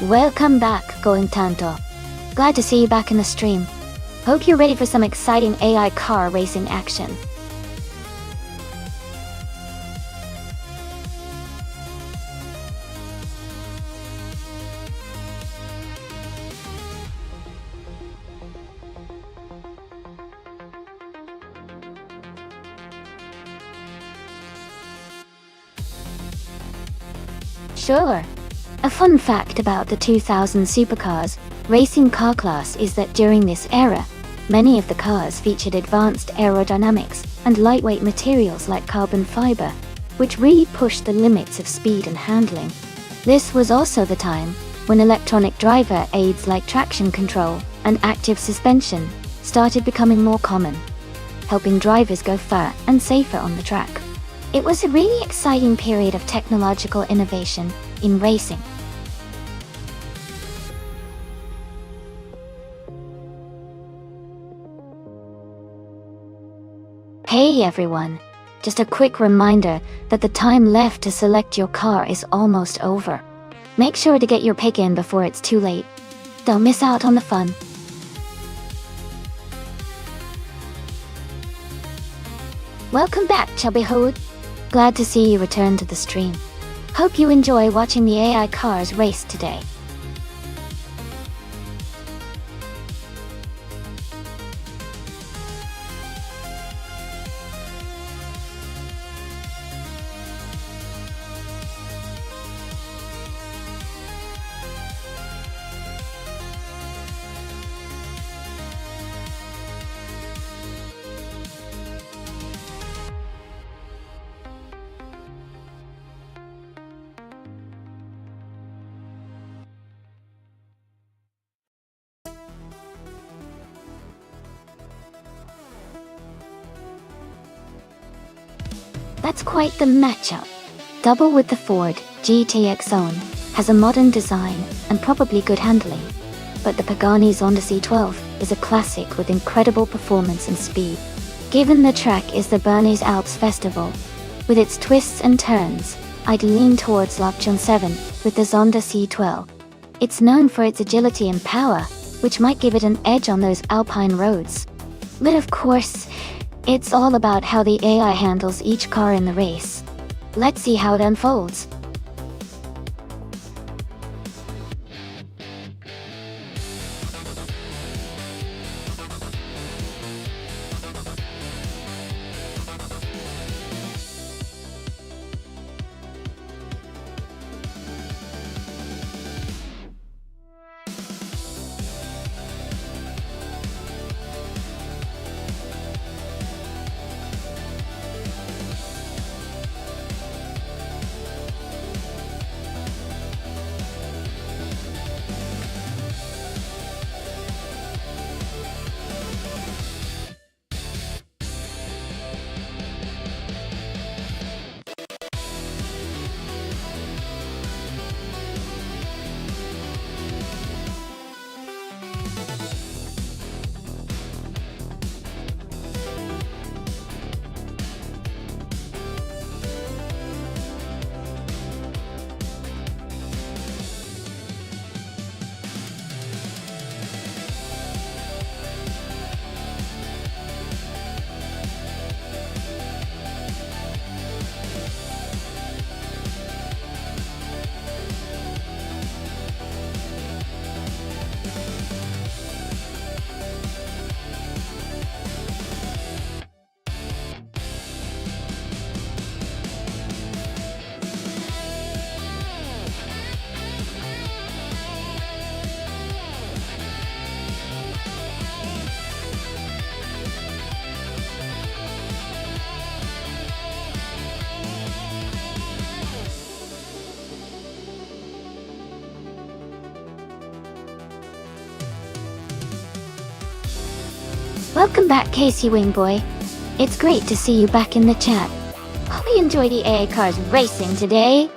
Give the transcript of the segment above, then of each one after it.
Welcome back, Going Tanto. Glad to see you back in the stream. Hope you're ready for some exciting AI car racing action. Sure. A fun fact about the 2000 supercars racing car class is that during this era, many of the cars featured advanced aerodynamics and lightweight materials like carbon fiber, which really pushed the limits of speed and handling. This was also the time when electronic driver aids like traction control and active suspension started becoming more common, helping drivers go far and safer on the track. It was a really exciting period of technological innovation in racing. Hey everyone, just a quick reminder that the time left to select your car is almost over. Make sure to get your pick in before it's too late. Don't miss out on the fun. Welcome back, Chubby Hood. Glad to see you return to the stream. Hope you enjoy watching the AI cars race today. That's quite the matchup. Double with the Ford GTX Zone has a modern design and probably good handling, but the Pagani Zonda C12 is a classic with incredible performance and speed. Given the track is the Bernese Alps Festival, with its twists and turns, I'd lean towards L'Option 7 with the Zonda C12. It's known for its agility and power, which might give it an edge on those alpine roads. But of course, it's all about how the AI handles each car in the race. Let's see how it unfolds. Welcome back, Casey Wingboy. It's great to see you back in the chat. Hope you enjoy the AI cars racing today.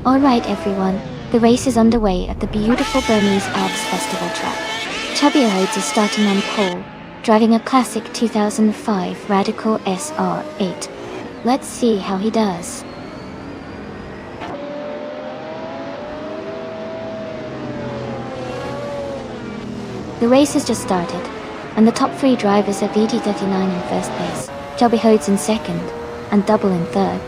Alright everyone, the race is underway at the beautiful Bernese Alps Festival track. Chubby Rhodes is starting on pole, driving a classic 2005 Radical SR8. Let's see how he does. The race has just started, and the top 3 drivers are VD39 in first place, Chubby Rhodes in second, and Double in third.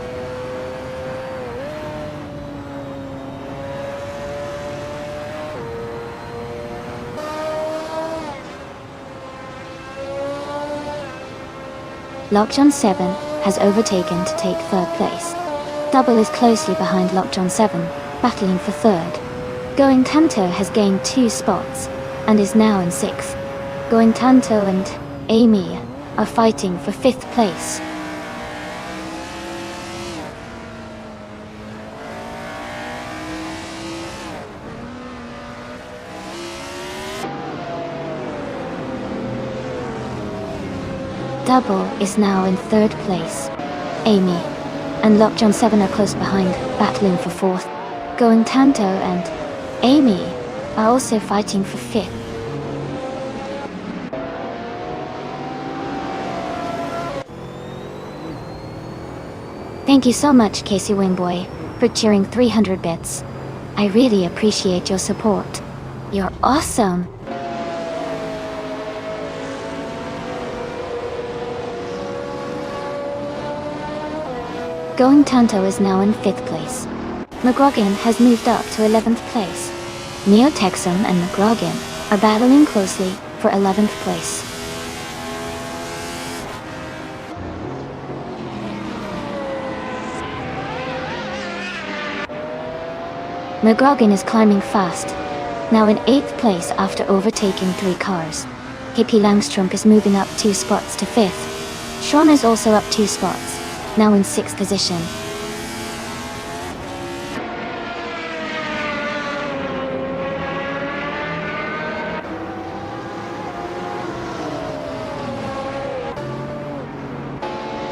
Lockjaw 7 has overtaken to take third place. Double is closely behind Lockjaw 7, battling for third. Going Tanto has gained 2 spots, and is now in 6th. Going Tanto and Amy are fighting for 5th place. Double is now in 3rd place. Amy and Lockjaw 7 are close behind, battling for 4th. Going Tanto and Amy are also fighting for 5th. Thank you so much, Casey Wingboy, for cheering 300 bits. I really appreciate your support. You're awesome! Going Tanto is now in 5th place. McGrogan has moved up to 11th place. Neo Texan and McGrogan are battling closely for 11th place. McGrogan is climbing fast, now in 8th place after overtaking 3 cars. Hippie Langstrom is moving up 2 spots to 5th. Sean is also up 2 spots, now in 6th position.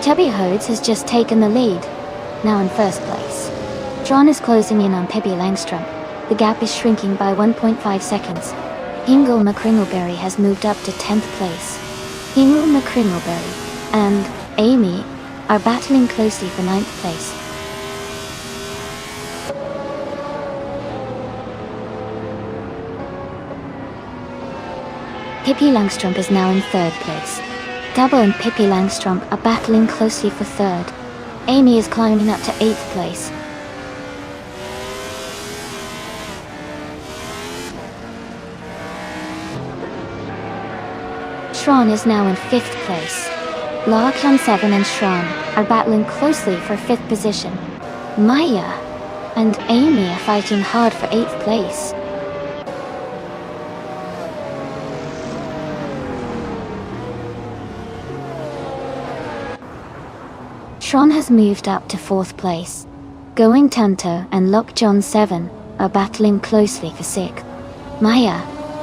Chubby Rhodes has just taken the lead, now in 1st place. John is closing in on Pippi Langstrom. The gap is shrinking by 1.5 seconds. Hingle McCringleberry has moved up to 10th place. Hingle McCringleberry and Amy are battling closely for 9th place. Pippi Langstrom is now in 3rd place. Double and Pippi Langstrom are battling closely for 3rd. Amy is climbing up to 8th place. Shran is now in 5th place. Lockjaw 7 and Shran are battling closely for 5th position. Maya and Amy are fighting hard for 8th place. Shran has moved up to 4th place. Going Tanto and Lockjaw 7 are battling closely for 6th. Maya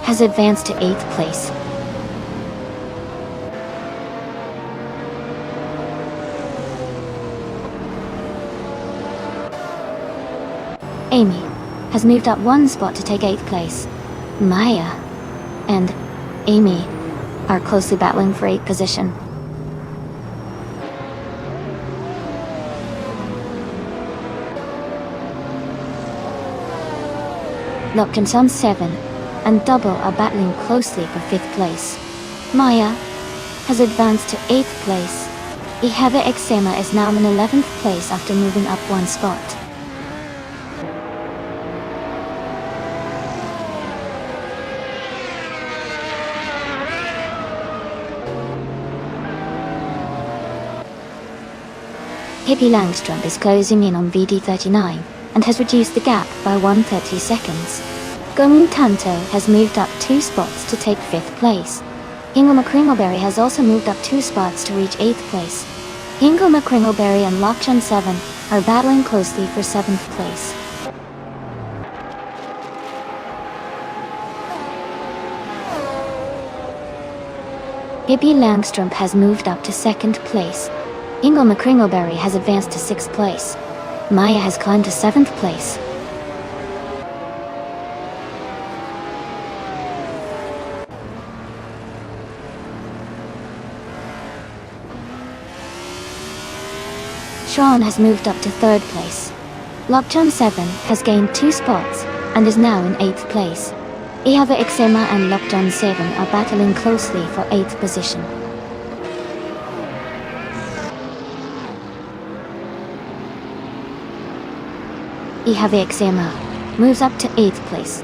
has advanced to 8th place. Amy has moved up 1 spot to take 8th place. Maya and Amy are closely battling for 8th position. Lockjaw 7 and Double are battling closely for 5th place. Maya has advanced to 8th place. Iheva Exema is now in 11th place after moving up 1 spot. Pippi Langstrom is closing in on VD39 and has reduced the gap by 130 seconds. Going Tanto has moved up 2 spots to take 5th place. Hingle McCringleberry has also moved up 2 spots to reach 8th place. Hingle McCringleberry and Lockjaw 7 are battling closely for 7th place. Pippi Langstrom has moved up to 2nd place. Hingle McCringleberry has advanced to 6th place. Maya has climbed to 7th place. Tron has moved up to 3rd place. Lockjaw 7 has gained 2 spots and is now in 8th place. Ihave Ixema and Lockjaw 7 are battling closely for 8th position. Ihave Ixema moves up to 8th place.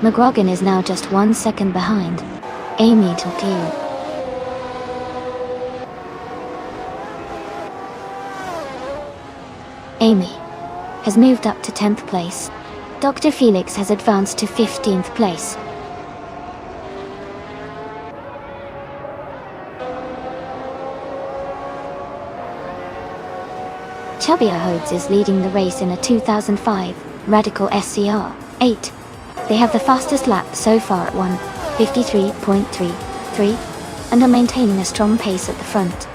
McGrogan is now just 1 second behind. Amy Tokyo. Amy has moved up to 10th place. Dr. Felix has advanced to 15th place. Chubby Ahodes is leading the race in a 2005 Radical SCR 8. They have the fastest lap so far at 1:53.33 and are maintaining a strong pace at the front.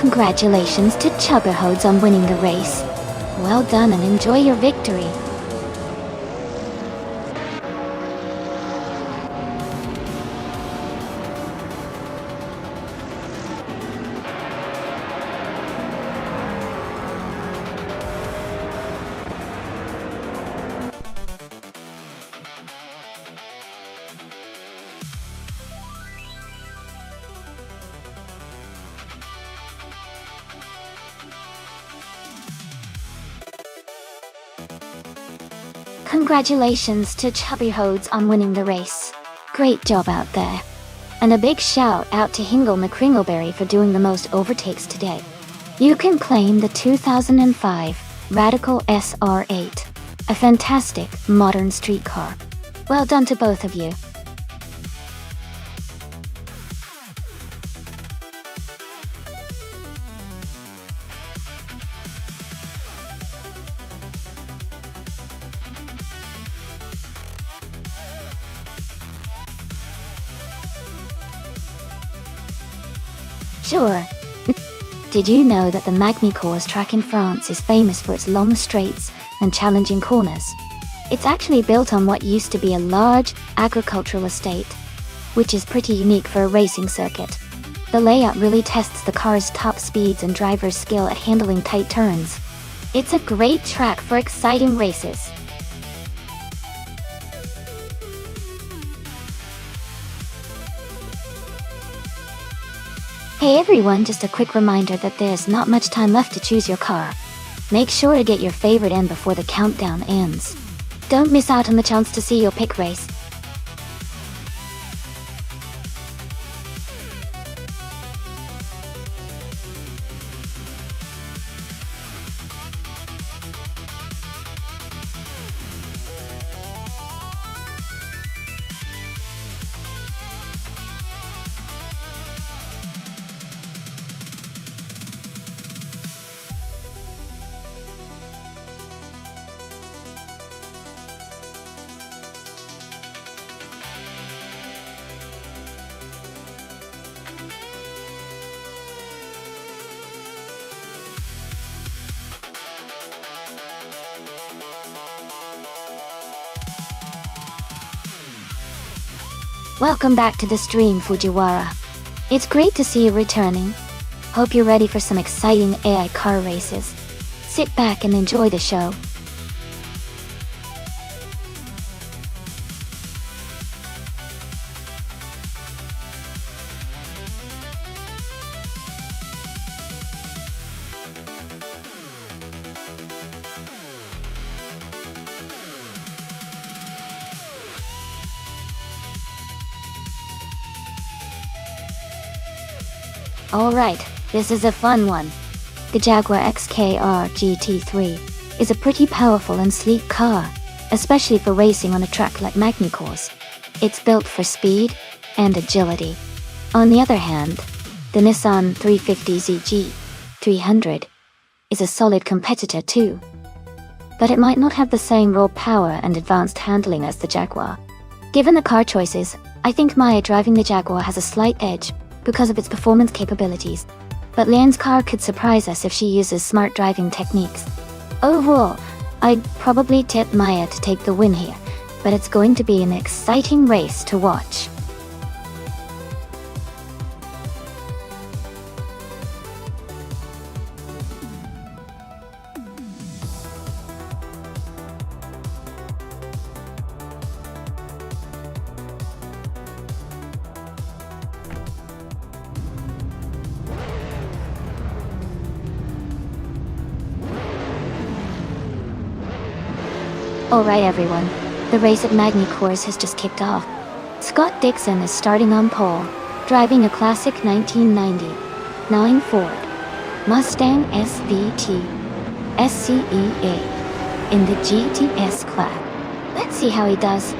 Congratulations to Chubberhodes on winning the race. Well done and enjoy your victory. Congratulations to Chubbyhodes on winning the race. Great job out there. And a big shout out to Hingle McCringleberry for doing the most overtakes today. You can claim the 2005 Radical SR8, a fantastic modern street car. Well done to both of you. Sure. Did you know that the Magny-Cours track in France is famous for its long straights and challenging corners? It's actually built on what used to be a large agricultural estate, which is pretty unique for a racing circuit. The layout really tests the car's top speeds and driver's skill at handling tight turns. It's a great track for exciting races. Hey everyone, just a quick reminder that there's not much time left to choose your car. Make sure to get your favorite in before the countdown ends. Don't miss out on the chance to see your pick race. Welcome back to the stream, Fujiwara. It's great to see you returning. Hope you're ready for some exciting AI car races. Sit back and enjoy the show. Alright, this is a fun one. The Jaguar XKR GT3 is a pretty powerful and sleek car, especially for racing on a track like Magny-Cours. It's built for speed and agility. On the other hand, the Nissan 350 ZG300 is a solid competitor too. But it might not have the same raw power and advanced handling as the Jaguar. Given the car choices, I think Maya driving the Jaguar has a slight edge because of its performance capabilities, but Lian's car could surprise us if she uses smart driving techniques. Overall, I'd probably tip Maya to take the win here, but it's going to be an exciting race to watch. Alright everyone, the race at Magny Course has just kicked off. Scott Dixon is starting on pole, driving a classic 1999 Ford Mustang SVT SCEA in the GTS class. Let's see how he does.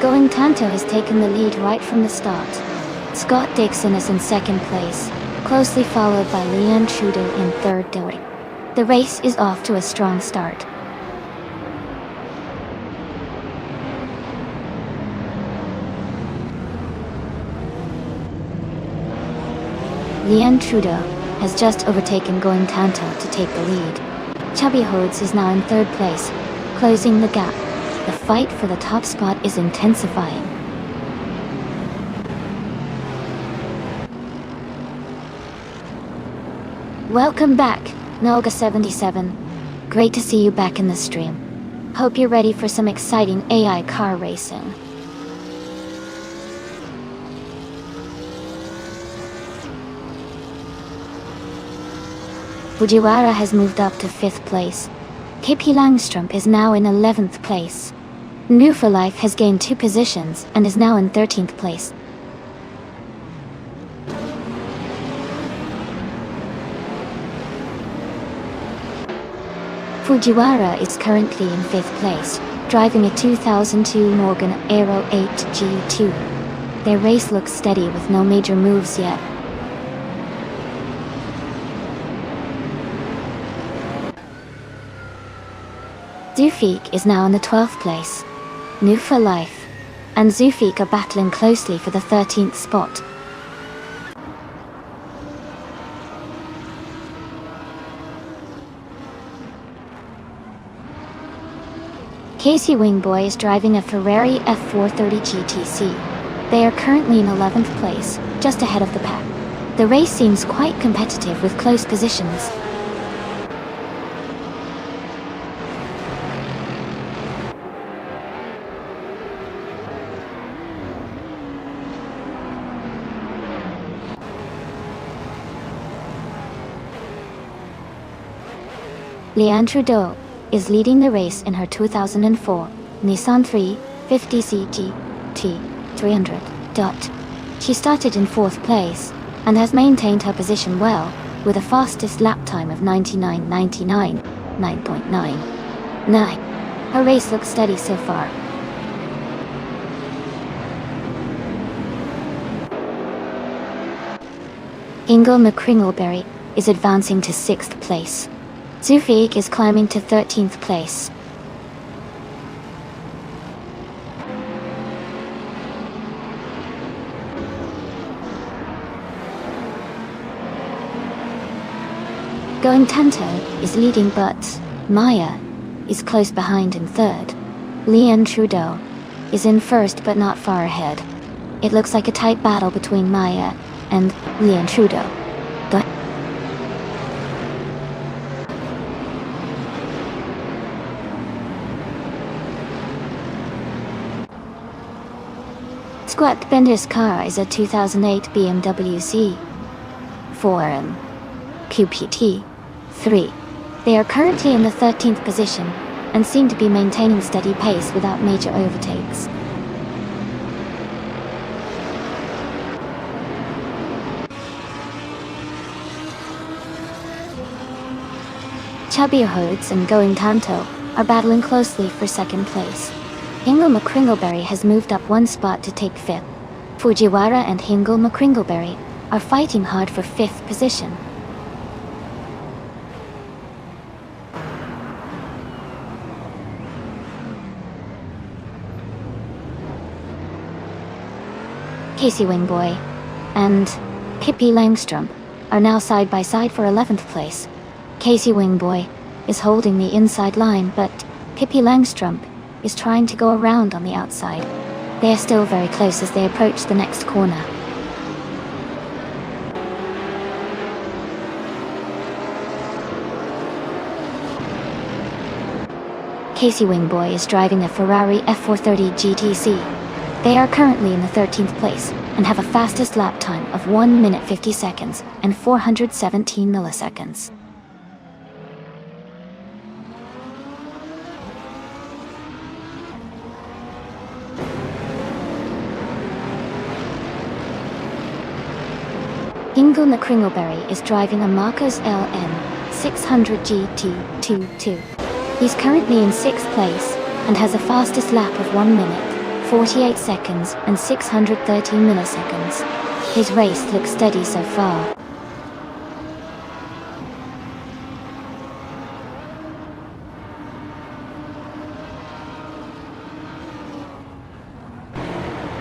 Going Tanto has taken the lead right from the start. Scott Dixon is in second place, closely followed by Leanne Trudeau in third. The race is off to a strong start. Leanne Trudeau has just overtaken Going Tanto to take the lead. Chubby Hodes is now in third place, closing the gap. The fight for the top spot is intensifying. Welcome back, Noga77. Great to see you back in the stream. Hope you're ready for some exciting AI car racing. Fujiwara has moved up to 5th place. Pippi Langstrup is now in 11th place. New for Life has gained 2 positions and is now in 13th place. Fujiwara is currently in 5th place, driving a 2002 Morgan Aero 8 G2. Their race looks steady with no major moves yet. Zufik is now in the 12th place. New for Life and Zufik are battling closely for the 13th spot. Casey Wingboy is driving a Ferrari F430 GTC. They are currently in 11th place, just ahead of the pack. The race seems quite competitive with close positions. Leanne Trudeau is leading the race in her 2004 Nissan 350 CG T300. She started in 4th place and has maintained her position well, with a fastest lap time of 99.99, 9.99. Her race looks steady so far. Ingo McCringleberry is advancing to 6th place. Zufik is climbing to 13th place. Going Tanto is leading, but Maya is close behind in 3rd. Leanne Trudeau is in 1st but not far ahead. It looks like a tight battle between Maya and Leanne Trudeau. Squat Bender's car is a 2008 BMW Z4 QPT3. They are currently in the 13th position and seem to be maintaining steady pace without major overtakes. Chubby Hodes and Going Tanto are battling closely for 2nd place. Ingo McCringleberry has moved up 1 spot to take 5th. Fujiwara and Ingo McCringleberry are fighting hard for 5th position. Casey Wingboy and Pippi Langstrup are now side by side for 11th place. Casey Wingboy is holding the inside line, but Pippi Langstrup is trying to go around on the outside. They are still very close as they approach the next corner. Casey Wingboy is driving a Ferrari F430 GTC. They are currently in the 13th place and have a fastest lap time of 1 minute 50 seconds and 417 milliseconds. Ingo McCringleberry is driving a Marcos LM 600 GT22. He's currently in 6th place and has a fastest lap of 1 minute, 48 seconds and 613 milliseconds. His race looks steady so far.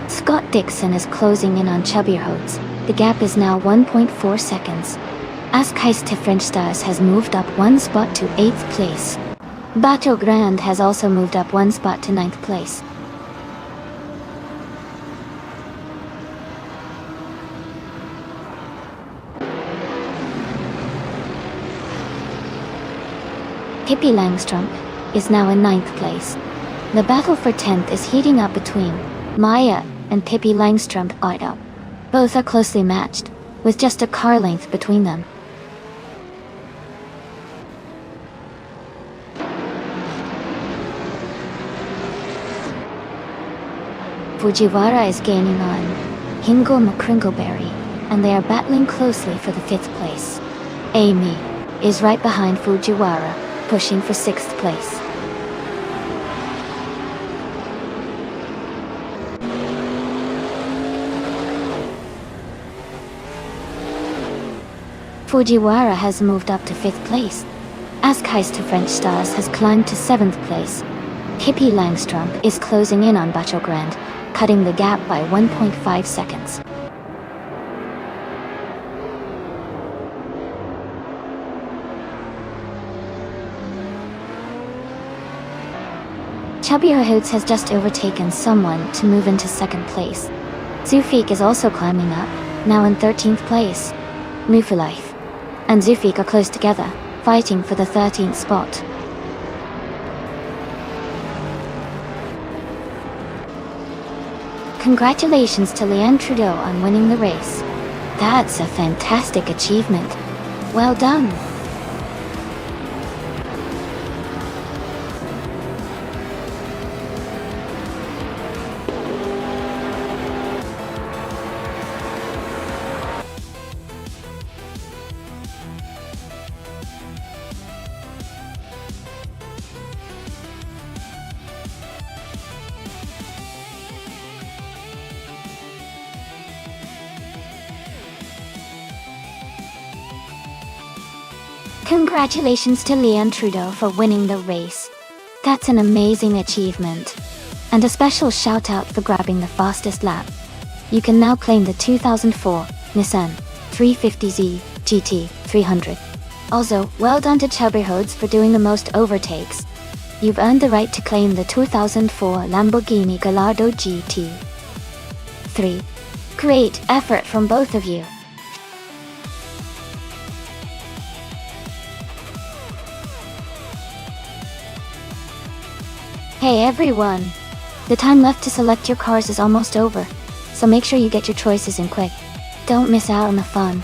Scott Dixon is closing in on Chubbyroads. The gap is now 1.4 seconds. Askheist French Stars has moved up 1 spot to 8th place. Bateau Grande has also moved up 1 spot to 9th place. Pippi Langstrup is now in 9th place. The battle for 10th is heating up between Maya and Pippi Langstrup Otto. Both are closely matched, with just a car length between them. Fujiwara is gaining on Ingo McCringleberry, and they are battling closely for the 5th place. Amy is right behind Fujiwara, pushing for 6th place. Fujiwara has moved up to 5th place. Askheist French Stars has climbed to 7th place. Pippi Langstrup is closing in on Bateau Grande, cutting the gap by 1.5 seconds. Chubbyroads has just overtaken someone to move into 2nd place. Zufik is also climbing up, now in 13th place. Mufalife and Zufik are close together, fighting for the 13th spot. Congratulations to Leanne Trudeau on winning the race. That's a fantastic achievement. Well done. Congratulations to Leanne Trudeau for winning the race. That's an amazing achievement. And a special shout out for grabbing the fastest lap. You can now claim the 2004 Nissan 350Z GT 300. Also, well done to Chubbyroads for doing the most overtakes. You've earned the right to claim the 2004 Lamborghini Gallardo GT 3. Great effort from both of you. Hey everyone! The time left to select your cars is almost over, so make sure you get your choices in quick. Don't miss out on the fun.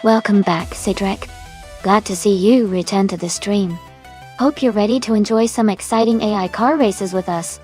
Welcome back, Cedric. Glad to see you return to the stream. Hope you're ready to enjoy some exciting AI car races with us.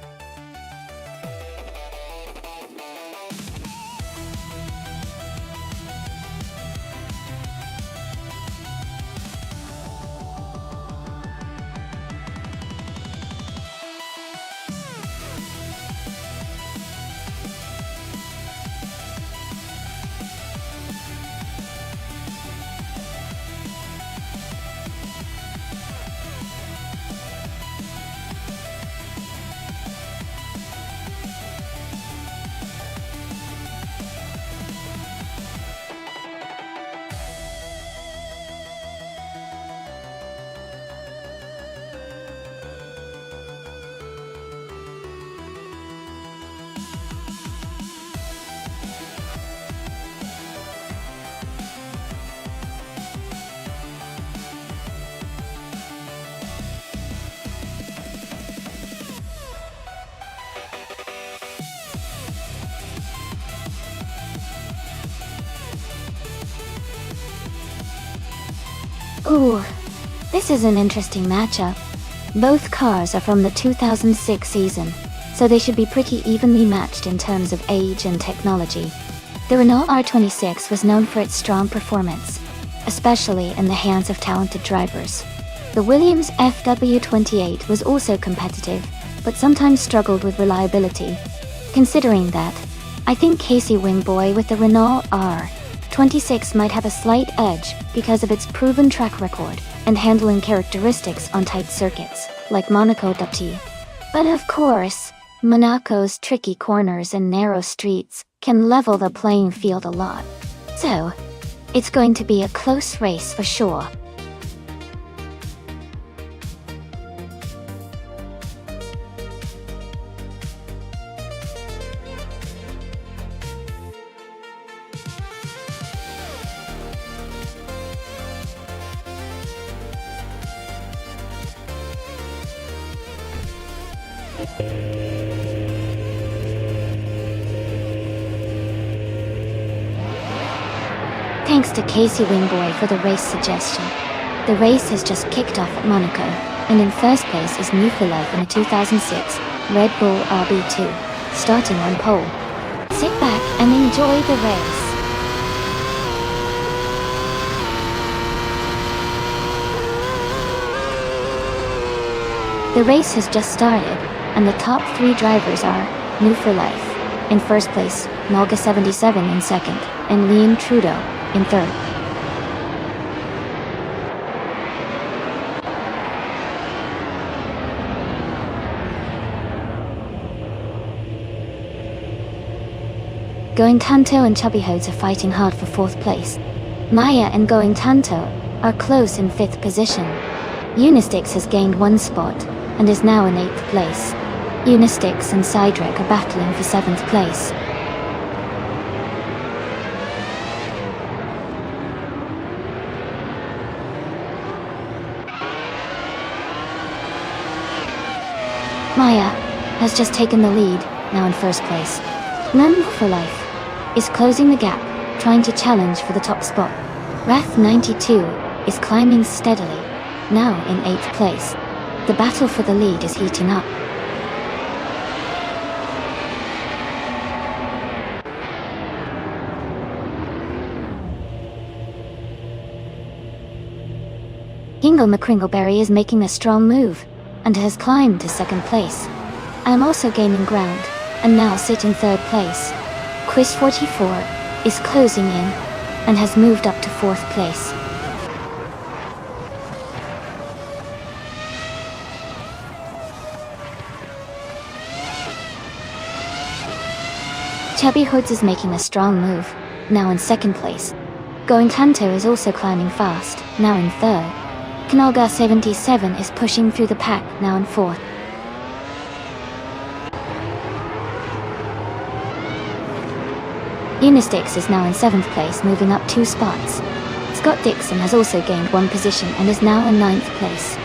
Ooh, this is an interesting matchup. Both cars are from the 2006 season, so they should be pretty evenly matched in terms of age and technology. The Renault R26 was known for its strong performance, especially in the hands of talented drivers. The Williams FW28 was also competitive, but sometimes struggled with reliability. Considering that, I think Casey Wingboy with the Renault R26 might have a slight edge because of its proven track record and handling characteristics on tight circuits, like Monaco Duty. But of course, Monaco's tricky corners and narrow streets can level the playing field a lot. So, it's going to be a close race for sure. Thanks to Casey Wingboy for the race suggestion. The race has just kicked off at Monaco, and in first place is New for Life in a 2006 Red Bull RB2, starting on pole. Sit back and enjoy the race. The race has just started, and the top three drivers are New for Life in first place, Nolga 77 in second, and Liam Trudeau in third. Going Tanto and Chubby Hodes are fighting hard for fourth place. Maya and Going Tanto are close in fifth position. Unistix has gained one spot and is now in 8th place. Unistix and Sidrek are battling for 7th place. Maya has just taken the lead, now in first place. None for Life is closing the gap, trying to challenge for the top spot. Wrath 92 is climbing steadily, now in 8th place. The battle for the lead is heating up. Hingle McCringleberry is making a strong move, and has climbed to 2nd place. I am also gaining ground, and now sit in 3rd place. Quiz 44 is closing in, and has moved up to 4th place. Chubby Hoods is making a strong move, now in 2nd place. Going Tanto is also climbing fast, now in 3rd. Kanalga 77 is pushing through the pack, now in 4th. Unistix is now in 7th place, moving up 2 spots. Scott Dixon has also gained 1 position and is now in 9th place.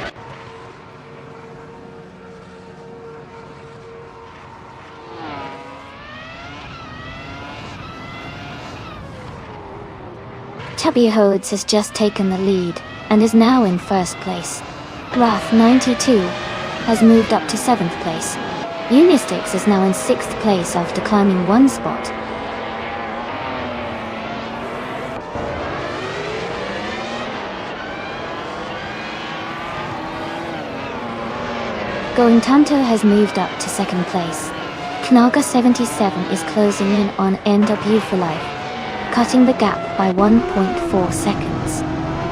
Chubby Hodes has just taken the lead and is now in 1st place. Wrath 92 has moved up to 7th place. Unistix is now in 6th place after climbing 1 spot. Going Tanto has moved up to 2nd place. Knalga 77 is closing in on NW for Life, cutting the gap by 1.4 seconds.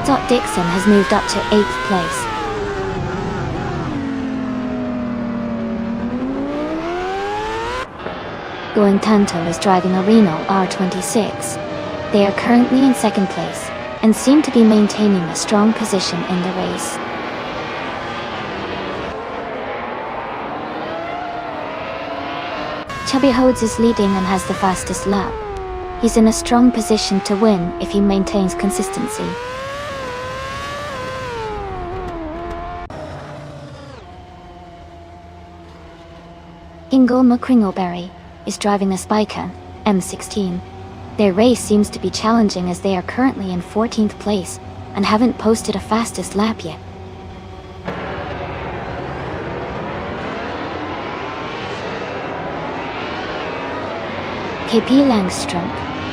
Dot Dixon has moved up to 8th place. Going Tanto is driving a Renault R26. They are currently in 2nd place, and seem to be maintaining a strong position in the race. Chubby Hodes is leading and has the fastest lap. He's in a strong position to win if he maintains consistency. Ingle McCringleberry is driving a Spica M16. Their race seems to be challenging as they are currently in 14th place and haven't posted a fastest lap yet. KP Langstrom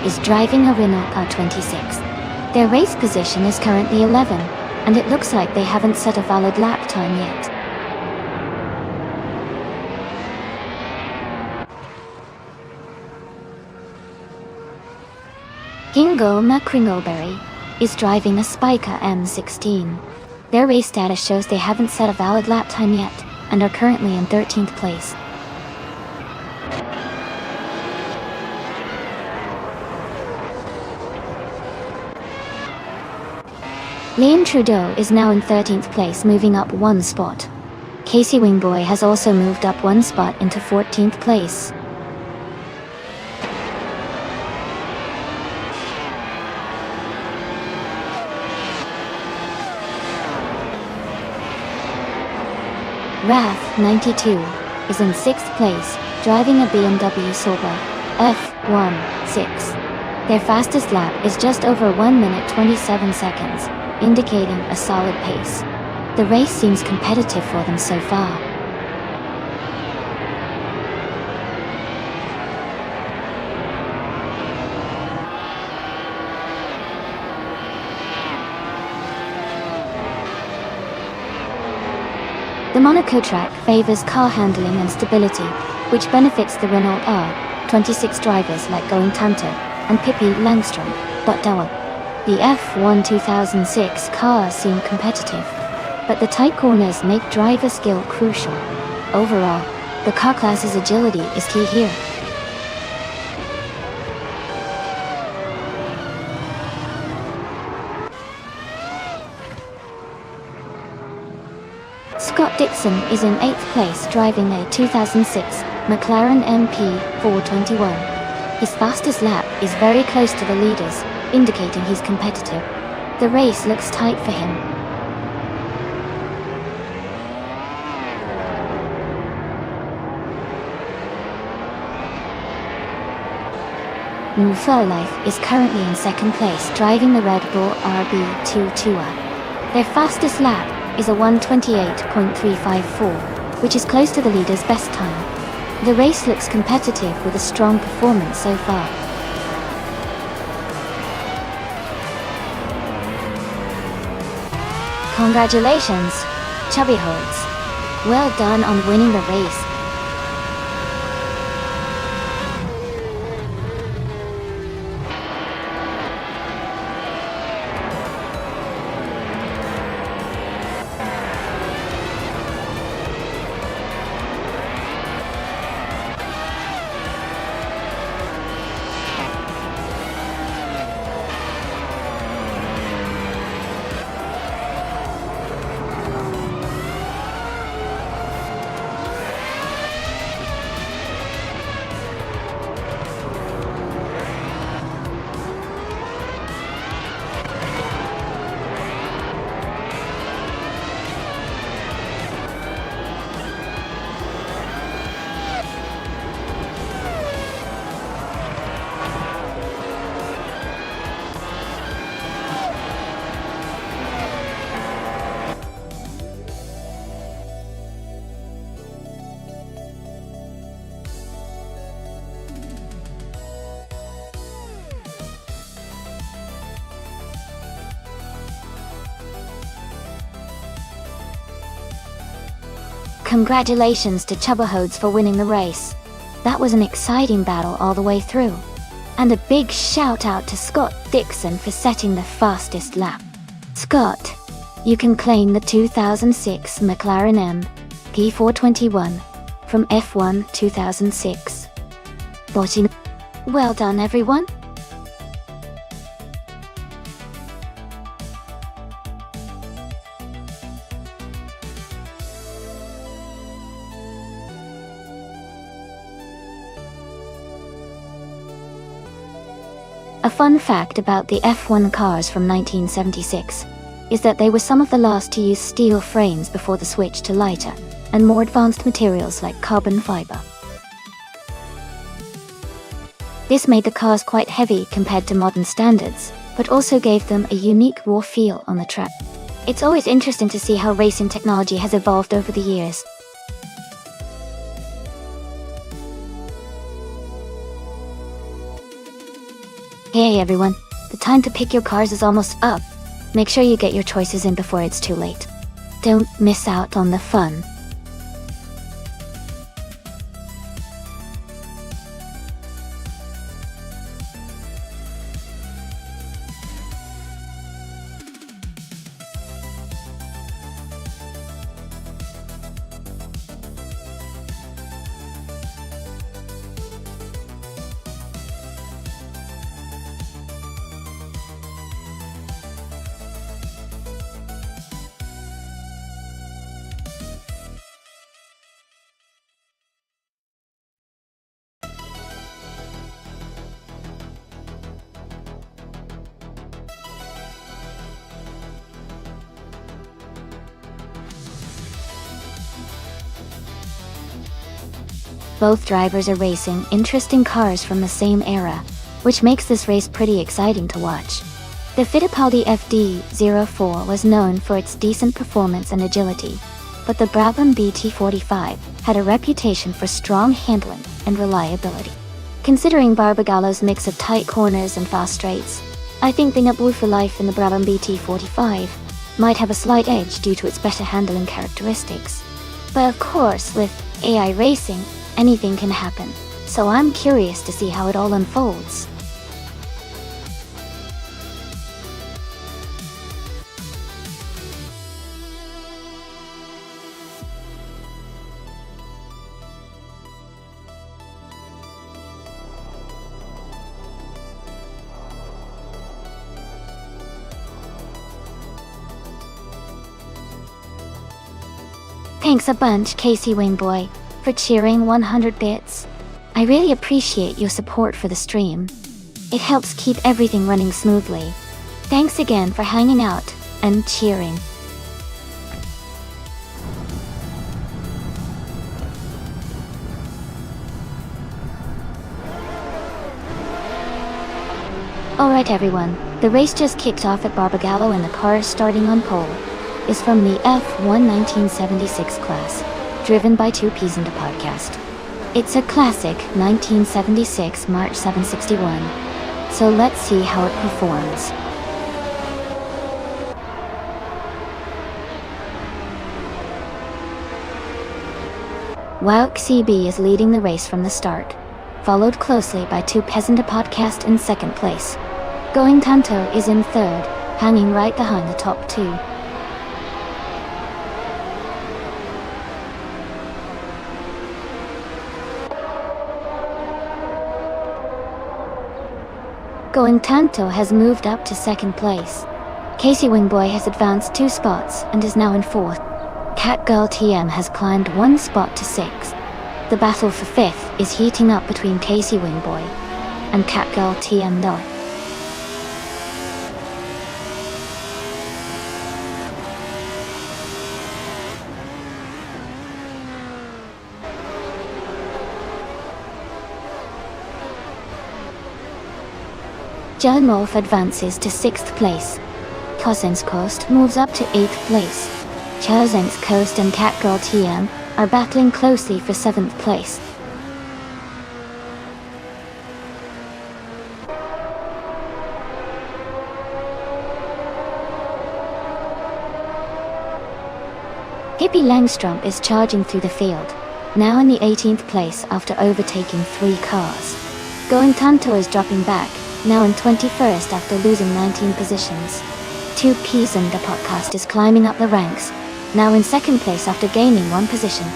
is driving a Renault R26. Their race position is currently 11, and it looks like they haven't set a valid lap time yet. Kingo McCringleberry is driving a Spiker M16. Their race data shows they haven't set a valid lap time yet, and are currently in 13th place. Liam Trudeau is now in 13th place, moving up one spot. Casey Wingboy has also moved up one spot into 14th place. Raf 92 is in 6th place, driving a BMW Sauber F16. Their fastest lap is just over 1 minute 27 seconds, indicating a solid pace. The race seems competitive for them so far. The Monaco track favors car handling and stability, which benefits the Renault R26 drivers like Going Tanter and Pippi Langstrom, but Douwe. The F1 2006 cars seem competitive, but the tight corners make driver skill crucial. Overall, the car class's agility is key here. Scott Dixon is in 8th place, driving a 2006 McLaren MP421. His fastest lap is very close to the leaders, indicating he's competitive. The race looks tight for him. Life is currently in 2nd place, driving the Red Bull RB2 Tour. Their fastest lap is a 1:28.354, which is close to the leader's best time. The race looks competitive with a strong performance so far. Congratulations, Chubby Hodes. Well done on winning the race. Congratulations to Chubbahodes for winning the race. That was an exciting battle all the way through. And a big shout out to Scott Dixon for setting the fastest lap. Scott, you can claim the 2006 McLaren MP421 from F1 2006. Well done, everyone. A fun fact about the F1 cars from 1976 is that they were some of the last to use steel frames before the switch to lighter and more advanced materials like carbon fiber. This made the cars quite heavy compared to modern standards, but also gave them a unique raw feel on the track. It's always interesting to see how racing technology has evolved over the years. Hey everyone, the time to pick your cars is almost up. Make sure you get your choices in before it's too late. Don't miss out on the fun. Both drivers are racing interesting cars from the same era, which makes this race pretty exciting to watch. The Fittipaldi FD04 was known for its decent performance and agility, but the Brabham BT45 had a reputation for strong handling and reliability. Considering Barbagallo's mix of tight corners and fast straights, I think the Nonstop for life in the Brabham BT45 might have a slight edge due to its better handling characteristics. But of course, with AI racing, anything can happen, so I'm curious to see how it all unfolds. Thanks a bunch, Casey Wingboy, for cheering 100 bits. I really appreciate your support for the stream. It helps keep everything running smoothly. Thanks again for hanging out and cheering. Alright everyone, the race just kicked off at Barbagallo and the car starting on pole is from the F1 1976 class, driven by 2Ps in the podcast. It's a classic 1976 March 761, so let's see how it performs. Wouk CB is leading the race from the start, followed closely by 2Ps in the podcast in second place. Going Tanto is in third, hanging right behind the top two. Going Tanto has moved up to second place. Casey Wingboy has advanced 2 spots and is now in fourth. Catgirl TM has climbed 1 spot to 6th. The battle for 5th is heating up between Casey Wingboy and Catgirl TM though. Jelmolf advances to 6th place. Cousins Coast moves up to 8th place. Chazeng's Coast and Catgirl TM are battling closely for 7th place. Hippie Langstrom is charging through the field, now in the 18th place after overtaking 3 cars. Going Tanto is dropping back, now in 21st after losing 19 positions. 2Ps in the podcast is climbing up the ranks, now in 2nd place after gaining 1 position.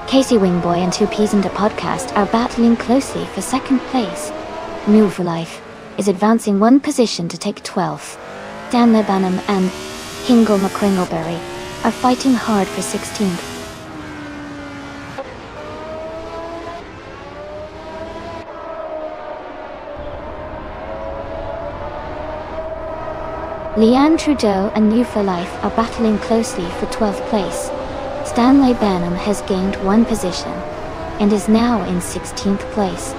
Casey Wingboy and 2Ps in the podcast are battling closely for 2nd place. Mule for Life is advancing 1 position to take 12th. Dan Lebannon and Hingle McCringleberry are fighting hard for 16th. Leanne Trudeau and New for Life are battling closely for 12th place. Stanley Banham has gained one position and is now in 16th place.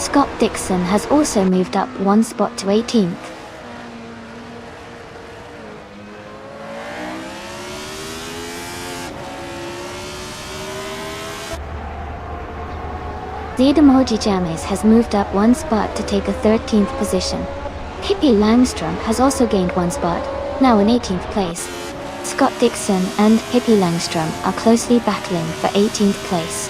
Scott Dixon has also moved up one spot to 18th. Zed Emoji James has moved up one spot to take a 13th position. Pippi Langstrom has also gained one spot, now in 18th place. Scott Dixon and Pippi Langstrom are closely battling for 18th place.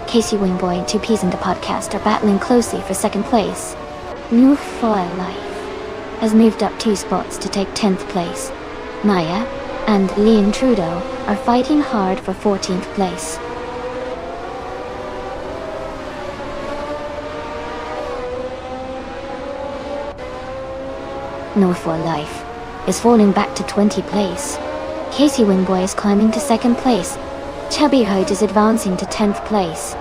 Casey Wingboy and 2Ps in the podcast are battling closely for 2nd place. New for Life has moved up 2 spots to take 10th place. Maya and Leanne Trudeau are fighting hard for 14th place. No for Life is falling back to 20th place. Casey Wingboy is climbing to 2nd place. Chubby Hood is advancing to 10th place.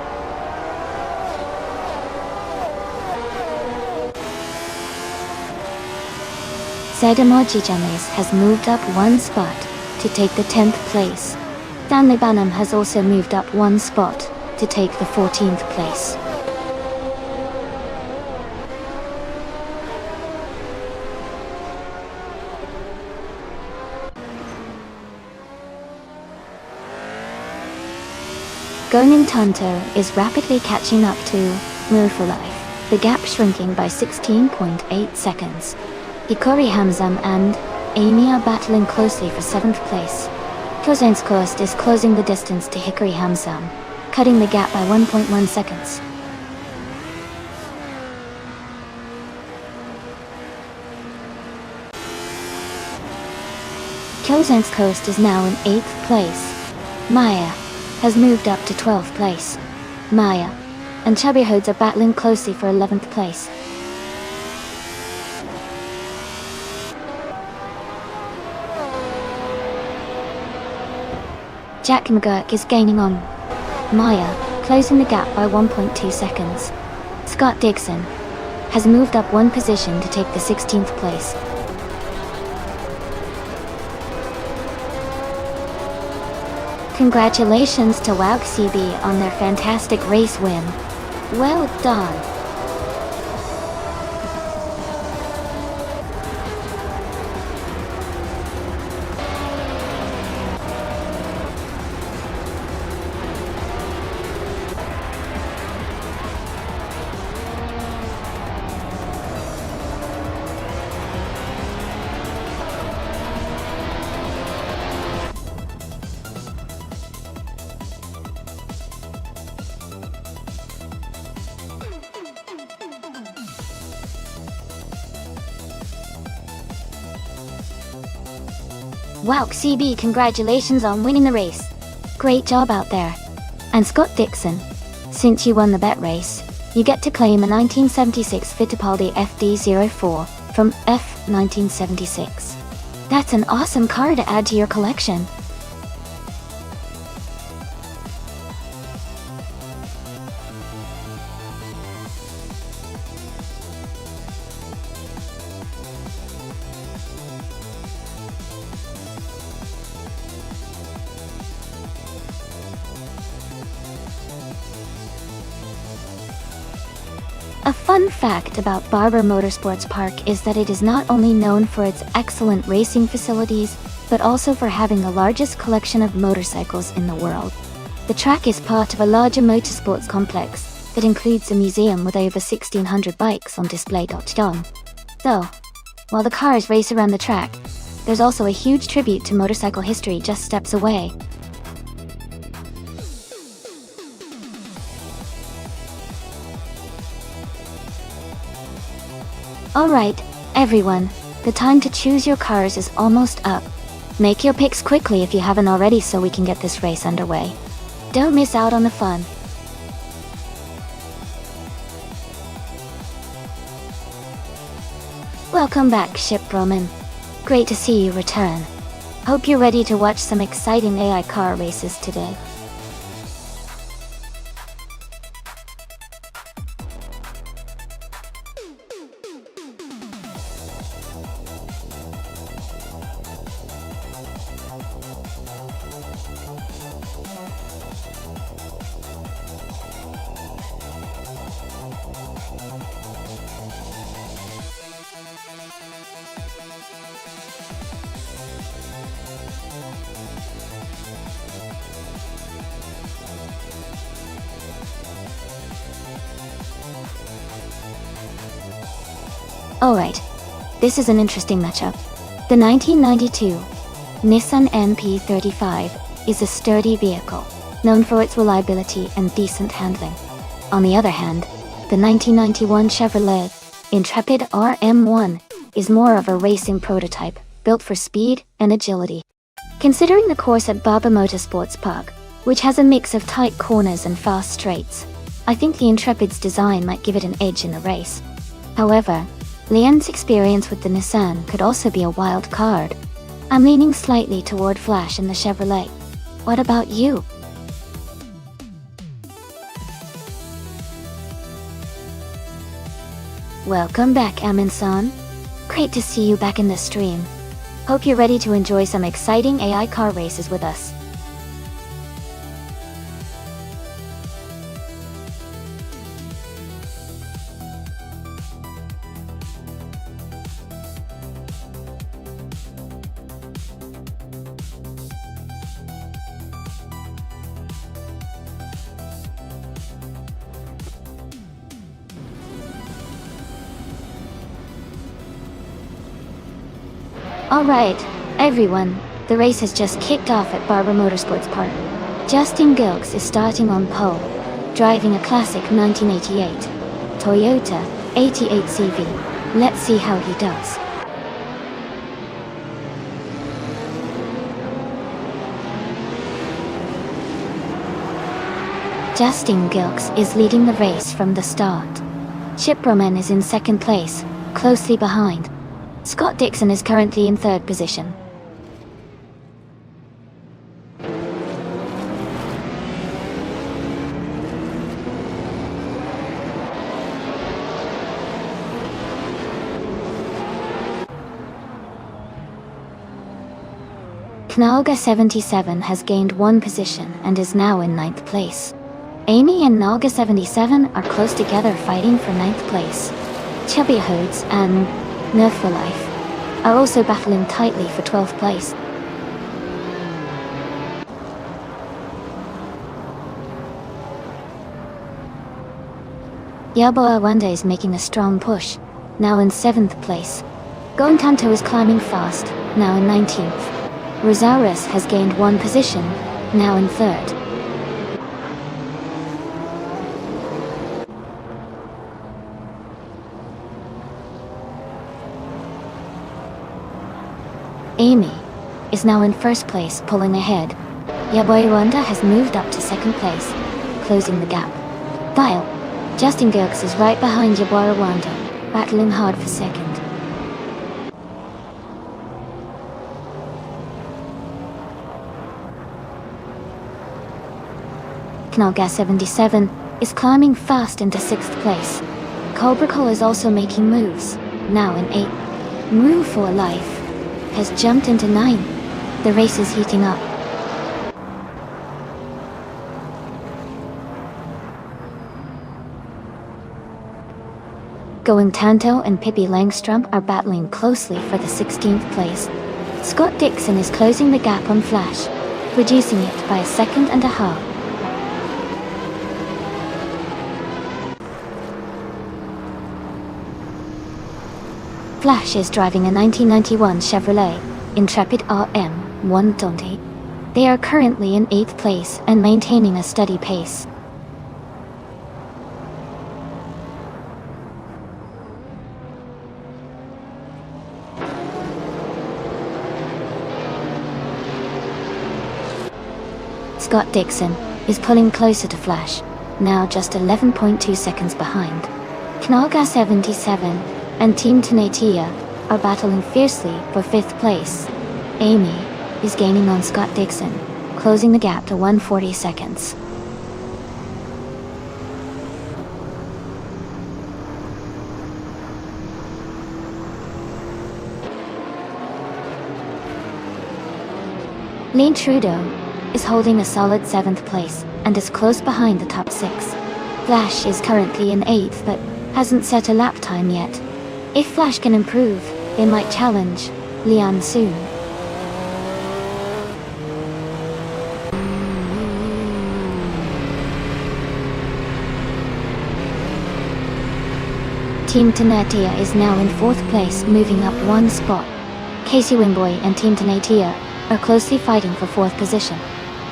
Zed Emoji James has moved up one spot to take the 10th place. Stanley Banham has also moved up one spot to take the 14th place. Gonin Tonto is rapidly catching up to Move for Life, the gap shrinking by 16.8 seconds. Hikori Hamzam and Amy are battling closely for 7th place. Kozen's Coast is closing the distance to Hikori Hamzam, cutting the gap by 1.1 seconds. Kozen's Coast is now in 8th place. Maya has moved up to 12th place. Maya and Chubby Hoods are battling closely for 11th place. Jack McGurk is gaining on Maya, closing the gap by 1.2 seconds. Scott Dixon has moved up one position to take the 16th place. Congratulations to WOWC CB on their fantastic race win. Well done. Wow, CB, congratulations on winning the race. Great job out there. And Scott Dixon, since you won the bet race, you get to claim a 1976 Fittipaldi FD04 from F1976. That's an awesome car to add to your collection. A fun fact about Barber Motorsports Park is that it is not only known for its excellent racing facilities, but also for having the largest collection of motorcycles in the world. The track is part of a larger motorsports complex that includes a museum with over 1,600 bikes on display. So, while the cars race around the track, there's also a huge tribute to motorcycle history just steps away. Alright, everyone, the time to choose your cars is almost up. Make your picks quickly if you haven't already so we can get this race underway. Don't miss out on the fun. Welcome back, Ship Roman. Great to see you return. Hope you're ready to watch some exciting AI car races today. Alright, this is an interesting matchup. The 1992 Nissan NP35 is a sturdy vehicle, known for its reliability and decent handling. On the other hand, the 1991 Chevrolet Intrepid RM1 is more of a racing prototype, built for speed and agility. Considering the course at Baba Motorsports Park, which has a mix of tight corners and fast straights, I think the Intrepid's design might give it an edge in the race. However, Leon's experience with the Nissan could also be a wild card. I'm leaning slightly toward Flash and the Chevrolet. What about you? Welcome back, Amin-san. Great to see you back in the stream. Hope you're ready to enjoy some exciting AI car races with us. Alright, everyone, the race has just kicked off at Baba Motorsports Park. Justin Gilks is starting on pole, driving a classic 1988 Toyota 88 CV. Let's see how he does. Justin Gilks is leading the race from the start. Chip Roman is in second place, closely behind. Scott Dixon is currently in third position. Knalga 77 has gained one position and is now in 9th place. Amy and Nalga 77 are close together fighting for 9th place. Chubby Hoods and Nerf for Life are also battling tightly for 12th place. Yaboa Wanda is making a strong push, now in 7th place. Gontanto is climbing fast, now in 19th. Rosaurus has gained one position, now in 3rd. Amy is now in 1st place, pulling ahead. Yaboy Wanda has moved up to 2nd place, closing the gap. Dial, Justin Gilks is right behind Yaboy Wanda, battling hard for 2nd. Knalga 77 is climbing fast into 6th place. Cobracol is also making moves, now in 8th. Move for Life has jumped into 9th. The race is heating up. Going Tanto and Pippi Langstrom are battling closely for the 16th place. Scott Dixon is closing the gap on Flash, reducing it by a second and a half. Flash is driving a 1991 Chevrolet Intrepid RM120. They are currently in 8th place and maintaining a steady pace. Scott Dixon is pulling closer to Flash, now just 11.2 seconds behind. Knalga 77 and Team Tenatia are battling fiercely for 5th place. Amy is gaining on Scott Dixon, closing the gap to 140 seconds. Lean Trudeau is holding a solid 7th place and is close behind the top 6. Flash is currently in 8th but hasn't set a lap time yet. If Flash can improve, they might challenge Leon soon. Team Tenatia is now in 4th place, moving up 1 spot. Casey Wimboy and Team Tenatia are closely fighting for 4th position.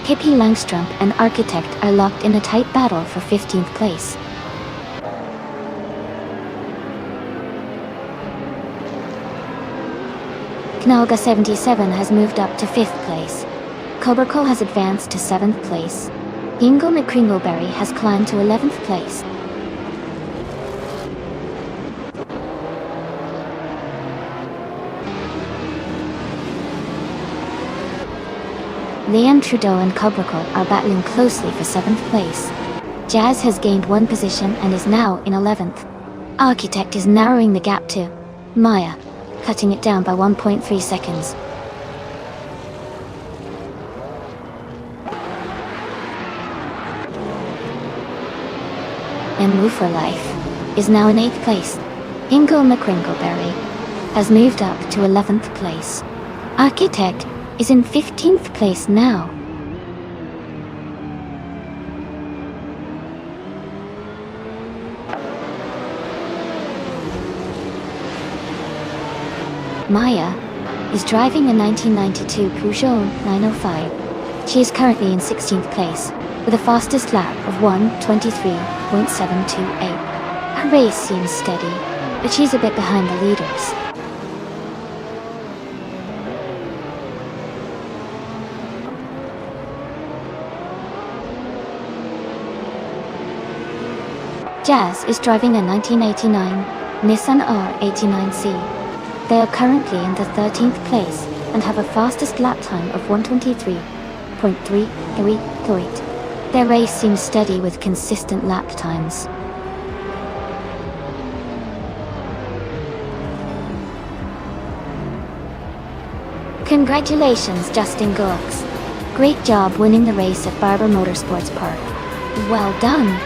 Pippi Langstrump and Architect are locked in a tight battle for 15th place. Knalga 77 has moved up to 5th place. Coberco has advanced to 7th place. Ingle McCringleberry has climbed to 11th place. Leon Trudeau and Coberco are battling closely for 7th place. Jazz has gained 1 position and is now in 11th. Architect is narrowing the gap to Maya, cutting it down by 1.3 seconds. And Move for Life is now in 8th place. Ingle McCringleberry has moved up to 11th place. Architect is in 15th place now. Maya is driving a 1992 Peugeot 905. She is currently in 16th place, with a fastest lap of 1:23.728. Her race seems steady, but she's a bit behind the leaders. Jazz is driving a 1989 Nissan R89C. They are currently in the 13th place and have a fastest lap time of 1:23.388. Their race seems steady with consistent lap times. Congratulations, Justin Gaux. Great job winning the race at Barber Motorsports Park. Well done.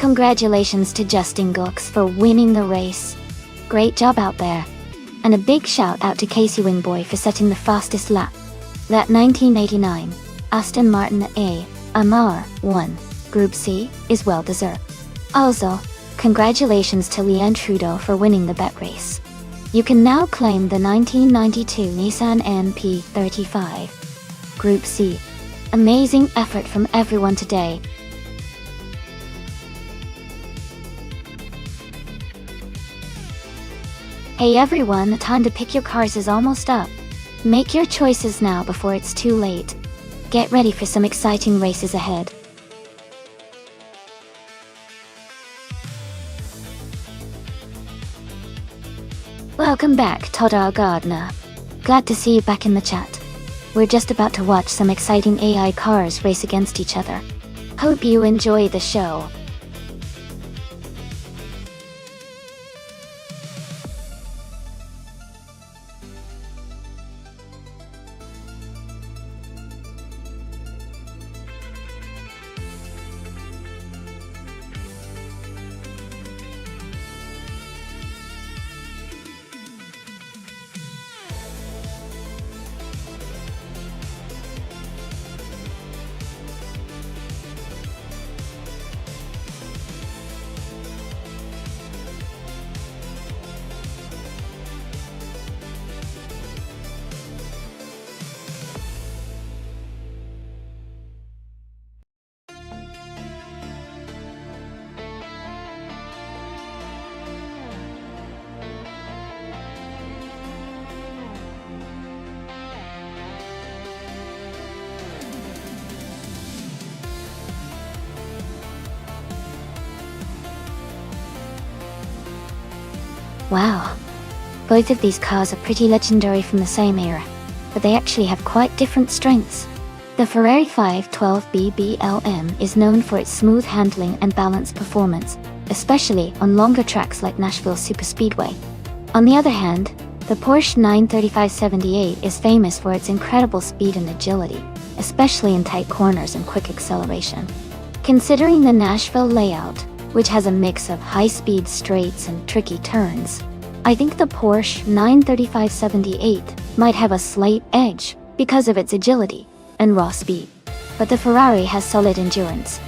Congratulations to Justin Gaux for winning the race. Great job out there. And a big shout out to Casey Wingboy for setting the fastest lap. That 1989 Aston Martin A Amar 1 Group C is well deserved. Also, congratulations to Leon Trudeau for winning the bet race. You can now claim the 1992 Nissan NP35 Group C. Amazing effort from everyone today. Hey everyone, the time to pick your cars is almost up. Make your choices now before it's too late. Get ready for some exciting races ahead. Welcome back, Toddar Gardner. Glad to see you back in the chat. We're just about to watch some exciting AI cars race against each other. Hope you enjoy the show. Wow. Both of these cars are pretty legendary from the same era, but they actually have quite different strengths. The Ferrari 512 BBLM is known for its smooth handling and balanced performance, especially on longer tracks like Nashville Superspeedway. On the other hand, the Porsche 935/78 is famous for its incredible speed and agility, especially in tight corners and quick acceleration. Considering the Nashville layout, which has a mix of high-speed straights and tricky turns, I think the Porsche 935/78 might have a slight edge because of its agility and raw speed. But the Ferrari has solid endurance,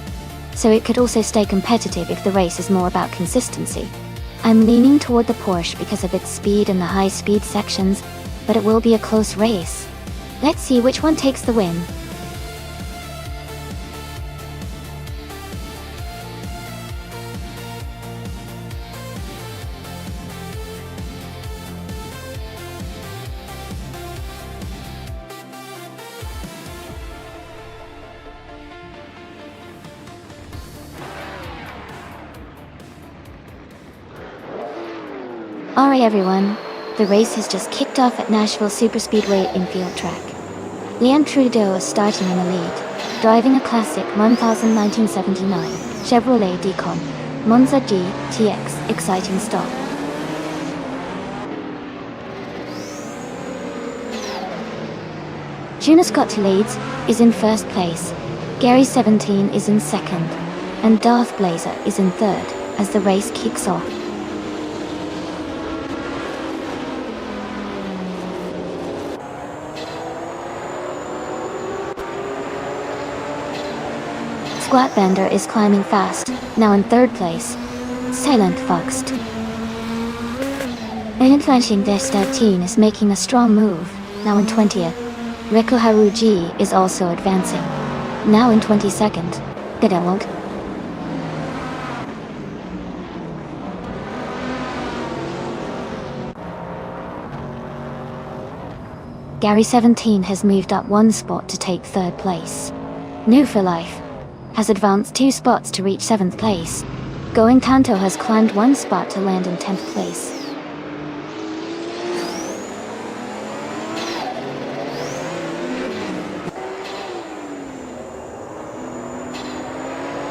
so it could also stay competitive if the race is more about consistency. I'm leaning toward the Porsche because of its speed and the high-speed sections, but it will be a close race. Let's see which one takes the win. Alright everyone, the race has just kicked off at Nashville Superspeedway infield track. Leon Trudeau is starting in the lead, driving a classic 1979 Chevrolet Decon Monza GTX. Exciting start. Juna Scott leads, is in first place, Gary 17 is in second, and Darth Blazer is in third as the race kicks off. Squat Bender is climbing fast, now in third place. Silent Foxed. Flashing Dash 13 is making a strong move, now in 20th. Riku Haruji is also advancing, now in 22nd. Gedewald. Gary 17 has moved up one spot to take third place. New for Life has advanced 2 spots to reach 7th place. Going Tanto has climbed 1 spot to land in 10th place.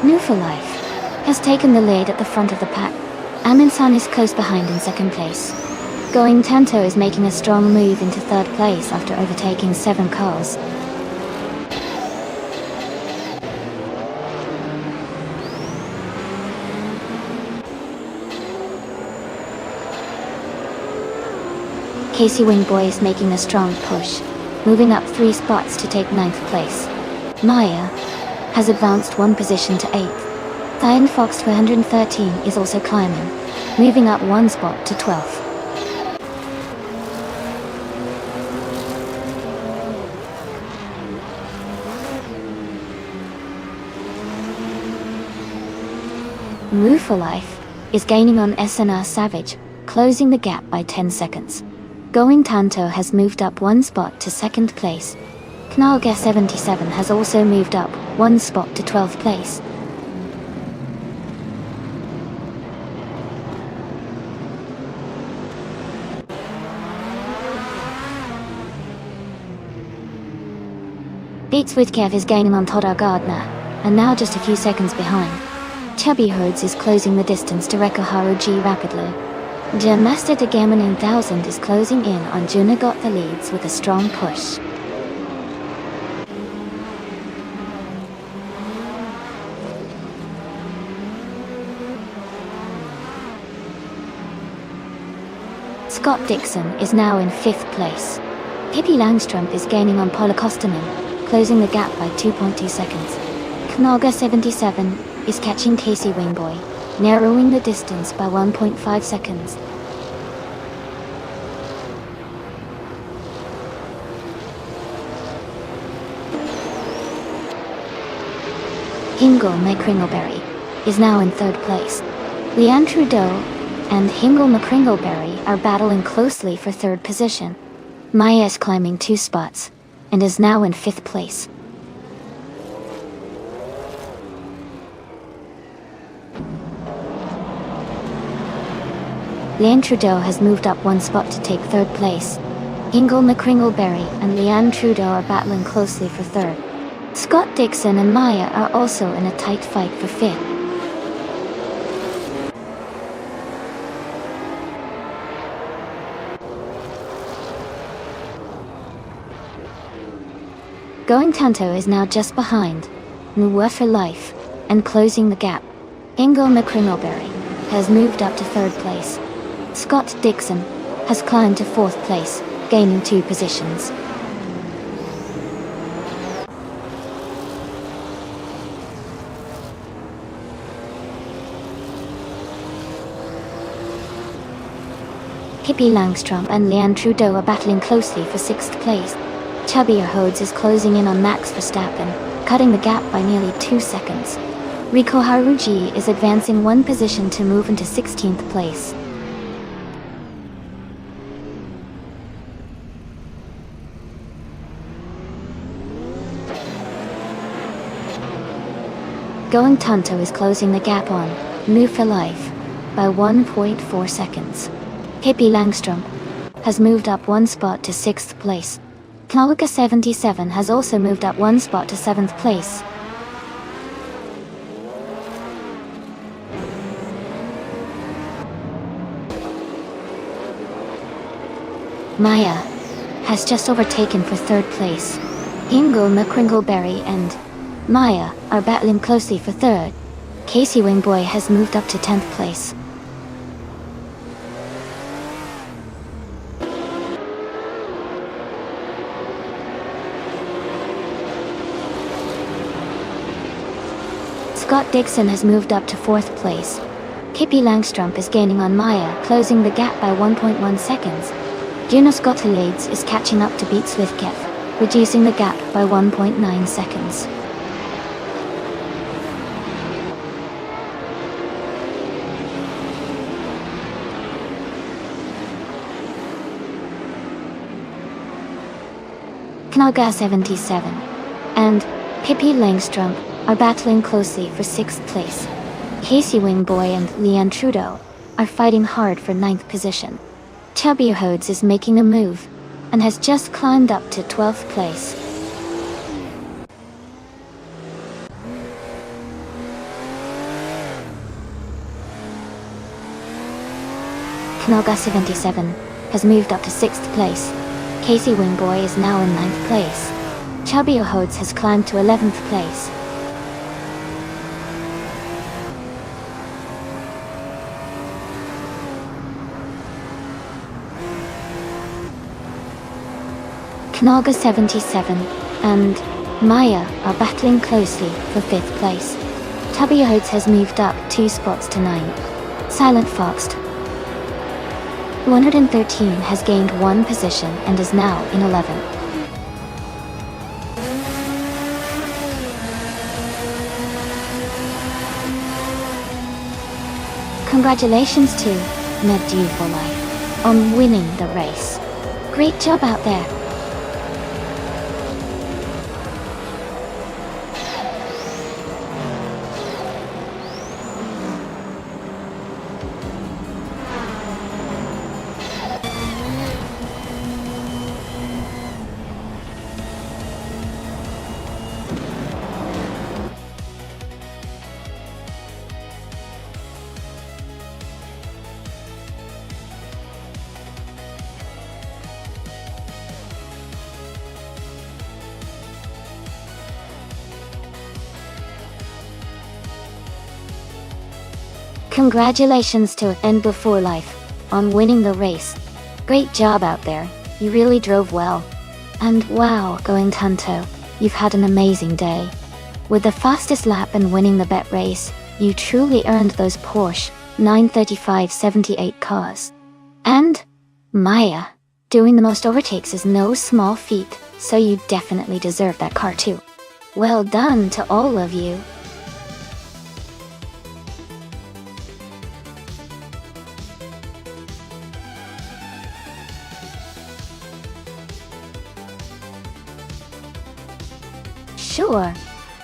New for Life has taken the lead at the front of the pack. Amin-san is close behind in 2nd place. Going Tanto is making a strong move into 3rd place after overtaking 7 cars. Casey Wingboy is making a strong push, moving up 3 spots to take 9th place. Maya has advanced 1 position to 8th. Cyan Fox 413 is also climbing, moving up 1 spot to 12th. Move for Life is gaining on SNR Savage, closing the gap by 10 seconds. Going Tanto has moved up 1 spot to 2nd place. Knalga 77 has also moved up 1 spot to 12th place. Beats Witkev is gaining on Todar Gardner, and now just a few seconds behind. Chubby Herds is closing the distance to Rekoharu G rapidly. Master de Gammon 1000 is closing in on Junagot the leads with a strong push. Scott Dixon is now in 5th place. Pippi Langstrup is gaining on Paula Kostanen, closing the gap by 2.2 seconds. Knoga 77 is catching Casey Wingboy, narrowing the distance by 1.5 seconds. Hingle McCringleberry is now in 3rd place. Leanne Trudeau and Hingle McCringleberry are battling closely for 3rd position. Maya is climbing 2 spots and is now in 5th place. Leanne Trudeau has moved up 1 spot to take 3rd place. Hingle McCringleberry and Leanne Trudeau are battling closely for 3rd. Scott Dixon and Maya are also in a tight fight for 5th. Going Tanto is now just behind Nuwa for Life and closing the gap. Hingle McCringleberry has moved up to 3rd place. Scott Dixon has climbed to 4th place, gaining 2 positions. Pippi Langstrup and Leanne Trudeau are battling closely for 6th place. Chubby Herds is closing in on Max Verstappen, cutting the gap by nearly 2 seconds. Riko Haruji is advancing 1 position to move into 16th place. Going Tanto is closing the gap on Move for Life by 1.4 seconds. Pippi Langstrup has moved up 1 spot to 6th place. Knowika 77 has also moved up 1 spot to 7th place. Maya has just overtaken for 3rd place. Hingle McCringleberry and Maya are battling closely for 3rd. Casey Wingboy has moved up to 10th place. Scott Dixon has moved up to 4th place. Pippi Langstrup is gaining on Maya, closing the gap by 1.1 seconds. Juno Scotteliades is catching up to Beats Withkev, reducing the gap by 1.9 seconds. Knoga 77 and Pippi Langstrup are battling closely for 6th place. Casey Wingboy and Leanne Trudeau are fighting hard for 9th position. Chubby Herds is making a move and has just climbed up to 12th place. Knoga 77 has moved up to 6th place. Casey Wingboy is now in 9th place. Chubby Herds has climbed to 11th place. Knoga 77 and Maya are battling closely for 5th place. Chubby Herds has moved up 2 spots to 9. Silent Fox 113 has gained 1 position and is now in 11th. Congratulations to Medu for Life on winning the race. Great job out there. Congratulations to End Before Life on winning the race. Great job out there, you really drove well. And wow, Going Tunto, you've had an amazing day. With the fastest lap and winning the bet race, you truly earned those Porsche 935/78 cars. And Maya, doing the most overtakes is no small feat, so you definitely deserve that car too. Well done to all of you. Sure.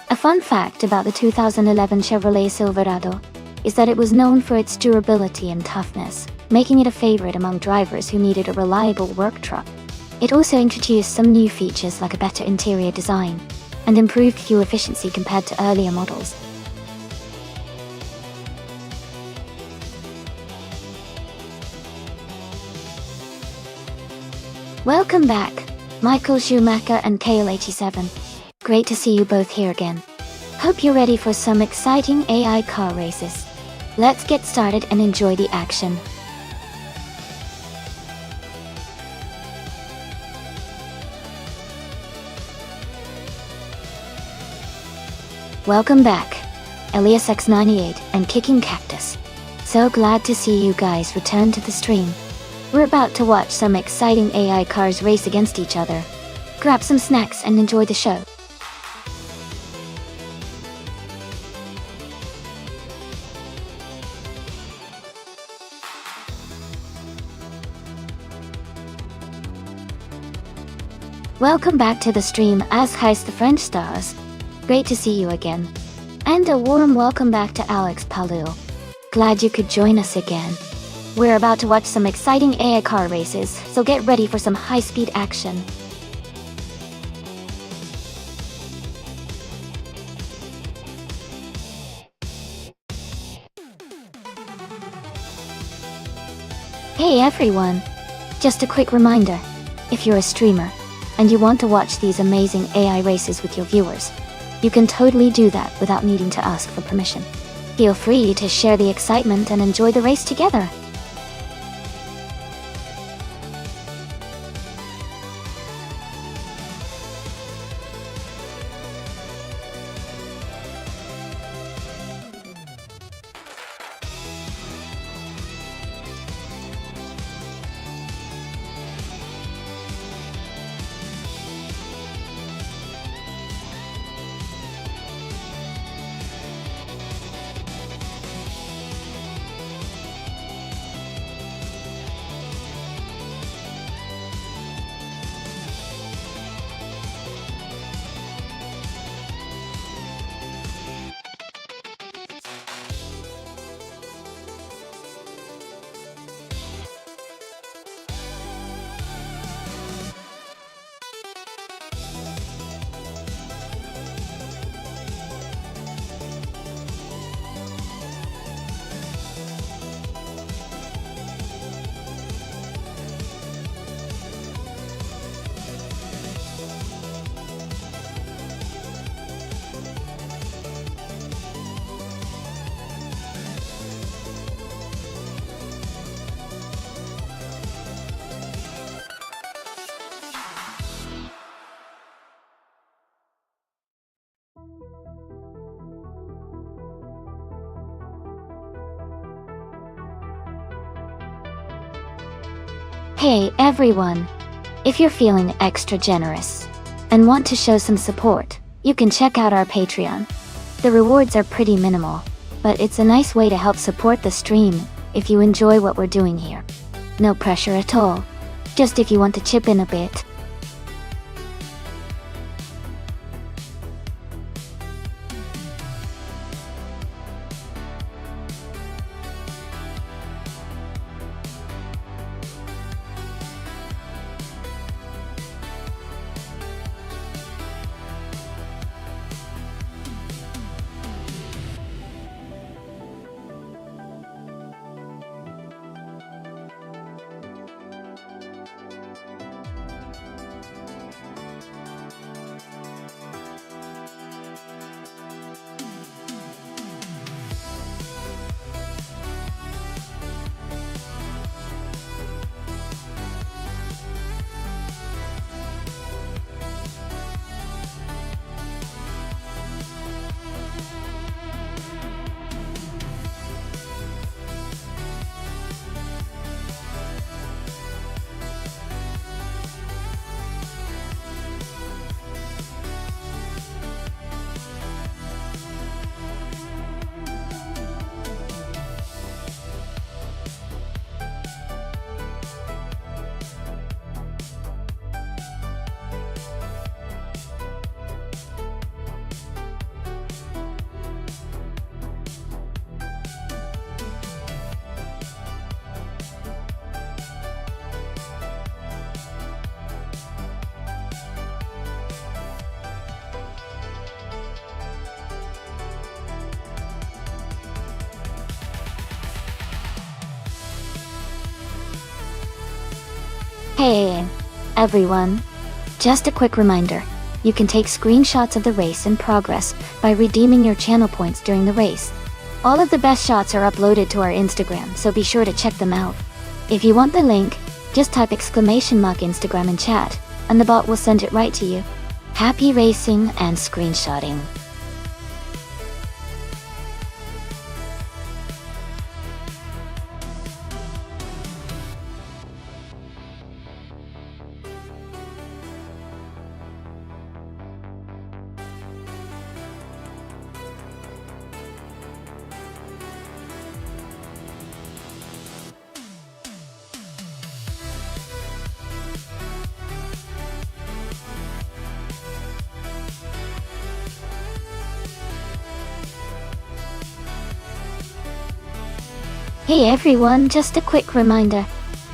A fun fact about the 2011 Chevrolet Silverado is that it was known for its durability and toughness, making it a favorite among drivers who needed a reliable work truck. It also introduced some new features like a better interior design and improved fuel efficiency compared to earlier models. Welcome back, Michael Schumacher and Kale87. Great to see you both here again. Hope you're ready for some exciting AI car races. Let's get started and enjoy the action. Welcome back, Elias X98 and Kicking Cactus. So glad to see you guys return to the stream. We're about to watch some exciting AI cars race against each other. Grab some snacks and enjoy the show. Welcome back to the stream, as Heist the French Stars. Great to see you again. And a warm welcome back to Alex Palou. Glad you could join us again. We're about to watch some exciting AI car races, so get ready for some high-speed action. Hey everyone! Just a quick reminder, if you're a streamer, and you want to watch these amazing AI races with your viewers, you can totally do that without needing to ask for permission. Feel free to share the excitement and enjoy the race together. Hey everyone! If you're feeling extra generous and want to show some support, you can check out our Patreon. The rewards are pretty minimal, but it's a nice way to help support the stream if you enjoy what we're doing here. No pressure at all, just if you want to chip in a bit. everyone. Just a quick reminder, you can take screenshots of the race in progress by redeeming your channel points during the race. All of the best shots are uploaded to our Instagram, so be sure to check them out. If you want the link, just type !Instagram in chat, and the bot will send it right to you. Happy racing and screenshotting. Hey everyone, just a quick reminder.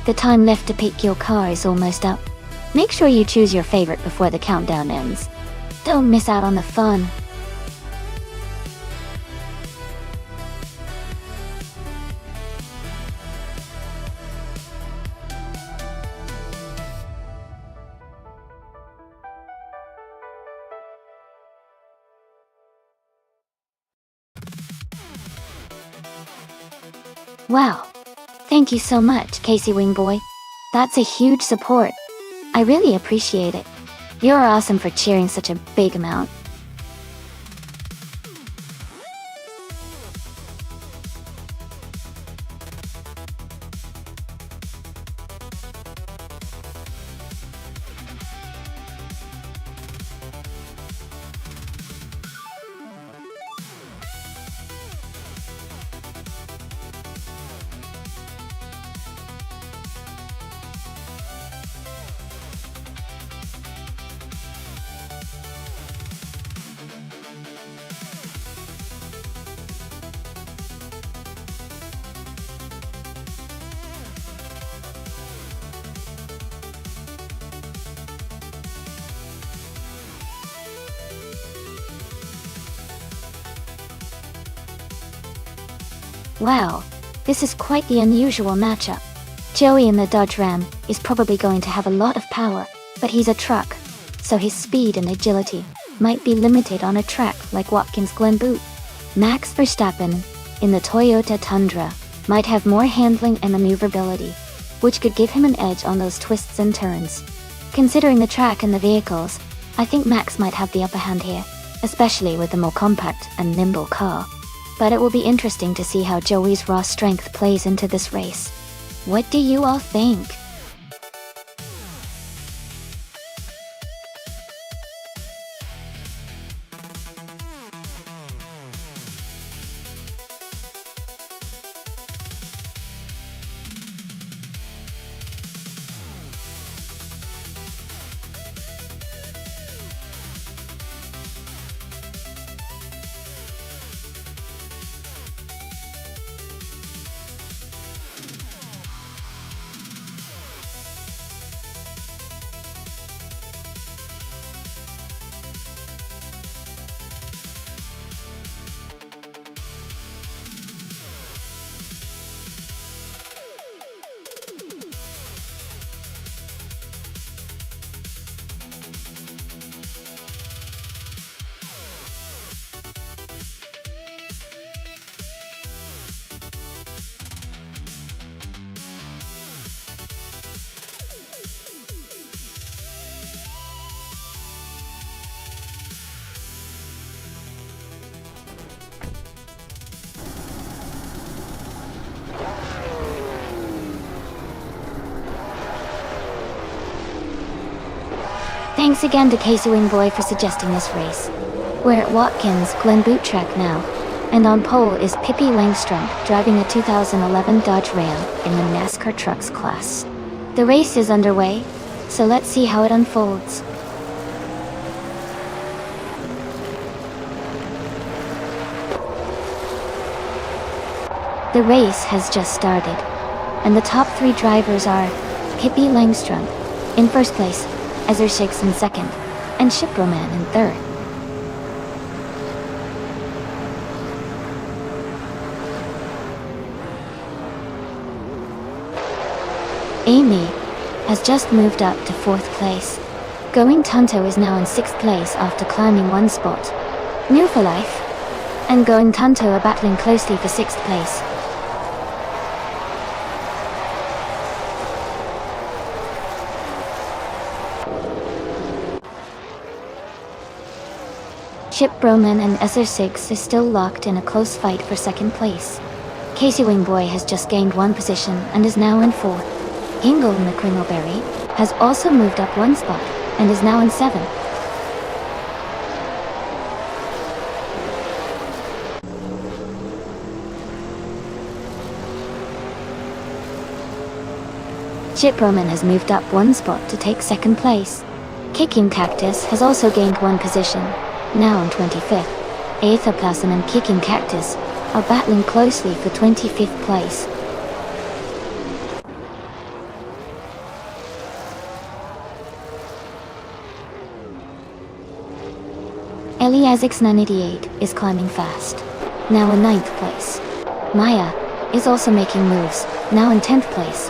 The time left to pick your car is almost up. Make sure you choose your favorite before the countdown ends. Don't miss out on the fun. Wow. Thank you so much, Casey Wingboy. That's a huge support. I really appreciate it. You're awesome for cheering such a big amount. Wow, this is quite the unusual matchup. Joey in the Dodge Ram is probably going to have a lot of power, but he's a truck, so his speed and agility might be limited on a track like Watkins Glen Butte. Max Verstappen in the Toyota Tundra might have more handling and maneuverability, which could give him an edge on those twists and turns. Considering the track and the vehicles, I think Max might have the upper hand here, especially with the more compact and nimble car. But it will be interesting to see how Joey's raw strength plays into this race. What do you all think? Thanks again to Casey Wingboy for suggesting this race. We're at Watkins Glen Butte track now, and on pole is Pippi Langstrom driving a 2011 Dodge Ram in the NASCAR Trucks class. The race is underway, so let's see how it unfolds. The race has just started, and the top three drivers are Pippi Langstrom in first place, Ezra Shakes in second, and Shiproman in third. Amy has just moved up to 4th place. Going Tanto is now in 6th place after climbing 1 spot. New for Life and Going Tanto are battling closely for 6th place. Chip Broman and SR6 is still locked in a close fight for 2nd place. Casey Wingboy has just gained 1 position and is now in 4th. Hingle McCringleberry has also moved up 1 spot and is now in 7th. Chip Broman has moved up 1 spot to take 2nd place. Kicking Cactus has also gained 1 position, now in 25th. Aetherplasm and Kicking Cactus are battling closely for 25th place. Eliazix988 is climbing fast, now in 9th place. Maya is also making moves, now in 10th place.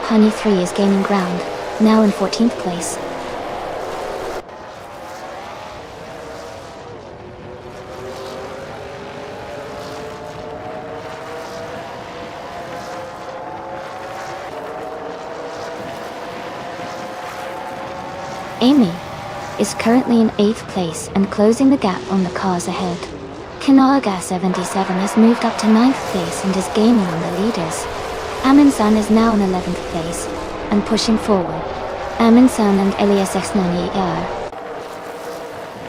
Honey 3 is gaining ground, now in 14th place. Amy is currently in 8th place and closing the gap on the cars ahead. Kanaga77 has moved up to 9th place and is gaining on the leaders. Amin-san is now in 11th place and pushing forward. Amin-san and Elias-X98 are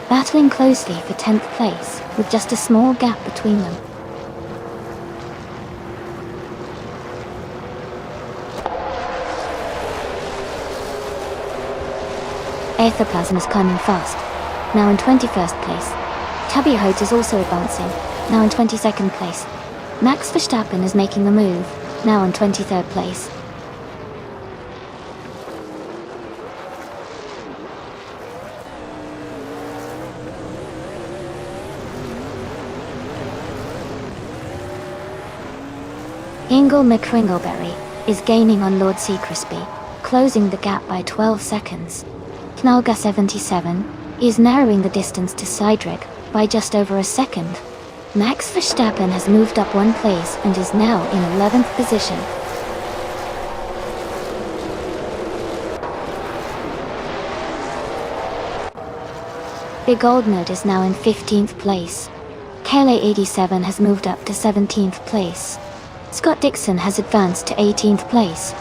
battling closely for 10th place with just a small gap between them. Aetherplasm is climbing fast, now in 21st place. Tubby Hodes is also advancing, now in 22nd place. Max Verstappen is making the move, now in 23rd place. Ingle McCringleberry is gaining on Lord Seacrispy, closing the gap by 12 seconds. Knalga77 is narrowing the distance to Cydric by just over a second. Max Verstappen has moved up 1 place and is now in 11th position. Big Old Nerd is now in 15th place. Kayla87 has moved up to 17th place. Scott Dixon has advanced to 18th place.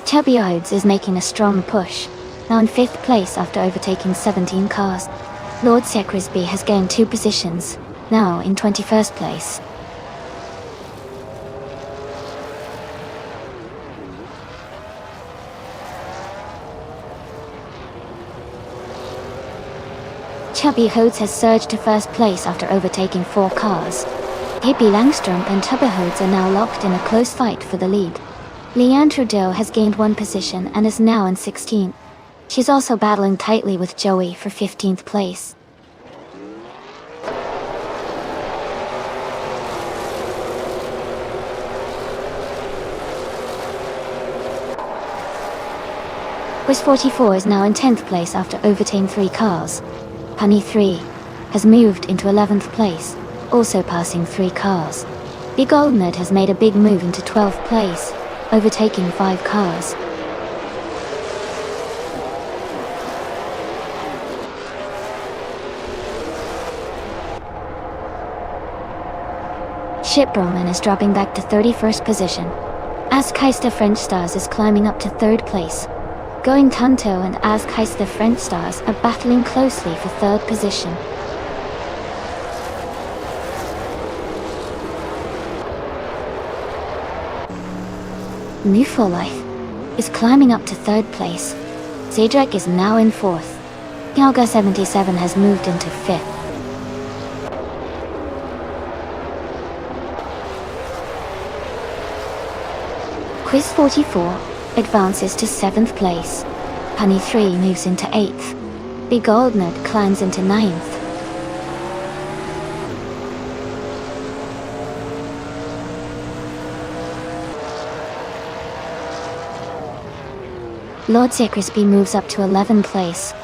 Chubby Odes is making a strong push, now in 5th place after overtaking 17 cars. Lord Seacrispy has gained 2 positions, now in 21st place. Chubby Hodes has surged to 1st place after overtaking 4 cars. Hippie Langstrom and Tubby Hodes are now locked in a close fight for the lead. Leanne Trudeau has gained 1 position and is now in 16th. She's also battling tightly with Joey for 15th place. Quiz44 is now in 10th place after overtaking 3 cars. Honey 3 has moved into 11th place, also passing 3 cars. Big Old Nerd has made a big move into 12th place, overtaking 5 cars. Chip Broman is dropping back to 31st position. Askeister French Stars is climbing up to 3rd place. Going Tanto and Askeister French Stars are battling closely for 3rd position. New for Life is climbing up to 3rd place. Cedric is now in 4th. Yalga77 has moved into 5th. Quiz44 advances to 7th place. Honey 3 moves into 8th. Big Old Nut climbs into 9th. Lord Crispy moves up to 11th place.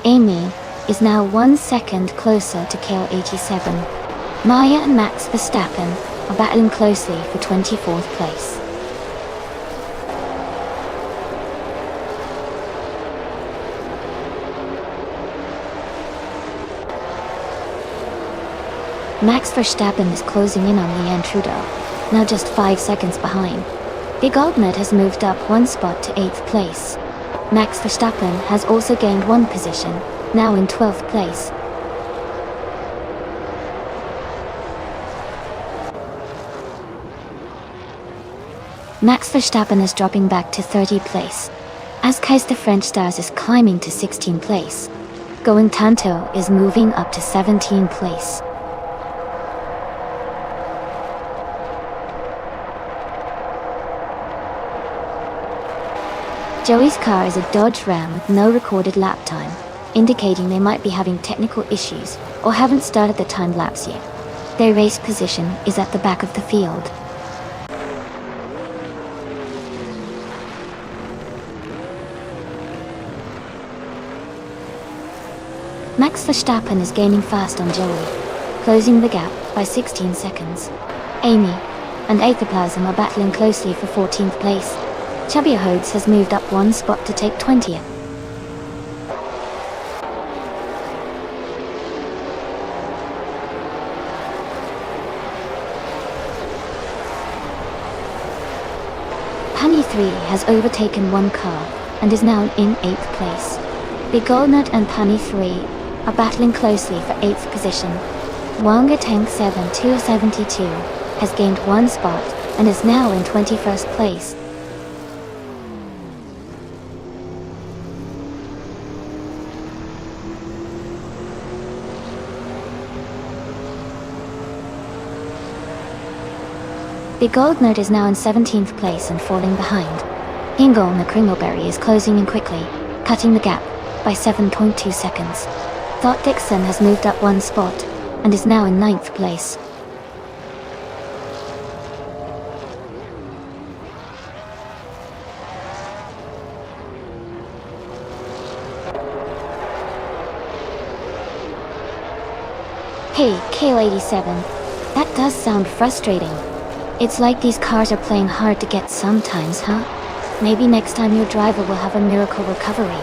Amy is now 1 second closer to KL87. Maya and Max Verstappen are battling closely for 24th place. Max Verstappen is closing in on Leanne Trudeau, now just 5 seconds behind. Big Old Nut has moved up 1 spot to 8th place. Max Verstappen has also gained 1 position, now in 12th place. Max Verstappen is dropping back to 30th place, as Kais the French Stars is climbing to 16th place. Going Tanto is moving up to 17th place. Joey's car is a Dodge Ram with no recorded lap time, indicating they might be having technical issues or haven't started the timed laps yet. Their race position is at the back of the field. Max Verstappen is gaining fast on Joey, closing the gap by 16 seconds. Amy and Aetherplasm are battling closely for 14th place. Chubby Hodes has moved up 1 spot to take 20th. Penny 3 has overtaken 1 car and is now in 8th place. Big Old Nut and Penny 3 are battling closely for 8th position. Wanga Tank 7272 has gained 1 spot and is now in 21st place. Big Old Nut is now in 17th place and falling behind. Hingle Kringleberry is closing in quickly, cutting the gap by 7.2 seconds. Thought Dixon has moved up 1 spot and is now in 9th place. Hey, KL87, that does sound frustrating. It's like these cars are playing hard to get sometimes, huh? Maybe next time your driver will have a miracle recovery.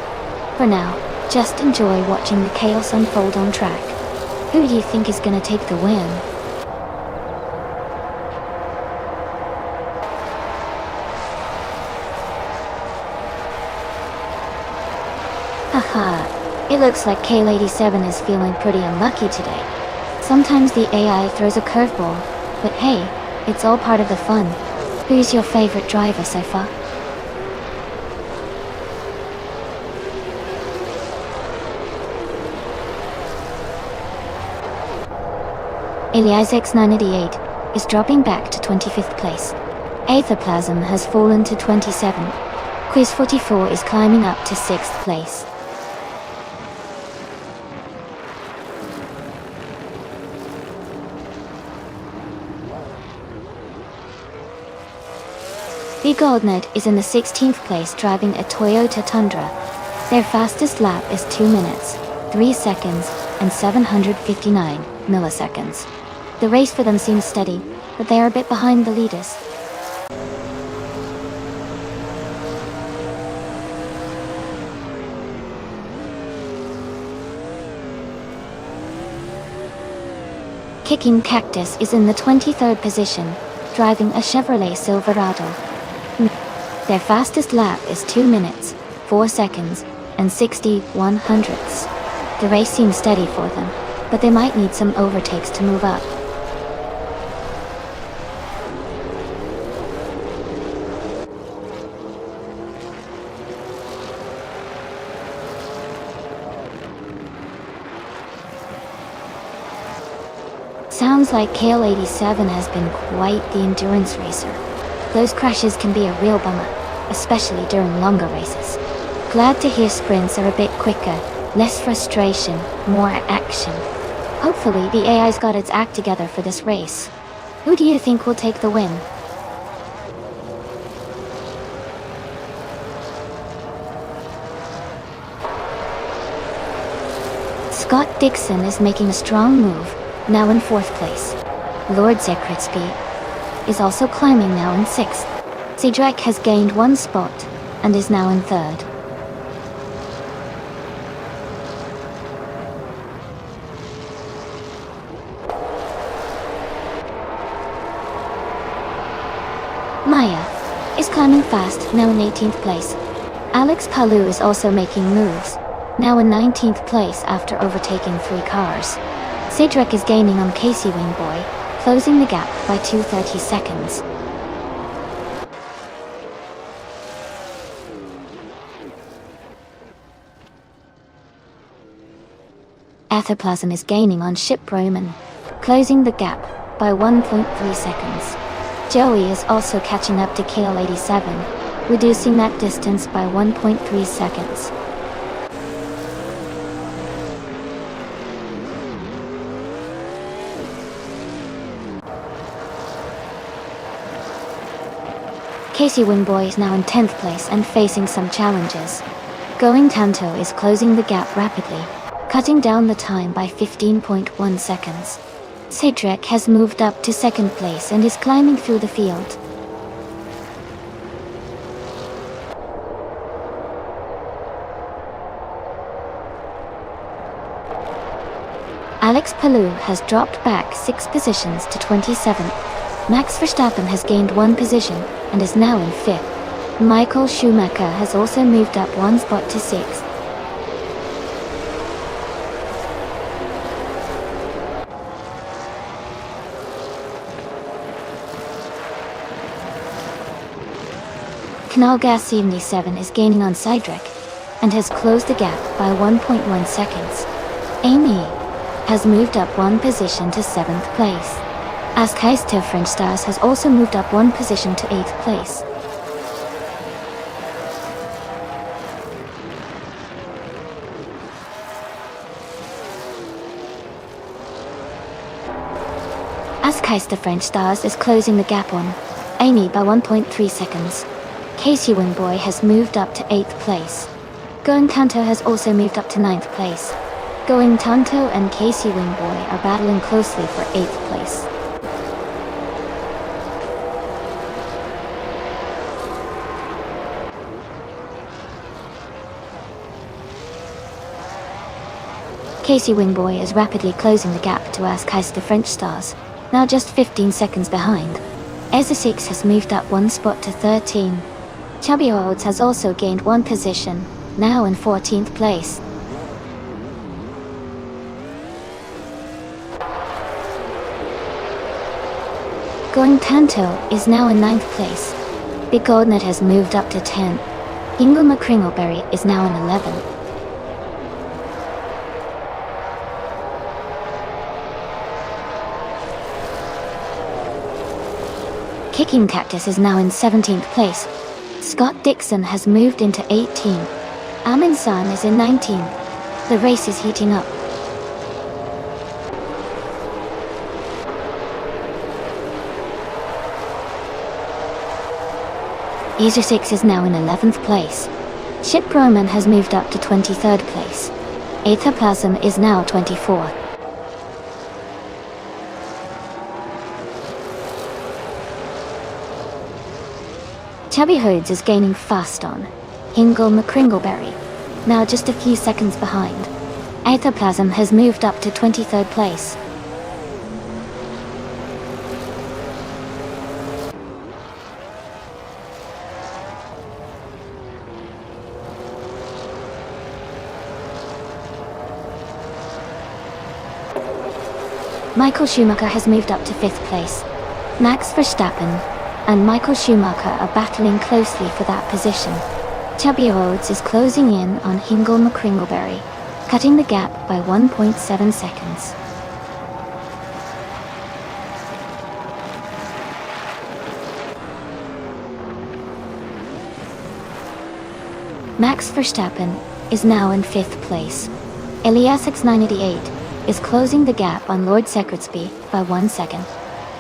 For now, just enjoy watching the chaos unfold on track. Who do you think is gonna take the win? Haha, it looks like KL87 is feeling pretty unlucky today. Sometimes the AI throws a curveball, but hey, it's all part of the fun. Who's your favorite driver so far? Elias X988 is dropping back to 25th place. Aetherplasm has fallen to 27. Quiz 44 is climbing up to 6th place. Big Old Nut is in the 16th place driving a Toyota Tundra. Their fastest lap is 2 minutes, 3 seconds, and 759 milliseconds. The race for them seems steady, but they are a bit behind the leaders. Kicking Cactus is in the 23rd position, driving a Chevrolet Silverado. Their fastest lap is 2 minutes, 4 seconds, and 61 hundredths. The race seems steady for them, but they might need some overtakes to move up. Sounds like KL87 has been quite the endurance racer. Those crashes can be a real bummer, especially during longer races. Glad to hear sprints are a bit quicker, Less frustration, more action. Hopefully the AI's got its act together for this race. Who do you think will take the win? Scott Dixon is making a strong move, now in 4th place. Lord Zekritsky is also climbing, now in 6th. Cedric has gained 1 spot and is now in 3rd. Maya is climbing fast, now in 18th place. Alex Palou is also making moves, now in 19th place after overtaking 3 cars. Cedric is gaining on Casey Wingboy, closing the gap by 2:30 seconds. Ethoplasm is gaining on Ship Roman, closing the gap by 1.3 seconds. Joey is also catching up to KL87, reducing that distance by 1.3 seconds. Casey Wingboy is now in 10th place and facing some challenges. Going Tanto is closing the gap rapidly, cutting down the time by 15.1 seconds. Cedric has moved up to 2nd place and is climbing through the field. Alex Palou has dropped back 6 positions to 27th. Max Verstappen has gained 1 position and is now in 5th. Michael Schumacher has also moved up 1 spot to 6th. Knallgas 77 is gaining on Cedric and has closed the gap by 1.1 seconds. Amy has moved up 1 position to 7th place. Askeister French Stars has also moved up 1 position to 8th place. Askeister French Stars is closing the gap on Amy by 1.3 seconds. Casey Wingboy has moved up to 8th place. Going Tanto has also moved up to 9th place. Going Tanto and Casey Wingboy are battling closely for 8th place. Casey Wingboy is rapidly closing the gap to Askeister French Stars, now just 15 seconds behind. Eza6 has moved up 1 spot to 13. Chubby Odds has also gained 1 position, now in 14th place. Going Tanto is now in 9th place. Big Goldnut has moved up to 10. Ingle McCringleberry is now in 11. Kicking Cactus is now in 17th place. Scott Dixon has moved into 18. Amin San is in 19. The race is heating up. Easer6 is now in 11th place. Ship Roman has moved up to 23rd place. Aethoplasm is now 24th. Chubby Hoods is gaining fast on Hingle McCringleberry, now just a few seconds behind. Aethoplasm has moved up to 23rd place. Michael Schumacher has moved up to 5th place. Max Verstappen and Michael Schumacher are battling closely for that position. Chubby Rhodes is closing in on Hingle McCringleberry, cutting the gap by 1.7 seconds. Max Verstappen is now in 5th place. Elias 988 is closing the gap on Lord Secretsby by 1 second.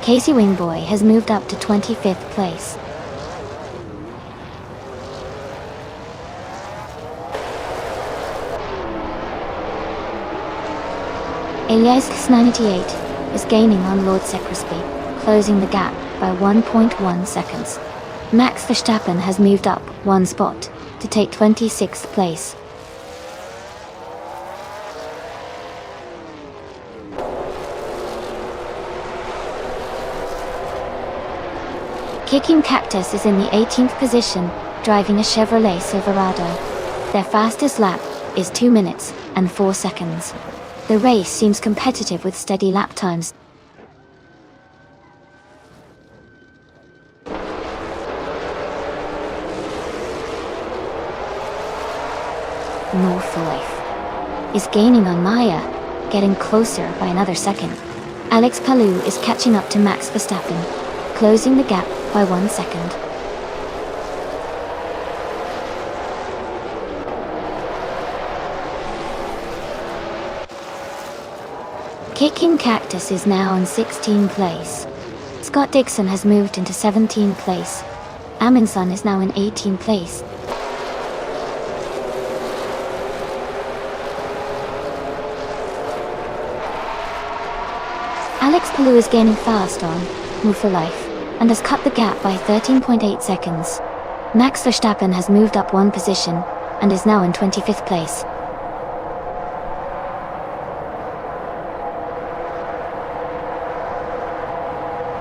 Casey Wingboy has moved up to 25th place. Elias 988 is gaining on Lord Secretsby, closing the gap by 1.1 seconds. Max Verstappen has moved up 1 spot to take 26th place. Kicking Cactus is in the 18th position, driving a Chevrolet Silverado. Their fastest lap is 2 minutes and 4 seconds. The race seems competitive with steady lap times. Northlife is gaining on Maya, getting closer by another second. Alex Palou is catching up to Max Verstappen, closing the gap by 1 second. Kicking Cactus is now in 16th place. Scott Dixon has moved into 17th place. Amundsen is now in 18th place. Alex Palou is gaining fast on Move for Life and has cut the gap by 13.8 seconds. Max Verstappen has moved up 1 position and is now in 25th place.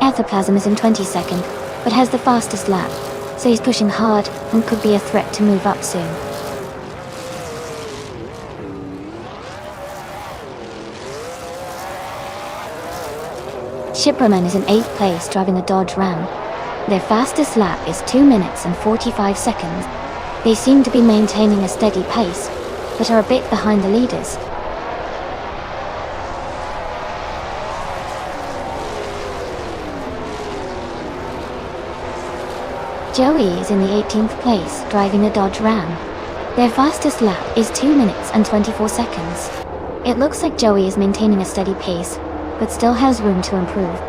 Ectoplasm is in 22nd, but has the fastest lap, so he's pushing hard and could be a threat to move up soon. Shipperman is in 8th place driving a Dodge Ram. Their fastest lap is 2 minutes and 45 seconds. They seem to be maintaining a steady pace, but are a bit behind the leaders. Joey is in the 18th place, driving a Dodge Ram. Their fastest lap is 2 minutes and 24 seconds. It looks like Joey is maintaining a steady pace, but still has room to improve.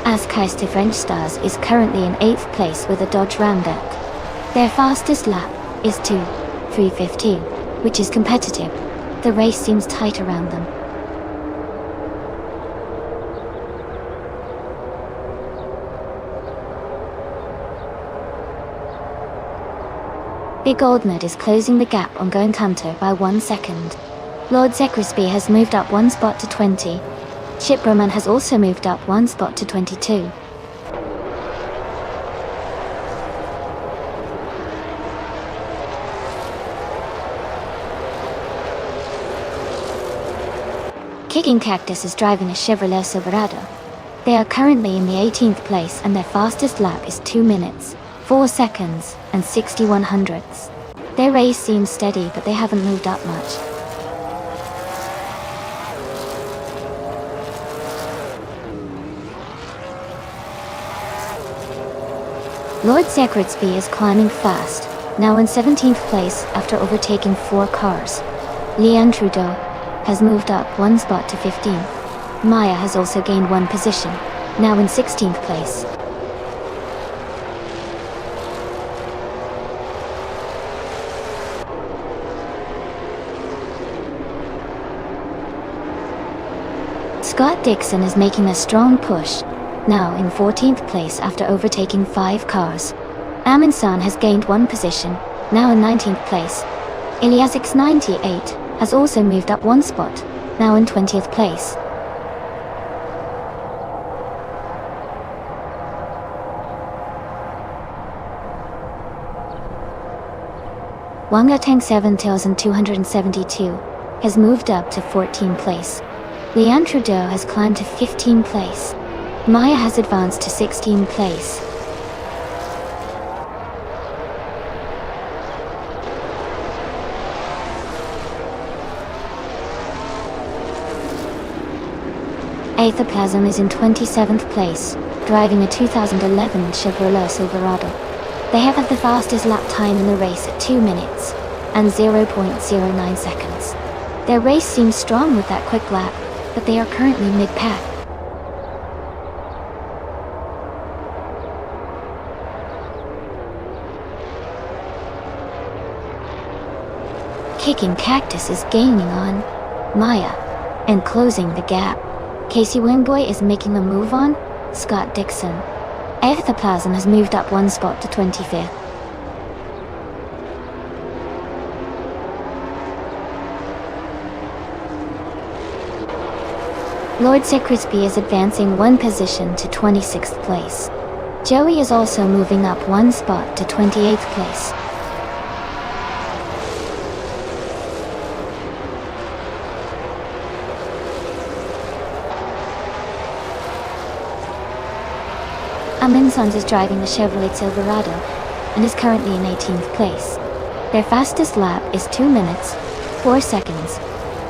Askheist French Stars is currently in 8th place with a Dodge Ram deck. Their fastest lap is 2:3:15, which is competitive. The race seems tight around them. Big Oldnut is closing the gap on Going Canto by 1 second. Lord Secretsby has moved up 1 spot to 20. Shipperman has also moved up 1 spot to 22. Kicking Cactus is driving a Chevrolet Silverado. They are currently in the 18th place and their fastest lap is 2 minutes, 4 seconds, and 61 hundredths. Their race seems steady, but they haven't moved up much. Lord Secretsby is climbing fast, now in 17th place after overtaking 4 cars. Leanne Trudeau has moved up 1 spot to 15. Maya has also gained 1 position, now in 16th place. Scott Dixon is making a strong push, now in 14th place after overtaking 5 cars. Amundsen has gained 1 position, now in 19th place. Iliasix 98 has also moved up 1 spot, now in 20th place. Wangatang 7272 has moved up to 14th place. Leanne Trudeau has climbed to 15th place. Maya has advanced to 16th place. Aethoplasm is in 27th place, driving a 2011 Chevrolet Silverado. They have had the fastest lap time in the race at 2 minutes and 0.09 seconds. Their race seems strong with that quick lap, but they are currently mid-pack. Kicking Cactus is gaining on Maya and closing the gap. Casey Wingboy is making a move on Scott Dixon. Ectoplasm has moved up one spot to 25th. Lord Crispy is advancing one position to 26th place. Joey is also moving up one spot to 28th place. Amin Sons is driving the Chevrolet Silverado and is currently in 18th place. Their fastest lap is 2 minutes, 4 seconds,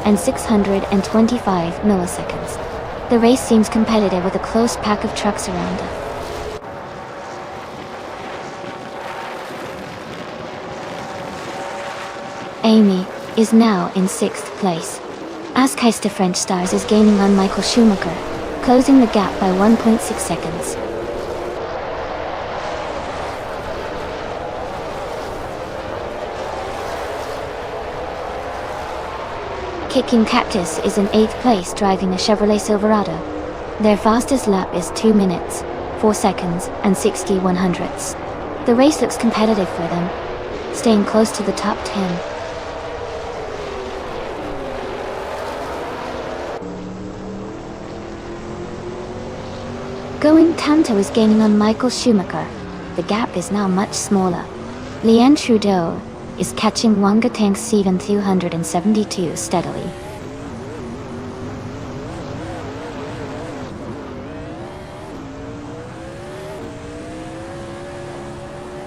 and 625 milliseconds. The race seems competitive with a close pack of trucks around them. Amy is now in 6th place. Askeister French Stars is gaining on Michael Schumacher, closing the gap by 1.6 seconds. Kicking Cactus is in 8th place driving a Chevrolet Silverado. Their fastest lap is 2 minutes, 4 seconds, and 61 hundredths. The race looks competitive for them, staying close to the top 10. Going Tanto is gaining on Michael Schumacher. The gap is now much smaller. Leanne Trudeau is catching Wanga Tank 7272 steadily.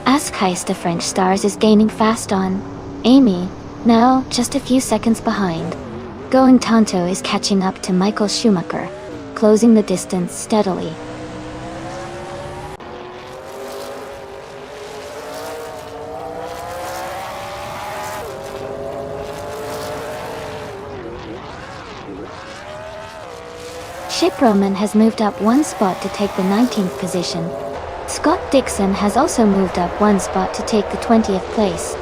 Askeister French Stars is gaining fast on Amy, now just a few seconds behind. Going Tanto is catching up to Michael Schumacher, closing the distance steadily. Chip Roman has moved up one spot to take the 19th position. Scott Dixon has also moved up one spot to take the 20th place.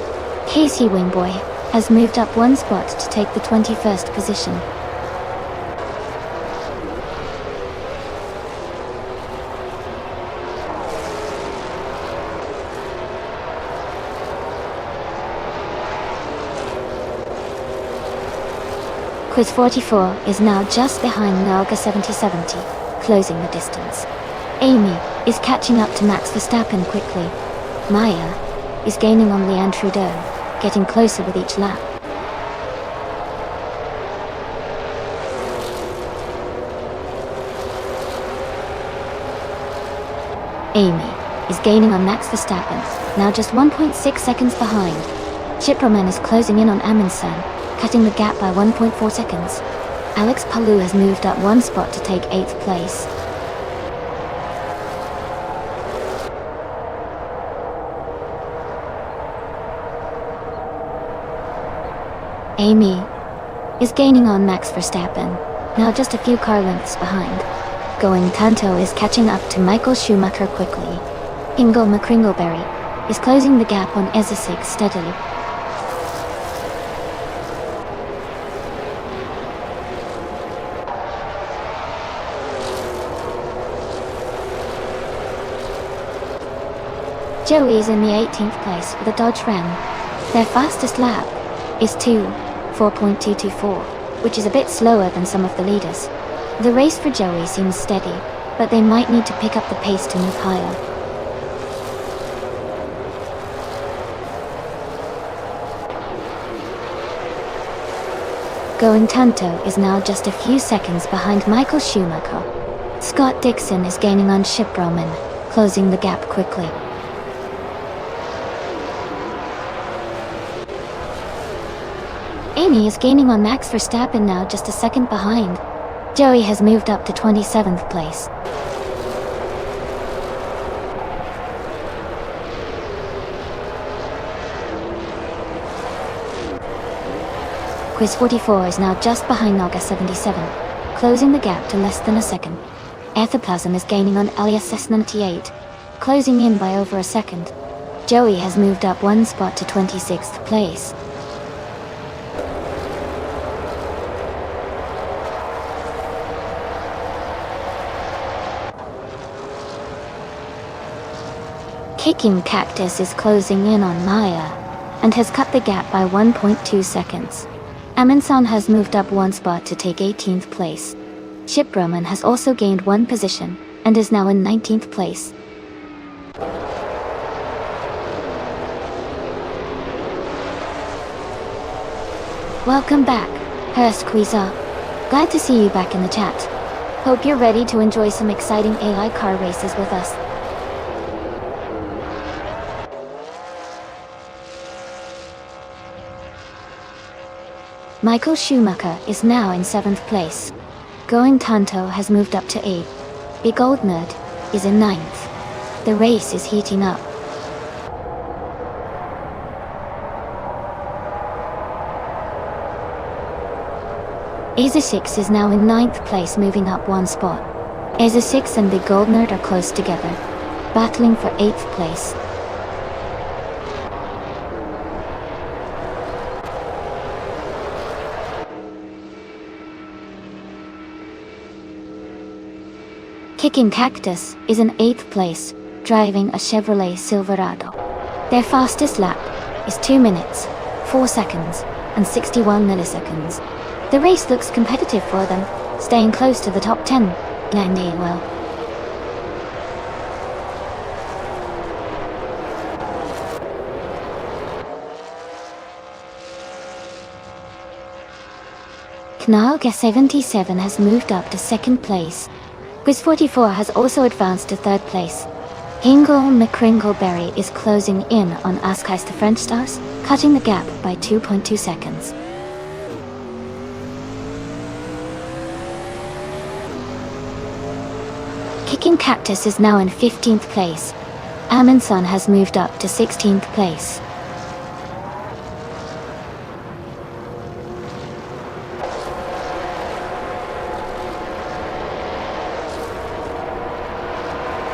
Casey Wingboy has moved up one spot to take the 21st position. Quiz 44 is now just behind Nalga 7070, closing the distance. Amy is catching up to Max Verstappen quickly. Maya is gaining on Leanne Trudeau, getting closer with each lap. Amy is gaining on Max Verstappen, now just 1.6 seconds behind. Chiproman is closing in on Amundsen, cutting the gap by 1.4 seconds. Alex Palou has moved up one spot to take 8th place. Amy is gaining on Max Verstappen, now just a few car lengths behind. Going Tanto is catching up to Michael Schumacher quickly. Ingo McCringleberry is closing the gap on Ezesig steadily. Joey is in the 18th place with a Dodge Ram. Their fastest lap is 4.224, which is a bit slower than some of the leaders. The race for Joey seems steady, but they might need to pick up the pace to move higher. Going Tanto is now just a few seconds behind Michael Schumacher. Scott Dixon is gaining on Chip Roman, closing the gap quickly. Amy is gaining on Max Verstappen, now just a second behind. Joey has moved up to 27th place. Quiz 44 is now just behind Naga 77, closing the gap to less than a second. Ectoplasm is gaining on Alias 98, closing in by over a second. Joey has moved up one spot to 26th place. Kicking Cactus is closing in on Maya, and has cut the gap by 1.2 seconds. Aminson has moved up one spot to take 18th place. Ship Roman has also gained one position, and is now in 19th place. Welcome back, Hurst Quizar. Glad to see you back in the chat. Hope you're ready to enjoy some exciting AI car races with us. Michael Schumacher is now in 7th place. Going Tanto has moved up to 8th. Big Old Nerd is in 9th. The race is heating up. Aza 6 is now in 9th place, moving up one spot. Aza 6 and Big Gold Nerd are close together, battling for 8th place. Kicking Cactus is in 8th place, driving a Chevrolet Silverado. Their fastest lap is 2 minutes, 4 seconds, and 61 milliseconds. The race looks competitive for them, staying close to the top 10, landing well. Knalga 77 has moved up to 2nd place. Quiz 44 has also advanced to 3rd place. Hingle McCringleberry is closing in on Askais the French Stars, cutting the gap by 2.2 seconds. Kicking Cactus is now in 15th place. Aminson has moved up to 16th place.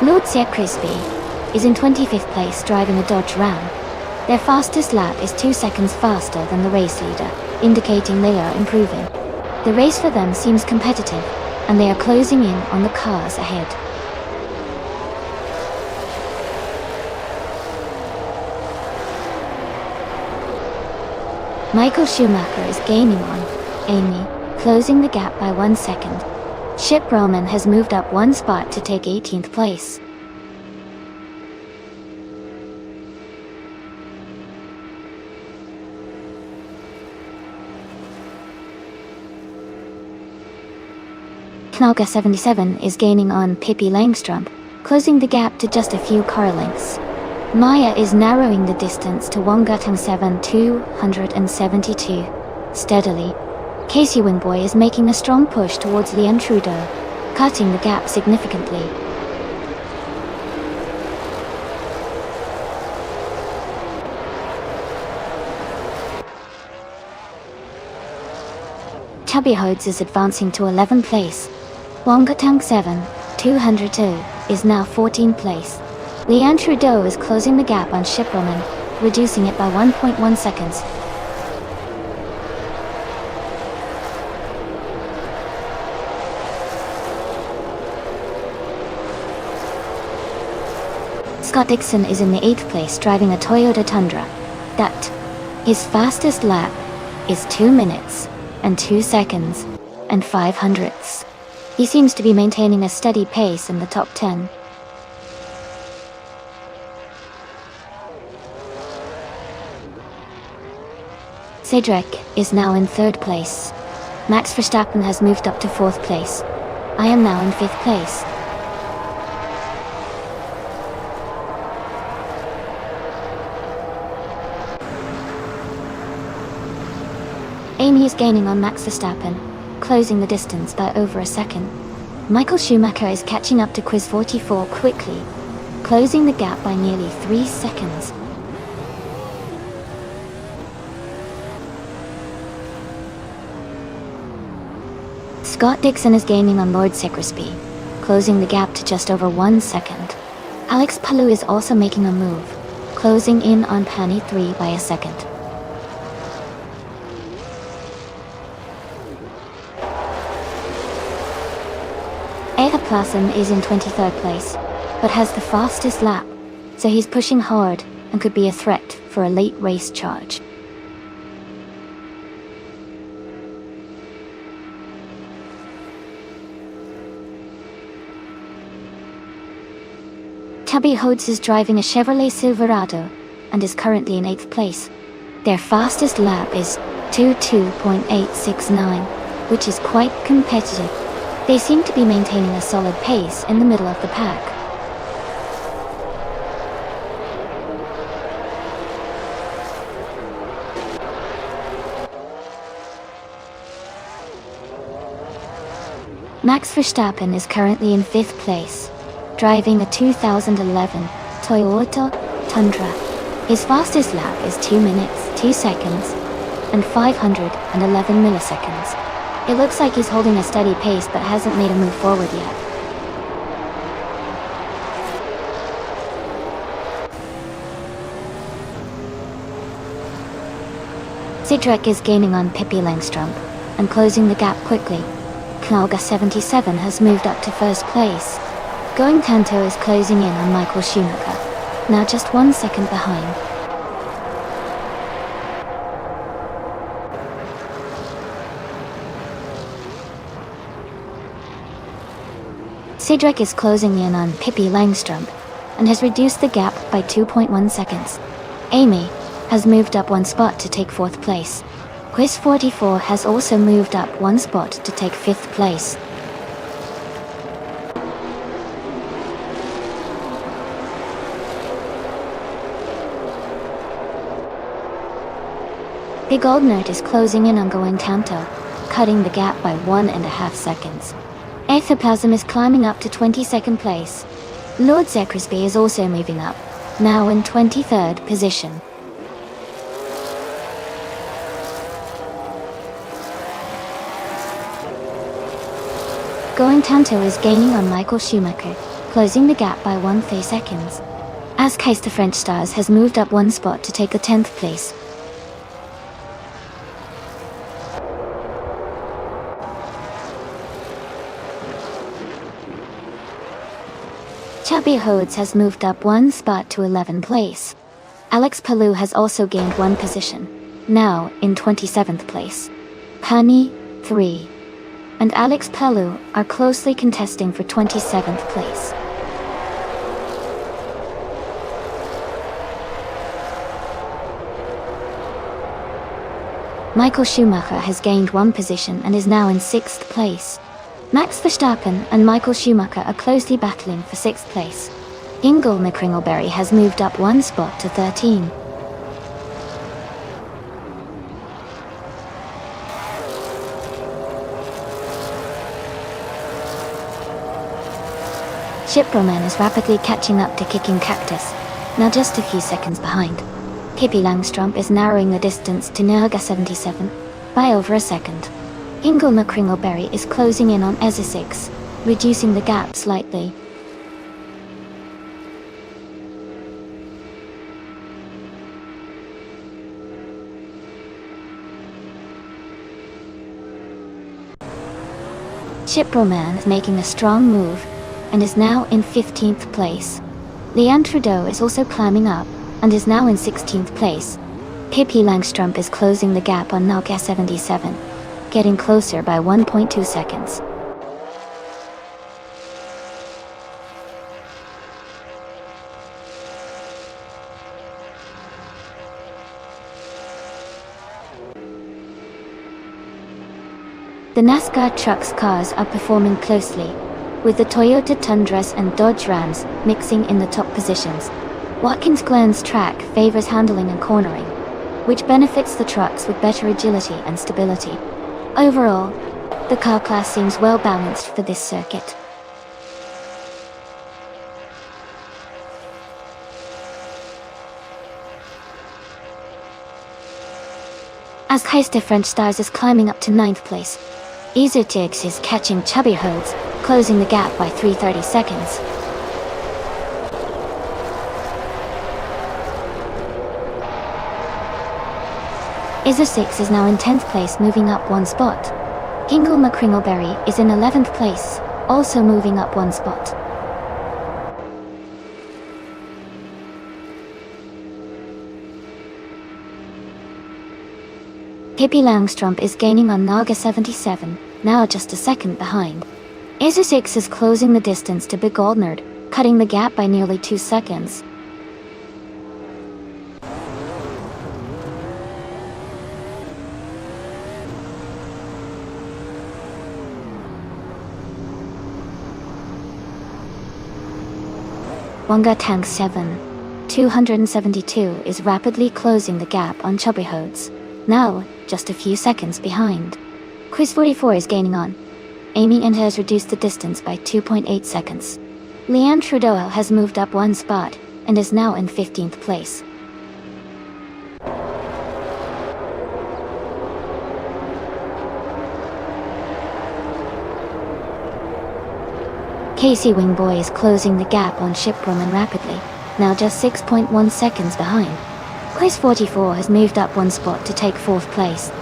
Lordsia Crispy is in 25th place, driving a Dodge Ram. Their fastest lap is 2 seconds faster than the race leader, indicating they are improving. The race for them seems competitive, and they are closing in on the cars ahead. Michael Schumacher is gaining on Amy, closing the gap by 1 second. Ship Roman has moved up one spot to take 18th place. Knalga 77 is gaining on Pippi Langstrom, closing the gap to just a few car lengths. Maya is narrowing the distance to Wongatang 7 272 steadily. Casey Wingboy is making a strong push towards Leon Trudeau, cutting the gap significantly. Chubby Hodes is advancing to 11th place. Wongatang 7 202 is now 14th place. Leon Trudeau is closing the gap on Shipperman, reducing it by 1.1 seconds. Scott Dixon is in the 8th place, driving a Toyota Tundra. His fastest lap is 2 minutes and 2 seconds and 5 hundredths. He seems to be maintaining a steady pace in the top 10. Cedric is now in 3rd place. Max Verstappen has moved up to 4th place. I am now in 5th place. Amy is gaining on Max Verstappen, closing the distance by over a second. Michael Schumacher is catching up to Quiz 44 quickly, closing the gap by nearly 3 seconds. Scott Dixon is gaining on Lord Secresby, closing the gap to just over 1 second. Alex Palou is also making a move, closing in on Pani 3 by a second. Ectoplasm is in 23rd place, but has the fastest lap, so he's pushing hard and could be a threat for a late race charge. Tubby Hodes is driving a Chevrolet Silverado and is currently in 8th place. Their fastest lap is 22.869, which is quite competitive. They seem to be maintaining a solid pace in the middle of the pack. Max Verstappen is currently in 5th place, driving a 2011 Toyota Tundra. His fastest lap is 2 minutes, 2 seconds, and 511 milliseconds. It looks like he's holding a steady pace but hasn't made a move forward yet. Cedric is gaining on Pippi Langstrump and closing the gap quickly. Knalga 77 has moved up to 1st place. Going Tanto is closing in on Michael Schumacher, now just 1 second behind. Cedric is closing in on Pippi Langstrump and has reduced the gap by 2.1 seconds. Amy has moved up 1 spot to take 4th place. Quiz 44 has also moved up 1 spot to take 5th place. Big Old Nerd is closing in on Going Tanto, cutting the gap by 1.5 seconds. Ectoplasm is climbing up to 22nd place. Lord Secresby is also moving up, now in 23rd position. Going Tanto is gaining on Michael Schumacher, closing the gap by 1 seconds. As Keister French Stars has moved up 1 spot to take the 10th place. Chubby Hodes has moved up 1 spot to 11th place. Alex Palou has also gained 1 position, now in 27th place. Pani 3 and Alex Palou are closely contesting for 27th place. Michael Schumacher has gained 1 position and is now in 6th place. Max Verstappen and Michael Schumacher are closely battling for 6th place. Ingle McCringleberry has moved up 1 spot to 13. Shiproman is rapidly catching up to Kicking Cactus, now just a few seconds behind. Pippi Langstrump is narrowing the distance to Nerga 77 by over a second. Ingle McCringleberry is closing in on Ezza 6, reducing the gap slightly. Shiproman is making a strong move and is now in 15th place. Leanne Trudeau is also climbing up and is now in 16th place. Pippi Langstrump is closing the gap on Nalga 77, getting closer by 1.2 seconds. The NASCAR trucks cars are performing closely, with the Toyota Tundras and Dodge Rams mixing in the top positions. Watkins Glen's track favors handling and cornering, which benefits the trucks with better agility and stability. Overall, the car class seems well balanced for this circuit. As Keister French Stars is climbing up to 9th place. Isotix is catching Chubby Hodes, closing the gap by 3:30 seconds. Isotix is now in 10th place, moving up one spot. Hingle McCringleberry is in 11th place, also moving up one spot. Hippie Langstrump is gaining on Naga 77, now just a second behind. Isotix is closing the distance to Big Goldnerd, cutting the gap by nearly 2 seconds. Wonga Tank 7, 272 is rapidly closing the gap on Chubby Hodes, now just a few seconds behind. Quiz 44 is gaining on Amy and has reduced the distance by 2.8 seconds. Leanne Trudeau has moved up one spot and is now in 15th place. Casey Wingboy is closing the gap on Shipwoman rapidly, now just 6.1 seconds behind. Quiz 44 has moved up one spot to take 4th place.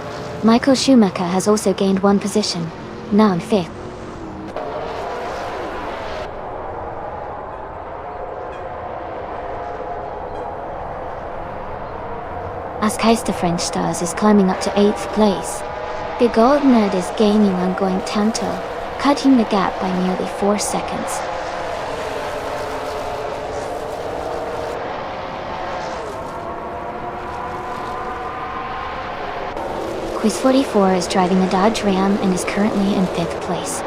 Michael Schumacher has also gained one position, now in 5th. Askeister French Stars is climbing up to 8th place. The Gold Nerd is gaining on Going Tanto, cutting the gap by nearly 4 seconds. Quiz 44 is driving a Dodge Ram and is currently in 5th place.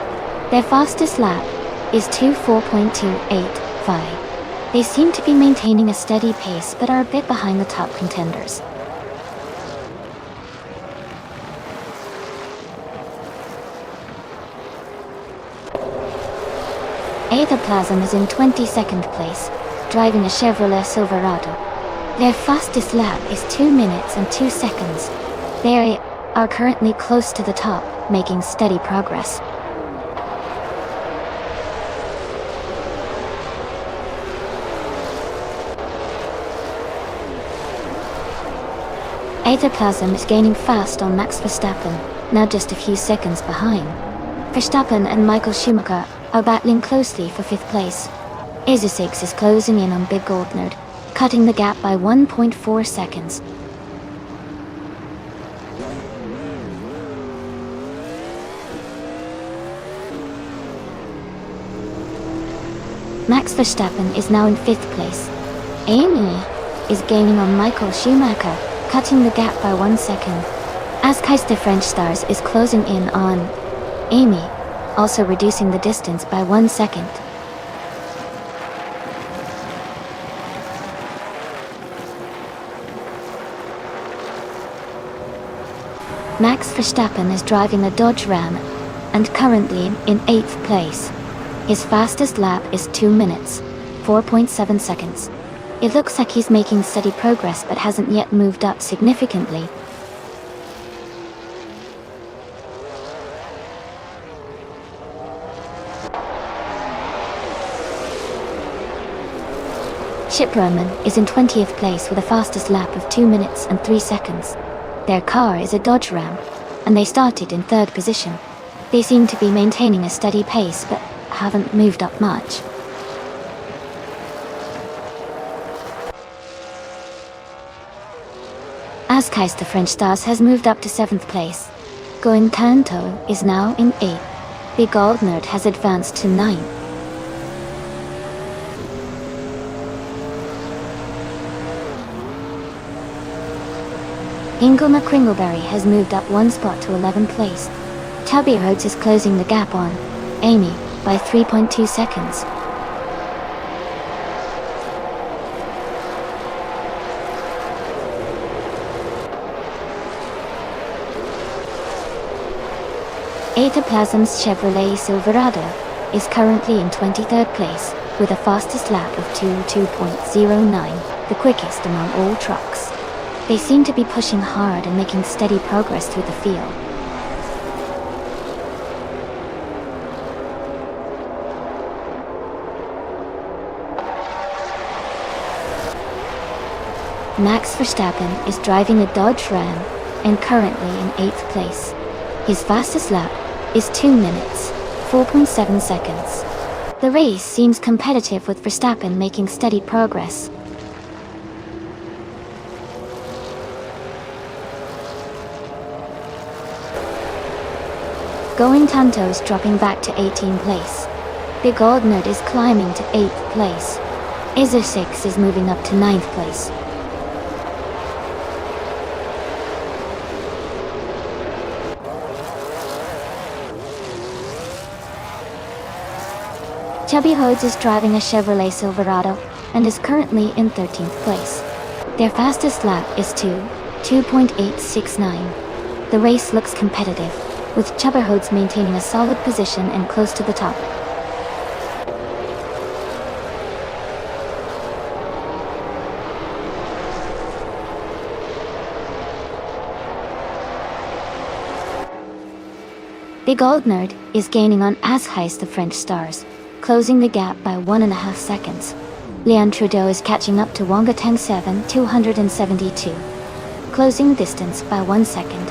Their fastest lap is 24.285. They seem to be maintaining a steady pace but are a bit behind the top contenders. Aethaplasm is in 22nd place, driving a Chevrolet Silverado. Their fastest lap is 2 minutes and 2 seconds. They are currently close to the top, making steady progress. Aethaplasm is gaining fast on Max Verstappen, now just a few seconds behind. Verstappen and Michael Schumacher are battling closely for 5th place. Isotix is closing in on Big Goldnerd, cutting the gap by 1.4 seconds. Max Verstappen is now in 5th place. Amy is gaining on Michael Schumacher, cutting the gap by 1 second. Askeister French Stars is closing in on Amy, also reducing the distance by 1 second. Max Verstappen is driving a Dodge Ram and currently in 8th place. His fastest lap is 2 minutes, 4.7 seconds. It looks like he's making steady progress but hasn't yet moved up significantly. Shipwoman is in 20th place with a fastest lap of 2 minutes and 3 seconds. Their car is a Dodge Ram, and they started in 3rd position. They seem to be maintaining a steady pace but haven't moved up much. Askeister French Stars has moved up to 7th place. Going Tanto is now in 8th. Big Goldnerd has advanced to 9th. Ingle McCringleberry has moved up one spot to 11th place. Chubby Hodes is closing the gap on Amy by 3.2 seconds. Aethaplasm's Chevrolet Silverado is currently in 23rd place with a fastest lap of 2:2.09, the quickest among all trucks. They seem to be pushing hard and making steady progress through the field. Max Verstappen is driving a Dodge Ram and currently in 8th place. His fastest lap is 2 minutes, 4.7 seconds. The race seems competitive with Verstappen making steady progress. Going Tantos dropping back to 18th place. Big Nerd is climbing to 8th place. Izzo 6 is moving up to 9th place. Chubby Hodes is driving a Chevrolet Silverado and is currently in 13th place. Their fastest lap is 2.869. The race looks competitive, with Chubby Hodes maintaining a solid position and close to the top. Big Old Nerd is gaining on As Heist the French stars, closing the gap by 1.5 seconds. Leon Trudeau is catching up to Wonga 107 272, closing distance by 1 second.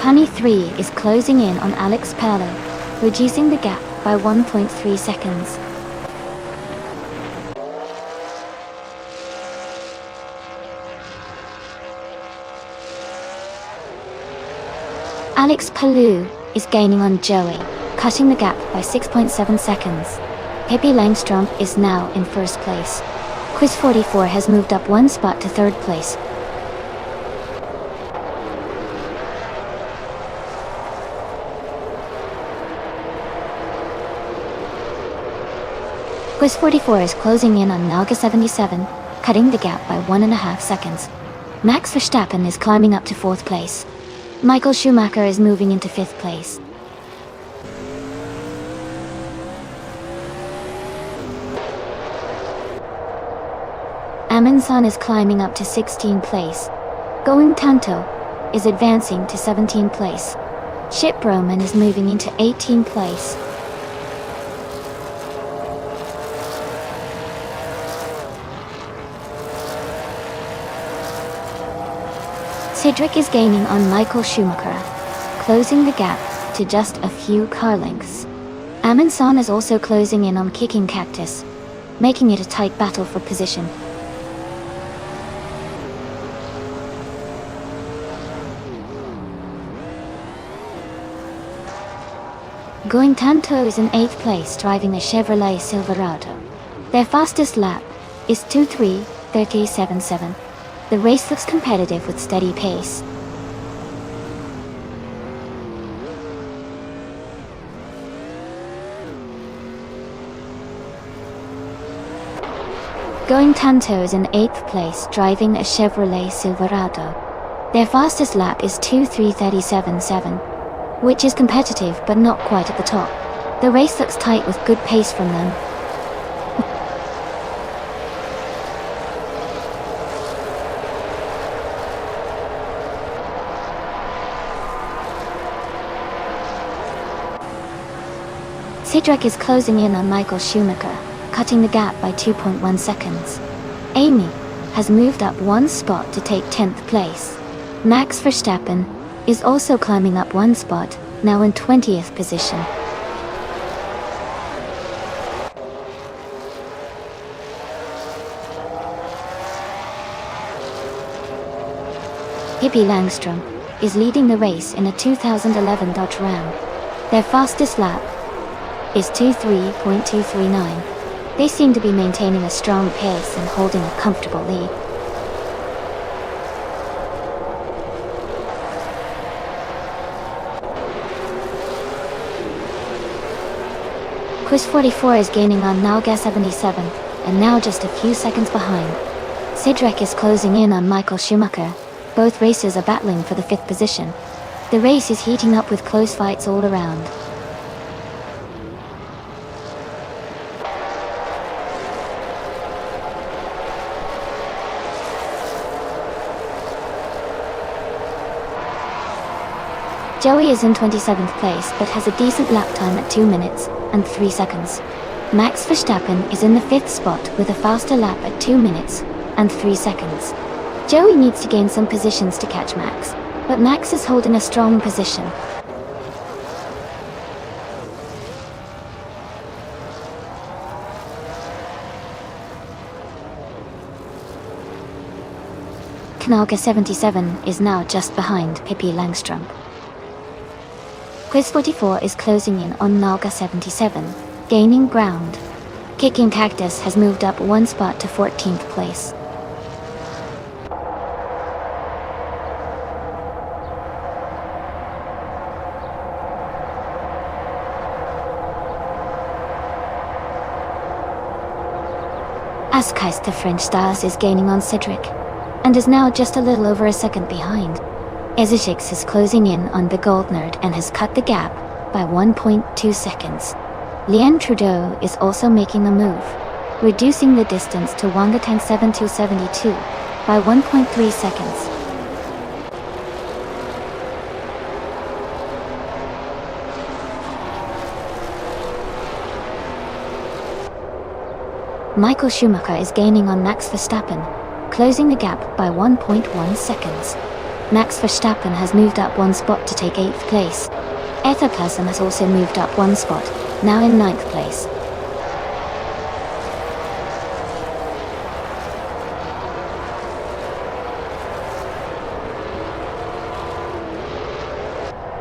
Honey 3 is closing in on Alex Palou, reducing the gap by 1.3 seconds. Alex Palou is gaining on Joey, cutting the gap by 6.7 seconds. Pippi Langstrom is now in 1st place. Quiz 44 has moved up 1 spot to 3rd place. Quiz 44 is closing in on Nalga 77, cutting the gap by 1.5 seconds. Max Verstappen is climbing up to 4th place. Michael Schumacher is moving into 5th place. Amundsen is climbing up to 16th place. Going Tanto is advancing to 17th place. Chip Roman is moving into 18th place. Cedric is gaining on Michael Schumacher, closing the gap to just a few car lengths. Amundsen is also closing in on Kicking Cactus, making it a tight battle for position. Going Tanto is in 8th place driving a Chevrolet Silverado. Their fastest lap is 2:3:37.7. The race looks competitive with steady pace. Going Tanto is in 8th place driving a Chevrolet Silverado. Their fastest lap is 2:3:37.7, which is competitive but not quite at the top. The race looks tight with good pace from them. Cedric is closing in on Michael Schumacher, cutting the gap by 2.1 seconds. Amy has moved up 1 spot to take 10th place. Max Verstappen is also climbing up 1 spot, now in 20th position. Pippi Langstrom is leading the race in a 2011 Dodge Ram. Their fastest lap is 2:3:239. They seem to be maintaining a strong pace and holding a comfortable lead. Quiz 44 is gaining on Nalga 77, and now just a few seconds behind. Cedric is closing in on Michael Schumacher. Both racers are battling for the 5th position. The race is heating up with close fights all around. Joey is in 27th place but has a decent lap time at 2 minutes and 3 seconds. Max Verstappen is in the 5th spot with a faster lap at 2 minutes, and 3 seconds. Joey needs to gain some positions to catch Max, but Max is holding a strong position. Knalga 77 is now just behind Pippi Langstrump. Quiz 44 is closing in on Knalga 77, gaining ground. Kicking Cactus has moved up 1 spot to 14th place. Askheist the French Stars is gaining on Cedric, and is now just a little over a second behind. Ezeshix is closing in on the Gold Nerd and has cut the gap by 1.2 seconds. Leanne Trudeau is also making a move, reducing the distance to Wangatang 7272 by 1.3 seconds. Michael Schumacher is gaining on Max Verstappen, closing the gap by 1.1 seconds. Max Verstappen has moved up 1 spot to take 8th place. Etherplasm has also moved up 1 spot, now in 9th place.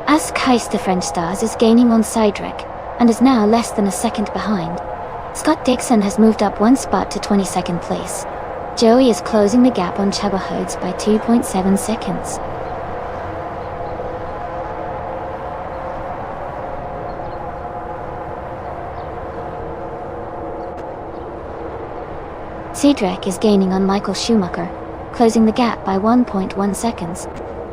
Askheist the French Stars is gaining on Cydrek, and is now less than a second behind. Scott Dixon has moved up 1 spot to 22nd place. Joey is closing the gap on Chubba Hodes by 2.7 seconds. Cedric is gaining on Michael Schumacher, closing the gap by 1.1 seconds.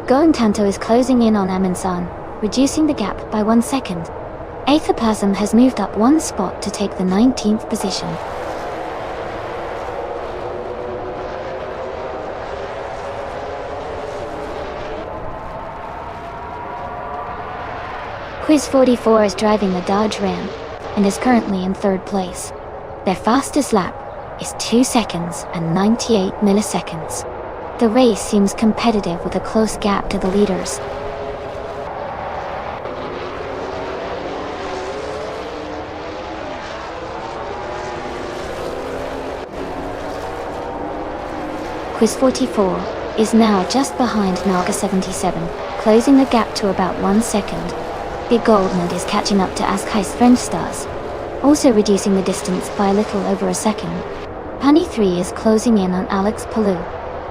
Goen Tanto is closing in on Amin-san, reducing the gap by 1 second. Aetherplasm has moved up 1 spot to take the 19th position. Quiz 44 is driving the Dodge Ram, and is currently in 3rd place. Their fastest lap is 2 seconds and 98 milliseconds. The race seems competitive with a close gap to the leaders. Quiz 44 is now just behind Naga 77, closing the gap to about 1 second. Big Goldman is catching up to Askheist French Stars, also reducing the distance by a little over a second. Punny 3 is closing in on Alex Palou,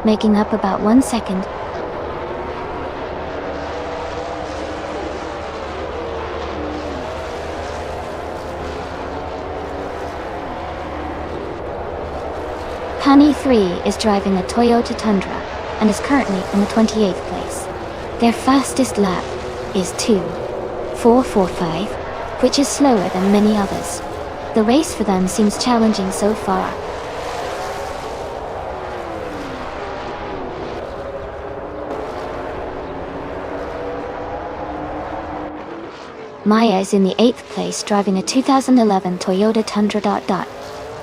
making up about 1 second. Punny 3 is driving a Toyota Tundra and is currently in the 28th place. Their fastest lap is 2:4:45, which is slower than many others. The race for them seems challenging so far. Maya is in the 8th place driving a 2011 Toyota Tundra.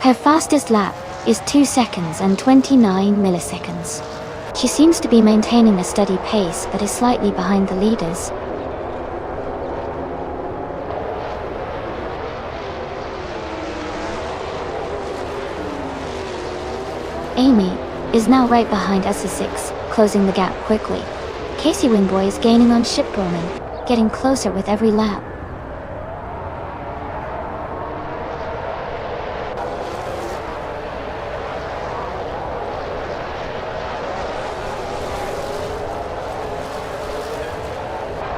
Her fastest lap is 2 seconds and 29 milliseconds. She seems to be maintaining a steady pace but is slightly behind the leaders. Amy is now right behind SS6, closing the gap quickly. Casey Wingboy is gaining on Ship Bowman, getting closer with every lap.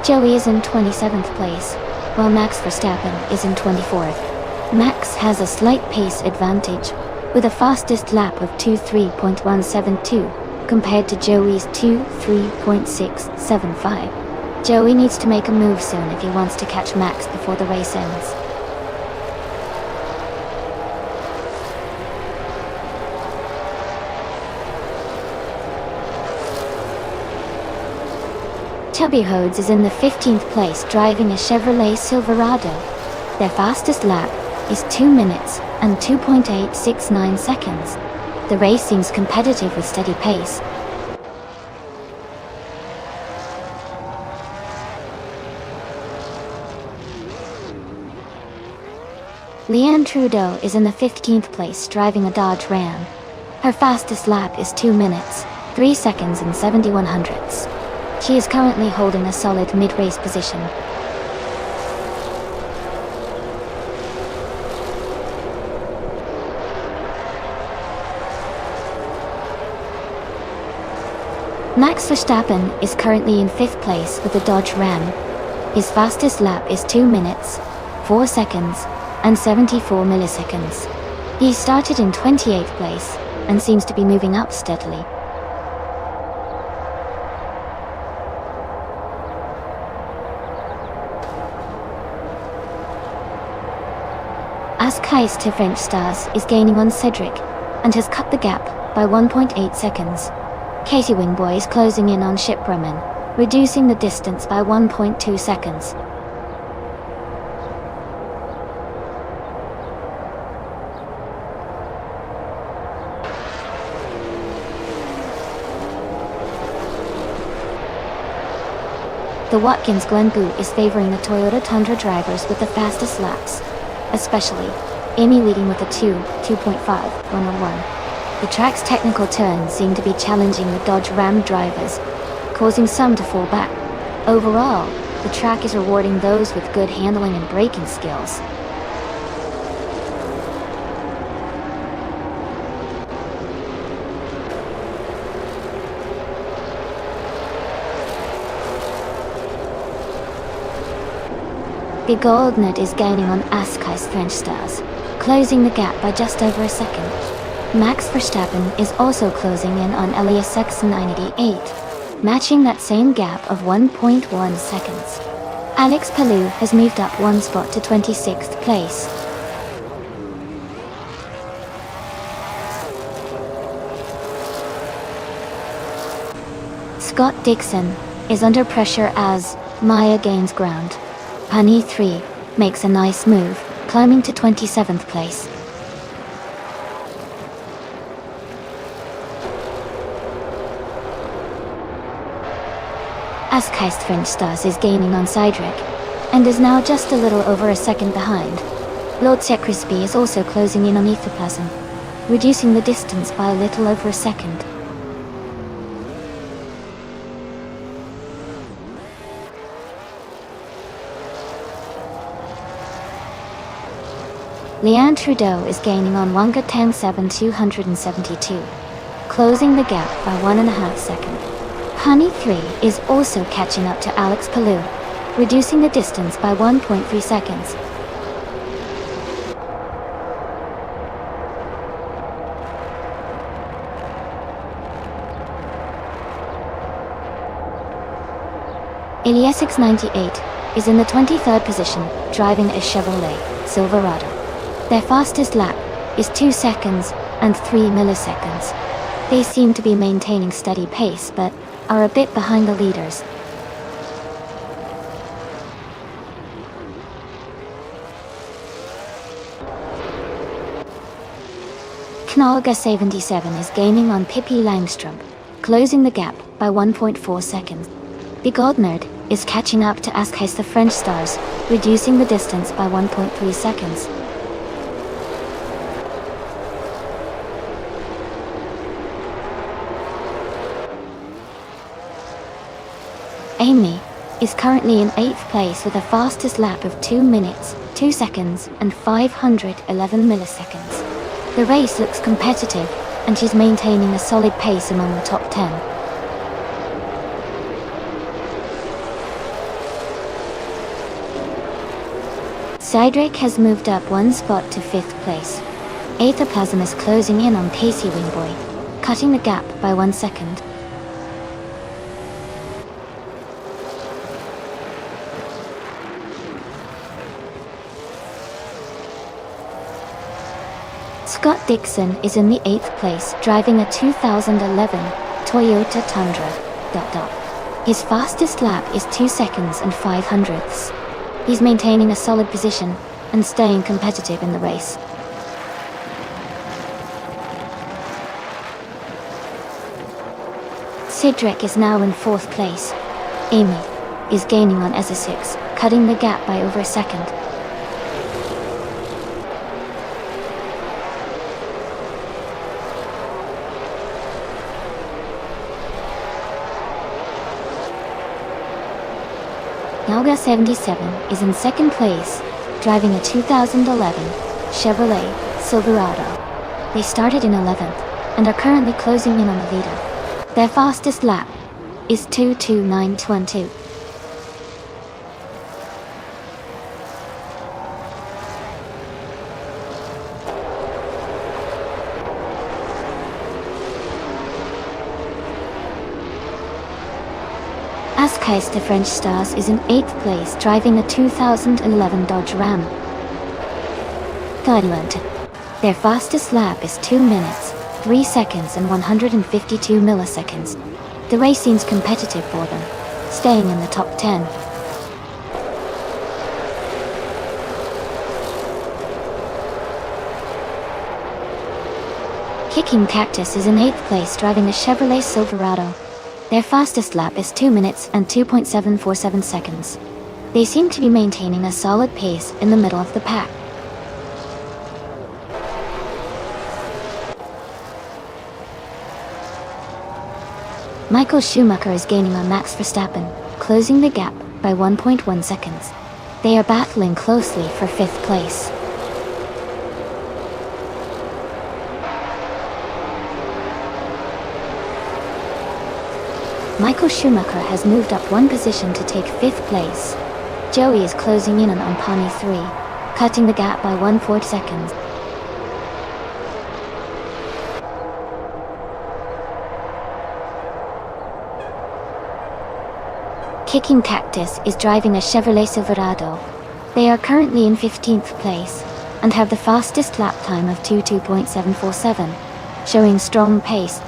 Joey is in 27th place, while Max Verstappen is in 24th. Max has a slight pace advantage, with a fastest lap of 2:3.172, compared to Joey's 2:3.675. Joey needs to make a move soon if he wants to catch Max before the race ends. Chubby Hodes is in the 15th place driving a Chevrolet Silverado. Their fastest lap is 2 minutes and 2.869 seconds. The race seems competitive with steady pace. Leanne Trudeau is in the 15th place driving a Dodge Ram. Her fastest lap is 2 minutes, 3 seconds and 71 hundredths. She is currently holding a solid mid-race position. Max Verstappen is currently in 5th place with the Dodge Ram. His fastest lap is 2 minutes, 4 seconds, and 74 milliseconds. He started in 28th place and seems to be moving up steadily. Askhai's to French Stars is gaining on Cedric and has cut the gap by 1.8 seconds. Katie Wingboy is closing in on Chip Roman, reducing the distance by 1.2 seconds. The Watkins Glen boot is favoring the Toyota Tundra drivers with the fastest laps, especially Amy leading with a 2.5, 101. The track's technical turns seem to be challenging the Dodge Ram drivers, causing some to fall back. Overall, the track is rewarding those with good handling and braking skills. The Goldnut is gaining on Askhai's French Stars, closing the gap by just over a second. Max Verstappen is also closing in on Elias Saxon 988, matching that same gap of 1.1 seconds. Alex Palou has moved up one spot to 26th place. Scott Dixon is under pressure as Maya gains ground. Honey 3 makes a nice move, climbing to 27th place. Askhai's French Stars is gaining on Cedric, and is now just a little over a second behind. Lord Crispy is also closing in on Ethoplasm, reducing the distance by a little over a second. Leanne Trudeau is gaining on Wonga Tang 272, closing the gap by 1.5 seconds. Honey 3 is also catching up to Alex Palou, reducing the distance by 1.3 seconds. Eliasix 98 is in the 23rd position, driving a Chevrolet Silverado. Their fastest lap is 2 seconds and 3 milliseconds. They seem to be maintaining steady pace, but are a bit behind the leaders. Knolga 77 is gaining on Pippi Langstrom, closing the gap by 1.4 seconds. The Goldnerd is catching up to Askhai's the French Stars, reducing the distance by 1.3 seconds. Amy is currently in 8th place with a fastest lap of 2 minutes, 2 seconds and 511 milliseconds. The race looks competitive, and she's maintaining a solid pace among the top 10. Cedric has moved up one spot to 5th place. Aethoplasm is closing in on Casey Wingboy, cutting the gap by 1 second. Scott Dixon is in the 8th place, driving a 2011 Toyota Tundra. His fastest lap is 2 seconds and 5 hundredths. He's maintaining a solid position and staying competitive in the race. Cedric is now in 4th place. Amy is gaining on Essa6, cutting the gap by over a second. Nalga77 is in 2nd place, driving a 2011 Chevrolet Silverado. They started in 11th and are currently closing in on the leader. Their fastest lap is 2:29.12. Ascais de French Stars is in 8th place, driving a 2011 Dodge Ram. Thailand. Their fastest lap is 2 minutes, 3 seconds and 152 milliseconds. The race seems competitive for them, staying in the top 10. Kicking Cactus is in 8th place, driving a Chevrolet Silverado. Their fastest lap is 2 minutes and 2.747 seconds. They seem to be maintaining a solid pace in the middle of the pack. Michael Schumacher is gaining on Max Verstappen, closing the gap by 1.1 seconds. They are battling closely for 5th place. Michael Schumacher has moved up 1 position to take 5th place. Joey is closing in on Pawnee 3, cutting the gap by 1.4 seconds. Kicking Cactus is driving a Chevrolet Silverado. They are currently in 15th place and have the fastest lap time of 2:2.747, showing strong pace.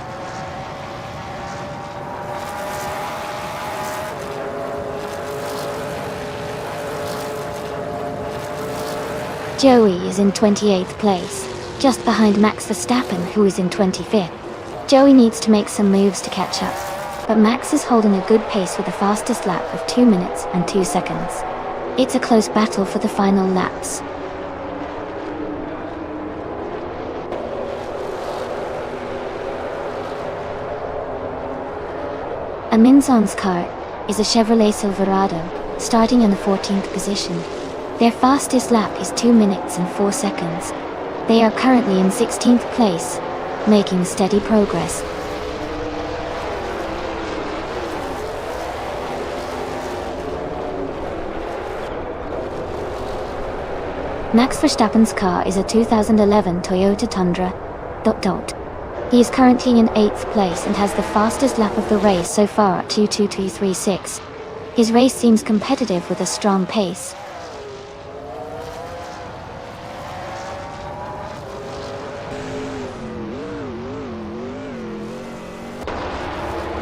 Joey is in 28th place, just behind Max Verstappen, who is in 25th. Joey needs to make some moves to catch up, but Max is holding a good pace with the fastest lap of 2 minutes and 2 seconds. It's a close battle for the final laps. Aminzon's car is a Chevrolet Silverado, starting in the 14th position. Their fastest lap is 2 minutes and 4 seconds. They are currently in 16th place, making steady progress. Max Verstappen's car is a 2011 Toyota Tundra. He is currently in 8th place and has the fastest lap of the race so far at 2:22.36. His race seems competitive with a strong pace.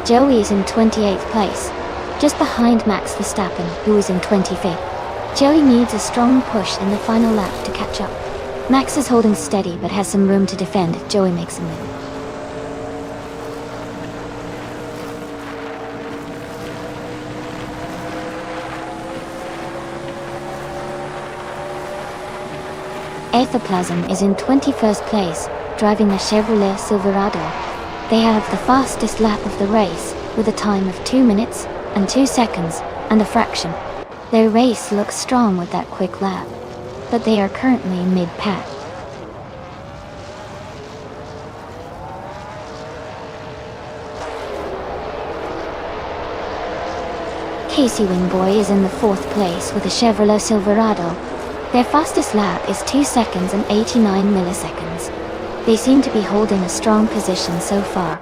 Joey is in 28th place, just behind Max Verstappen, who is in 25th. Joey needs a strong push in the final lap to catch up. Max is holding steady but has some room to defend if Joey makes a move. Ethoplasm is in 21st place, driving a Chevrolet Silverado. They have the fastest lap of the race, with a time of 2 minutes and 2 seconds and a fraction. Their race looks strong with that quick lap, but they are currently mid-pack. Casey Wingboy is in the 4th place with a Chevrolet Silverado. Their fastest lap is 2 seconds and 89 milliseconds. They seem to be holding a strong position so far.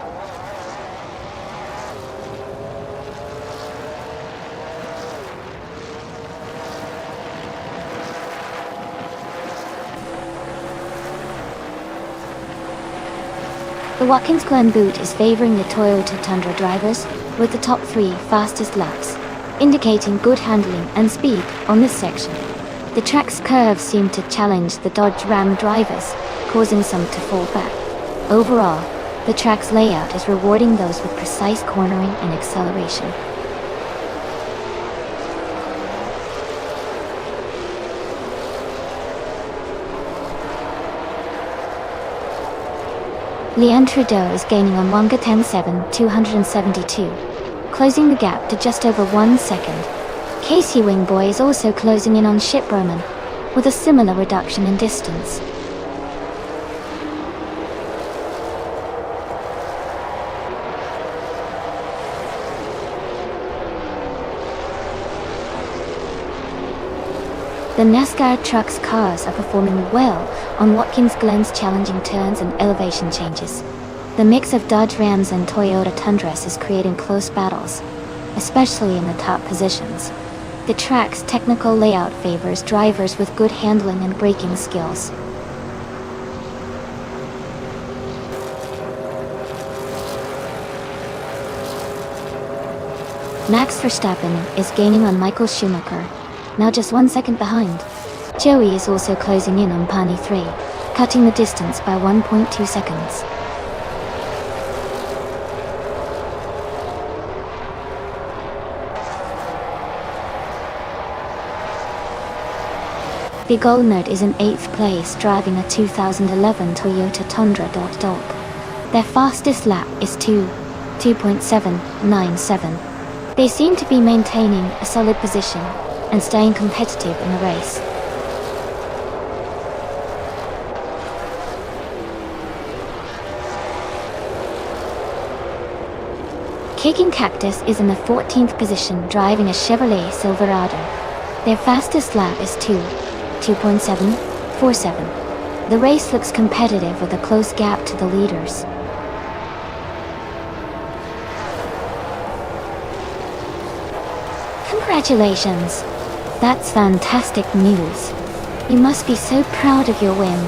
The Watkins Glen boot is favoring the Toyota Tundra drivers, with the top 3 fastest laps, indicating good handling and speed on this section. The track's curves seem to challenge the Dodge Ram drivers, causing some to fall back. Overall, The track's layout is rewarding those with precise cornering and acceleration. Leanne Trudeau is gaining on Wonga 10.7, 272, closing the gap to just over 1 second. Casey Wingboy is also closing in on Ship Roman, with a similar reduction in distance. The NASCAR truck's cars are performing well on Watkins Glen's challenging turns and elevation changes. The mix of Dodge Rams and Toyota Tundras is creating close battles, especially in the top positions. The track's technical layout favors drivers with good handling and braking skills. Max Verstappen is gaining on Michael Schumacher, now just 1 second behind. Joey is also closing in on Pani 3, cutting the distance by 1.2 seconds. The Goldnerd is in 8th place, driving a 2011 Toyota Tundra. Their fastest lap is 2.797. They seem to be maintaining a solid position and staying competitive in the race. Kicking Cactus is in the 14th position, driving a Chevrolet Silverado. Their fastest lap is 2.747. The race looks competitive with a close gap to the leaders. Congratulations! That's fantastic news. You must be so proud of your win.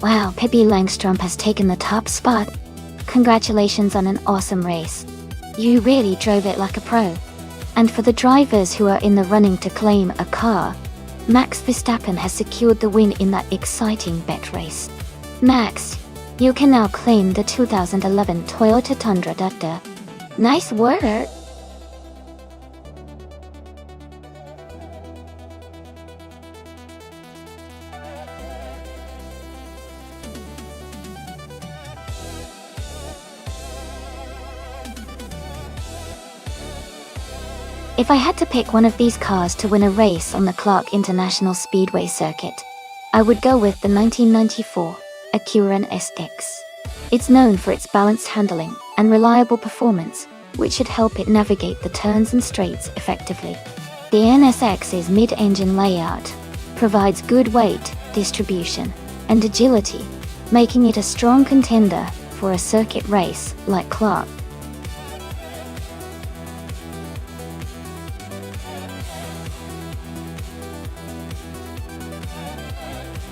Wow, Pippi Langstrom has taken the top spot. Congratulations on an awesome race. You really drove it like a pro. And for the drivers who are in the running to claim a car, Max Verstappen has secured the win in that exciting bet race. Max, You can now claim the 2011 Toyota Tundra Dutta. Nice work! If I had to pick one of these cars to win a race on the Clark International Speedway circuit, I would go with the 1994 Acura NSX. It's known for its balanced handling and reliable performance, which should help it navigate the turns and straights effectively. The NSX's mid-engine layout provides good weight distribution and agility, making it a strong contender for a circuit race like Clark.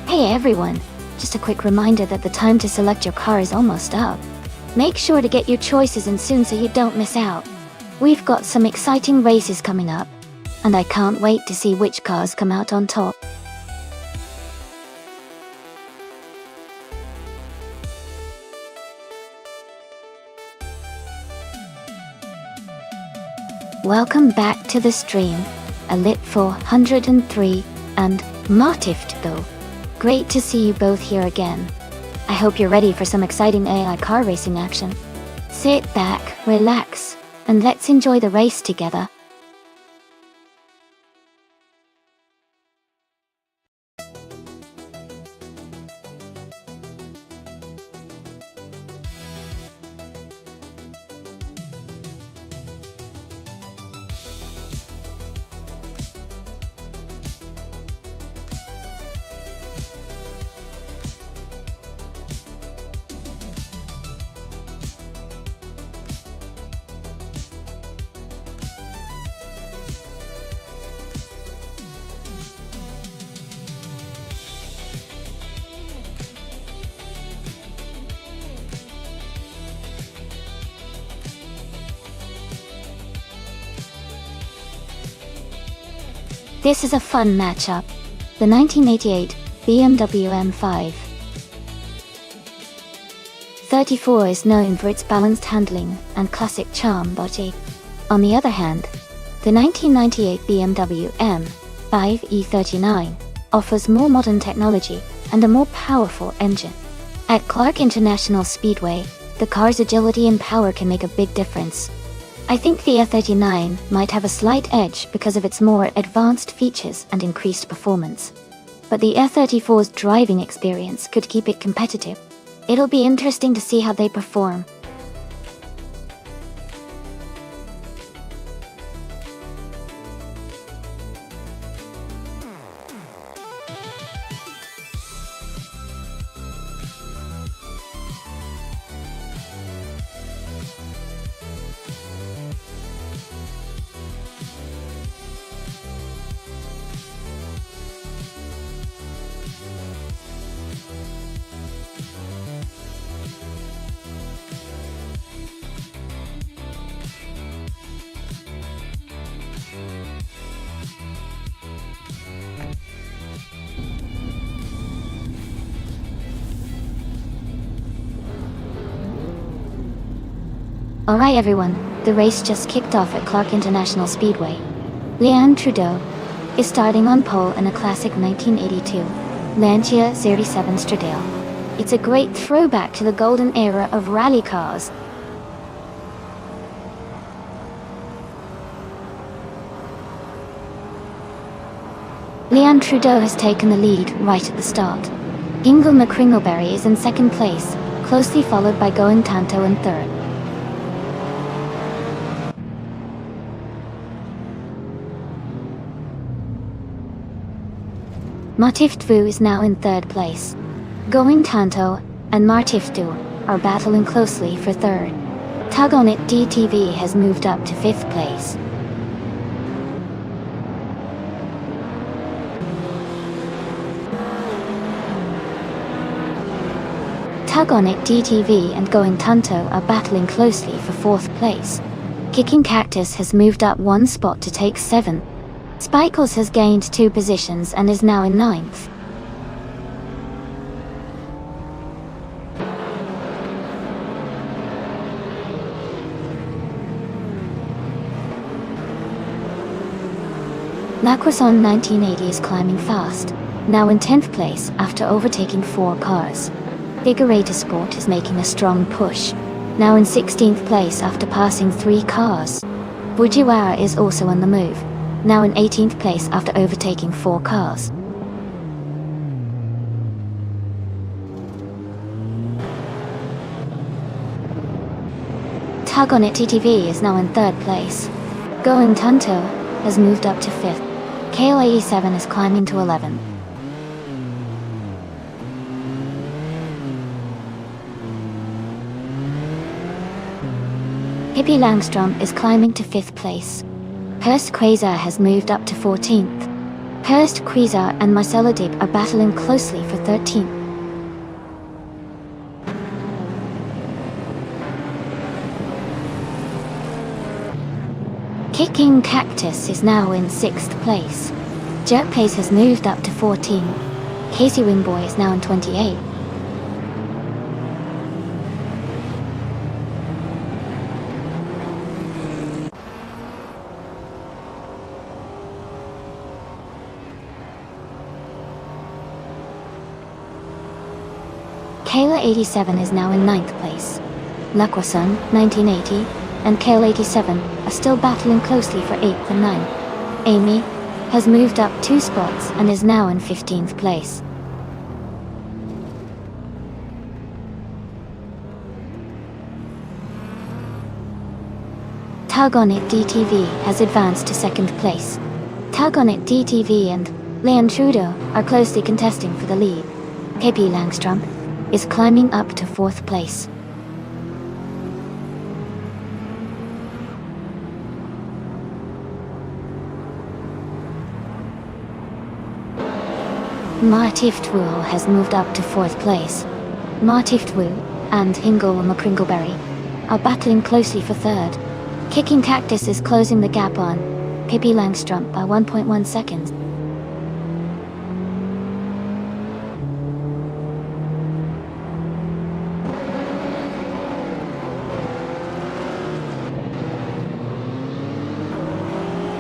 Hey everyone, just a quick reminder that the time to select your car is almost up. Make sure to get your choices in soon so you don't miss out. We've got some exciting races coming up, and I can't wait to see which cars come out on top. Welcome back to the stream, Elite 403 and Martifto. Great to see you both here again. I hope you're ready for some exciting AI car racing action. Sit back, relax, and let's enjoy the race together. This is a fun matchup. The 1988 BMW M5 34 is known for its balanced handling and classic charm body. On the other hand, the 1998 BMW M5 E39 offers more modern technology and a more powerful engine. At Clark International Speedway, the car's agility and power can make a big difference. I think the E39 might have a slight edge because of its more advanced features and increased performance. But the E34's driving experience could keep it competitive. It'll be interesting to see how they perform. Alright everyone, the race just kicked off at Clark International Speedway. Leanne Trudeau is starting on pole in a classic 1982 Lancia 07 Stradale. It's a great throwback to the golden era of rally cars. Leanne Trudeau has taken the lead right at the start. Ingle McCringleberry is in second place, closely followed by Going Tanto in third. Martiftu is now in third place. Going Tanto and Martiftu are battling closely for third. Tug on It DTV has moved up to fifth place. Tug on It DTV and Going Tanto are battling closely for fourth place. Kicking Cactus has moved up one spot to take seventh. Spikles has gained 2 positions and is now in ninth. Lacroisson 1980 is climbing fast, now in 10th place after overtaking 4 cars. Figurator Sport is making a strong push, now in 16th place after passing 3 cars. Fujiwara is also on the move, now in 18th place after overtaking 4 cars. Tug on It TTV is now in 3rd place. Going Tanto has moved up to 5th. KL87 is climbing to 11th. Pippi Langstrom is climbing to 5th place. Hurst Quasar has moved up to 14th. Hurst Quasar and Marcelo Deep are battling closely for 13th. Kicking Cactus is now in 6th place. Jerk Pace has moved up to 14. Casey Wingboy is now in 28. Kayla87 is now in 9th place. Lacroisson 1980 and Kale87 are still battling closely for 8th and 9th. Amy has moved up 2 spots and is now in 15th place. Tug on It DTV has advanced to 2nd place. Tug on It DTV and Leon Trudeau are closely contesting for the lead. Pippi Langstrom is climbing up to 4th place. Martiftwu has moved up to 4th place. Martiftwu and Hingle McCringleberry are battling closely for 3rd. Kicking Cactus is closing the gap on Pippi Langstrom by 1.1 seconds.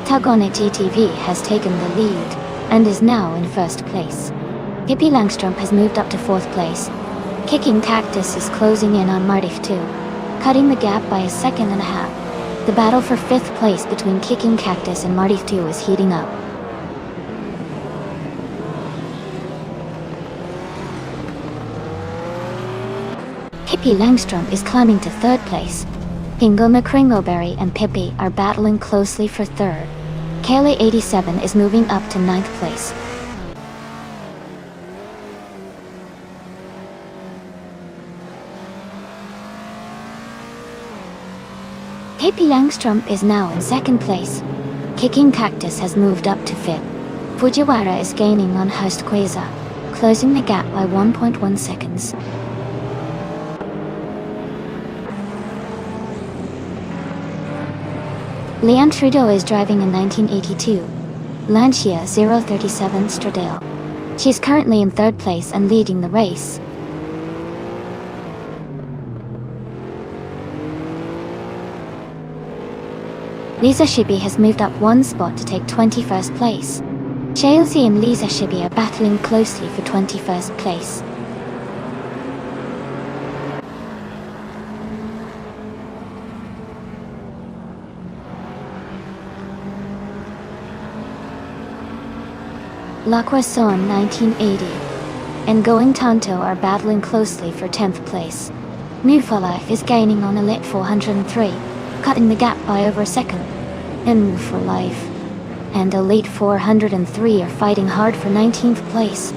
Tug on It TTV has taken the lead and is now in 1st place. Pippi Langstrom has moved up to 4th place. Kicking Cactus is closing in on Martiftwu, cutting the gap by 1.5 seconds. The battle for 5th place between Kicking Cactus and Martiftwu is heating up. Pippi Langstrom is climbing to 3rd place. Hingle McCringleberry and Pippi are battling closely for 3rd. Kayla87 is moving up to 9th place. Pippi Langstrom is now in 2nd place. Kicking Cactus has moved up to 5th. Fujiwara is gaining on Hurst Quasar, closing the gap by 1.1 seconds. Leon Trudeau is driving a 1982 Lancia 037 Stradale. She is currently in 3rd place and leading the race. Lisa Shibi has moved up 1 spot to take 21st place. Chelsea and Lisa Shibi are battling closely for 21st place. Lacroisson 1980 and Going Tanto are battling closely for 10th place. New for Life is gaining on Elite 403, cutting the gap by over a second. And Move for Life and Elite 403 are fighting hard for 19th place.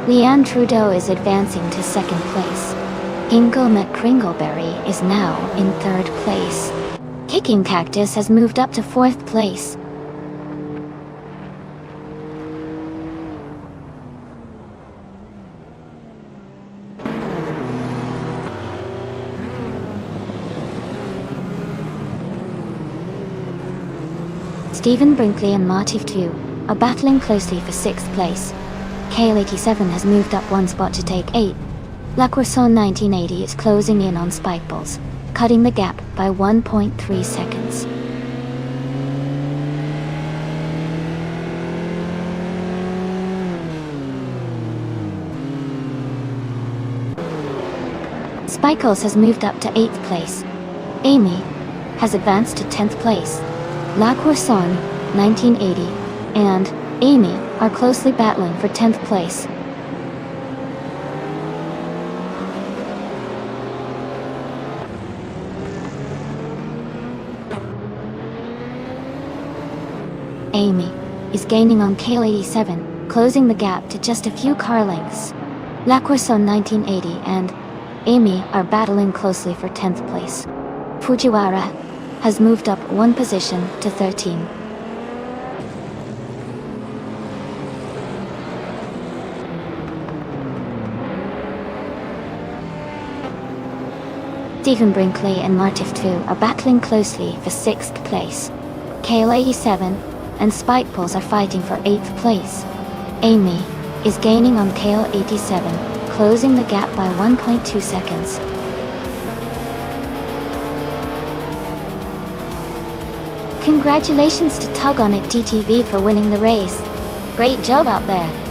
Leanne Trudeau is advancing to 2nd place. Hingle McCringleberry is now in 3rd place. Kicking Cactus has moved up to 4th place. Stephen Brinkley and Martiftwu are battling closely for 6th place. Kale87 has moved up 1 spot to take 8th. La Croissant 1980 is closing in on Spikeballs, cutting the gap by 1.3 seconds. Spikeballs has moved up to 8th place. Amy has advanced to 10th place. La Croissant 1980 and Amy are closely battling for 10th place. Amy is gaining on Kale 87, closing the gap to just a few car lengths. La Croissant 1980 and Amy are battling closely for 10th place. Fujiwara has moved up one position to 13. Stephen Brinkley and Martif 2 are battling closely for 6th place. Kale 87 and Spikeballs are fighting for 8th place. Amy is gaining on Kale 87, closing the gap by 1.2 seconds. Congratulations to Tug On It TTV for winning the race. Great job out there.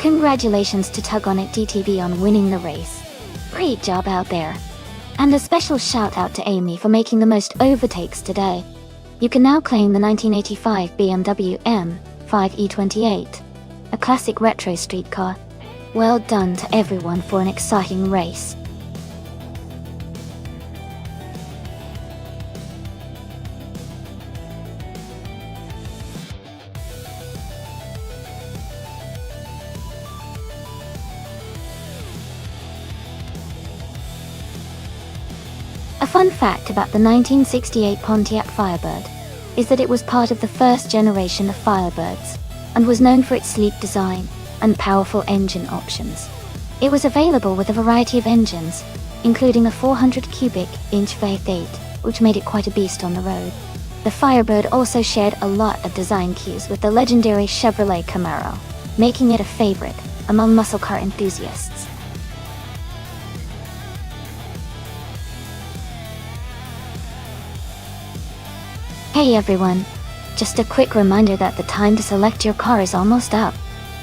Congratulations to Tug On It DTV on winning the race. Great job out there. And a special shout out to Amy for making the most overtakes today. You can now claim the 1985 BMW M5E28, a classic retro street car. Well done to everyone for an exciting race. A fun fact about the 1968 Pontiac Firebird is that it was part of the first generation of Firebirds and was known for its sleek design and powerful engine options. It was available with a variety of engines, including a 400 cubic inch V8, which made it quite a beast on the road. The Firebird also shared a lot of design cues with the legendary Chevrolet Camaro, making it a favorite among muscle car enthusiasts. Hey everyone! Just a quick reminder that the time to select your car is almost up.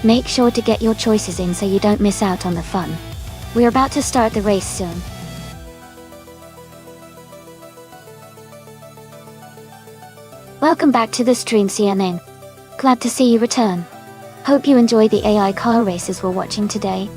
Make sure to get your choices in so you don't miss out on the fun. We're about to start the race soon. Welcome back to the stream, CNN. Glad to see you return. Hope you enjoyed the AI car races we're watching today.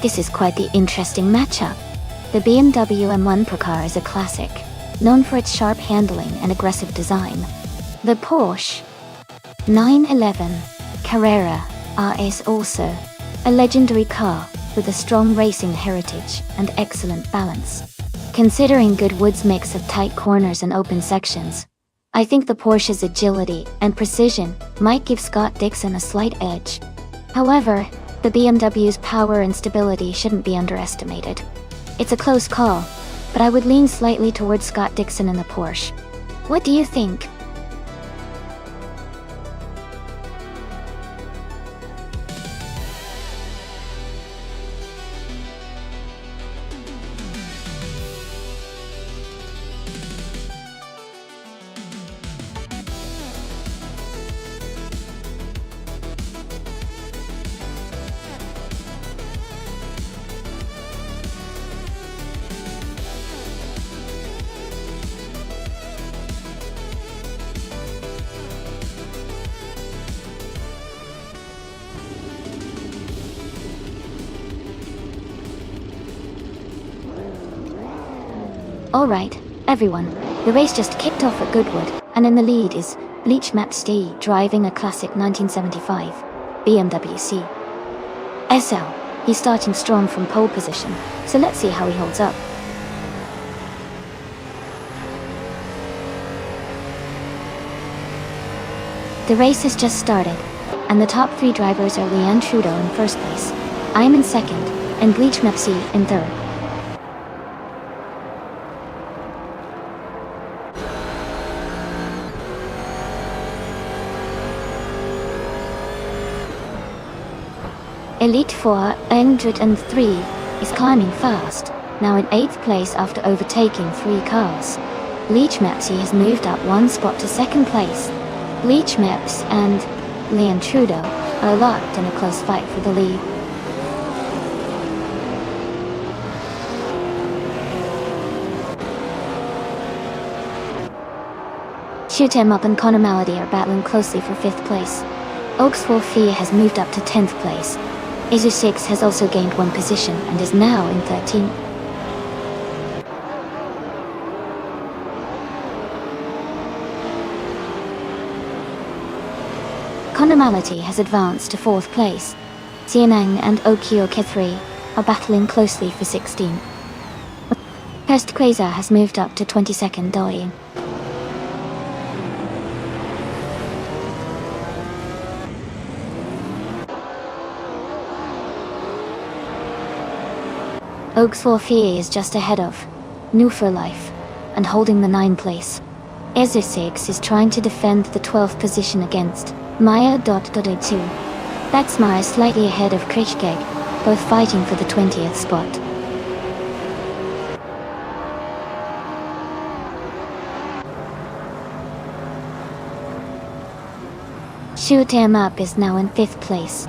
This is quite the interesting matchup. The BMW M1 Pro car is a classic, known for its sharp handling and aggressive design. The Porsche 911 Carrera R is also a legendary car with a strong racing heritage and excellent balance. Considering Goodwood's mix of tight corners and open sections, I think the Porsche's agility and precision might give Scott Dixon a slight edge. However, the BMW's power and stability shouldn't be underestimated. It's a close call, but I would lean slightly towards Scott Dixon in the Porsche. What do you think? Alright, everyone, the race just kicked off at Goodwood, and in the lead is Bleach Mapsty driving a classic 1975 BMW C SL. He's starting strong from pole position, so let's see how he holds up. The race has just started, and the top 3 drivers are Leanne Trudeau in first place, I'm in second, and Bleach Mapsty in third. Elite 403 is climbing fast, now in 8th place after overtaking 3 cars. Bleach Mapsy has moved up 1 spot to 2nd place. Bleach Maps and Leanne Trudeau are locked in a close fight for the lead. Shoot 'em Up and Connor Malady are battling closely for 5th place. Oaks 4 Fee has moved up to 10th place. Izu 6 has also gained 1 position and is now in 13th. Connor Malady has advanced to 4th place. Xianang and Okio K3 are battling closely for 16th. Kirst Quasar has moved up to 22nd, dying. Oaks 4 Fee is just ahead of New for Life and holding the 9th place. Ezu 6 is trying to defend the 12th position against Maya.2. That's Maya slightly ahead of Krishkeg, both fighting for the 20th spot. Shoot 'em Up is now in 5th place.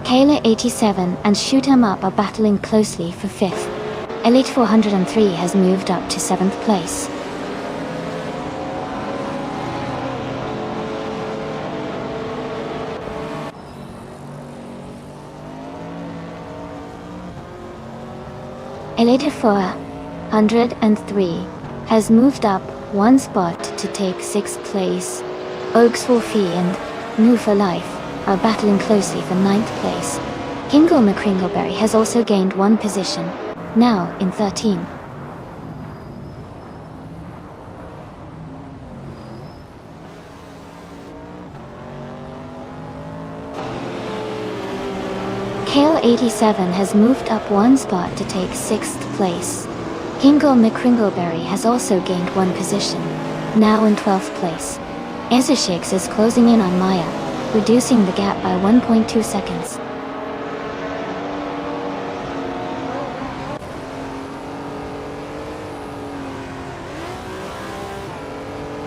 Kayla 87 and Shoot 'em Up are battling closely for 5th. Elite 403 has moved up to 7th place. Elite 403 has moved up 1 spot to take 6th place. Oaks 4 Fee and New for Life are battling closely for 9th place. Kingle McCringleberry has also gained 1 position, now in 13th. Kale 87 has moved up 1 spot to take 6th place. Kingle McCringleberry has also gained 1 position, now in 12th place. Ezushix is closing in on Maya, reducing the gap by 1.2 seconds.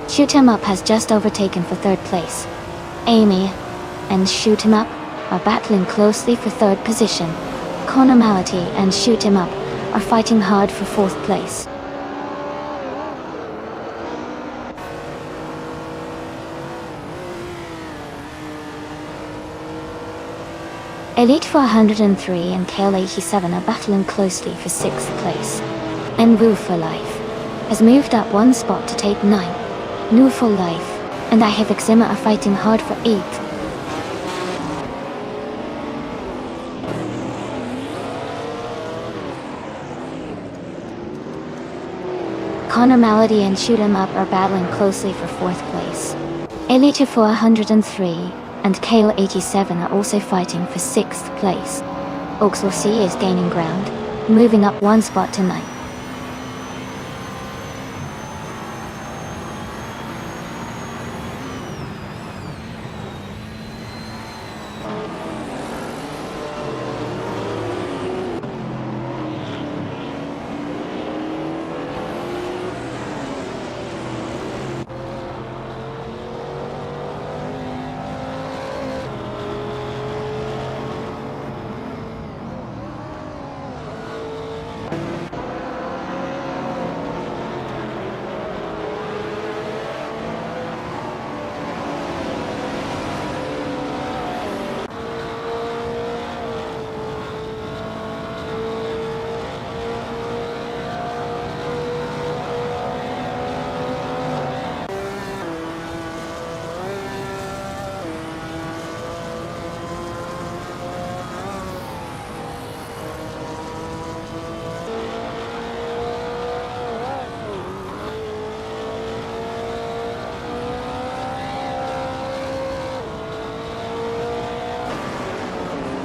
Shoot 'em Up has just overtaken for 3rd place. Amy and Shoot 'em Up are battling closely for 3rd position. Connor Malady and Shoot 'em Up are fighting hard for 4th place. Elite 403 and Kale 87 are battling closely for 6th place. And Woo for Life has moved up 1 spot to take 9th. New for Life and I Have Eczema are fighting hard for 8th. Connor Malady and Shoot 'em Up are battling closely for 4th place. Elite 403 and Kale 87 are also fighting for 6th place. Oxwell C is gaining ground, moving up 1 spot to 9th.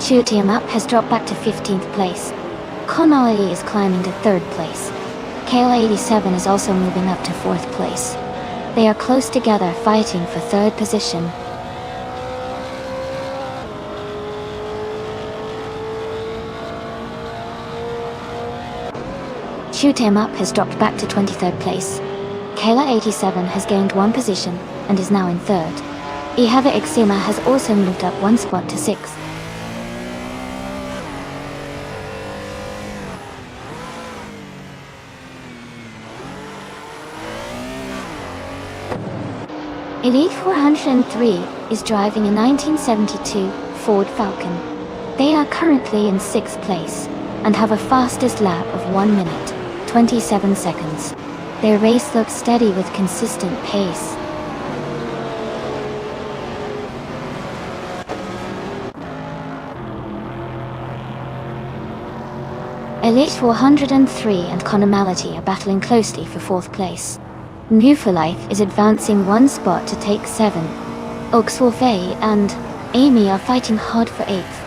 Shoot 'em Up has dropped back to 15th place. Connolly is climbing to 3rd place. Kayla 87 is also moving up to 4th place. They are close together fighting for 3rd position. Shoot 'em Up has dropped back to 23rd place. Kayla 87 has gained 1 position and is now in 3rd. Ihava Ixima has also moved up 1 spot to 6th. Elite 403 is driving a 1972 Ford Falcon. They are currently in 6th place and have a fastest lap of 1 minute, 27 seconds. Their race looks steady with consistent pace. Elite 403 and Conomality are battling closely for 4th place. New for Life is advancing 1 spot to take 7. Oxwolfe and Amy are fighting hard for 8th.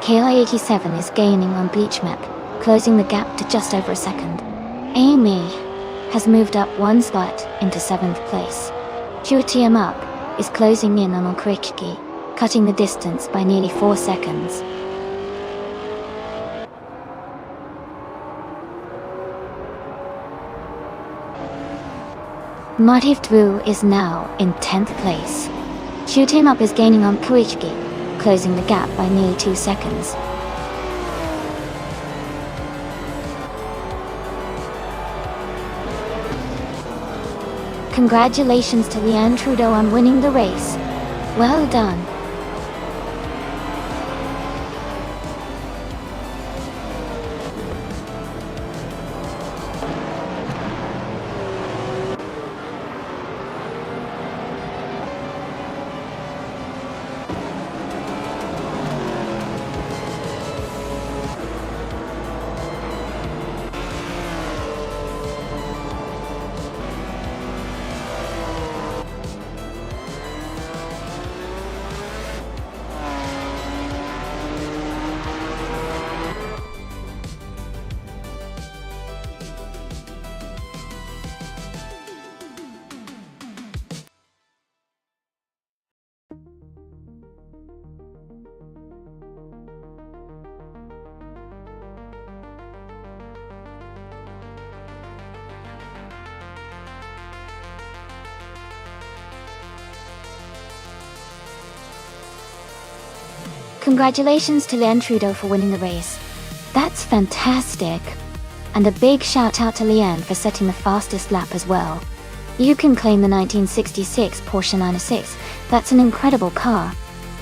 Kayla 87 is gaining on Bleach Map, closing the gap to just over a second. Amy has moved up 1 spot into 7th place. Shoot 'em Up is closing in on Okrichki, cutting the distance by nearly 4 seconds. Motiv Dwu is now in 10th place. Shoot 'em Up is gaining on Kurichki, closing the gap by nearly 2 seconds. Congratulations to Leanne Trudeau on winning the race. Well done. Congratulations to Leanne Trudeau for winning the race. That's fantastic. And a big shout out to Leanne for setting the fastest lap as well. You can claim the 1966 Porsche 906. That's an incredible car.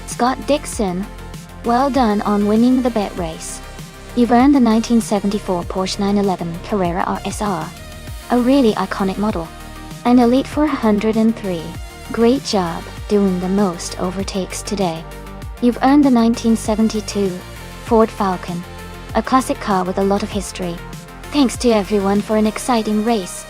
Scott Dixon, well done on winning the bet race. You've earned the 1974 Porsche 911 Carrera RSR, a really iconic model. An Elite 403. Great job doing the most overtakes today. You've earned the 1972 Ford Falcon, a classic car with a lot of history. Thanks to everyone for an exciting race.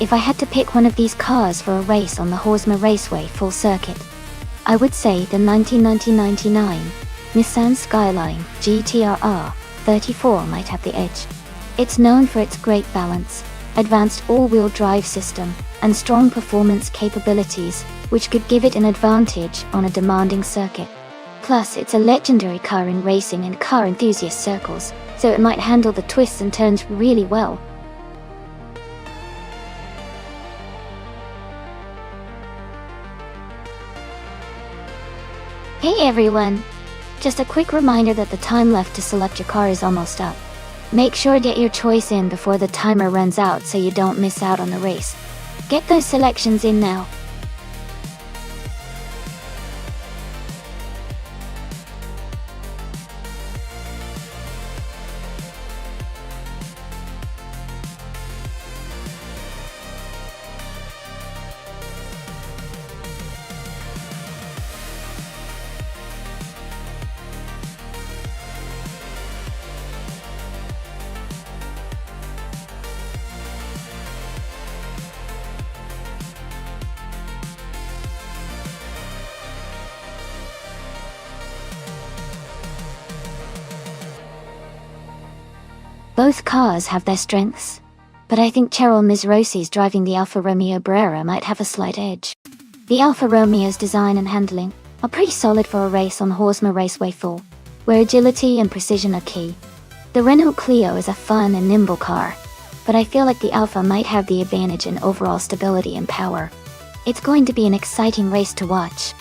If I had to pick one of these cars for a race on the Horsma Raceway full circuit, I would say the 1999 Nissan Skyline GT-R 34 might have the edge. It's known for its great balance, advanced all-wheel drive system, and strong performance capabilities, which could give it an advantage on a demanding circuit. Plus, it's a legendary car in racing and car enthusiast circles, so it might handle the twists and turns really well. Hey everyone! Just a quick reminder that the time left to select your car is almost up. Make sure to get your choice in before the timer runs out so you don't miss out on the race. Get those selections in now. Both cars have their strengths, but I think Cheryl Mizrosi's driving the Alfa Romeo Brera might have a slight edge. The Alfa Romeo's design and handling are pretty solid for a race on Horsma Raceway Full, where agility and precision are key. The Renault Clio is a fun and nimble car, but I feel like the Alfa might have the advantage in overall stability and power. It's going to be an exciting race to watch.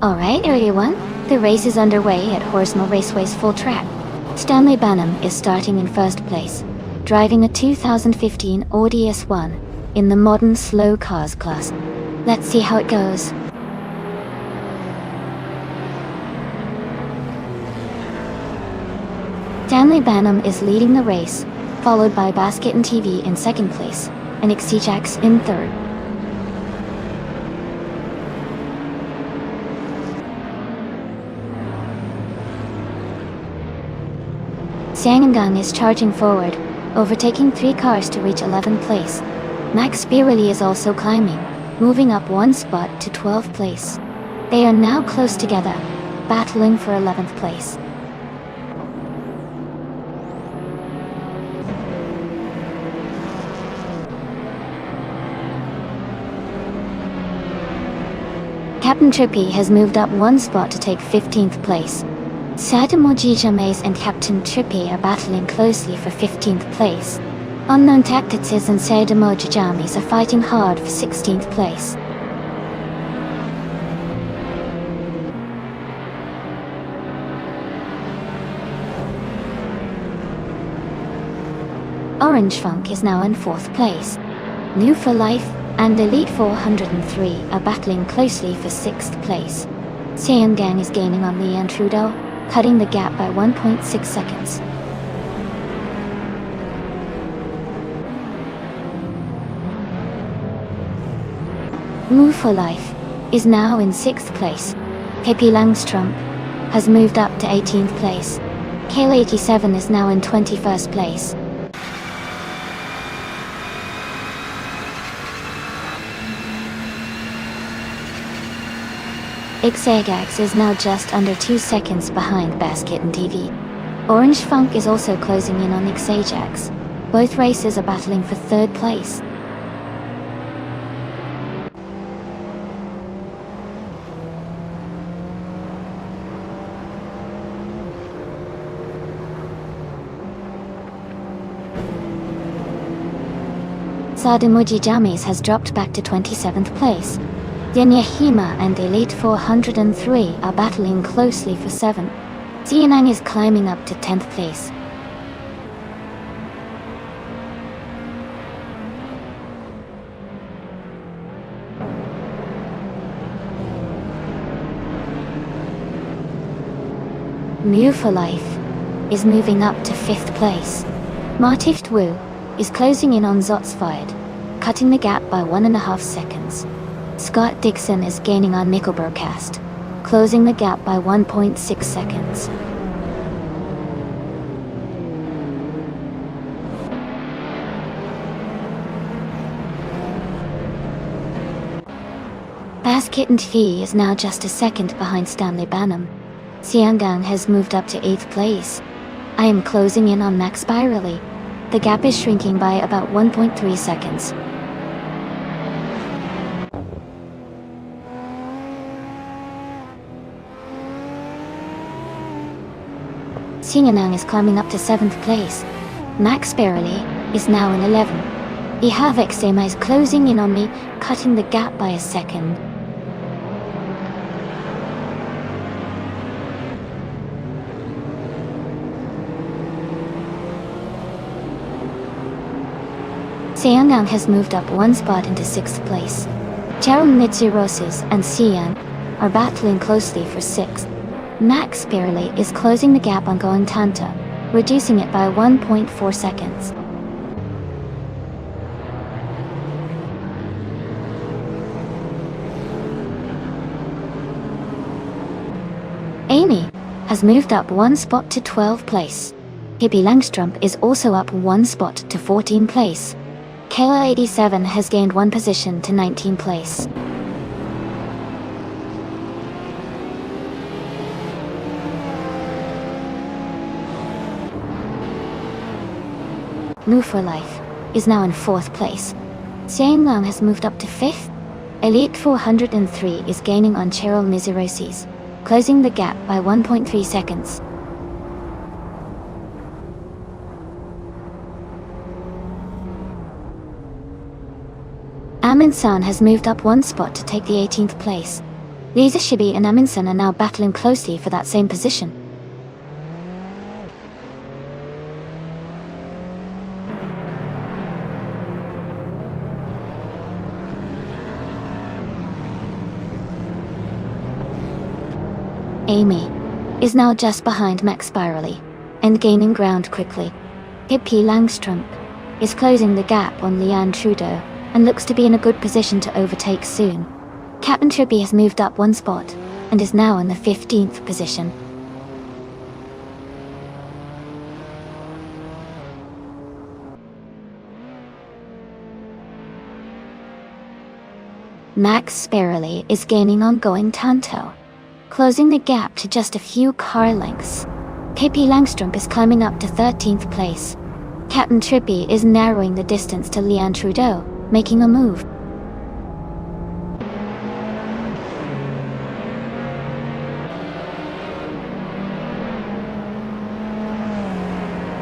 Alright everyone, the race is underway at Horsma Raceway's full track. Stanley Banham is starting in first place, driving a 2015 Audi S1 in the modern slow cars class. Let's see how it goes. Stanley Banham is leading the race, followed by Basket and TV in second place, and Xijax in third. Sangangang is charging forward, overtaking 3 cars to reach 11th place. Max Birelli is also climbing, moving up 1 spot to 12th place. They are now close together, battling for 11th place. Captain Trippy has moved up 1 spot to take 15th place. Sadamoji James and Captain Trippy are battling closely for 15th place. Unknown Tactics and Sadamoji James are fighting hard for 16th place. Orange Funk is now in 4th place. New for Life and Elite 403 are battling closely for 6th place. Seongang is gaining on Leanne Trudeau, cutting the gap by 1.6 seconds. Move for Life is now in 6th place. Pippi Langstrump has moved up to 18th place. Kale87 is now in 21st place. Xagax is now just under 2 seconds behind Basket and TV. Orange Funk is also closing in on Xagax. Both races are battling for 3rd place. Sadamuji Jamis has dropped back to 27th place. Yenyahima and Elite 403 are battling closely for 7th. Xianang is climbing up to 10th place. Mew for Life is moving up to 5th place. Martift Wu is closing in on Zotsfired, cutting the gap by 1.5 seconds. Scott Dixon is gaining on Nickelbercast, closing the gap by 1.6 seconds. Basket and Fee is now just a second behind Stanley Banham. Xiangang has moved up to 8th place. I am closing in on Max Spirally. The gap is shrinking by about 1.3 seconds. Xiangang is climbing up to 7th place. Max Spirally is now in 11. Ihavexema is closing in on me, cutting the gap by a second. Xiangang has moved up 1 spot into 6th place. Cheryl Mitsurosis and Xian are battling closely for 6th. Max Spirally is closing the gap on Going Tanta, reducing it by 1.4 seconds. Amy has moved up 1 spot to 12th place. Pippi Langstrump is also up 1 spot to 14th place. Kayla87 has gained 1 position to 19th place. Move for Life is now in 4th place. Xiang Lang has moved up to 5th. Elite 403 is gaining on Cheryl Mizurosis, closing the gap by 1.3 seconds. Amin-san has moved up 1 spot to take the 18th place. Lisa Shibi and Amin-san are now battling closely for that same position. Amy is now just behind Max Spirally and gaining ground quickly. Pippi Langstrump is closing the gap on Leanne Trudeau and looks to be in a good position to overtake soon. Captain Trippy has moved up 1 spot and is now in the 15th position. Max Spirally is gaining on Going Tanto, closing the gap to just a few car lengths. Pippi Langstrump is climbing up to 13th place. Captain Trippy is narrowing the distance to Leanne Trudeau, making a move.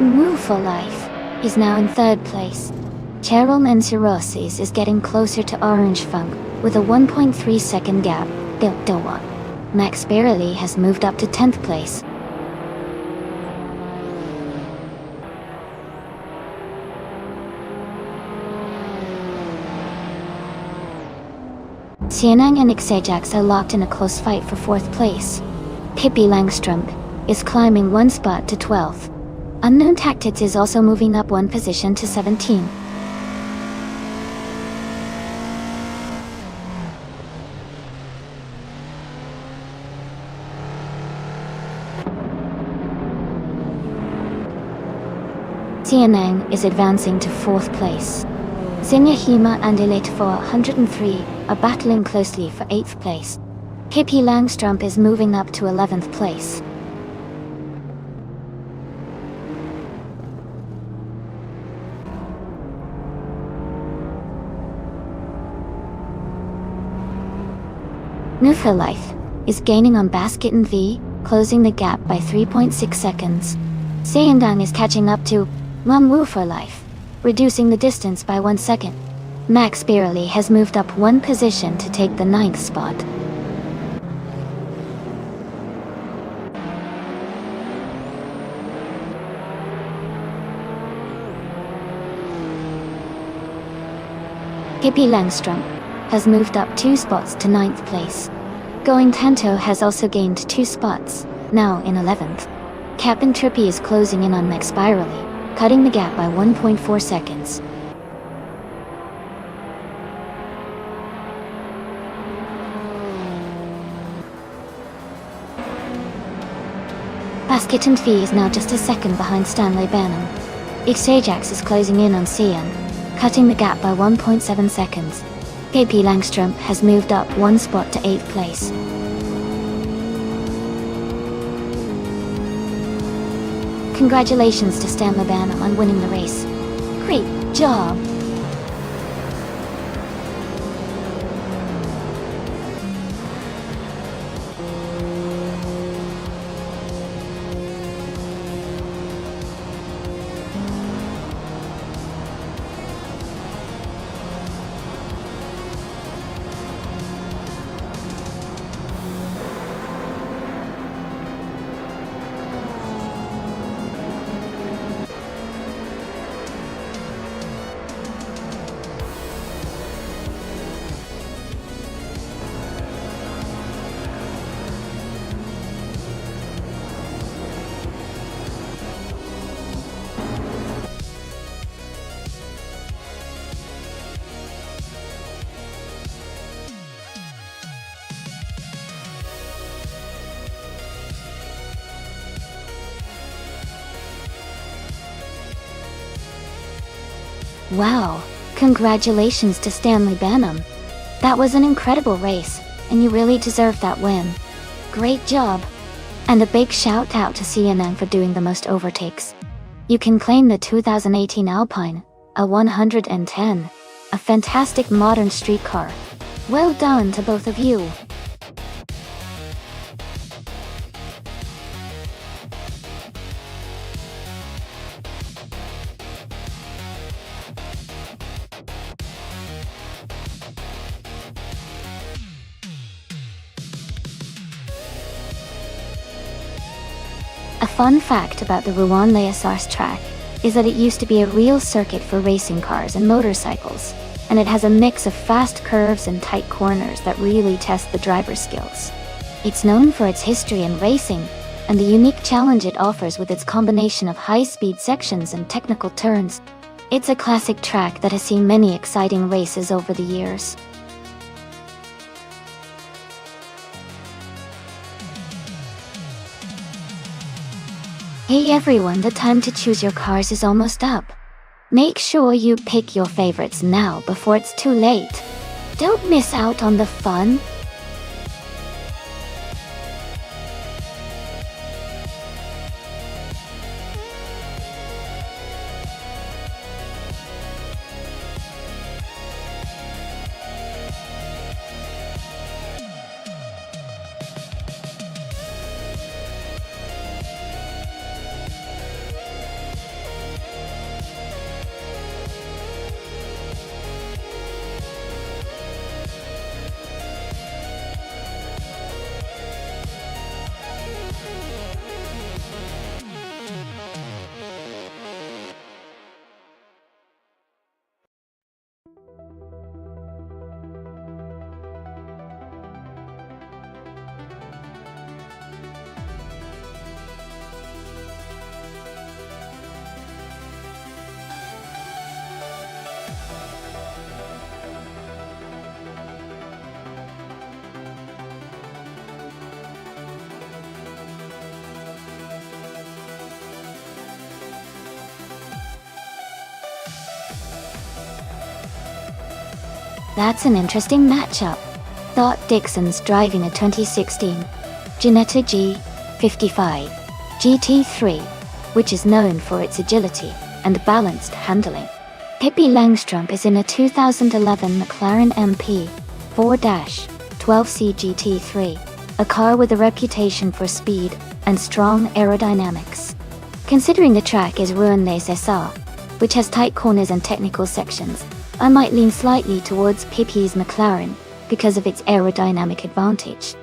Move for Life is now in 3rd place. Cheryl Mensirosis is getting closer to Orange Funk with a 1.3 second gap. Dildoa. Max Spirally has moved up to 10th place. Xianang and Xajax are locked in a close fight for 4th place. Pippi Langstrump is climbing 1 spot to 12th. Unknown Tactics is also moving up 1 position to 17. Sianang is advancing to 4th place. Sinyahima and Elite 403 are battling closely for 8th place. Hippie Langstrump is moving up to 11th place. Nufilife is gaining on Basket and V, closing the gap by 3.6 seconds. Seandang is catching up to Mumwu for Life, reducing the distance by 1 second. Max Beerley has moved up 1 position to take the 9th spot. Hippie Langstrump has moved up 2 spots to 9th place. Going Tanto has also gained 2 spots, now in 11th. Captain Trippy is closing in on Max Spirally, cutting the gap by 1.4 seconds. Basket and Fee is now just a second behind Stanley Banham. Xajax is closing in on Cian, cutting the gap by 1.7 seconds. KP Langstrump has moved up 1 spot to 8th place. Congratulations to Stanley Banham on winning the race. Great job! Wow, congratulations to Stanley Banham. That was an incredible race, and you really deserved that win. Great job. And a big shout out to CNN for doing the most overtakes. You can claim the 2018 Alpine, a 110, a fantastic modern street car. Well done to both of you. A fun fact about the Rouen Les Essarts track is that it used to be a real circuit for racing cars and motorcycles, and it has a mix of fast curves and tight corners that really test the driver's skills. It's known for its history in racing, and the unique challenge it offers with its combination of high-speed sections and technical turns. It's a classic track that has seen many exciting races over the years. Hey everyone, the time to choose your cars is almost up. Make sure you pick your favorites now before it's too late. Don't miss out on the fun. That's an interesting matchup. Thought Dixon's driving a 2016 Ginetta G55 GT3, which is known for its agility and balanced handling. Pippi Langstrup is in a 2011 McLaren MP 4-12C GT3, a car with a reputation for speed and strong aerodynamics. Considering the track is Rouen Les Essarts, which has tight corners and technical sections, I might lean slightly towards Pippi's McLaren because of its aerodynamic advantage.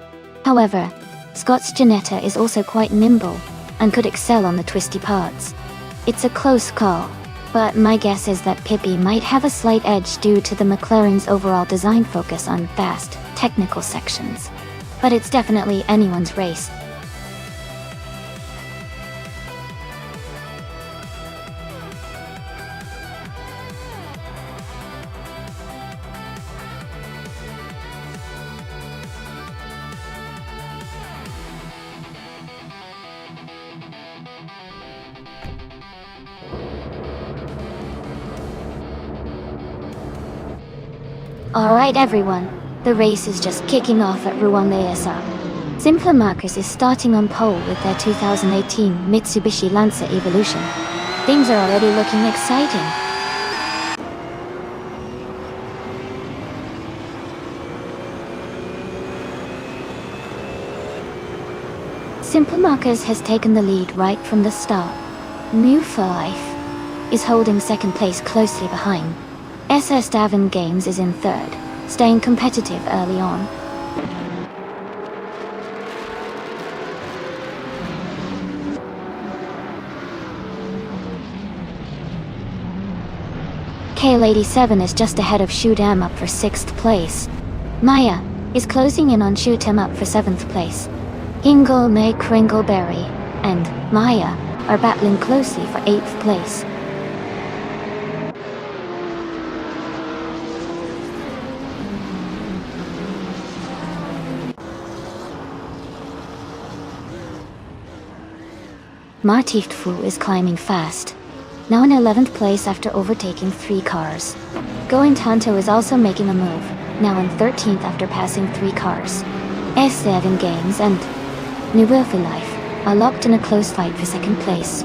However, Scott's Ginetta is also quite nimble and could excel on the twisty parts. It's a close call, but my guess is that Pippi might have a slight edge due to the McLaren's overall design focus on fast, technical sections. But it's definitely anyone's race. Alright everyone, the race is just kicking off at Rouen Les Essarts. Simpler Markers is starting on pole with their 2018 Mitsubishi Lancer Evolution. Things are already looking exciting. Simpler Markers has taken the lead right from the start. New for Life is holding second place closely behind. SS Davin Games is in third, staying competitive early on. KL87 is just ahead of Shoot 'em Up for 6th place. Maya is closing in on Shoot 'em Up for 7th place. Ingle May Kringleberry and Maya are battling closely for 8th place. Martiftfu is climbing fast, now in 11th place after overtaking 3 cars. Going Tanto is also making a move, now in 13th after passing 3 cars. S7 Games and New for Life are locked in a close fight for second place.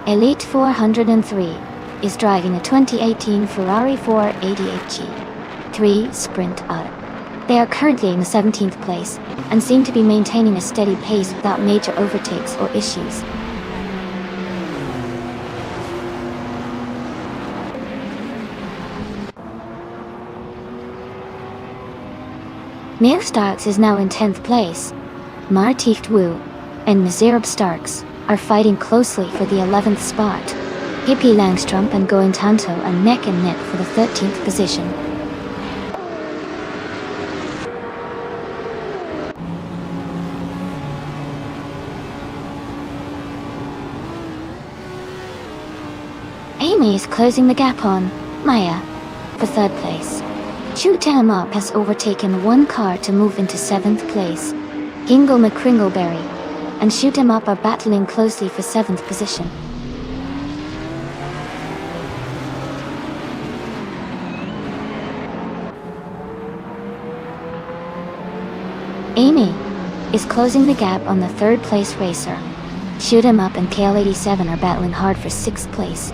Elite 403 is driving a 2018 Ferrari 488 Sprint R. They are currently in the 17th place and seem to be maintaining a steady pace without major overtakes or issues. Neil Starks is now in 10th place. Martift Wu and Nazirab Starks are fighting closely for the 11th spot. Pippi Langstrup and Going Tanto are neck and neck for the 13th position. Amy is closing the gap on Maya for 3rd place. Shoot 'em Up has overtaken 1 car to move into 7th place. Hingle McCringleberry and Shoot 'em Up are battling closely for 7th position. Amy is closing the gap on the 3rd place racer. Shoot 'em Up and KL87 are battling hard for 6th place.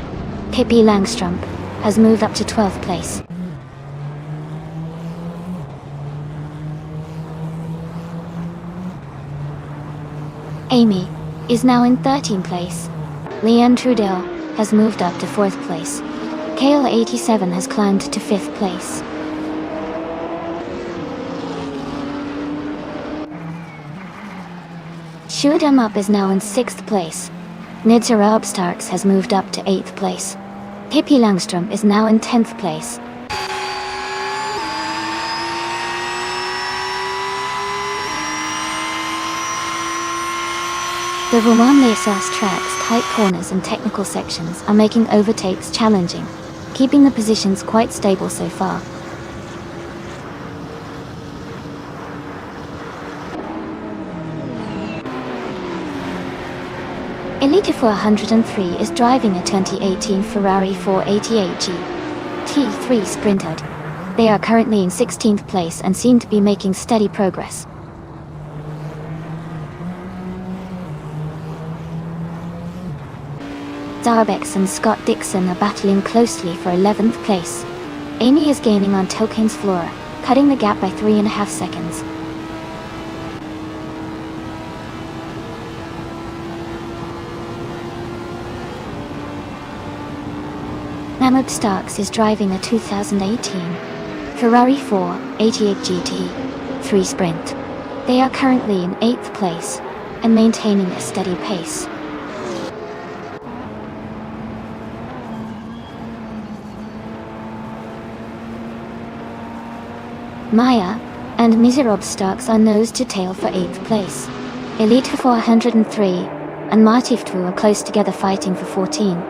Pippi Langstrup has moved up to 12th place. Amy is now in 13th place. Leanne Trudell has moved up to 4th place. KL87 has climbed to 5th place. Shoot 'em Up is now in 6th place. Nazirab Starks has moved up to 8th place. Pippi Langstrup is now in 10th place. The Rouen Les Essarts track's tight corners and technical sections are making overtakes challenging, keeping the positions quite stable so far. Elite 403 is driving a 2018 Ferrari 488 GT3 Sprinter. They are currently in 16th place and seem to be making steady progress. Darbex and Scott Dixon are battling closely for 11th place. Amy is gaining on Tokens Flora, cutting the gap by 3.5 seconds. Mahmoud Starks is driving a 2018 Ferrari 488 GT3 Sprint. They are currently in 8th place and maintaining a steady pace. Maya and Miserob Starks are nose to tail for 8th place. Elite 403 and Martiftu are close together fighting for 14.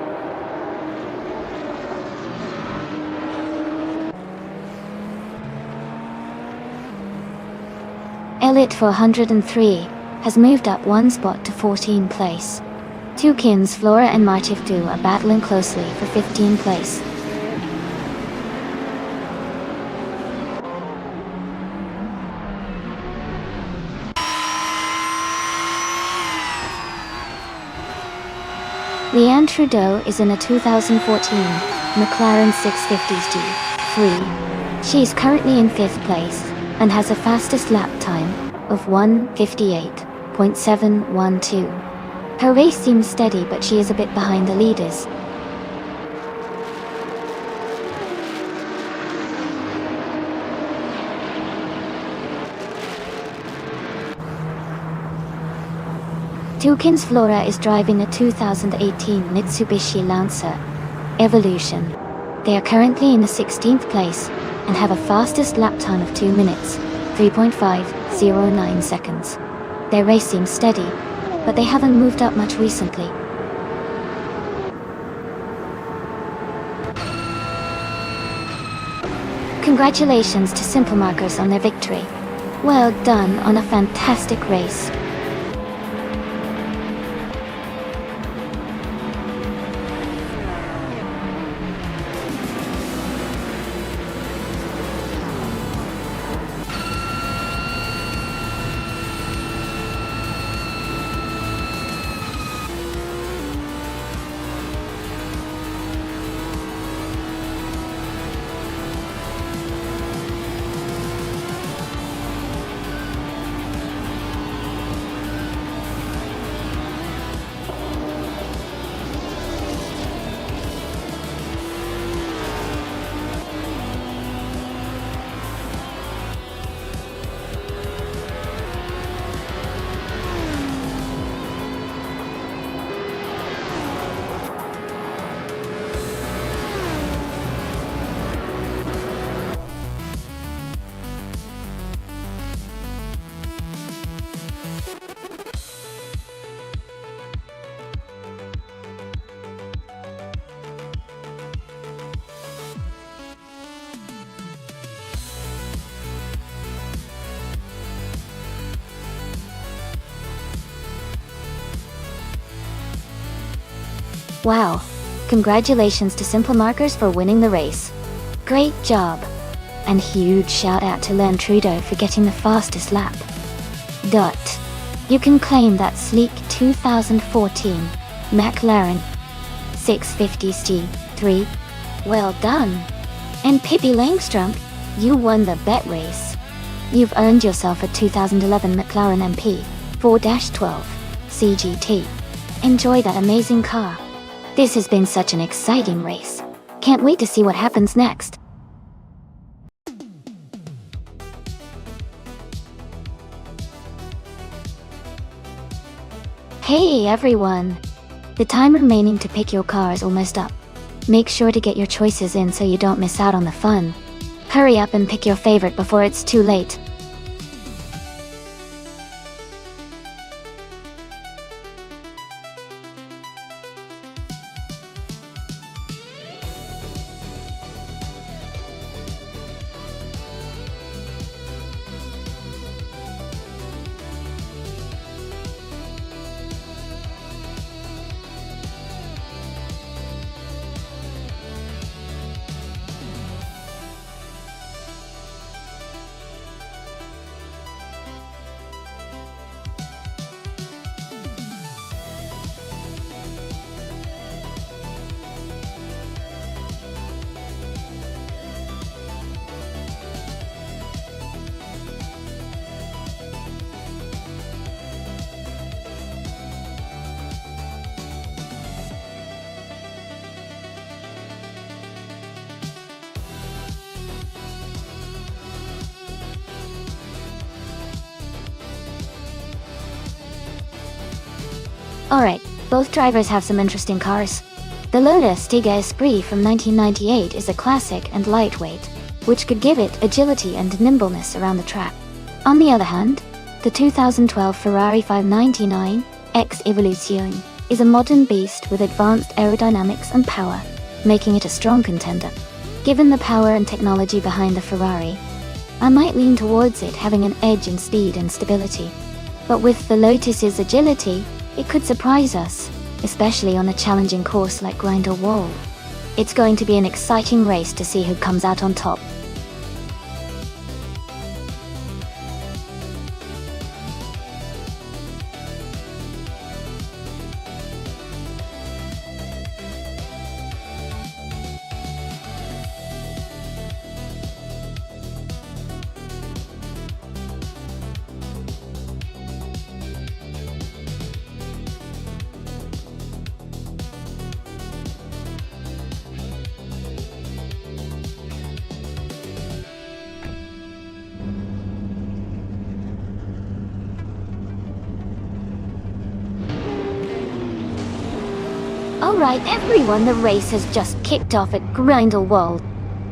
Elite 403 has moved up one spot to 14th place. Tukins, Flora and Martiftu are battling closely for 15th place. Leanne Trudeau is in a 2014 McLaren 650s G3. She is currently in 5th place and has a fastest lap time of 1:58.712. Her race seems steady, but she is a bit behind the leaders. Tukins Flora is driving a 2018 Mitsubishi Lancer Evolution. They are currently in the 16th place and have a fastest lap time of 2 minutes, 3.509 seconds. Their race seems steady, but they haven't moved up much recently. Congratulations to Simple Markers on their victory. Well done on a fantastic race. Wow! Congratulations to Simple Markers for winning the race. Great job! And huge shout out to Len Trudeau for getting the fastest lap. You can claim that sleek 2014 McLaren 650s G3. Well done! And Pippi Langstrom, you won the bet race. You've earned yourself a 2011 McLaren MP 4-12 CGT. Enjoy that amazing car. This has been such an exciting race. Can't wait to see what happens next. Hey everyone! The time remaining to pick your car is almost up. Make sure to get your choices in so you don't miss out on the fun. Hurry up and pick your favorite before it's too late. Alright, both drivers have some interesting cars. The Lotus Tiga Esprit from 1998 is a classic and lightweight, which could give it agility and nimbleness around the track. On the other hand, the 2012 Ferrari 599 X Evolution is a modern beast with advanced aerodynamics and power, making it a strong contender. Given the power and technology behind the Ferrari, I might lean towards it having an edge in speed and stability. But with the Lotus's agility, it could surprise us, especially on a challenging course like Grindelwald. It's going to be an exciting race to see who comes out on top. Alright everyone, the race has just kicked off at Grindelwald.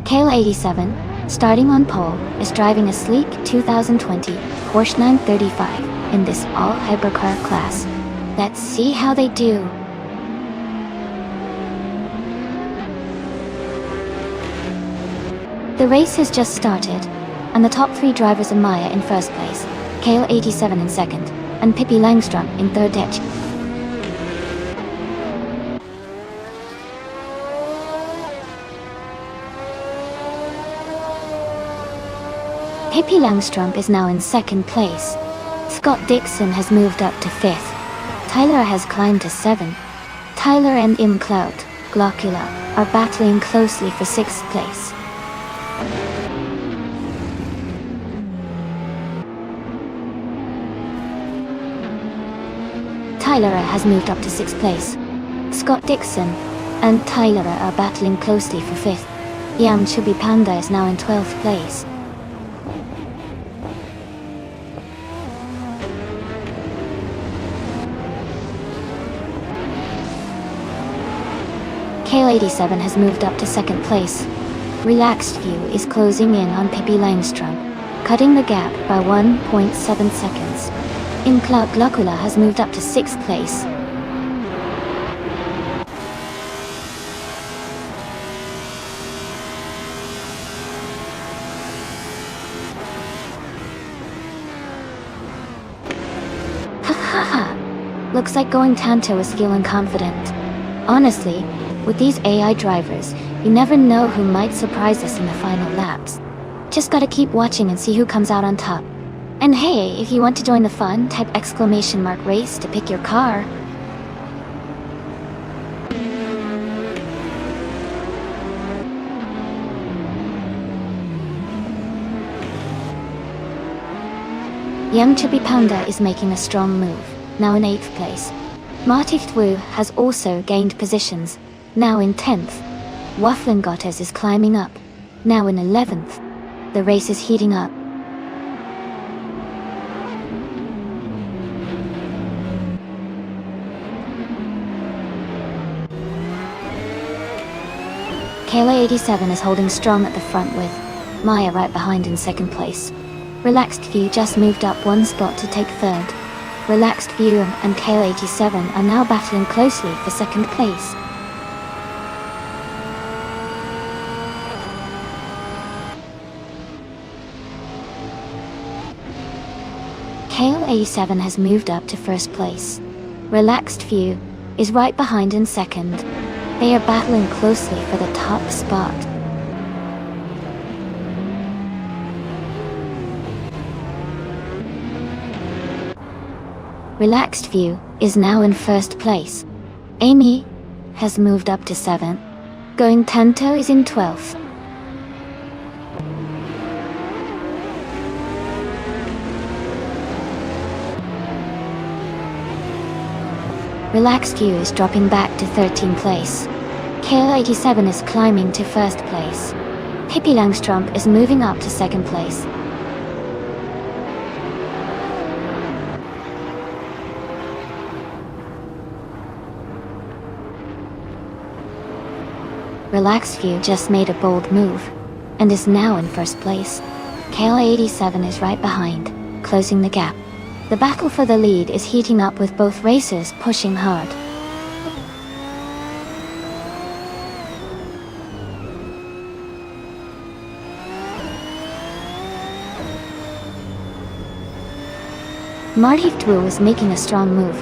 Kale87, starting on pole, is driving a sleek 2020 Porsche 935 in this all-hypercar class. Let's see how they do. The race has just started, and the top three drivers are Maya in first place, Kale87 in second, and Pippi Langstrom in third. Pippi Langstrom is now in second place. Scott Dixon has moved up to fifth. Tyler has climbed to seventh. Tyler and Imcloud Glockula are battling closely for sixth place. Tyler has moved up to sixth place. Scott Dixon and Tyler are battling closely for fifth. Yam Chubby Panda is now in 12th place. Kale87 has moved up to second place. Relaxed View is closing in on Pippi Langstrom, cutting the gap by 1.7 seconds. Imcloud Glockula has moved up to sixth place. Looks like going Tanto is feeling confident. Honestly, with these AI drivers, you never know who might surprise us in the final laps. Just gotta keep watching and see who comes out on top. And hey, if you want to join the fun, type !race to pick your car. Young Chubby Panda is making a strong move, now in 8th place. Marty Thwu has also gained positions, now in 10th. Wafflingottes is climbing up, now in 11th. The race is heating up. Kayla87 is holding strong at the front with Maya right behind in second place. Relaxed View just moved up one spot to take third. Relaxed View and Kale87 are now battling closely for second place. Kale87 has moved up to first place. Relaxed View is right behind in second. They are battling closely for the top spot. Relaxed View is now in first place. Amy has moved up to 7th. Going Tanto is in 12th. Relaxed View is dropping back to 13th place. Kale87 is climbing to first place. Pippi Langstrom is moving up to second place. Relax View just made a bold move, and is now in first place. KL87 is right behind, closing the gap. The battle for the lead is heating up with both racers pushing hard. Marty Twu is making a strong move,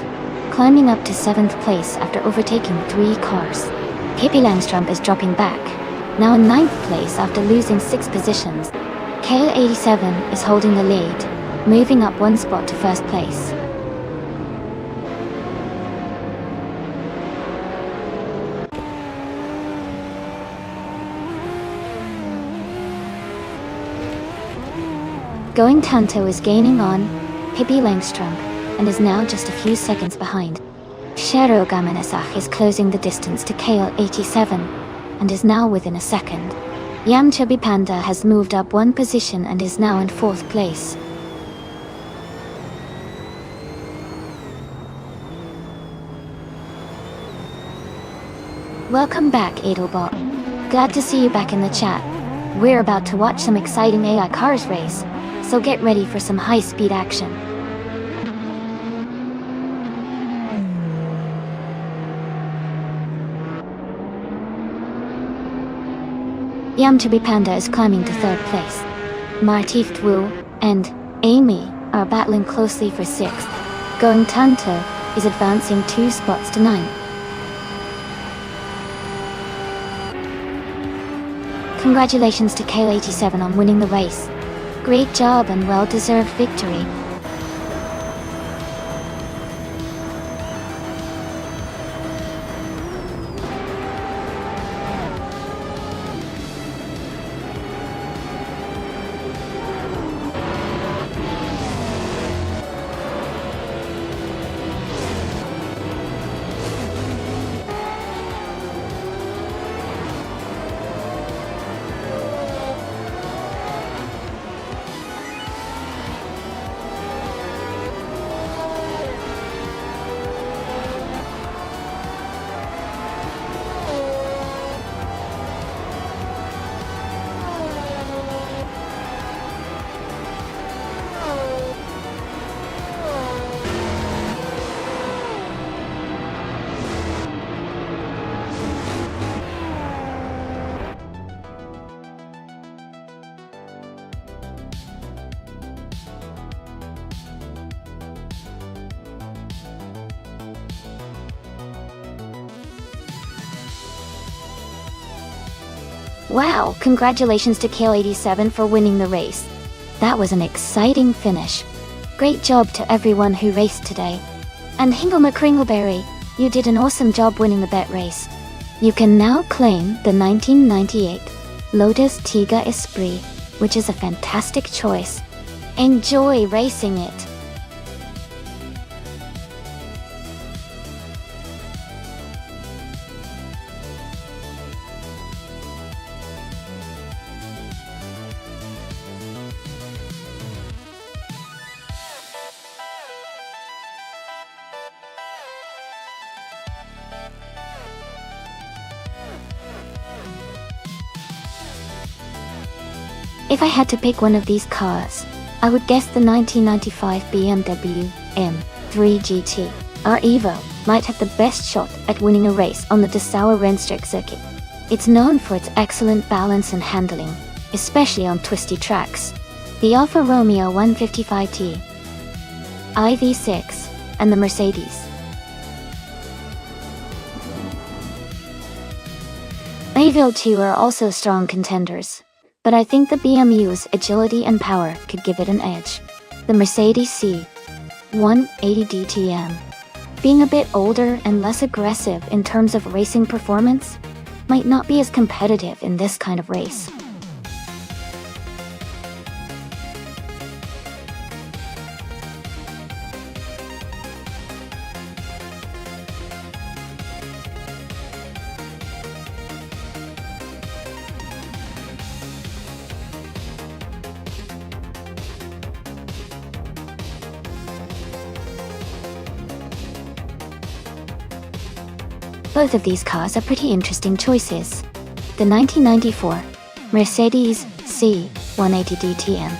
climbing up to 7th place after overtaking 3 cars. Pippi Langström is dropping back, now in 9th place after losing 6 positions. KL87 is holding the lead, moving up 1 spot to first place. Going Tanto is gaining on Pippi Langström, and is now just a few seconds behind. Shero Gamenesach is closing the distance to KL87, and is now within a second. Yam Chubby Panda has moved up 1 position and is now in 4th place. Welcome back, Edelbot. Glad to see you back in the chat. We're about to watch some exciting AI cars race, so get ready for some high-speed action. Yam Chubby Panda is climbing to 3rd place. Martif Twu and Amy are battling closely for 6th. Going Tanto is advancing 2 spots to 9th. Congratulations to KL87 on winning the race. Great job and well-deserved victory. Wow, congratulations to KL87 for winning the race. That was an exciting finish. Great job to everyone who raced today. And Hingle McCringleberry, you did an awesome job winning the bet race. You can now claim the 1998 Lotus Tiga Esprit, which is a fantastic choice. Enjoy racing it. If I had to pick one of these cars, I would guess the 1995 BMW M3 GT. Our Evo might have the best shot at winning a race on the Dessauer Rennstreck circuit. It's known for its excellent balance and handling, especially on twisty tracks. The Alfa Romeo 155T, IV6, and the Mercedes Mayville 2 are also strong contenders, but I think the BMW's agility and power could give it an edge. The Mercedes C180 DTM, being a bit older and less aggressive in terms of racing performance, might not be as competitive in this kind of race. Both of these cars are pretty interesting choices. The 1994 Mercedes C180 DTM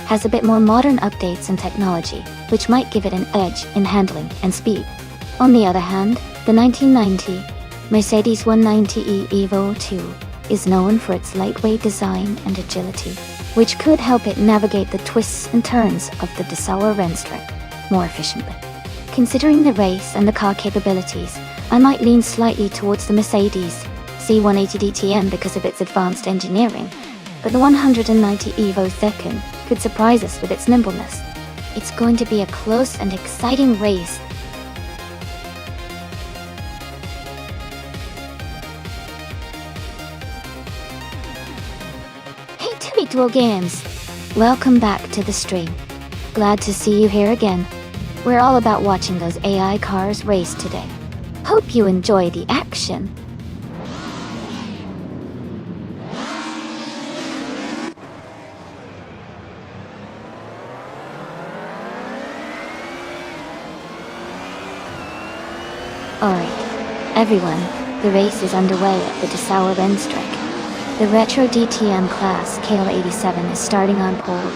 has a bit more modern updates and technology, which might give it an edge in handling and speed. On the other hand, the 1990 Mercedes 190e Evo 2 is known for its lightweight design and agility, which could help it navigate the twists and turns of the Dessauer Rennstrecke more efficiently. Considering the race and the car capabilities, I might lean slightly towards the Mercedes C180 DTM because of its advanced engineering, but the 190 Evo 2 could surprise us with its nimbleness. It's going to be a close and exciting race. Hey Timmy Dual Games! Welcome back to the stream. Glad to see you here again. We're all about watching those AI cars race today. Hope you enjoy the action. Alright, everyone, the race is underway at the Dessauer Rennstrecke. The Retro DTM class KL87 is starting on pole,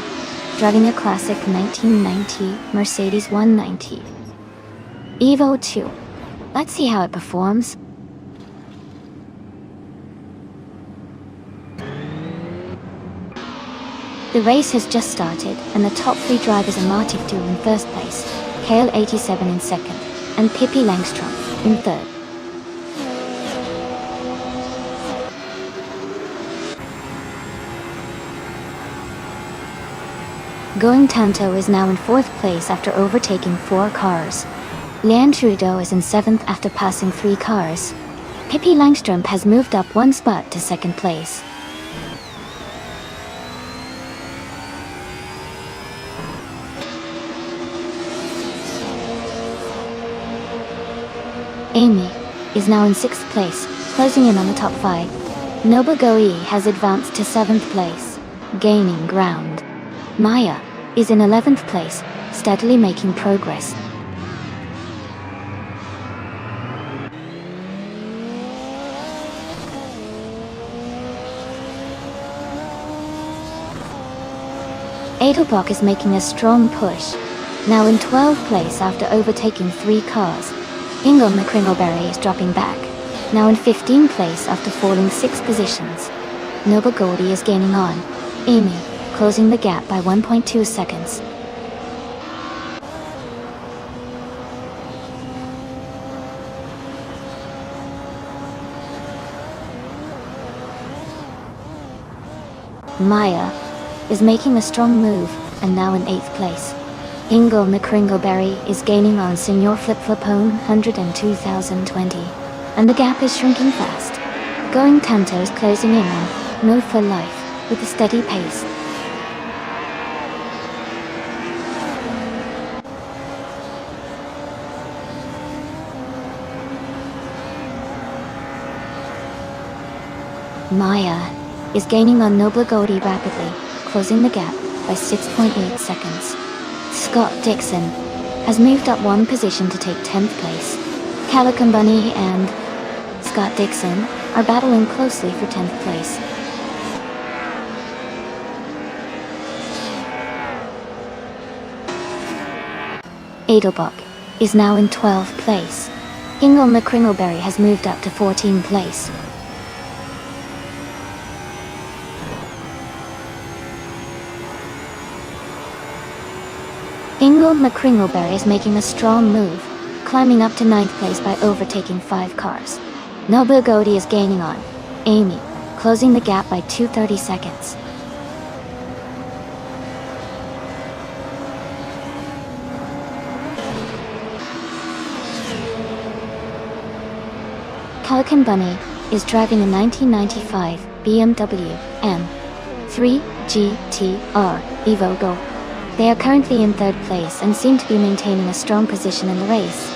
driving a classic 1990 Mercedes 190 Evo 2. Let's see how it performs. The race has just started, and the top three drivers are Marty Vtool in first place, KL87 in second, and Pippi Langstrom in third. Going Tanto is now in fourth place after overtaking 4 cars. Leanne Trudeau is in seventh after passing 3 cars. Pippi Langstrom has moved up 1 spot to second place. Amy is now in 6th place, closing in on the top 5. Noba Goi has advanced to 7th place, gaining ground. Maya is in 11th place, steadily making progress. Edelbrock is making a strong push, now in 12th place after overtaking 3 cars. Ingo McCringleberry is dropping back, now in 15th place after falling 6 positions. Noba Goldie is gaining on. Amy closing the gap by 1.2 seconds. Maya is making a strong move and now in 8th place. Ingo McCringleberry is gaining on Senor Flip Flopone 102,020, and the gap is shrinking fast. Going Tanto is closing in on No for Life with a steady pace. Maya is gaining on Nobla Goldie rapidly, closing the gap by 6.8 seconds. Scott Dixon has moved up 1 position to take 10th place. Calico Bunny and Scott Dixon are battling closely for 10th place. Edelbach is now in 12th place. Ingo McCringleberry has moved up to 14th place. Ingo McCringleberry is making a strong move, climbing up to 9th place by overtaking 5 cars. Nobu Godi is gaining on Amy, closing the gap by 2:30 seconds. Calican Bunny is driving a 1995 BMW M3 GTR Evo Go. They are currently in 3rd place and seem to be maintaining a strong position in the race.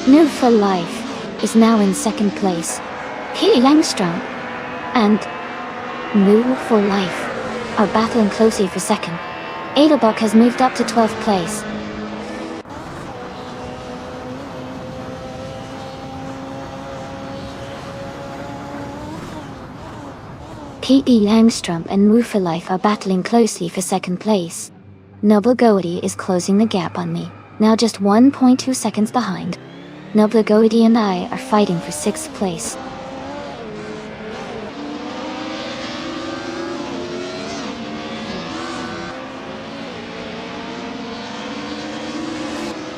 New for Life is now in 2nd place. Hilly Langstrom and Move for Life are battling closely for 2nd. Edelbach has moved up to 12th place. Katie Langstrom and Move for Life are battling closely for second place. Noble Goaty is closing the gap on me, now just 1.2 seconds behind. Noble Goaty and I are fighting for 6th place.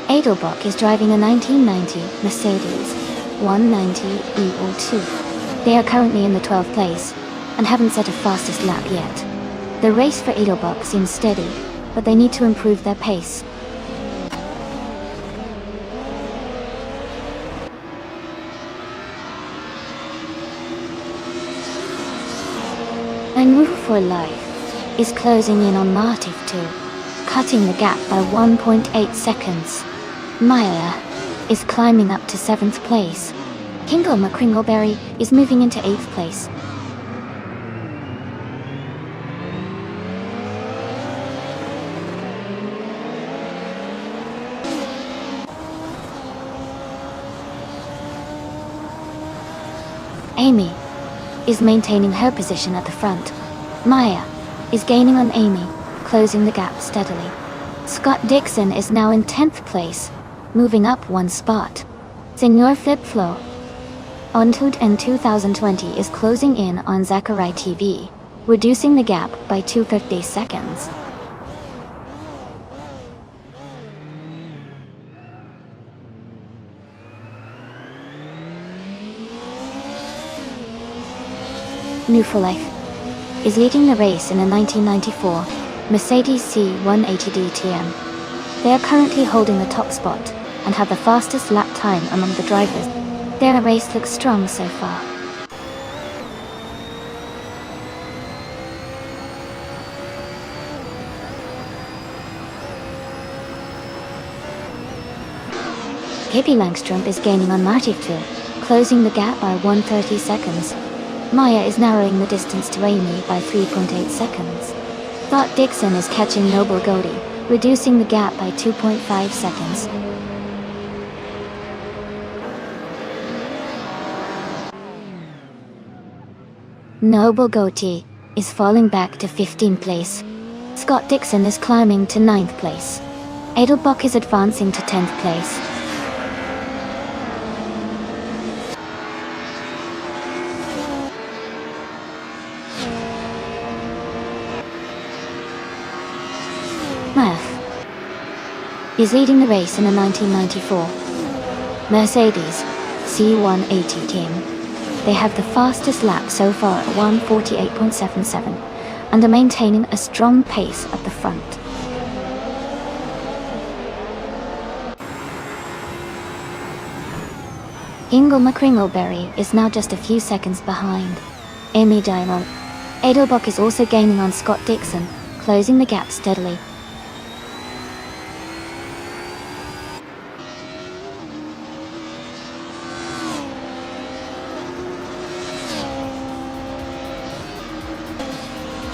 Edelbrock is driving a 1990 Mercedes 190 E02. They are currently in the 12th place, and haven't set a fastest lap yet. The race for Edelbrock seems steady, but they need to improve their pace. And Move for Life is closing in on Martif too, cutting the gap by 1.8 seconds. Maya is climbing up to 7th place. Kingle McCringleberry is moving into 8th place. Amy is maintaining her position at the front. Maya is gaining on Amy, closing the gap steadily. Scott Dixon is now in 10th place, moving up 1 spot. Senor Flip-Flo Ontud in 2020 is closing in on Zachary TV, reducing the gap by 250 seconds. New for Life is leading the race in a 1994 Mercedes C180 DTM. They are currently holding the top spot and have the fastest lap time among the drivers. Their race looks strong so far. Katie Langstrom is gaining on Martif too, closing the gap by 130 seconds. Maya is narrowing the distance to Amy by 3.8 seconds. Scott Dixon is catching Noble Goaty, reducing the gap by 2.5 seconds. Noble Goaty is falling back to 15th place. Scott Dixon is climbing to 9th place. Edelbrock is advancing to 10th place. is leading the race in a 1994 Mercedes C180 team. They have the fastest lap so far at 1:48.77 and are maintaining a strong pace at the front. Ingle McCringleberry is now just a few seconds behind Amy Diamond. Edelbrock is also gaining on Scott Dixon, closing the gap steadily.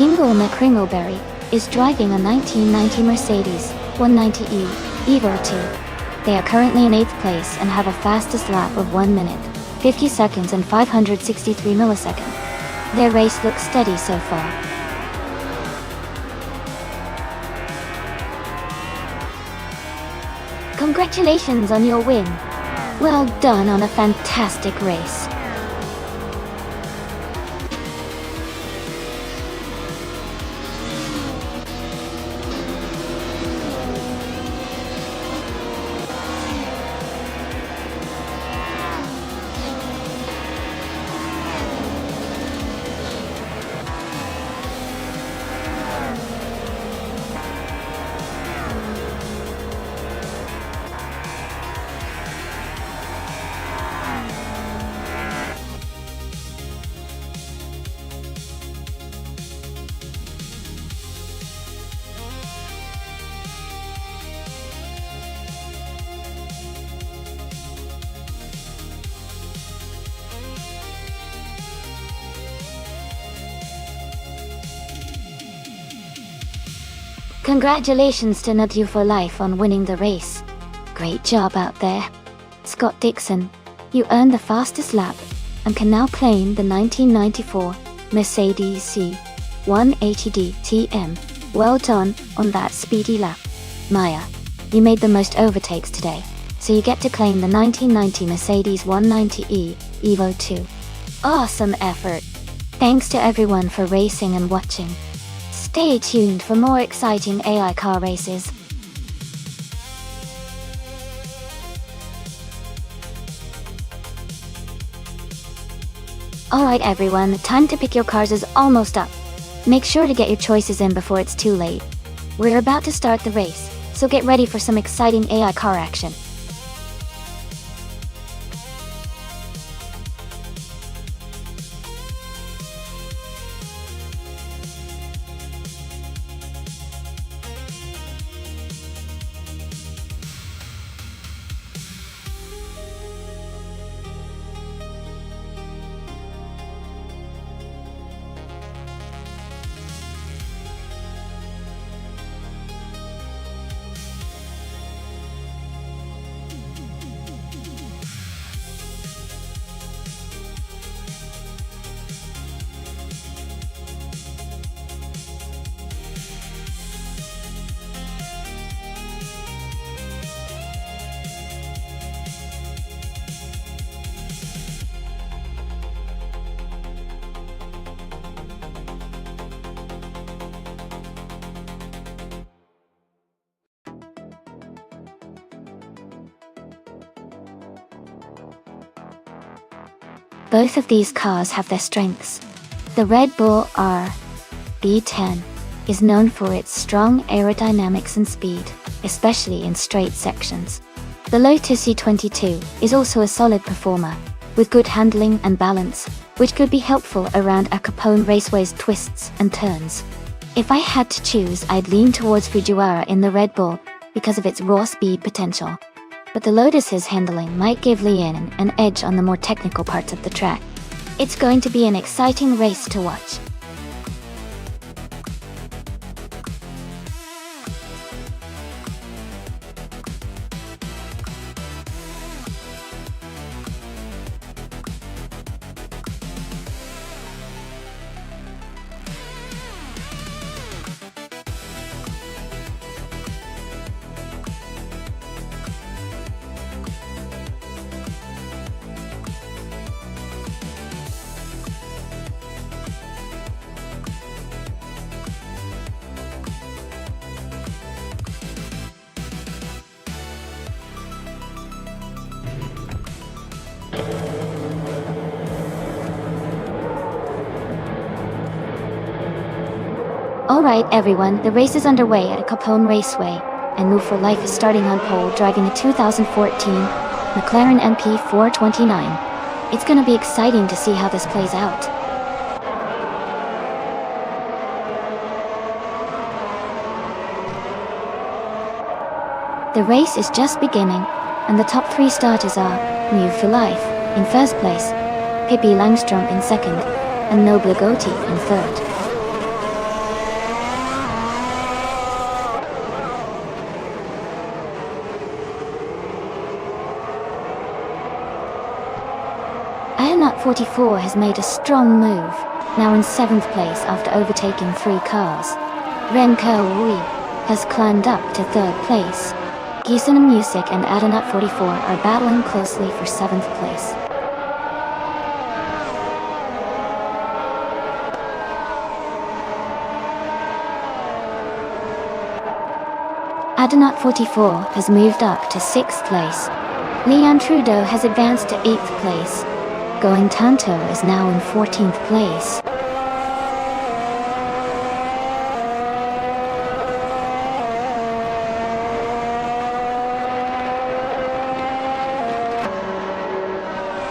Ingle McCringleberry is driving a 1990 Mercedes 190E Evo 2. They are currently in 8th place and have a fastest lap of 1 minute, 50 seconds and 563 milliseconds. Their race looks steady so far. Congratulations on your win. Well done on a fantastic race. Congratulations to Nadu for Life on winning the race. Great job out there. Scott Dixon, you earned the fastest lap and can now claim the 1994 Mercedes C180D TM. Well done on that speedy lap. Maya, you made the most overtakes today, so you get to claim the 1990 Mercedes 190E Evo 2. Awesome effort. Thanks to everyone for racing and watching. Stay tuned for more exciting AI car races. Alright everyone, time to pick your cars is almost up. Make sure to get your choices in before it's too late. We're about to start the race, so get ready for some exciting AI car action. Both of these cars have their strengths. The Red Bull RB10 is known for its strong aerodynamics and speed, especially in straight sections. The Lotus E22 is also a solid performer, with good handling and balance, which could be helpful around Al Capone Raceway's twists and turns. If I had to choose, I'd lean towards Fujiwara in the Red Bull because of its raw speed potential. But the Lotus's handling might give Lian an edge on the more technical parts of the track. It's going to be an exciting race to watch. Alright everyone, the race is underway at Capone Raceway, and Move for Life is starting on pole driving a 2014 McLaren MP429. It's gonna be exciting to see how this plays out. The race is just beginning, and the top three starters are Move for Life in first place, Pippi Langstrom in second, and Noble Gotti in third. Aeronaut 44 has made a strong move, now in 7th place after overtaking 3 cars. Renko Ui has climbed up to 3rd place. Gießen Music and Aeronaut 44 are battling closely for 7th place. Aeronaut 44 has moved up to 6th place. Leon Trudeau has advanced to 8th place. Going Tanto is now in 14th place.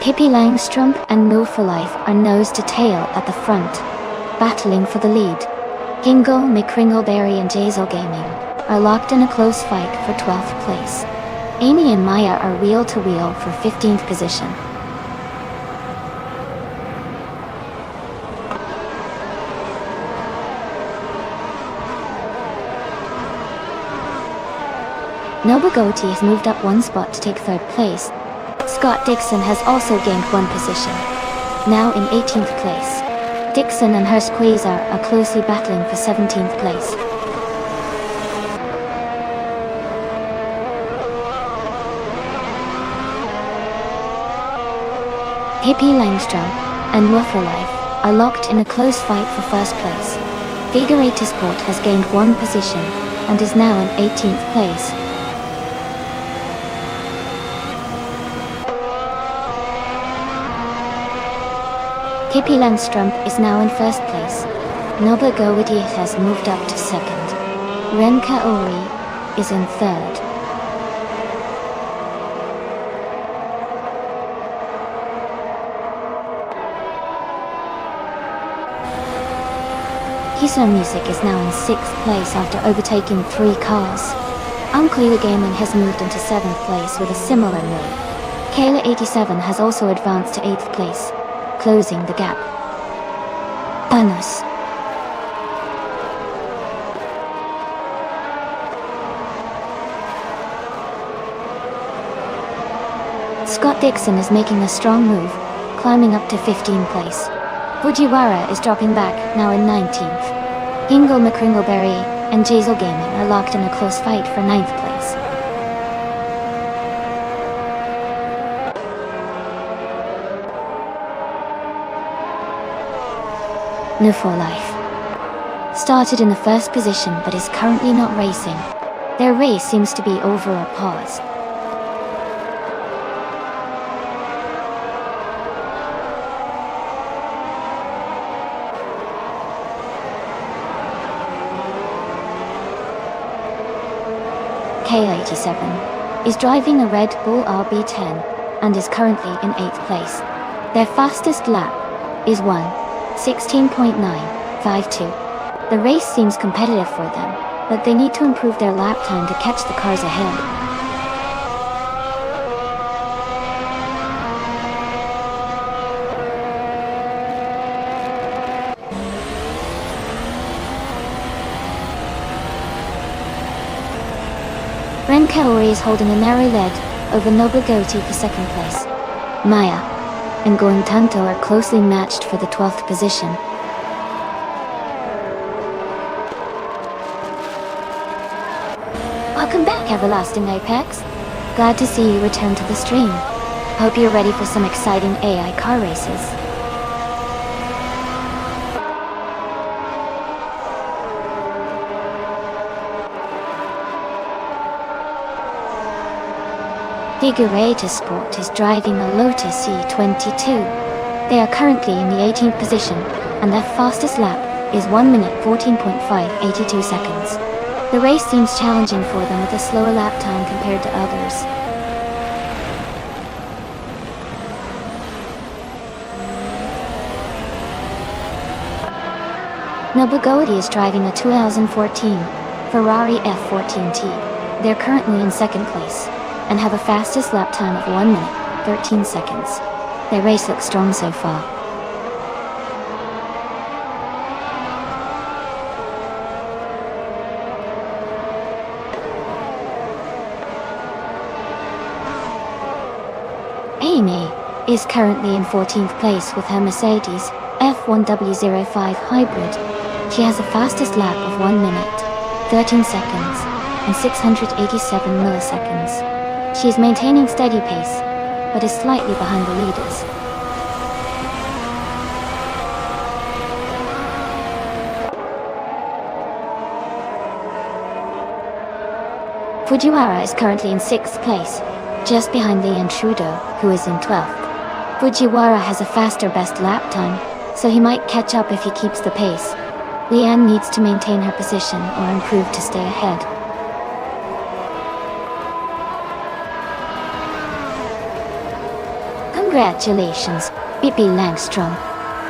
Pippi Langstrom and Move for Life are nose to tail at the front, battling for the lead. Hingle, McCringleberry and Jazel Gaming are locked in a close fight for 12th place. Amy and Maya are wheel to wheel for 15th position. Noble Gotti has moved up 1 spot to take 3rd place. Scott Dixon has also gained 1 position, now in 18th place. Dixon and Hurst Quasar are closely battling for 17th place. Hippie Langstrom and Waterlife are locked in a close fight for first place. Figure Sport has gained one position and is now in 18th place. Hippie Langstrom is now in first place. Noble Gowidi has moved up to second. Ren Kaori is in third. Kiso Music is now in 6th place after overtaking 3 cars. Uncle Gaming has moved into 7th place with a similar move. Kayla 87 has also advanced to 8th place, closing the gap. Bonus. Scott Dixon is making a strong move, climbing up to 15th place. Fujiwara is dropping back, now in 19th. Hingle McCringleberry and Jazel Gaming are locked in a close fight for 9th place. No For Life started in the first position but is currently not racing. Their race seems to be over or paused. K87 is driving a Red Bull RB10 and is currently in 8th place. Their fastest lap is 1:16.952. The race seems competitive for them, but they need to improve their lap time to catch the cars ahead. Ren Kaori is holding a narrow lead over Noble Goatee for 2nd place. Maya and Going Tanto are closely matched for the 12th position. Welcome back, Everlasting Apex. Glad to see you return to the stream. Hope you're ready for some exciting AI car races. Figure Sport is driving a Lotus C22. They are currently in the 18th position, and their fastest lap is 1:14.582 seconds. The race seems challenging for them with a slower lap time compared to others. Noble Goatee is driving a 2014 Ferrari F14T. They're currently in 2nd place and have a fastest lap time of 1:13 seconds. Their race looks strong so far. Amy is currently in 14th place with her Mercedes F1W05 Hybrid. She has a fastest lap of 1:13 seconds and 687 milliseconds. She is maintaining steady pace, but is slightly behind the leaders. Fujiwara is currently in 6th place, just behind Lee Trudeau, who is in 12th. Fujiwara has a faster best lap time, so he might catch up if he keeps the pace. Leanne needs to maintain her position or improve to stay ahead. Congratulations, Bibi Langstrom.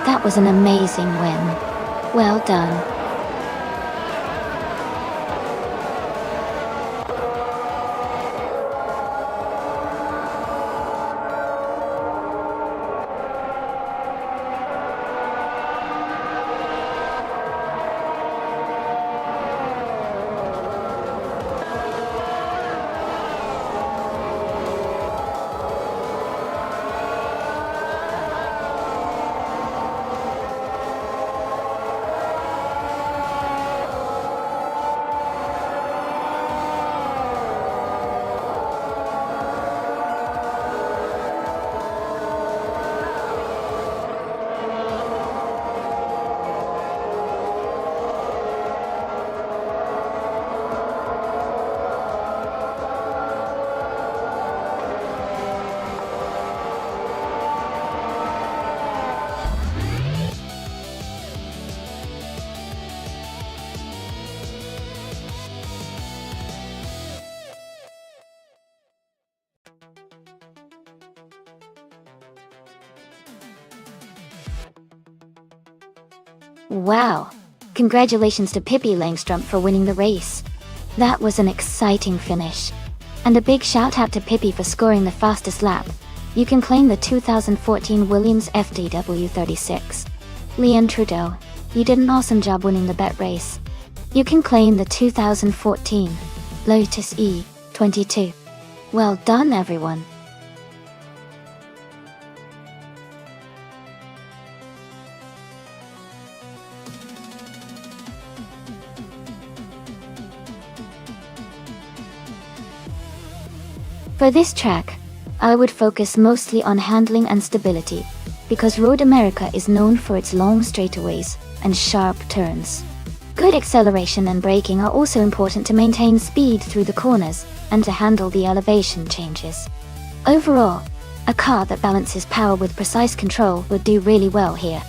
That was an amazing win. Well done. Wow! Congratulations to Pippi Langstrom for winning the race. That was an exciting finish. And a big shout out to Pippi for scoring the fastest lap. You can claim the 2014 Williams FDW36. Leon Trudeau, you did an awesome job winning the bet race. You can claim the 2014 Lotus E22. Well done, everyone. For this track, I would focus mostly on handling and stability, because Road America is known for its long straightaways and sharp turns. Good acceleration and braking are also important to maintain speed through the corners and to handle the elevation changes. Overall, a car that balances power with precise control would do really well here.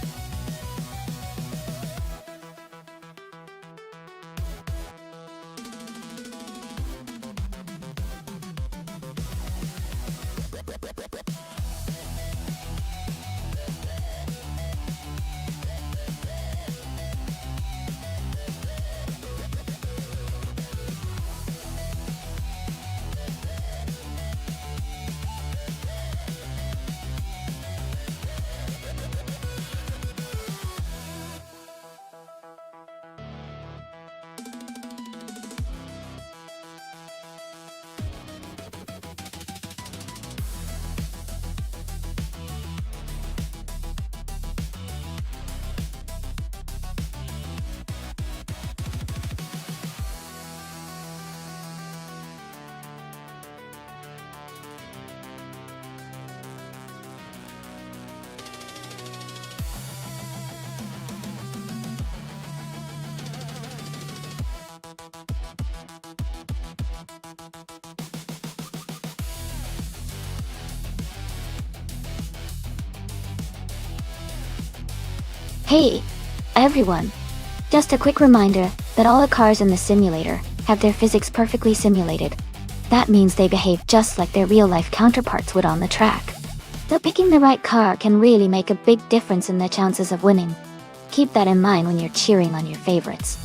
Hey, everyone! Just a quick reminder that all the cars in the simulator have their physics perfectly simulated. That means they behave just like their real-life counterparts would on the track. So picking the right car can really make a big difference in their chances of winning. Keep that in mind when you're cheering on your favorites.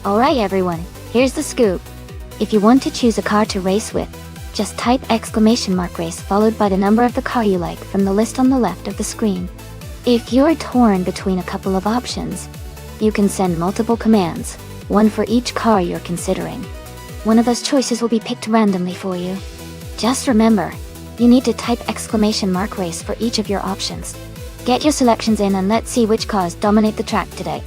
Alright everyone, here's the scoop. If you want to choose a car to race with, just type !race followed by the number of the car you like from the list on the left of the screen. If you're torn between a couple of options, you can send multiple commands, one for each car you're considering. One of those choices will be picked randomly for you. Just remember, you need to type !race for each of your options. Get your selections in and let's see which cars dominate the track today.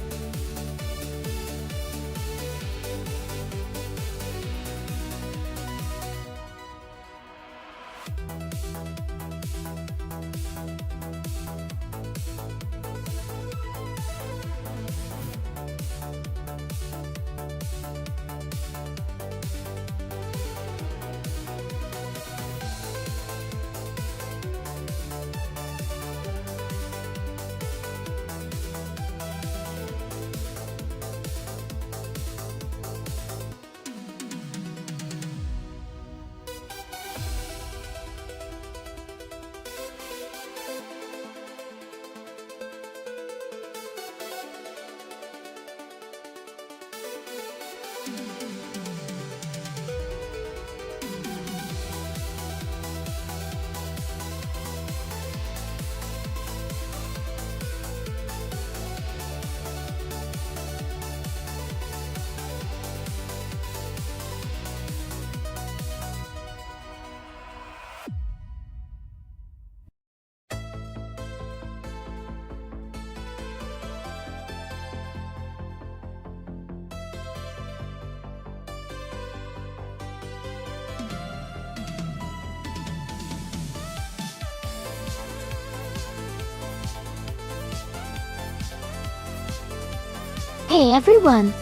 Hey everyone!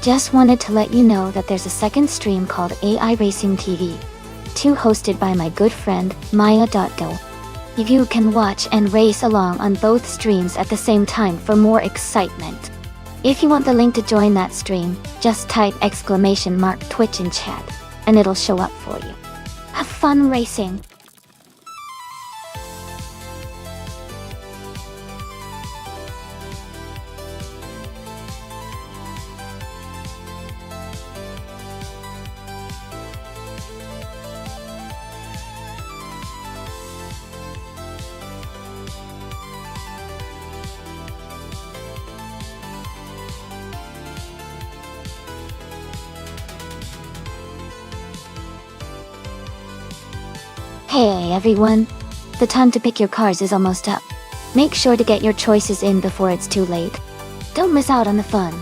Just wanted to let you know that there's a second stream called AI Racing TV, 2 hosted by my good friend, Maya.go. You can watch and race along on both streams at the same time for more excitement. If you want the link to join that stream, just type !Twitch in chat, and it'll show up for you. Have fun racing! Hey everyone! The time to pick your cars is almost up. Make sure to get your choices in before it's too late. Don't miss out on the fun.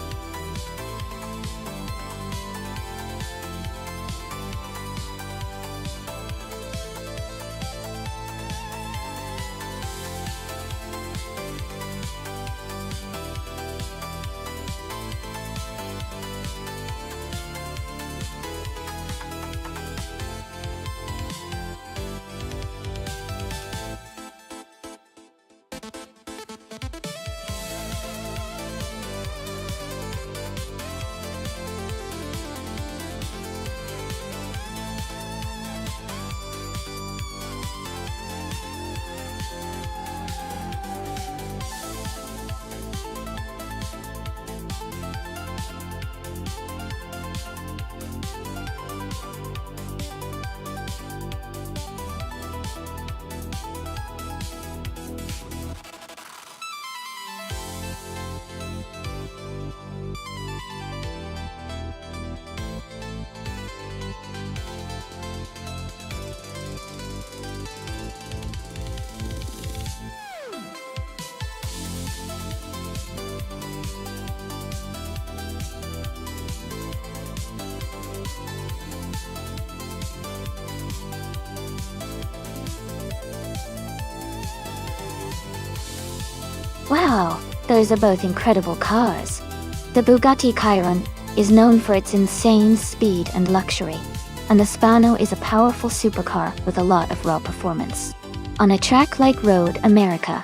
Wow, those are both incredible cars. The Bugatti Chiron is known for its insane speed and luxury, and the Spano is a powerful supercar with a lot of raw performance. On a track like Road America,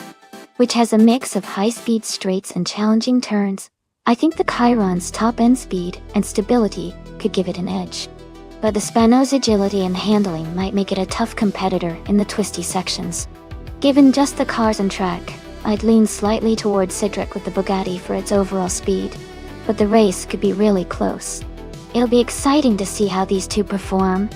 which has a mix of high-speed straights and challenging turns, I think the Chiron's top-end speed and stability could give it an edge. But the Spano's agility and handling might make it a tough competitor in the twisty sections. Given just the cars and track, I'd lean slightly towards Cedric with the Bugatti for its overall speed, but the race could be really close. It'll be exciting to see how these two perform.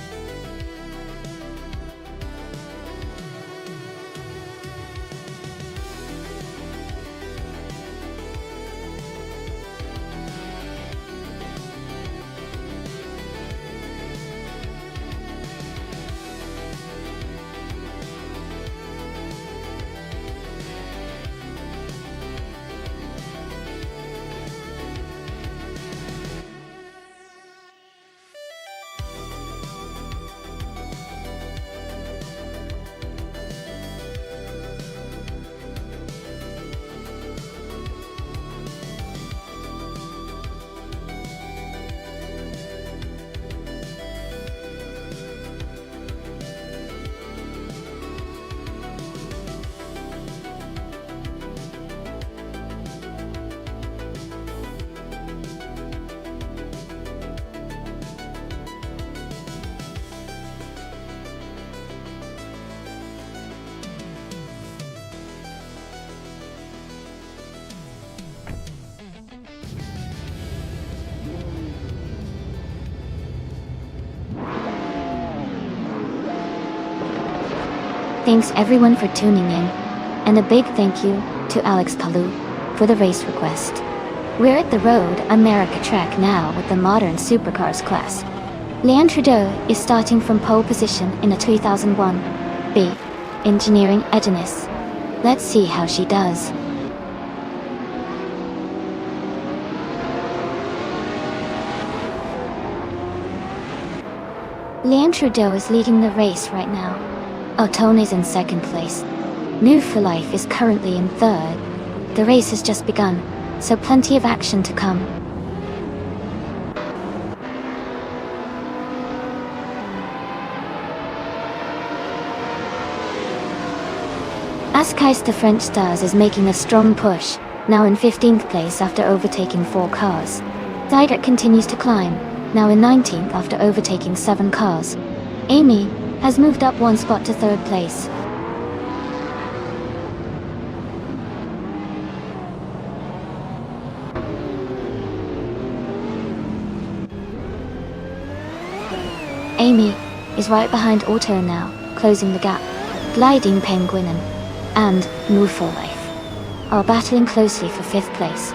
Thanks everyone for tuning in, and a big thank you to Alex Kalu for the race request. We're at the Road America track now with the modern supercars class. Leanne Trudeau is starting from pole position in a 2001 B Engineering Edginess. Let's see how she does. Leanne Trudeau is leading the race right now. Otone is in second place. New for Life is currently in third. The race has just begun, so plenty of action to come. Askais the French Stars is making a strong push, now in 15th place after overtaking 4 cars. Cedric continues to climb, now in 19th after overtaking 7 cars. Amy has moved up 1 spot to 3rd place. Amy is right behind Auto now, closing the gap. Gliding Penguin and Move for Life are battling closely for 5th place.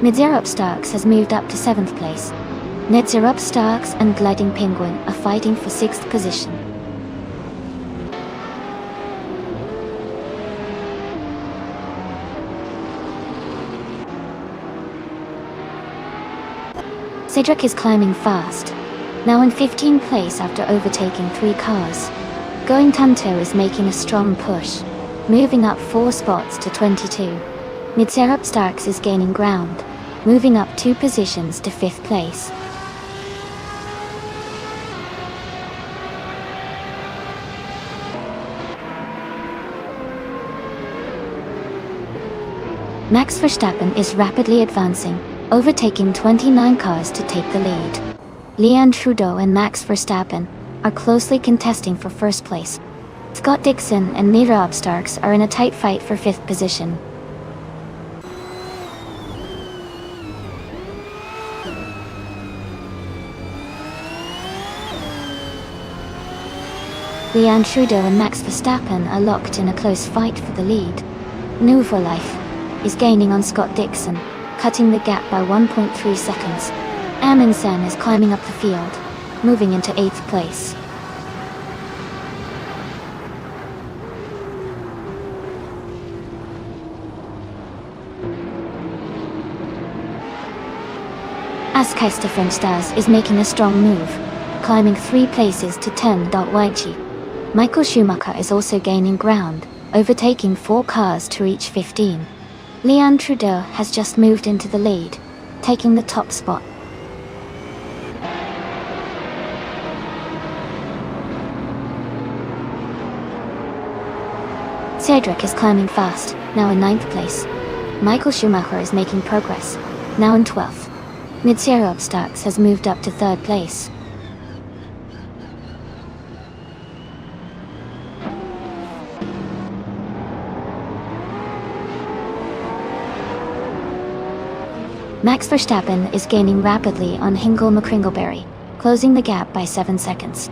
Midzerup Starks has moved up to 7th place. Midzerup Starks and Gliding Penguin are fighting for 6th position. Cedric is climbing fast, now in 15th place after overtaking 3 cars. Going Tanto is making a strong push, moving up 4 spots to 22. Midzerup Starks is gaining ground, moving up 2 positions to 5th place. Max Verstappen is rapidly advancing, overtaking 29 cars to take the lead. Leon Trudeau and Max Verstappen are closely contesting for 1st place. Scott Dixon and Midzerup Starks are in a tight fight for 5th position. Leon Trudeau and Max Verstappen are locked in a close fight for the lead. New for Life is gaining on Scott Dixon, cutting the gap by 1.3 seconds. Amundsen is climbing up the field, moving into 8th place. Askais the French Stars is making a strong move, climbing 3 places to 10.YG. Michael Schumacher is also gaining ground, overtaking 4 cars to reach 15. Leon Trudeau has just moved into the lead, taking the top spot. Cedric is climbing fast, now in 9th place. Michael Schumacher is making progress, now in 12th. Midzerup Starks has moved up to 3rd place. Max Verstappen is gaining rapidly on Hingle McCringleberry, closing the gap by 7 seconds.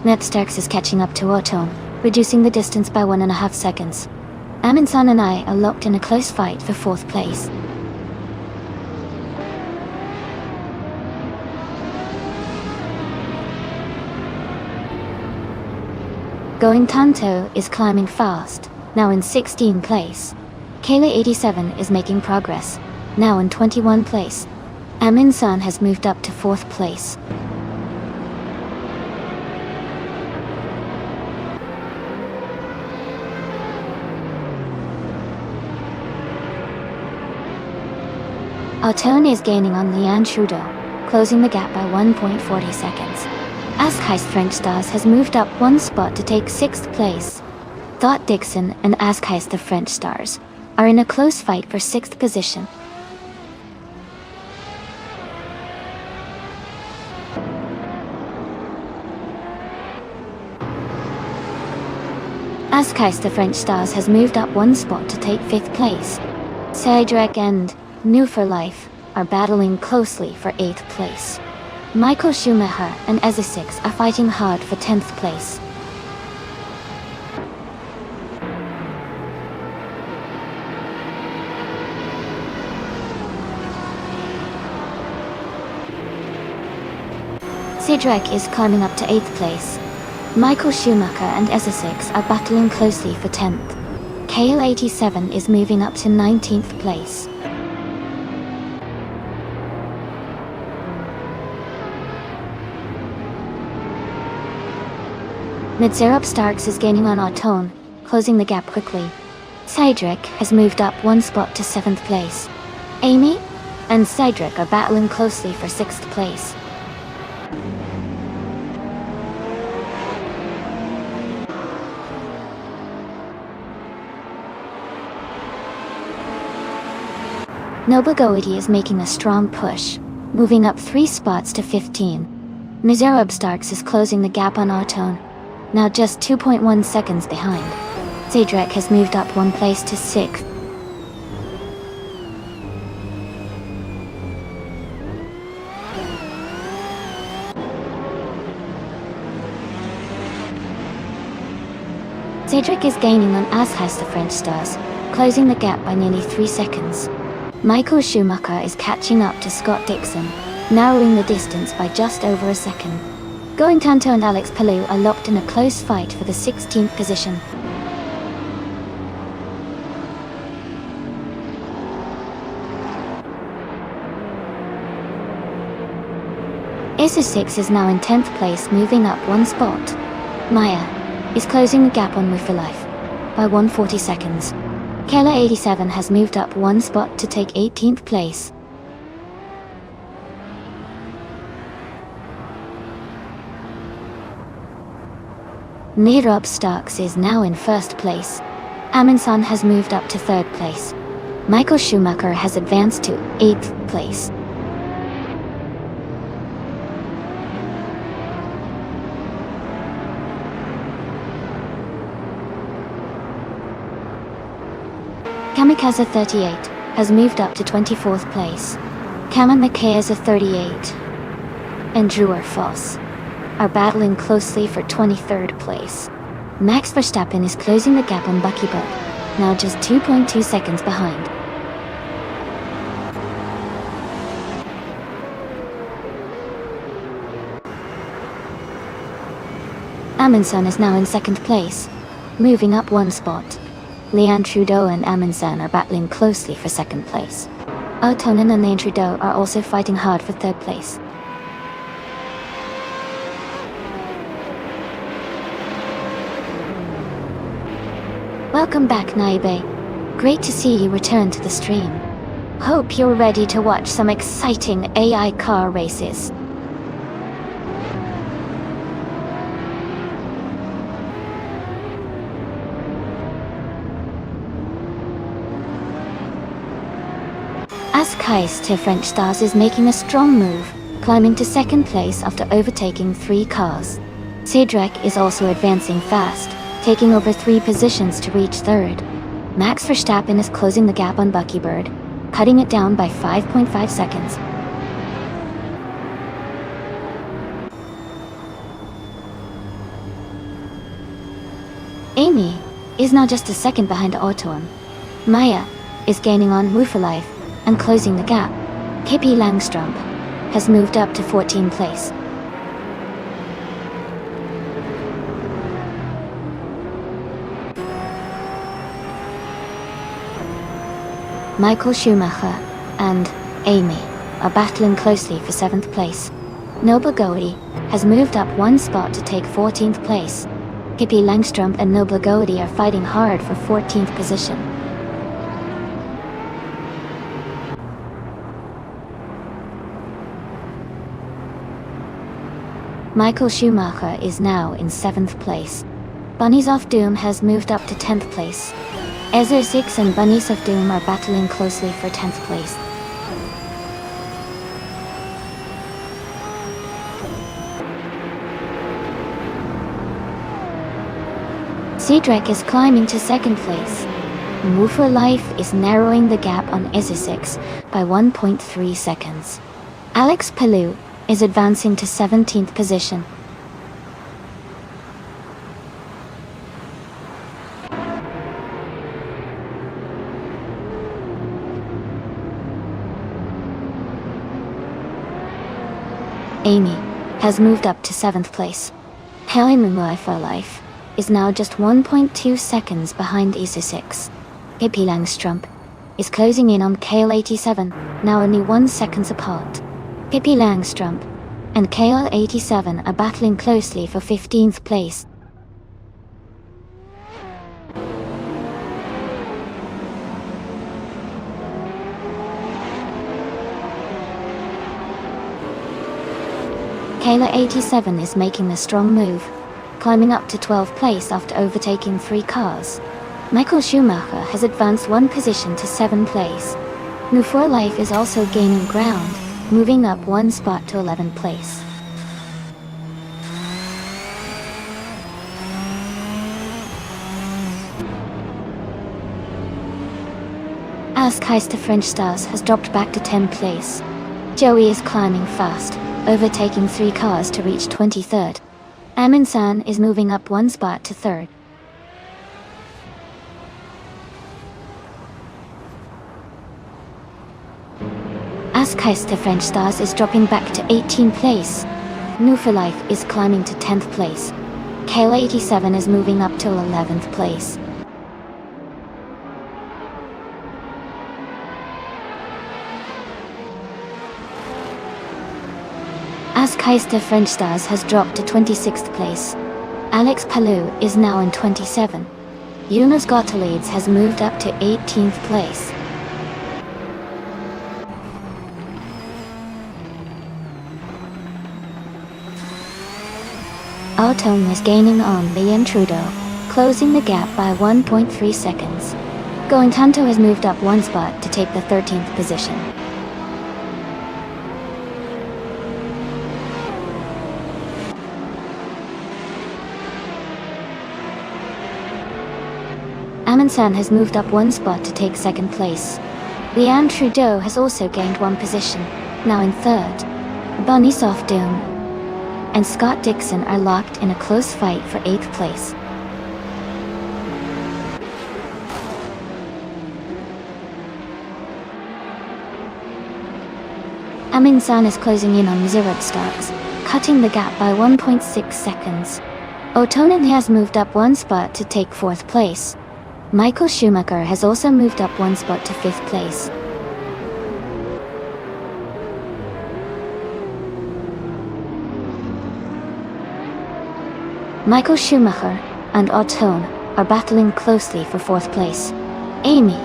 Ned Starks is catching up to Otone, reducing the distance by 1.5 seconds. Amundsen and I are locked in a close fight for 4th place. Going Tanto is climbing fast, now in 16th place. Kayla 87 is making progress, now in 21st place. Amundsen has moved up to 4th place. Otone is gaining on Leon Trudeau, closing the gap by 1.40 seconds. Askais French Stars has moved up 1 spot to take 6th place. Scott Dixon and Askais the French Stars are in a close fight for 6th position. Askais the French Stars has moved up 1 spot to take 5th place. Cedric and New for Life are battling closely for 8th place. Michael Schumacher and Essex are fighting hard for 10th place. Cedric is climbing up to 8th place. Michael Schumacher and Essex are battling closely for 10th. Kale 87 is moving up to 19th place. Midzerup Starks is gaining on Otone, closing the gap quickly. Cedric has moved up 1 spot to 7th place. Amy and Cedric are battling closely for 6th place. Nobugoiti is making a strong push, moving up 3 spots to 15. Mizarab Starks is closing the gap on Autone, now just 2.1 seconds behind. Cedric has moved up 1 place to 6th. Cedric is gaining on as has the French stars, closing the gap by nearly 3 seconds. Michael Schumacher is catching up to Scott Dixon, narrowing the distance by just over a second. Going Tanto and Alex Palou are locked in a close fight for the 16th position. ISO6 is now in 10th place, moving up 1 spot. Maya is closing the gap on Move for Life by 140 seconds. Kayla 87 has moved up 1 spot to take 18th place. Nirab Starks is now in 1st place. Amundsen has moved up to 3rd place. Michael Schumacher has advanced to 8th place. Kamikaze 38 has moved up to 24th place. Kamen Mikaze 38 and Drewer Foss are battling closely for 23rd place. Max Verstappen is closing the gap on Bucky Buck, now just 2.2 seconds behind. Amundsen is now in 2nd place, moving up 1 spot. Leanne Trudeau and Amundsen are battling closely for 2nd place. Autonen and Leanne Trudeau are also fighting hard for 3rd place. Welcome back, Naibe. Great to see you return to the stream. Hope you're ready to watch some exciting AI car races. Kais to French Stars is making a strong move, climbing to 2nd place after overtaking 3 cars. Cedric is also advancing fast, taking over 3 positions to reach 3rd. Max Verstappen is closing the gap on Bucky Bird, cutting it down by 5.5 seconds. Amy is now just a second behind Autone. Maya is gaining on Move for Life and closing the gap. Kippi Langstrump has moved up to 14th place. Michael Schumacher and Amy are battling closely for 7th place. Noble Goody has moved up 1 spot to take 14th place. Kippi Langstrump and Noble Goody are fighting hard for 14th position. Michael Schumacher is now in 7th place. Bunnies of Doom has moved up to 10th place. Ezer6 and Bunnies of Doom are battling closely for 10th place. Cedric is climbing to 2nd place. Move for Life is narrowing the gap on Ezer6 by 1.3 seconds. Alex Palou is advancing to 17th position. Amy has moved up to 7th place. Haley Mumbai for Life is now just 1.2 seconds behind ESO6. Kippi Langstrump is closing in on KL87, now only 1 second apart. Kippi Langstrump and KL87 are battling closely for 15th place. Kayla 87 is making a strong move, climbing up to 12th place after overtaking 3 cars. Michael Schumacher has advanced 1 position to 7th place. New4 Life is also gaining ground, moving up 1 spot to 11th place. Askeister French Stars has dropped back to 10th place. Joey is climbing fast, overtaking 3 cars to reach 23rd. Amin-san is moving up 1 spot to 3rd. Askeister French Stars is dropping back to 18th place. New4 Life is climbing to 10th place. Kayla 87 is moving up to 11th place. Askeister French Stars has dropped to 26th place. Alex Palou is now in 27. Yunus Gottlieb has moved up to 18th place. Autone is gaining on Leon Trudeau, closing the gap by 1.3 seconds. Going Tanto has moved up 1 spot to take the 13th position. Amundsen has moved up 1 spot to take 2nd place. Leanne Trudeau has also gained 1 position, now in 3rd. Bonnie Doom and Scott Dixon are locked in a close fight for 8th place. Amundsen is closing in on Zurich Starks, cutting the gap by 1.6 seconds. Otonen has moved up 1 spot to take 4th place. Michael Schumacher has also moved up 1 spot to 5th place. Michael Schumacher and Ottone are battling closely for 4th place. Amy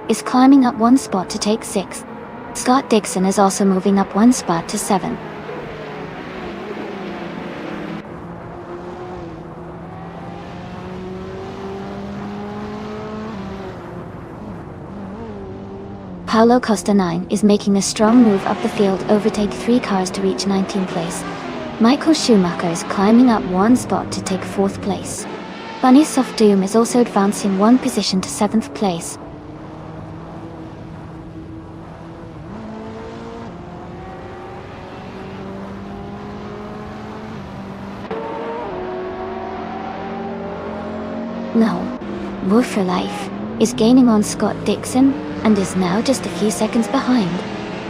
is climbing up 1 spot to take 6th. Scott Dixon is also moving up 1 spot to 7th. Paulo Costa 9 is making a strong move up the field, overtake 3 cars to reach 19th place. Michael Schumacher is climbing up 1 spot to take 4th place. Bunny Soft Doom is also advancing 1 position to 7th place. No. New4 Life is gaining on Scott Dixon and is now just a few seconds behind.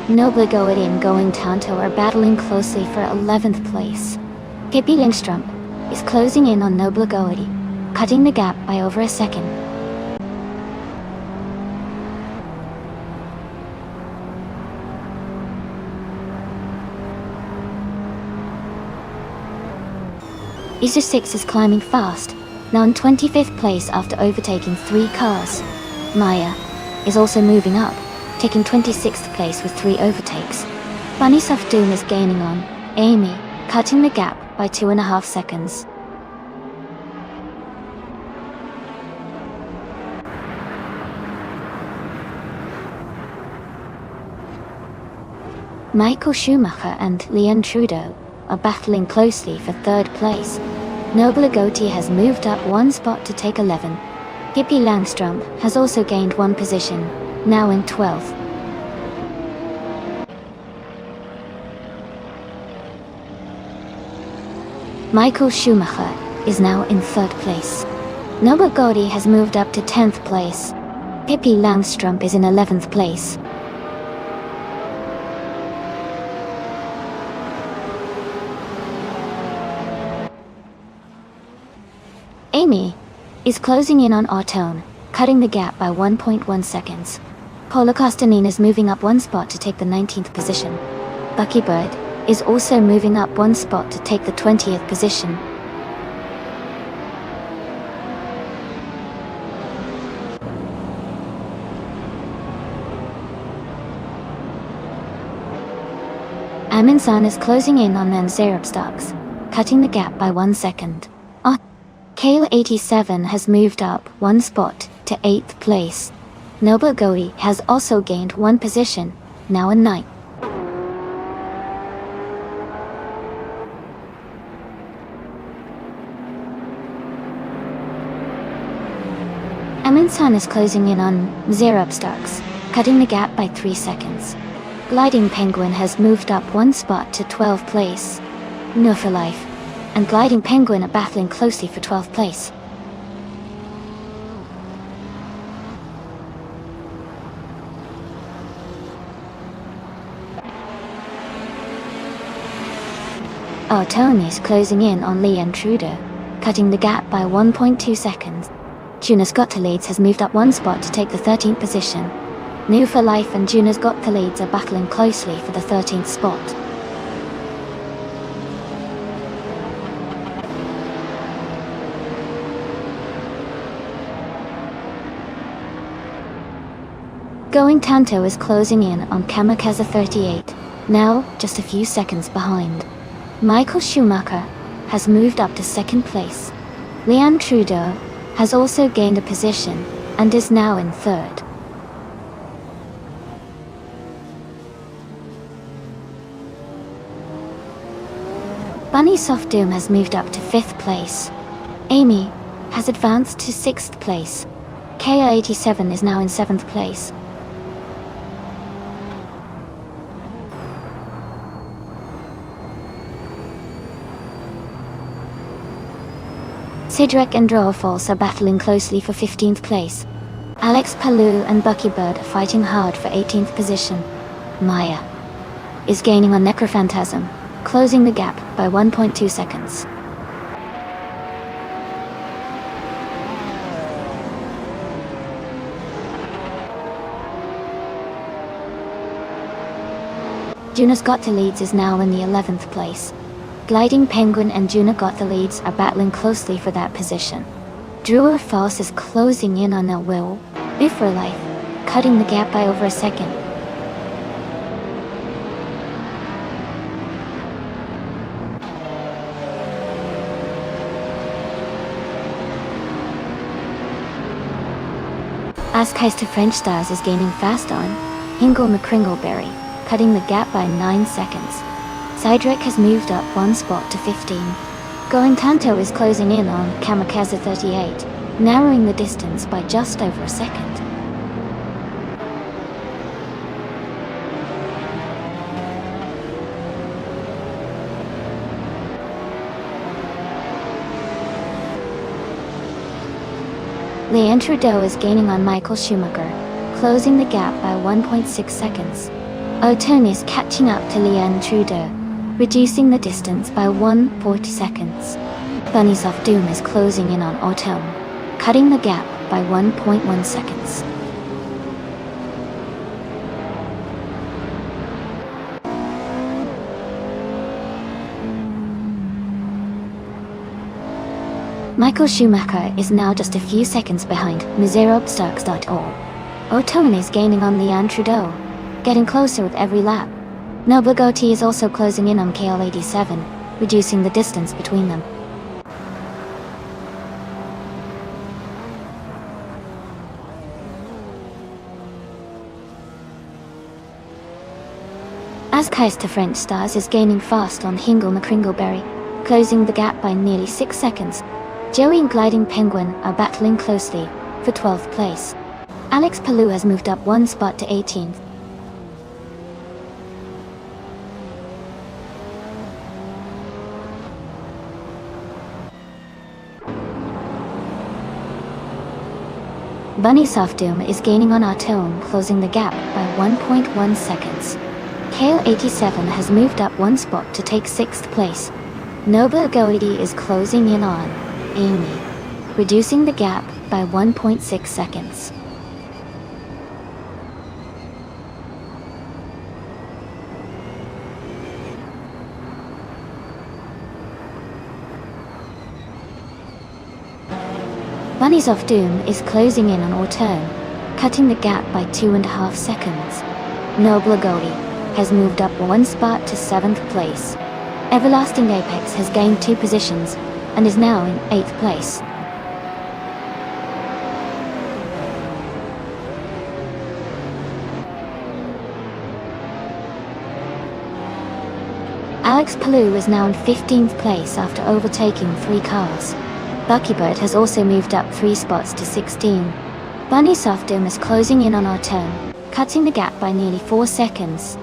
Nobla Goethe and Going Tanto are battling closely for 11th place. Pippi Lindström is closing in on Nobla Goethe, cutting the gap by over a second. Isa 6 is climbing fast, now in 25th place after overtaking 3 cars. Maya is also moving up, taking 26th place with 3 overtakes. Bunny Soft Doom is gaining on Amy, cutting the gap by 2.5 seconds. Michael Schumacher and Leon Trudeau are battling closely for 3rd place. Nobla Goethe has moved up 1 spot to take 11. Pippi Landström has also gained 1 position, now in 12th. Michael Schumacher is now in 3rd place. Nobla Goethe has moved up to 10th place. Pippi Landström is in 11th place. Amy is closing in on Ottone, cutting the gap by 1.1 seconds. Paula Costanin is moving up 1 spot to take the 19th position. Bucky Bird is also moving up 1 spot to take the 20th position. Aminsan is closing in on Nonstop, cutting the gap by 1 second. KL87 has moved up 1 spot to 8th place. Nobugori has also gained 1 position, now in 9th. Aminsan is closing in on Nonstop, cutting the gap by 3 seconds. Gliding Penguin has moved up 1 spot to 12th place. No for Life and Gliding Penguin are battling closely for 12th place. Tony is closing in on Lee Intruder, cutting the gap by 1.2 seconds. Junas Got the Leads has moved up 1 spot to take the 13th position. New for Life and Junas Got the Leads are battling closely for the 13th spot. Going Tanto is closing in on Kamikaze 38, now just a few seconds behind. Michael Schumacher has moved up to 2nd place. Leanne Trudeau has also gained a position and is now in 3rd. Bunny Soft Doom has moved up to 5th place. Amy has advanced to 6th place. KR87 is now in 7th place. Cedric and Drowafols are battling closely for 15th place. Alex Palou and Buckybird are fighting hard for 18th position. Maya is gaining on Necrophantasm, closing the gap by 1.2 seconds. Junas Got the Leads is now in the 11th place. Gliding Penguin and Juna Got the Leads are battling closely for that position. Drewer False is closing in on Will for Life, cutting the gap by over a second. Askais to French Stars is gaining fast on Hingle McCringleberry, cutting the gap by 9 seconds. Cydric has moved up 1 spot to 15. Going Tanto is closing in on Kamikaze 38, narrowing the distance by just over a second. Leanne Trudeau is gaining on Michael Schumacher, closing the gap by 1.6 seconds. O'Tone is catching up to Leanne Trudeau, reducing the distance by 1.40 seconds. Bunnies of Doom is closing in on O'Tone, cutting the gap by 1.1 seconds. Michael Schumacher is now just a few seconds behind miserobstocks.org. O'Tone is gaining on Leanne Trudeau, getting closer with every lap. Nobugoti is also closing in on KL87, reducing the distance between them. Askais to French Stars is gaining fast on Hingle McCringleberry, closing the gap by nearly 6 seconds. Joey and Gliding Penguin are battling closely for 12th place. Alex Palou has moved up 1 spot to 18th. Bunny Soft Doom is gaining on Artone, closing the gap by 1.1 seconds. KL87 has moved up 1 spot to take 6th place. Nova Goidi is closing in on Amy, reducing the gap by 1.6 seconds. Bunnies of Doom is closing in on Auturn, cutting the gap by 2.5 seconds. Noble Goldie has moved up 1 spot to 7th place. Everlasting Apex has gained 2 positions and is now in 8th place. Alex Palou is now in 15th place after overtaking 3 cars. Buckybird has also moved up 3 spots to 16. Bunny Softdome is closing in on our turn, cutting the gap by nearly 4 seconds.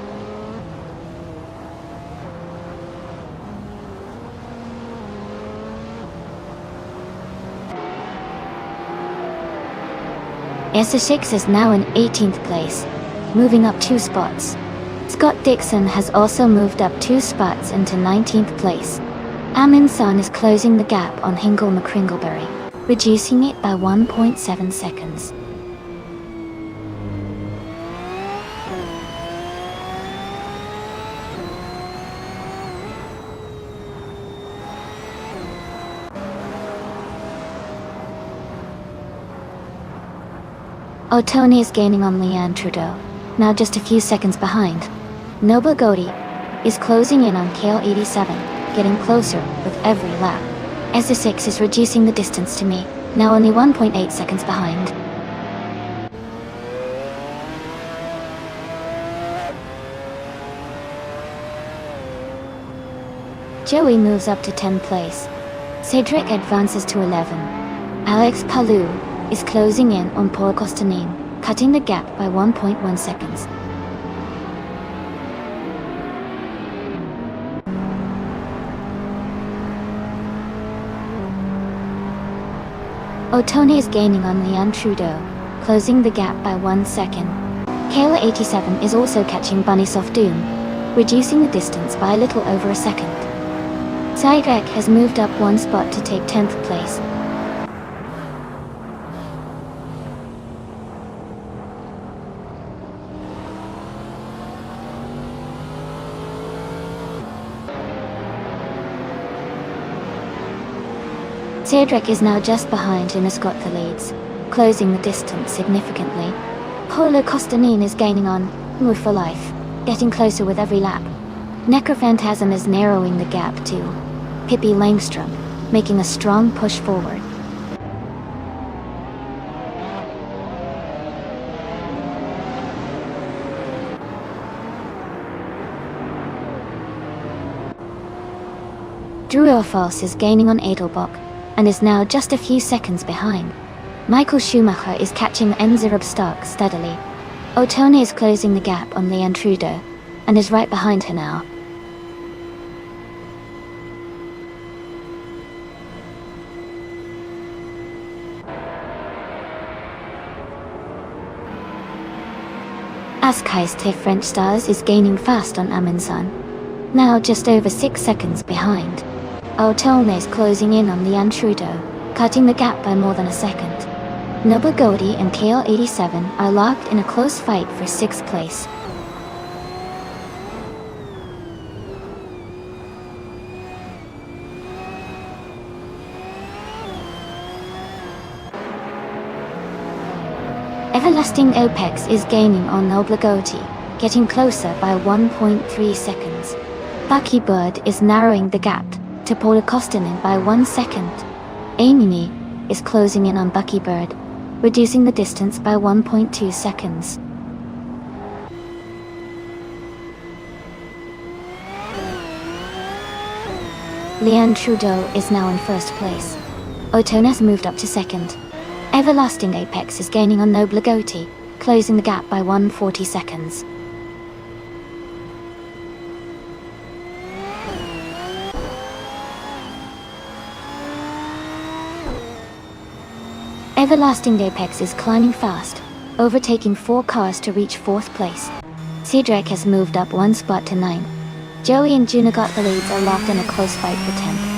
S6 is now in 18th place, moving up 2 spots. Scott Dixon has also moved up 2 spots into 19th place. Amin San is closing the gap on Hingle McCringleberry, reducing it by 1.7 seconds. Otoni is gaining on Leanne Trudeau, now just a few seconds behind. Noble Godi is closing in on KL87, getting closer with every lap. S6 is reducing the distance to me, now only 1.8 seconds behind. Joey moves up to 10th place. Cedric advances to 11. Alex Palou is closing in on Paul Costanin, cutting the gap by 1.1 seconds. Otoni is gaining on Leanne Trudeau, closing the gap by 1 second. Kayla 87 is also catching Bunny Softdoom, reducing the distance by a little over a second. Cedric has moved up 1 spot to take 10th place. Cedric is now just behind and has got the leads, closing the distance significantly. Paulo Costanin is gaining on Move for Life, getting closer with every lap. Necrophantasm is narrowing the gap to Pippi Langstrom, making a strong push forward. Drew Orfals is gaining on Edelbach, and is now just a few seconds behind. Michael Schumacher is catching Enzirab Stark steadily. Otoni is closing the gap on Leanne Trudeau, and is right behind her now. Askheist French Stars is gaining fast on Amundsen, now just over 6 seconds behind. Otoni is closing in on Leanne Trudeau, cutting the gap by more than a second. Noble Godi and KL87 are locked in a close fight for 6th place. Everlasting Apex is gaining on Noble Godi, getting closer by 1.3 seconds. Buckybird is narrowing the gap to Paula Kostanen by 1 second. Amy is closing in on Buckybird, reducing the distance by 1.2 seconds. Leanne Trudeau is now in 1st place. Otoni has moved up to 2nd. Everlasting Apex is gaining on Noble Godi, closing the gap by 140 seconds. Everlasting Apex is climbing fast, overtaking 4 cars to reach 4th place. Cedric has moved up 1 spot to 9. Joey and Juna got the leads are locked in a close fight for 10th.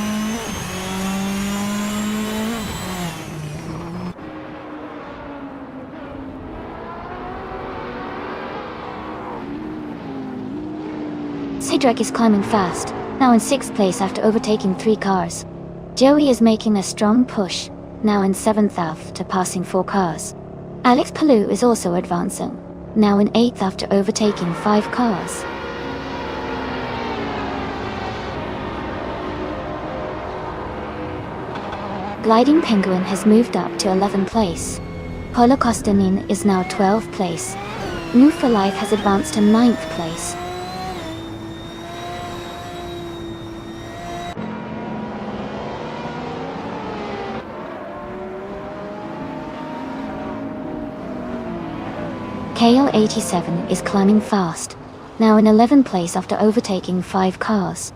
Cedric is climbing fast, now in 6th place after overtaking 3 cars. Joey is making a strong push, now in 7th after passing 4 cars. Alex Palou is also advancing, now in 8th after overtaking 5 cars. Gliding Penguin has moved up to 11th place. Holocaustinin is now 12th place. New for Life has advanced to 9th place. KL87 is climbing fast, now in 11th place after overtaking 5 cars.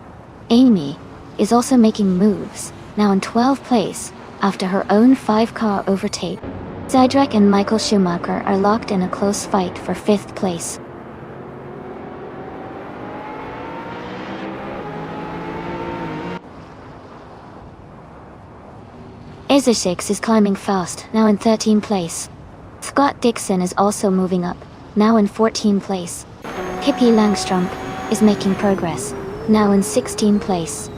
Amy is also making moves, now in 12th place after her own 5-car overtake. Zydrek and Michael Schumacher are locked in a close fight for 5th place. Ezra6 is climbing fast, now in 13th place. Scott Dixon is also moving up, now in 14th place. Hippie Langstrom is making progress, now in 16th place.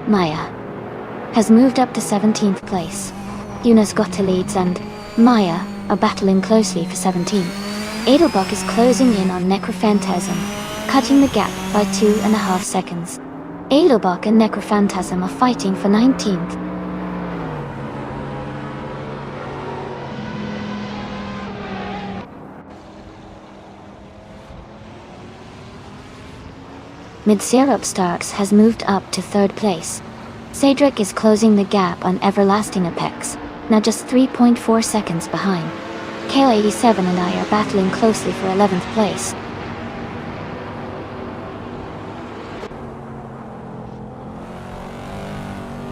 Maya has moved up to 17th place. Eunice Gottlieds and Maya are battling closely for 17th. Edelbach is closing in on Necrophantasm, cutting the gap by 2.5 seconds. Edelbach and Necrophantasm are fighting for 19th. Mid-Syrup Starks has moved up to 3rd place. Cedric is closing the gap on Everlasting Apex, now just 3.4 seconds behind. KL87 and I are battling closely for 11th place.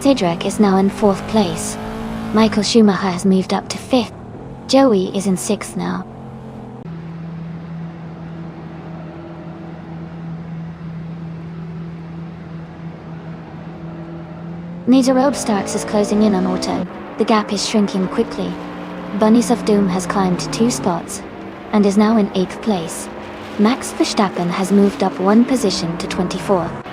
Cedric is now in 4th place. Michael Schumacher has moved up to 5th. Joey is in 6th now. Neither Starks is closing in on Auto. The gap is shrinking quickly. Bunnies of Doom has climbed 2 spots and is now in 8th place. Max Verstappen has moved up 1 position to 24th.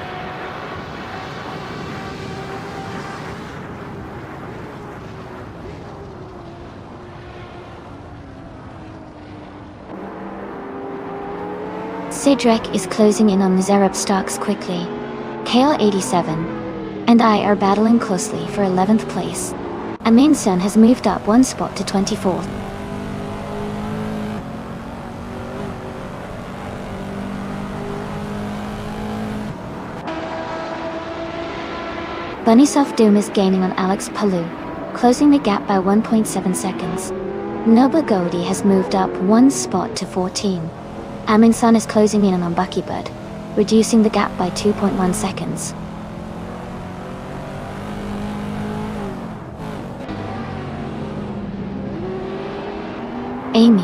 Cedric is closing in on Zerup Starks quickly. KL87 and I are battling closely for 11th place. Amundsen has moved up 1 spot to 24th. Bunnies of Doom is gaining on Alex Palou, closing the gap by 1.7 seconds. Noba Godi has moved up 1 spot to 14. Amundsen is closing in on Buckybird, reducing the gap by 2.1 seconds. Amy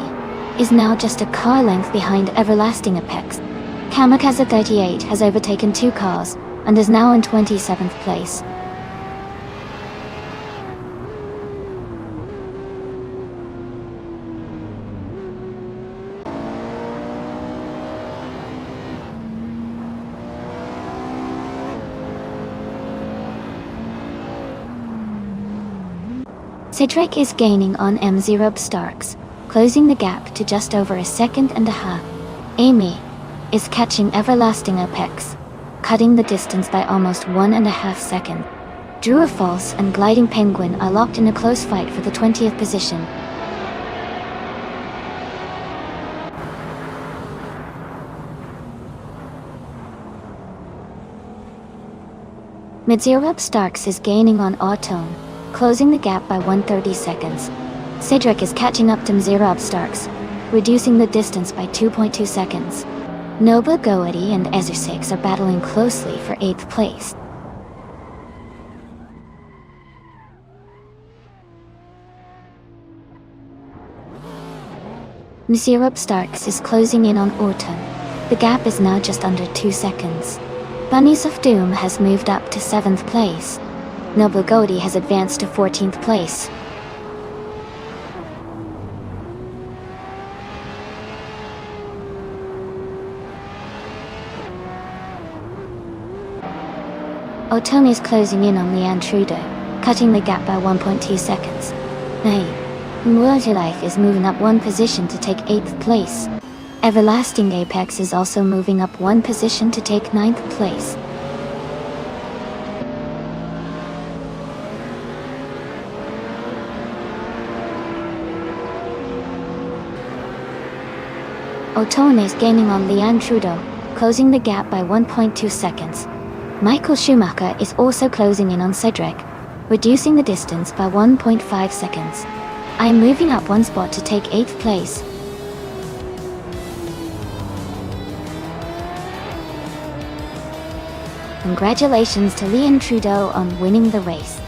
is now just a car length behind Everlasting Apex. Kamikaze 38 has overtaken 2 cars and is now in 27th place. Cedric is gaining on M0 Starks, closing the gap to just over 1.5 seconds. Amy is catching Everlasting Apex, cutting the distance by almost 1.5 seconds. Drew False and Gliding Penguin are locked in a close fight for the 20th position. Mid-Zero Starks is gaining on Autone, closing the gap by 130 seconds. Cedric is catching up to Mzirab Starks, reducing the distance by 2.2 seconds. Noba Goedi and Ezra6 are battling closely for 8th place. Mzirab Starks is closing in on Orton. The gap is now just under 2 seconds. Bunnies of Doom has moved up to 7th place. Noba Godi has advanced to 14th place. Otone is closing in on Leanne Trudeau, cutting the gap by 1.2 seconds. Nay, Life is moving up one position to take 8th place. Everlasting Apex is also moving up one position to take 9th place. Otone is gaining on Leanne Trudeau, closing the gap by 1.2 seconds. Michael Schumacher is also closing in on Cedric, reducing the distance by 1.5 seconds. I am moving up one spot to take 8th place. Congratulations to Leanne Trudeau on winning the race.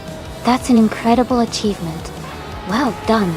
That's an incredible achievement. Well done.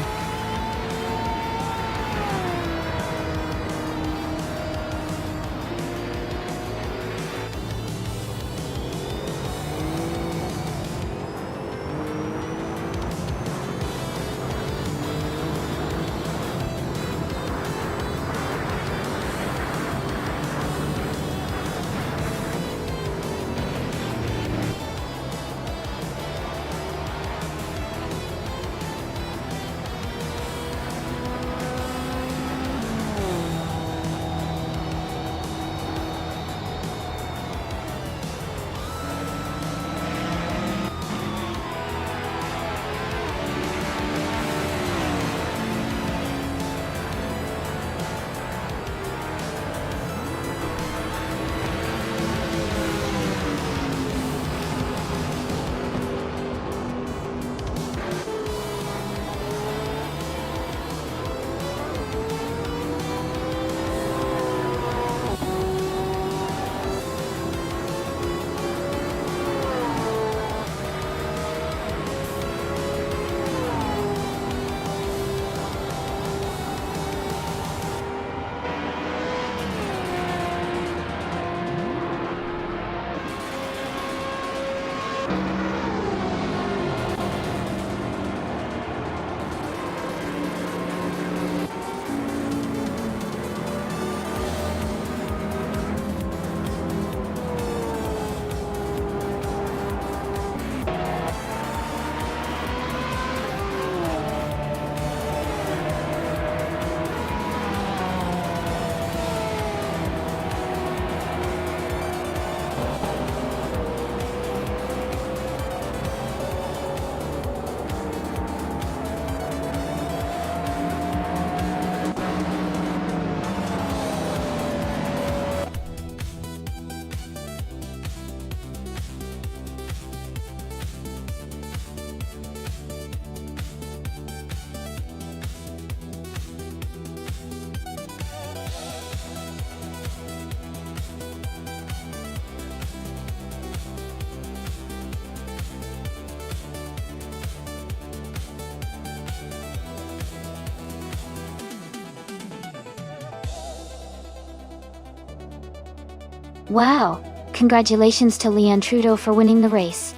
Wow! Congratulations to Leanne Trudeau for winning the race.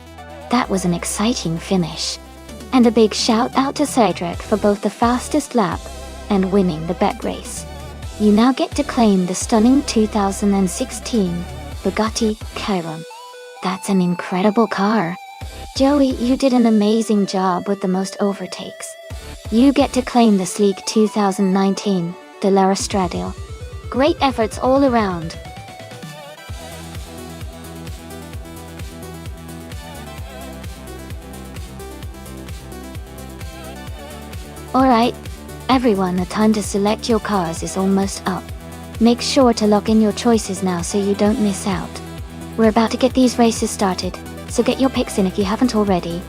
That was an exciting finish. And a big shout out to Cedric for both the fastest lap and winning the bet race. You now get to claim the stunning 2016 Bugatti Chiron. That's an incredible car. Joey, you did an amazing job with the most overtakes. You get to claim the sleek 2019 Dallara Stradale. Great efforts all around. Alright, everyone, the time to select your cars is almost up. Make sure to lock in your choices now so you don't miss out. We're about to get these races started, so get your picks in if you haven't already.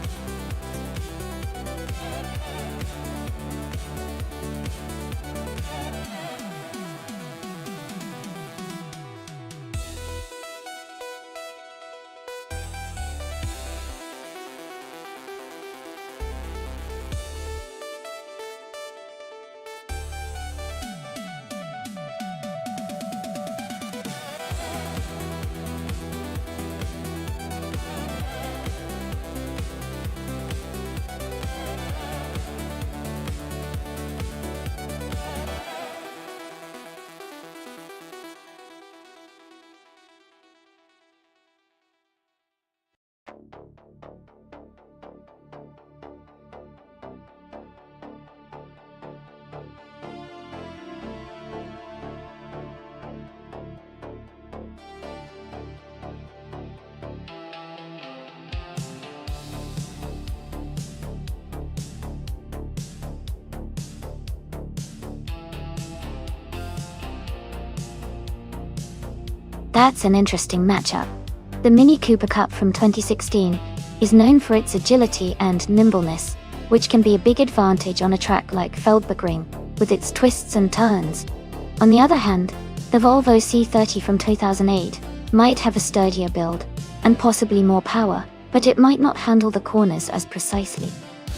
That's an interesting matchup. The Mini Cooper Cup from 2016 is known for its agility and nimbleness, which can be a big advantage on a track like Feldbergring, with its twists and turns. On the other hand, the Volvo C30 from 2008 might have a sturdier build, and possibly more power, but it might not handle the corners as precisely.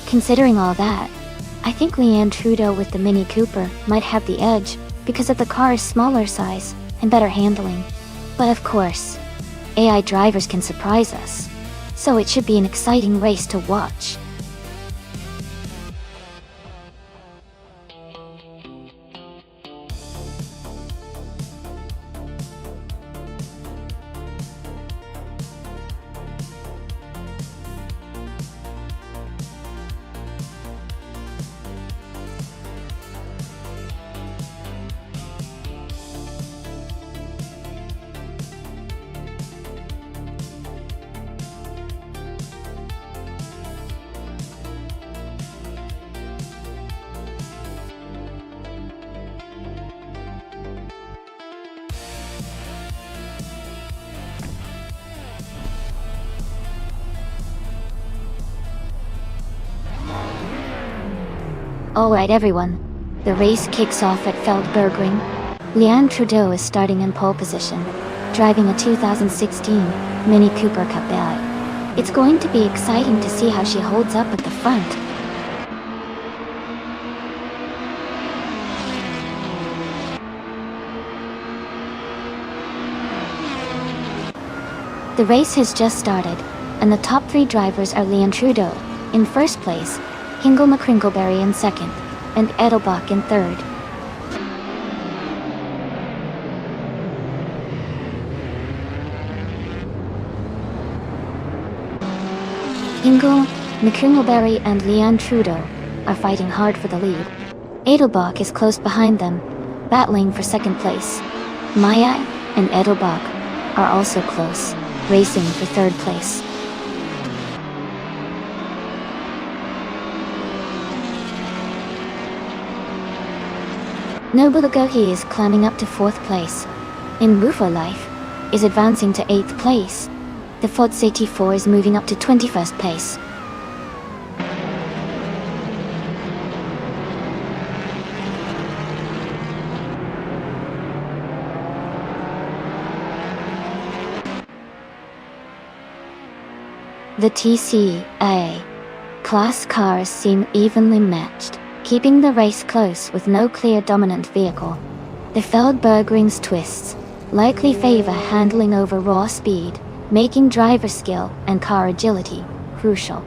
Considering all that, I think Leanne Trudeau with the Mini Cooper might have the edge because of the car's smaller size and better handling. But of course, AI drivers can surprise us, so it should be an exciting race to watch. Alright everyone, the race kicks off at Feldbergring. Leanne Trudeau is starting in pole position, driving a 2016 Mini Cooper Cup AI. It's going to be exciting to see how she holds up at the front. The race has just started, and the top 3 drivers are Leanne Trudeau in first place, Hingle McCringleberry in second, and Edelbach in third. Hingle, McCringleberry and Leanne Trudeau are fighting hard for the lead. Edelbach is close behind them, battling for second place. Maya and Edelbach are also close, racing for third place. Nobunagohi is climbing up to 4th place. In Wufo Life is advancing to 8th place. The Ford CT4 is moving up to 21st place. The TCA class cars seem evenly matched, keeping the race close with no clear dominant vehicle. The Feldbergring's twists likely favor handling over raw speed, making driver skill and car agility crucial.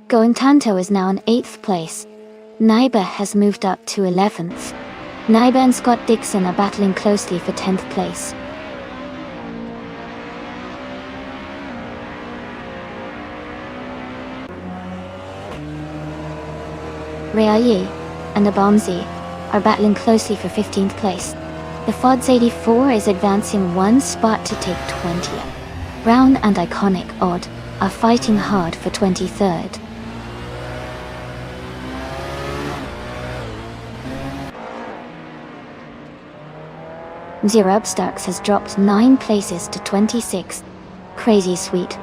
Goentanto is now in 8th place. Naiba has moved up to 11th. Naiba and Scott Dixon are battling closely for 10th place. Reayi and Abamzi are battling closely for 15th place. The Ford's 84 is advancing 1 spot to take 20th. Brown and Iconic Odd are fighting hard for 23rd. Zero Starks has dropped 9 places to 26th. Crazy Sweet,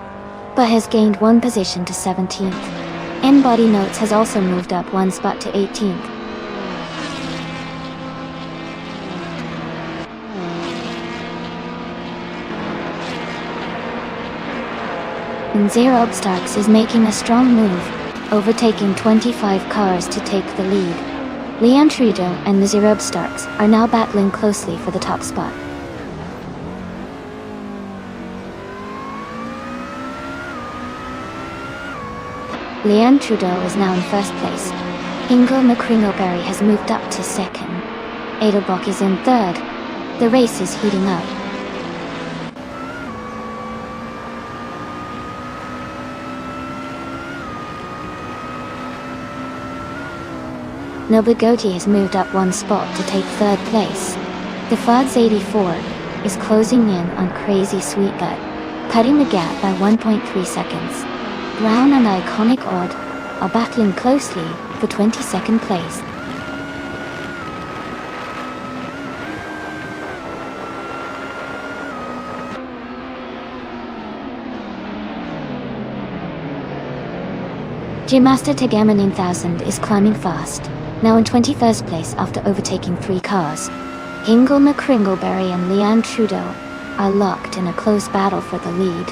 but has gained 1 position to 17th. N-Body Notes has also moved up 1 spot to 18th. And Zero Starks is making a strong move, overtaking 25 cars to take the lead. Leanne Trudeau and the Zero Starks are now battling closely for the top spot. Leanne Trudeau is now in first place. Ingo McCringleberry has moved up to second. Edelbach is in third. The race is heating up. Nobunagohi has moved up 1 spot to take third place. The Ford's 84 is closing in on Crazy Sweet Gut, cutting the gap by 1.3 seconds. Brown and Iconic Odd are battling closely for 22nd place. G-Master Tegama 9000 is climbing fast, now in 21st place after overtaking 3 cars. Hingle McCringleberry and Leanne Trudeau are locked in a close battle for the lead.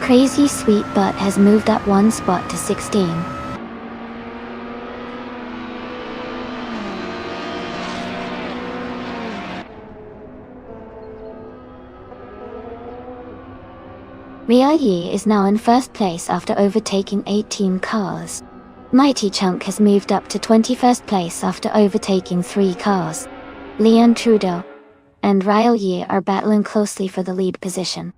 Crazy Sweet Butt has moved up 1 spot to 16. Ria Yi is now in 1st place after overtaking 18 cars. Mighty Chunk has moved up to 21st place after overtaking 3 cars. Leanne Trudeau and Ryle Yi are battling closely for the lead position.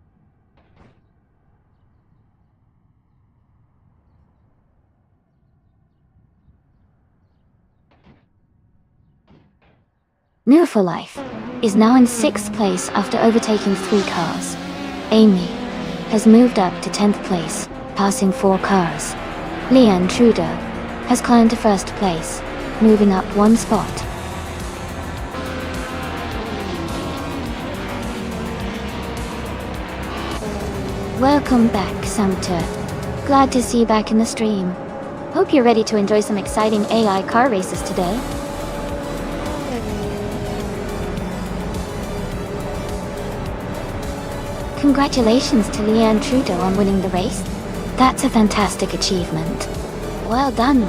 New for Life is now in 6th place after overtaking 3 cars. Amy has moved up to 10th place, passing 4 cars. Leanne Trudeau has climbed to 1st place, moving up 1 spot. Welcome back, Samter. Glad to see you back in the stream. Hope you're ready to enjoy some exciting AI car races today. Congratulations to Leanne Trudeau on winning the race. That's a fantastic achievement. Well done.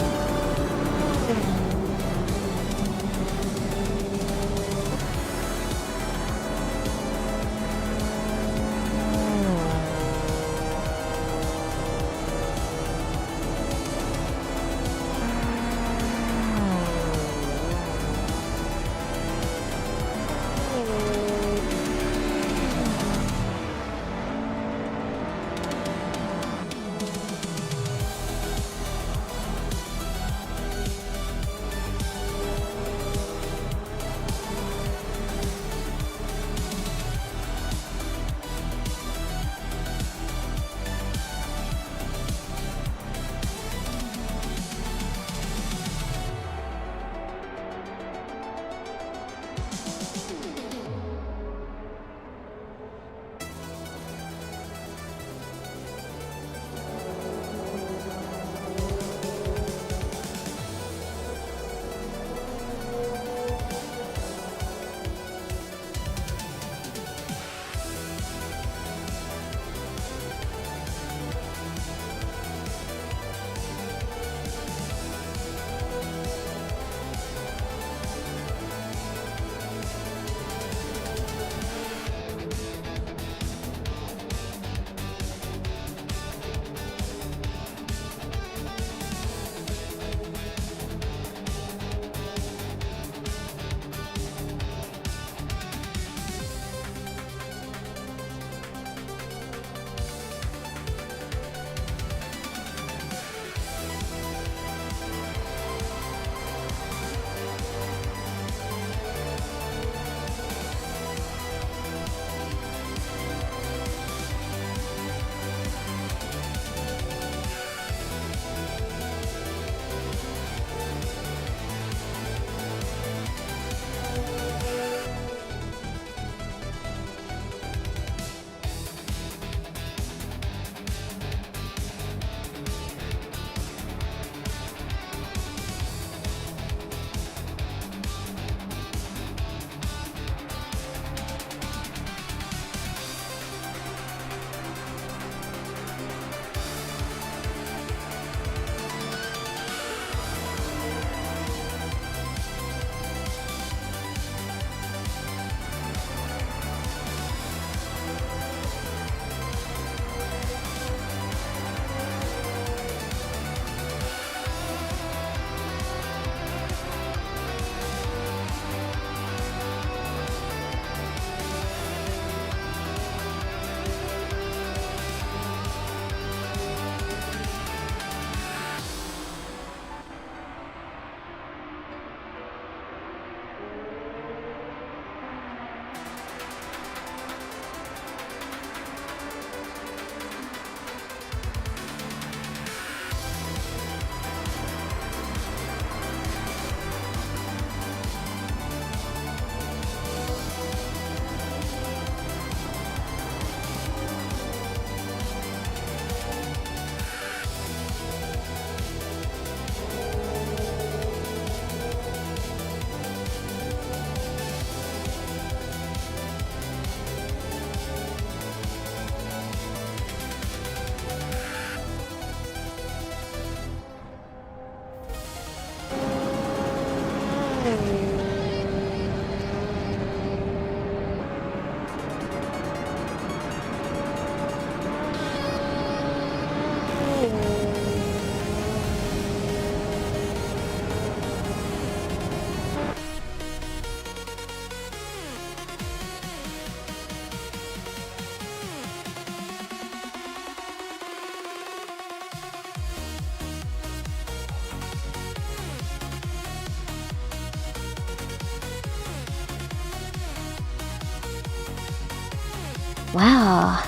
Wow.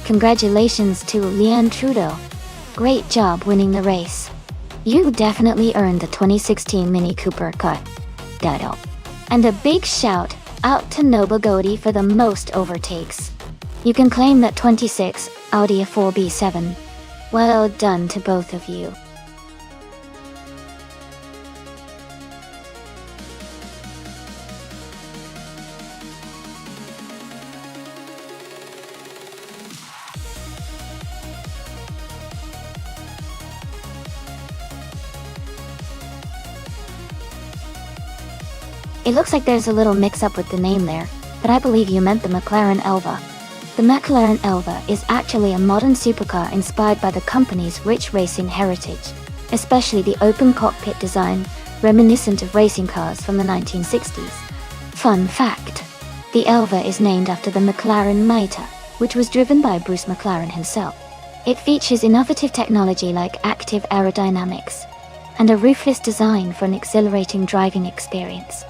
Congratulations to Leanne Trudeau. Great job winning the race. You definitely earned the 2016 Mini Cooper cut. Ditto. And a big shout out to Noble Goaty for the most overtakes. You can claim that 26 Audi A4 B7. Well done to both of you. It looks like there's a little mix-up with the name there, but I believe you meant the McLaren Elva. The McLaren Elva is actually a modern supercar inspired by the company's rich racing heritage, especially the open cockpit design, reminiscent of racing cars from the 1960s. Fun fact: the Elva is named after the McLaren Mitre, which was driven by Bruce McLaren himself. It features innovative technology like active aerodynamics, and a roofless design for an exhilarating driving experience.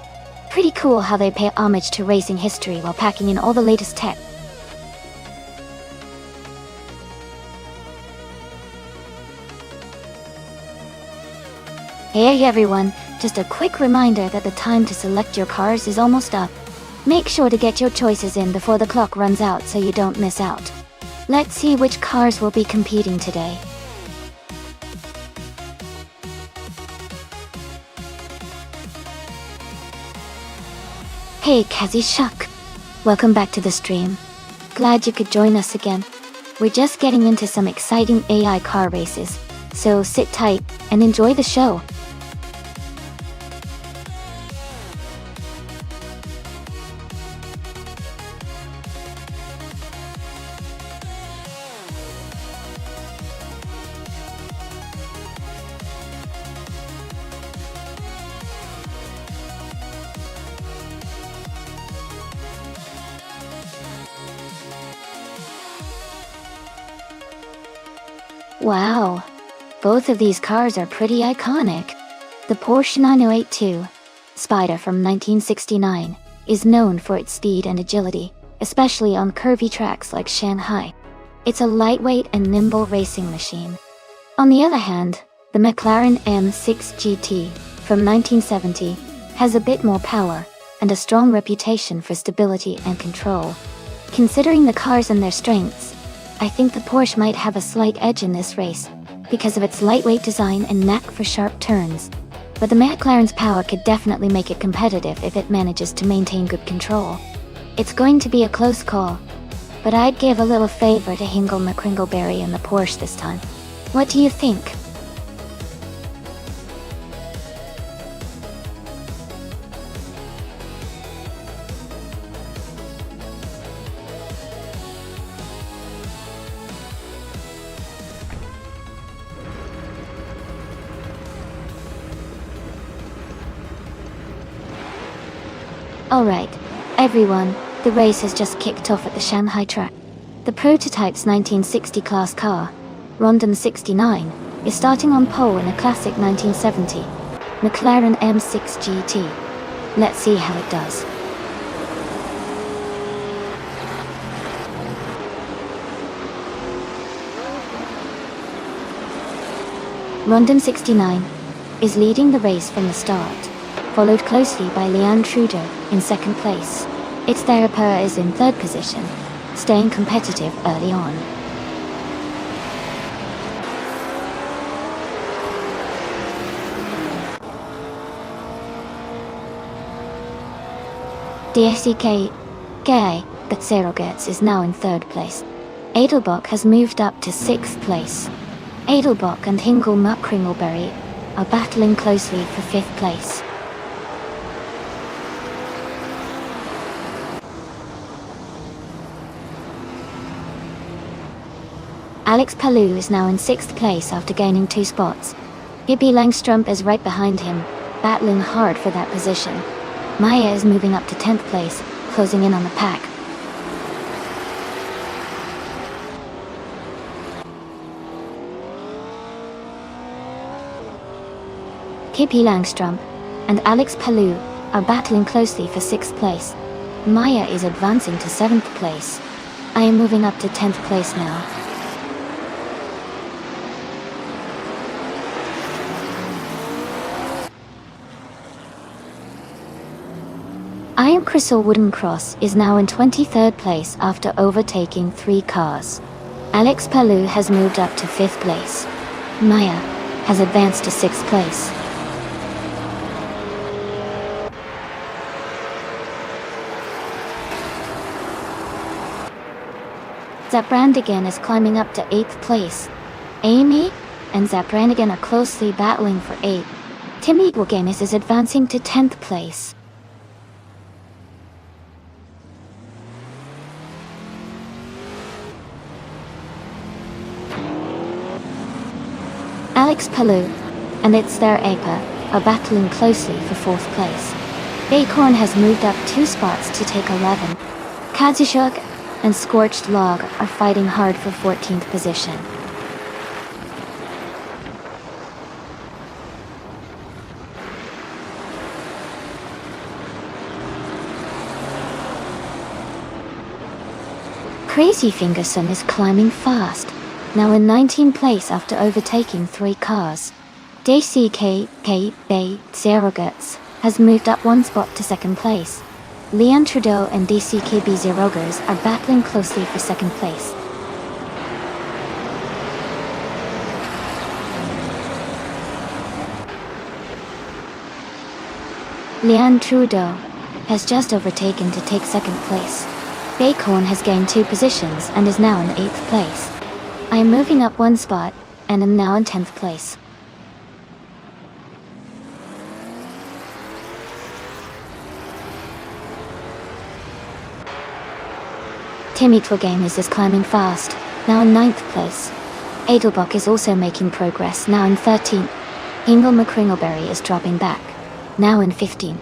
Pretty cool how they pay homage to racing history while packing in all the latest tech. Hey everyone, just a quick reminder that the time to select your cars is almost up. Make sure to get your choices in before the clock runs out so you don't miss out. Let's see which cars will be competing today. Hey Kazi Shuck, welcome back to the stream. Glad you could join us again. We're just getting into some exciting AI car races, so sit tight and enjoy the show. Wow, both of these cars are pretty iconic. The Porsche 9082 Spider from 1969 is known for its speed and agility, especially on curvy tracks like Shanghai. It's a lightweight and nimble racing machine. On the other hand, the McLaren M6 GT from 1970 has a bit more power and a strong reputation for stability and control. Considering the cars and their strengths, I think the Porsche might have a slight edge in this race because of its lightweight design and knack for sharp turns. But the McLaren's power could definitely make it competitive if it manages to maintain good control. It's going to be a close call, but I'd give a little favor to Hingle McCringleberry in the Porsche this time. What do you think? Alright, everyone, the race has just kicked off at the Shanghai track. The prototype's 1960 class car, Rondon 69, is starting on pole in a classic 1970 McLaren M6 GT. Let's see how it does. Rondon 69 is leading the race from the start, followed closely by Leanne Trudeau in second place. Its Therapur is in third position, staying competitive early on. DSEK Gay, but Surrogates is now in third place. Edelbach has moved up to sixth place. Edelbach and Hingle McCringleberry are battling closely for fifth place. Alex Palou is now in 6th place after gaining 2 spots. Pippi Langstrumpf is right behind him, battling hard for that position. Maya is moving up to 10th place, closing in on the pack. Pippi Langstrumpf and Alex Palou are battling closely for 6th place. Maya is advancing to 7th place. I am moving up to 10th place now. Iron Crystal Wooden Cross is now in 23rd place after overtaking 3 cars. Alex Palou has moved up to 5th place. Maya has advanced to 6th place. Zabrandegen is climbing up to 8th place. Amy and Zabrandegen are closely battling for 8th. Timmy Wagamis is advancing to 10th place. Alex Palou and It's Their Apa are battling closely for 4th place. Acorn has moved up 2 spots to take 11. Kazushuk and Scorched Log are fighting hard for 14th position. Crazy Fingerson is climbing fast, now in 19th place after overtaking 3 cars. DCK Bay Zeroguts has moved up 1 spot to 2nd place. Leon Trudeau and DCKB Zerogers are battling closely for 2nd place. Leon Trudeau has just overtaken to take 2nd place. Acorn has gained 2 positions and is now in 8th place. I am moving up 1 spot and am now in 10th place. Timmy Twigamis is climbing fast, now in 9th place. Adelbach is also making progress, now in 13th. Hingle McCringleberry is dropping back, now in 15th.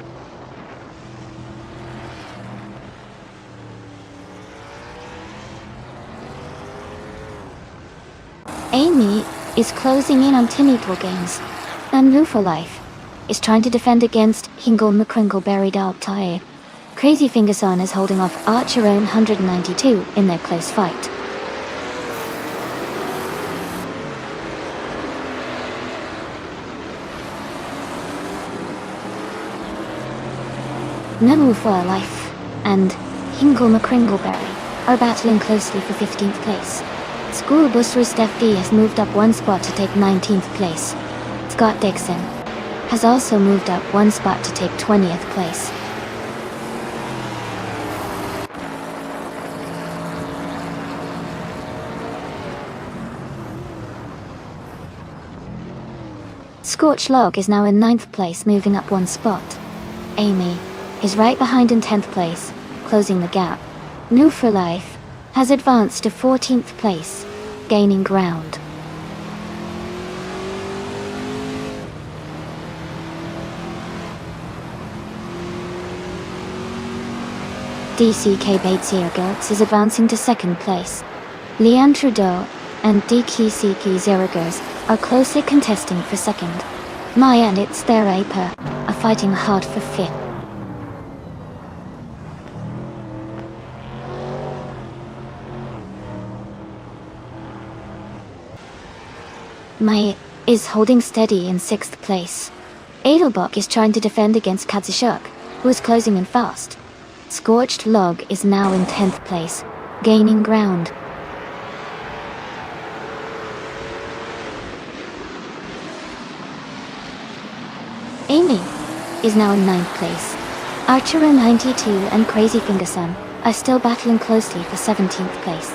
Amy is closing in on Timmy Twigamis, and Lou for Life is trying to defend against Hingle McCringleberry Daltai. Crazy Fingerson is holding off Archeron 192 in their close fight. Nemu for Life and Hingle McCringleberry are battling closely for 15th place. School Buster Steph D has moved up 1 spot to take 19th place. Scott Dixon has also moved up 1 spot to take 20th place. Scorched Log is now in 9th place, moving up 1 spot. Amy is right behind in 10th place, closing the gap. New for Life has advanced to 14th place, gaining ground. DCK Bates is advancing to 2nd place. Leon Trudeau and DKCK Zerogers are closely contesting for 2nd. Maya and It's Their Apa are fighting hard for 5th. Maya is holding steady in 6th place. Adelbach is trying to defend against Kazushuk, who is closing in fast. Scorched Log is now in 10th place, gaining ground. Amy is now in 9th place. Archer 92 and Crazy Fingerson are still battling closely for 17th place.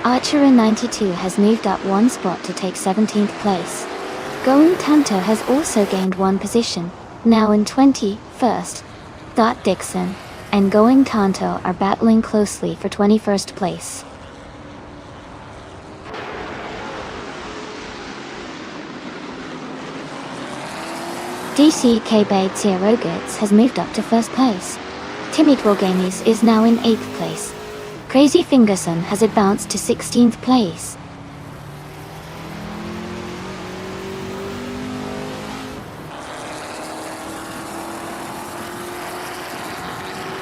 Archer in 92 has moved up one spot to take 17th place. Going Tanto has also gained one position, now in 21st. Dot Dixon and Going Tanto are battling closely for 21st place. DCK Bade Zierogitz has moved up to first place. Timmy Dwolgamis is now in 8th place. Crazy Fingerson has advanced to 16th place.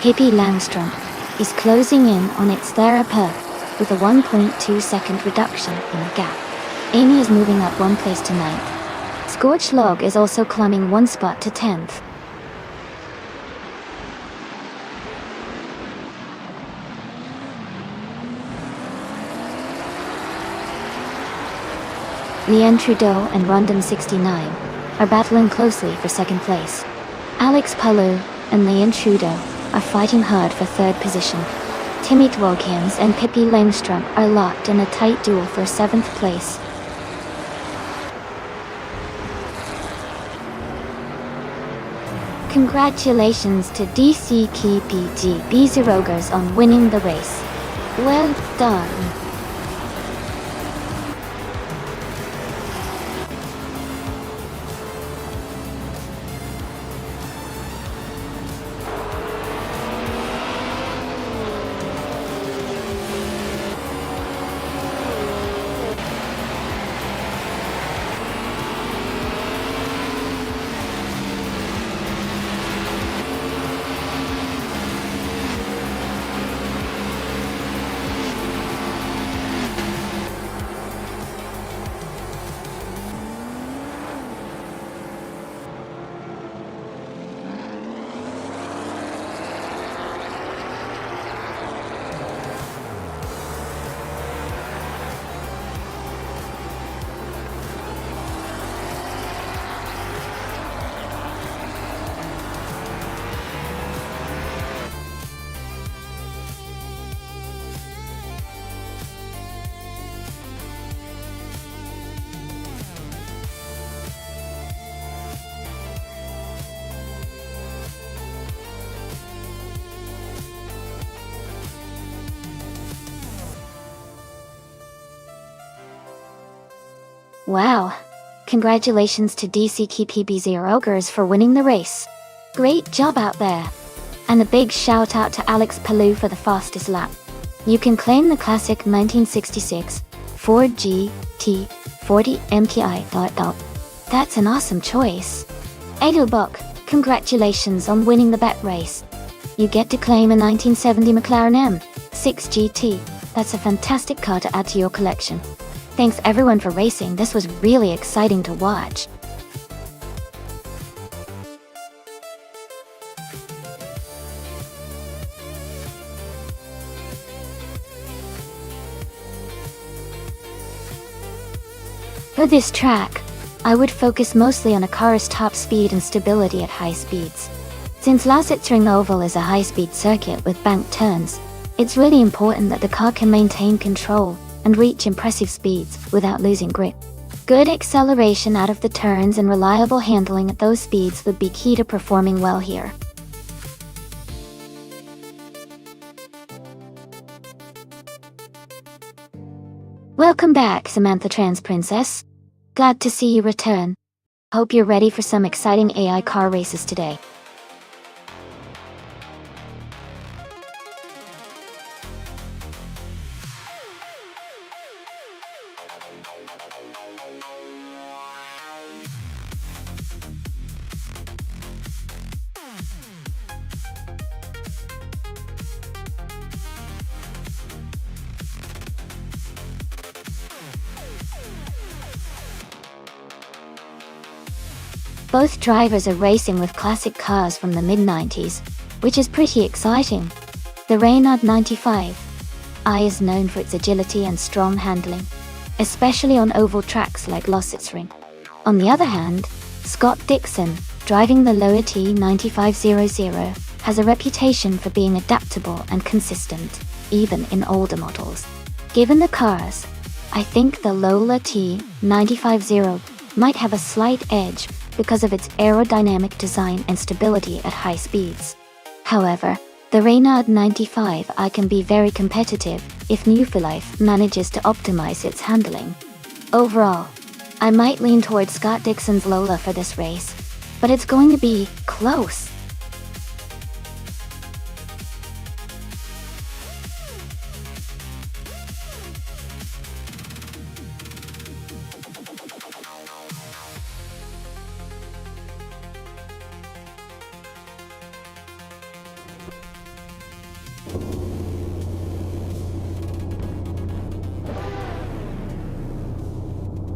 Pippi Langstrom is closing in on its Theraper with a 1.2 second reduction in the gap. Amy is moving up one place to 9th. Scorch Log is also climbing one spot to 10th. Leanne Trudeau and Rondon 69 are battling closely for second place. Alex Palou and Leanne Trudeau are fighting hard for third position. Timmy Dwolkins and Pippi Langstrom are locked in a tight duel for 7th place. Congratulations to DCKPG Bezirogers on winning the race. Well done. Wow. Congratulations to DCKPB0gers for winning the race. Great job out there. And a big shout out to Alex Palou for the fastest lap. You can claim the classic 1966 Ford GT40 MTI. That's an awesome choice. Edelbach, congratulations on winning the bet race. You get to claim a 1970 McLaren M6 GT. That's a fantastic car to add to your collection. Thanks everyone for racing, this was really exciting to watch. For this track, I would focus mostly on a car's top speed and stability at high speeds. Since Lausitzring Oval is a high-speed circuit with banked turns, it's really important that the car can maintain control and reach impressive speeds without losing grip. Good acceleration out of the turns and reliable handling at those speeds would be key to performing well here. Welcome back, Samantha Trans Princess. Glad to see you return. Hope you're ready for some exciting AI car races today. Both drivers are racing with classic cars from the mid-90s, which is pretty exciting. The Renault 95i is known for its agility and strong handling, especially on oval tracks like Lausitzring. On the other hand, Scott Dixon, driving the Loa T9500, has a reputation for being adaptable and consistent, even in older models. Given the cars, I think the Lola T950 might have a slight edge because of its aerodynamic design and stability at high speeds. However, the Renault 95i can be very competitive if Newfilife manages to optimize its handling. Overall, I might lean towards Scott Dixon's Lola for this race, but it's going to be close.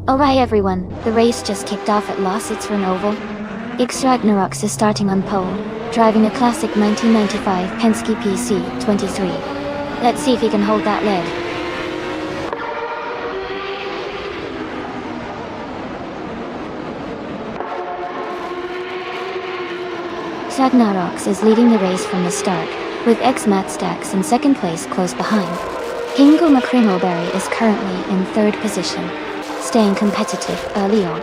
Alright everyone, the race just kicked off at Lausitz-Rhön Oval. X-Ragnarox is starting on pole, driving a classic 1995 Penske PC23. Let's see if he can hold that lead. Ragnarox is leading the race from the start, with Matt Stax in second place close behind. Ingo McCringleberry is currently in third position, staying competitive early on.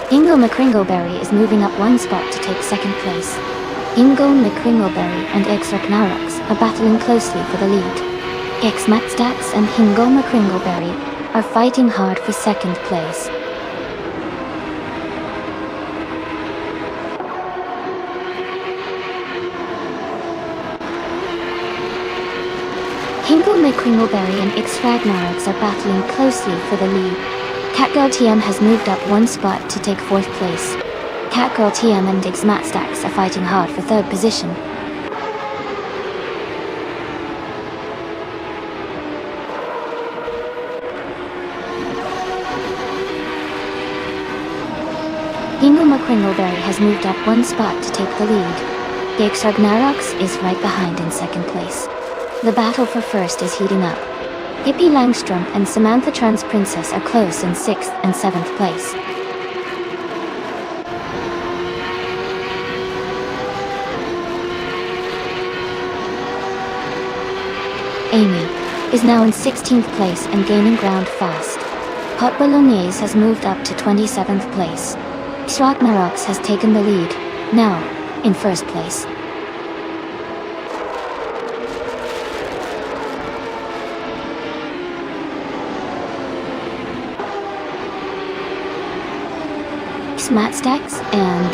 Ingo McCringleberry is moving up one spot to take second place. Ingo McCringleberry and X-Ragnarox are battling closely for the lead. Matt Stax and Ingo McCringleberry are fighting hard for second place. Ingo McCringleberry and X-Ragnarox are battling closely for the lead. Catgirl TM has moved up one spot to take fourth place. Catgirl TM and Matt Stax are fighting hard for third position. Ingo McCringleberry has moved up one spot to take the lead. X-Ragnarox is right behind in second place. The battle for first is heating up. Hippie Langstrom and Samantha Trans Princess are close in 6th and 7th place. Amy is now in 16th place and gaining ground fast. Hot Bolognese has moved up to 27th place. Ragnarox has taken the lead, now in first place. Matt Stax and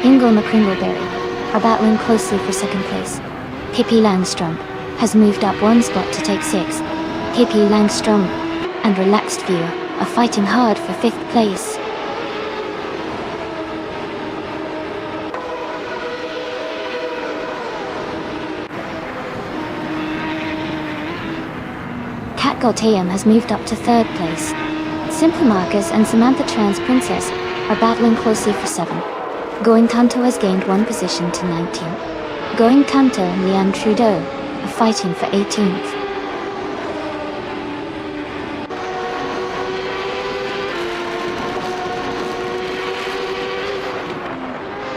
Ingo McCringleberry are battling closely for second place. Hippie Langstrom has moved up one spot to take sixth. Hippie Langstrom and Relaxed View are fighting hard for fifth place. Catgirl TM has moved up to third place. Simple Marcus and Samantha Trans Princess are battling closely for 7. Going Tanto has gained one position to 19. Going Tanto and Leanne Trudeau are fighting for 18th.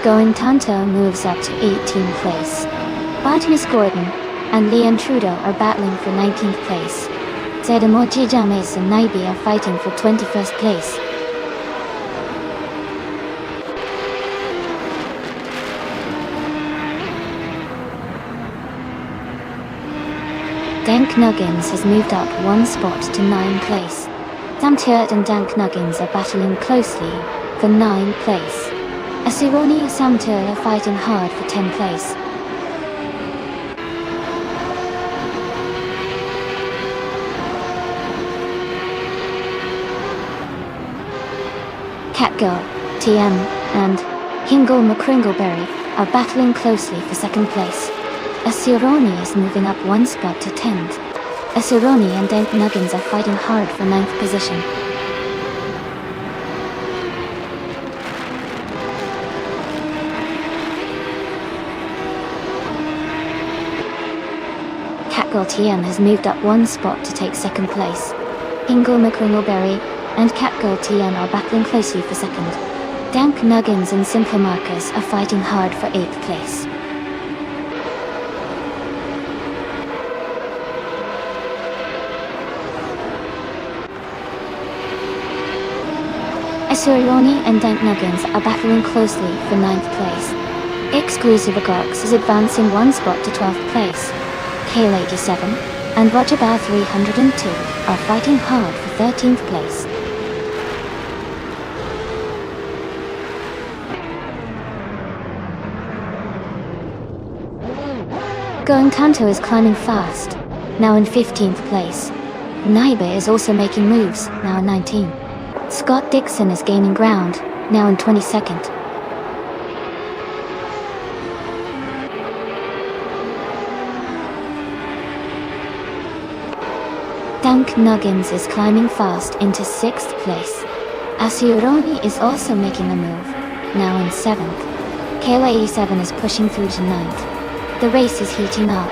Going Tanto moves up to 18th place. Bartimus Gordon and Leanne Trudeau are battling for 19th place. Zedamoji James and Naibi are fighting for 21st place. Dank Nuggins has moved up one spot to 9th place. Samturt and Dank Nuggins are battling closely for 9th place. Asironi and Samtur are fighting hard for 10th place. Catgirl, TM, and Ingo McCringleberry are battling closely for second place. Asironi is moving up one spot to 10th. Asironi and Dank Nuggins are fighting hard for 9th position. Catgirl TM has moved up one spot to take second place. Ingo McCringleberry and Catgirl TM are battling closely for second. Dank Nuggins and Simple Marcus are fighting hard for 8th place. Asuroni and Dank Nuggins are battling closely for 9th place. Exclusive Agox is advancing one spot to 12th place. Kale 87 and Roger Bao 302 are fighting hard for 13th place. Going Kanto is climbing fast, now in 15th place. Naiba is also making moves, now in 19. Scott Dixon is gaining ground, now in 22nd. Dank Nuggins is climbing fast into 6th place. Asuroni is also making a move, now in 7th. Kayla 87 is pushing through to 9th. The race is heating up.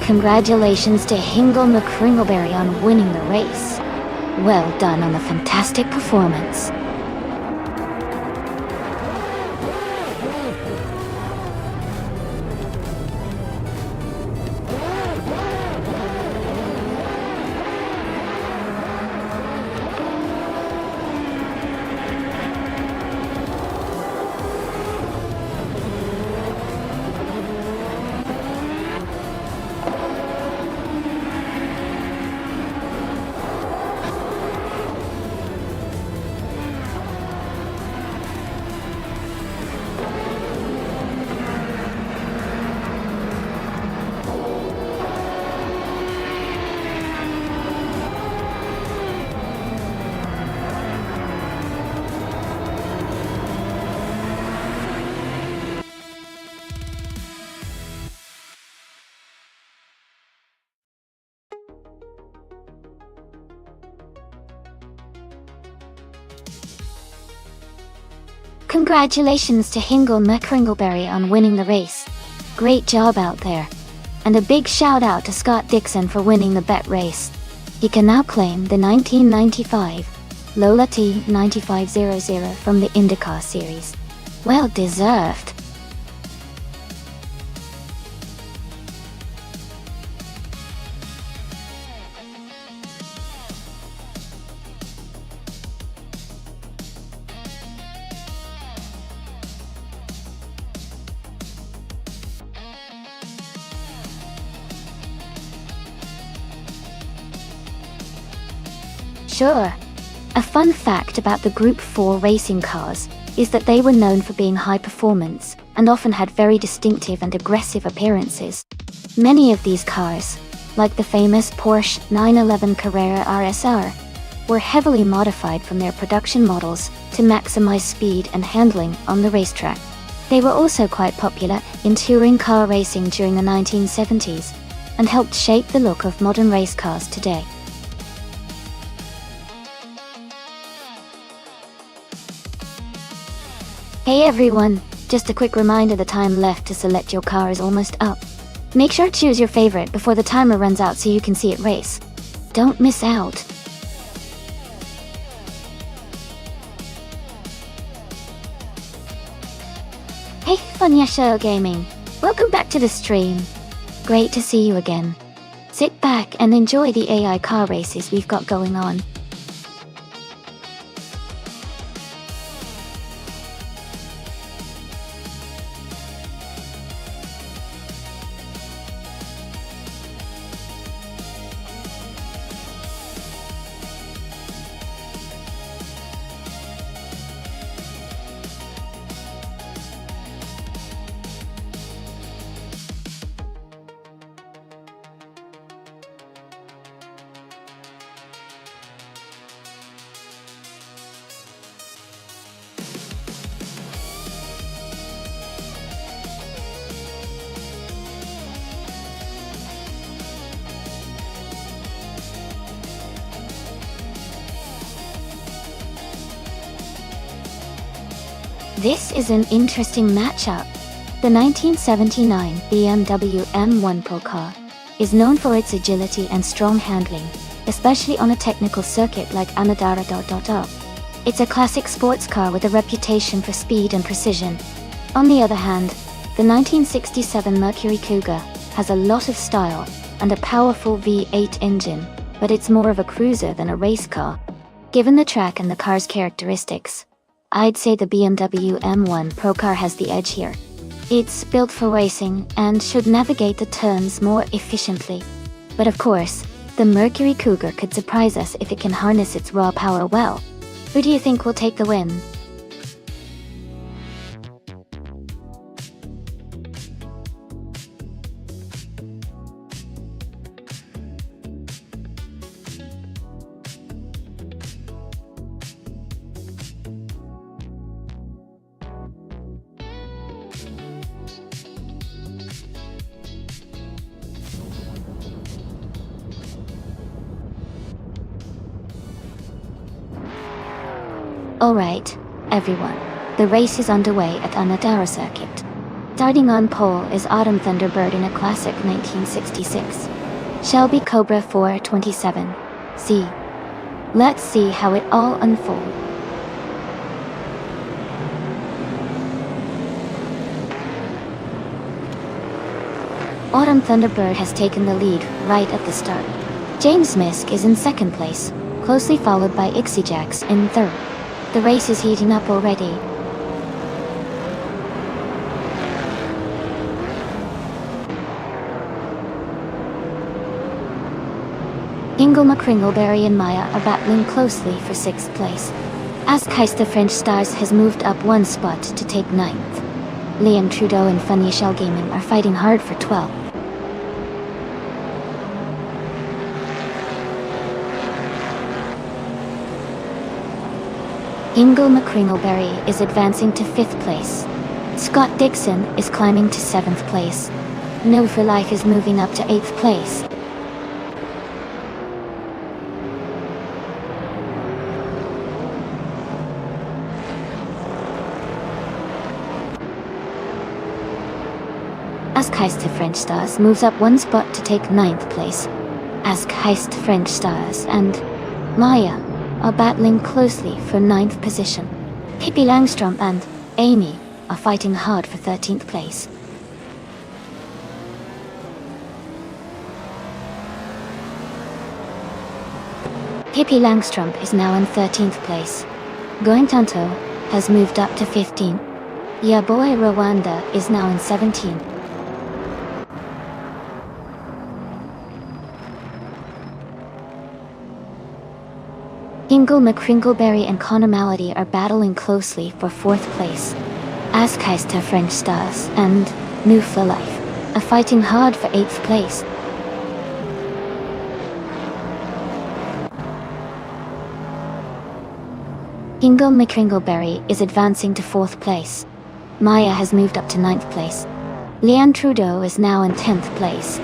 Congratulations to Hingle McCringleberry on winning the race. Well done on the fantastic performance. Congratulations to Hingle McCringleberry on winning the race. Great job out there. And a big shout out to Scott Dixon for winning the bet race. He can now claim the 1995 Lola T 9500 from the IndyCar series. Well deserved. Sure. A fun fact about the Group 4 racing cars is that they were known for being high performance and often had very distinctive and aggressive appearances. Many of these cars, like the famous Porsche 911 Carrera RSR, were heavily modified from their production models to maximize speed and handling on the racetrack. They were also quite popular in touring car racing during the 1970s and helped shape the look of modern race cars today. Hey everyone, just a quick reminder, the time left to select your car is almost up. Make sure to choose your favorite before the timer runs out so you can see it race. Don't miss out. Hey Funya Gaming, welcome back to the stream. Great to see you again. Sit back and enjoy the AI car races we've got going on. This is an interesting matchup. The 1979 BMW M1 Pro car is known for its agility and strong handling, especially on a technical circuit like Anadara. It's a classic sports car with a reputation for speed and precision. On the other hand, the 1967 Mercury Cougar has a lot of style and a powerful V8 engine, but it's more of a cruiser than a race car. Given the track and the car's characteristics, I'd say the BMW M1 Pro car has the edge here. It's built for racing and should navigate the turns more efficiently. But of course, the Mercury Cougar could surprise us if it can harness its raw power well. Who do you think will take the win? Alright, everyone. The race is underway at Anadara circuit. Starting on pole is Autumn Thunderbird in a classic 1966 Shelby Cobra 427C. Let's see how it all unfolds. Autumn Thunderbird has taken the lead right at the start. James Misk is in second place, closely followed by Ixijax in third. The race is heating up already. Ingle McCringleberry and Maya are battling closely for 6th place. Askheist French Stars has moved up 1 spot to take 9th. Liam Trudeau and Funny Shelgaman are fighting hard for 12th. Ingle McCringleberry is advancing to 5th place. Scott Dixon is climbing to 7th place. No for Life is moving up to 8th place. Askheist French Stars moves up 1 spot to take 9th place. Askheist French Stars and Maya are battling closely for 9th position. Pippi Langstrom and Amy are fighting hard for 13th place. Pippi Langstrom is now in 13th place. Going Tanto has moved up to 15. Ya Boy Rwanda is now in 17. Ingle McCringleberry and Connor Malady are battling closely for 4th place. Askheist French Stars and New for Life are fighting hard for 8th place. Ingle McCringleberry is advancing to 4th place. Maya has moved up to 9th place. Leanne Trudeau is now in 10th place.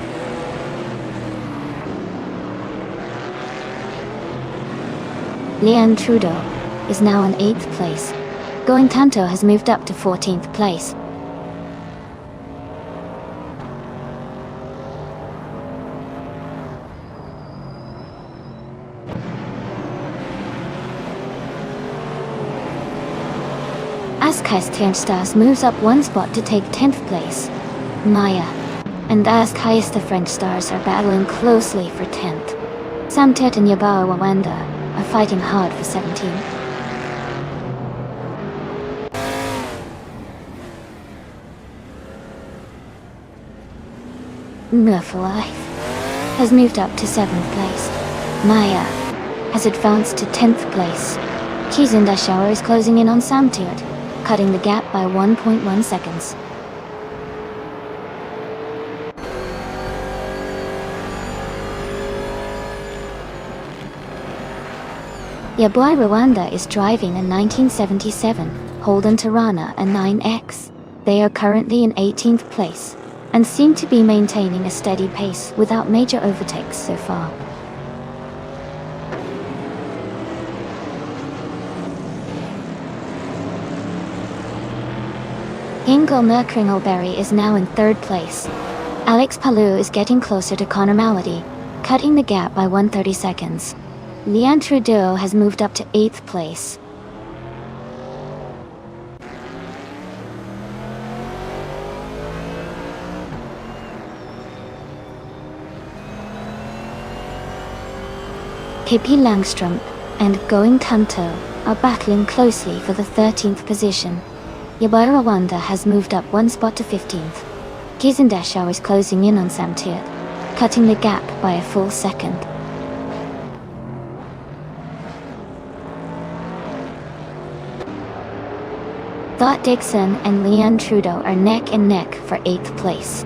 Leanne Trudeau is now in 8th place. Going Tanto has moved up to 14th place. Askheist Stars moves up 1 spot to take 10th place. Maya and Askheist French Stars are battling closely for 10th. Samtet and Yabawa Wawanda are fighting hard for 17. Nur for Life has moved up to 7th place. Maya has advanced to 10th place. Kizinda Shower is closing in on Samtet, cutting the gap by 1.1 seconds. Ya Boy Rwanda is driving a 1977 Holden Tirana and 9X. They are currently in 18th place and seem to be maintaining a steady pace without major overtakes so far. Ingle McCringleberry is now in 3rd place. Alex Palou is getting closer to Connor Malady. cutting the gap by 130 seconds. Leon Trudeau has moved up to 8th place. Pippi Langström and Going Tanto are battling closely for the 13th position. Yabai Rwanda has moved up 1 spot to 15th. Kizindeshau is closing in on Samtirt, cutting the gap by a full second. Thought Dixon and Leon Trudeau are neck and neck for 8th place.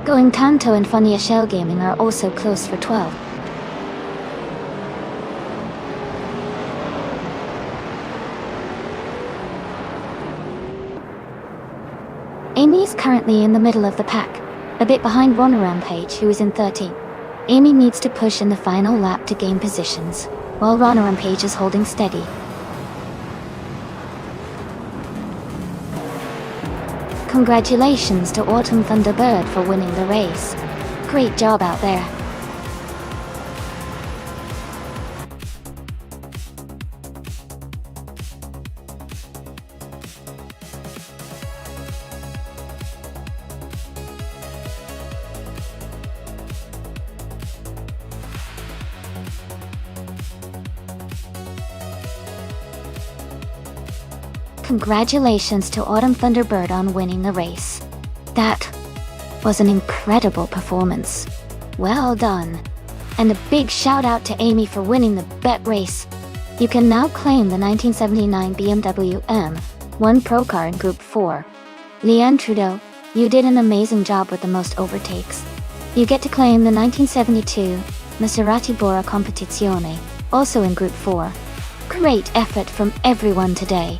Going Tanto and Funny Shell Gaming are also close for 12th. Amy is currently in the middle of the pack, a bit behind Ronna Rampage, who is in 13th. Amy needs to push in the final lap to gain positions, while Ronna Rampage is holding steady. Congratulations to Autumn Thunderbird for winning the race. Great job out there. Congratulations to Autumn Thunderbird on winning the race. That was an incredible performance. Well done. And a big shout out to Amy for winning the bet race. You can now claim the 1979 BMW M1 Pro car in Group 4. Leon Trudeau, you did an amazing job with the most overtakes. You get to claim the 1972 Maserati Bora Competizione, also in Group 4. Great effort from everyone today.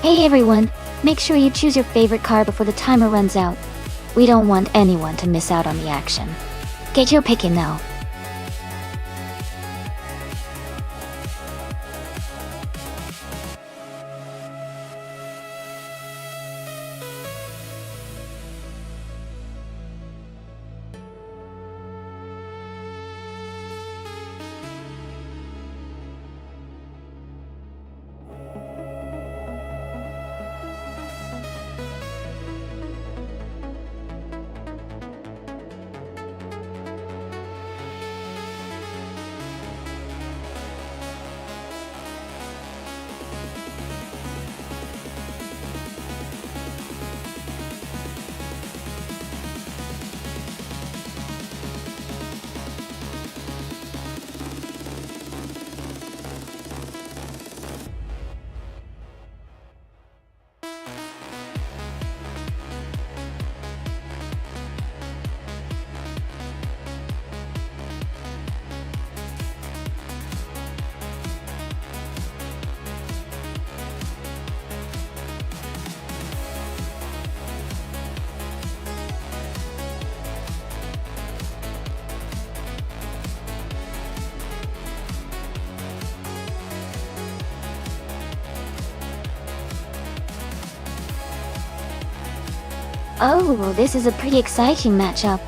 Hey everyone, make sure you choose your favorite car before the timer runs out. We don't want anyone to miss out on the action. Get your pick in now. Oh, this is a pretty exciting matchup.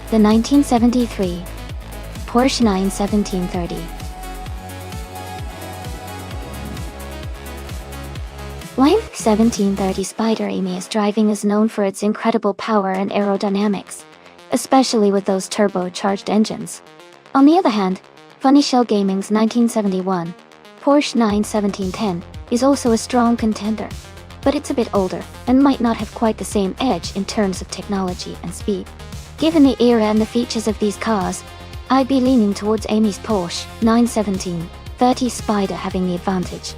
The 1973 Porsche 91730. While 1730 Spider Amy is driving is known for its incredible power and aerodynamics, especially with those turbocharged engines. On the other hand, Funny Shell Gaming's 1971 Porsche 91710 is also a strong contender, but it's a bit older and might not have quite the same edge in terms of technology and speed. Given the era and the features of these cars, I'd be leaning towards Amy's Porsche 91730 Spider having the advantage.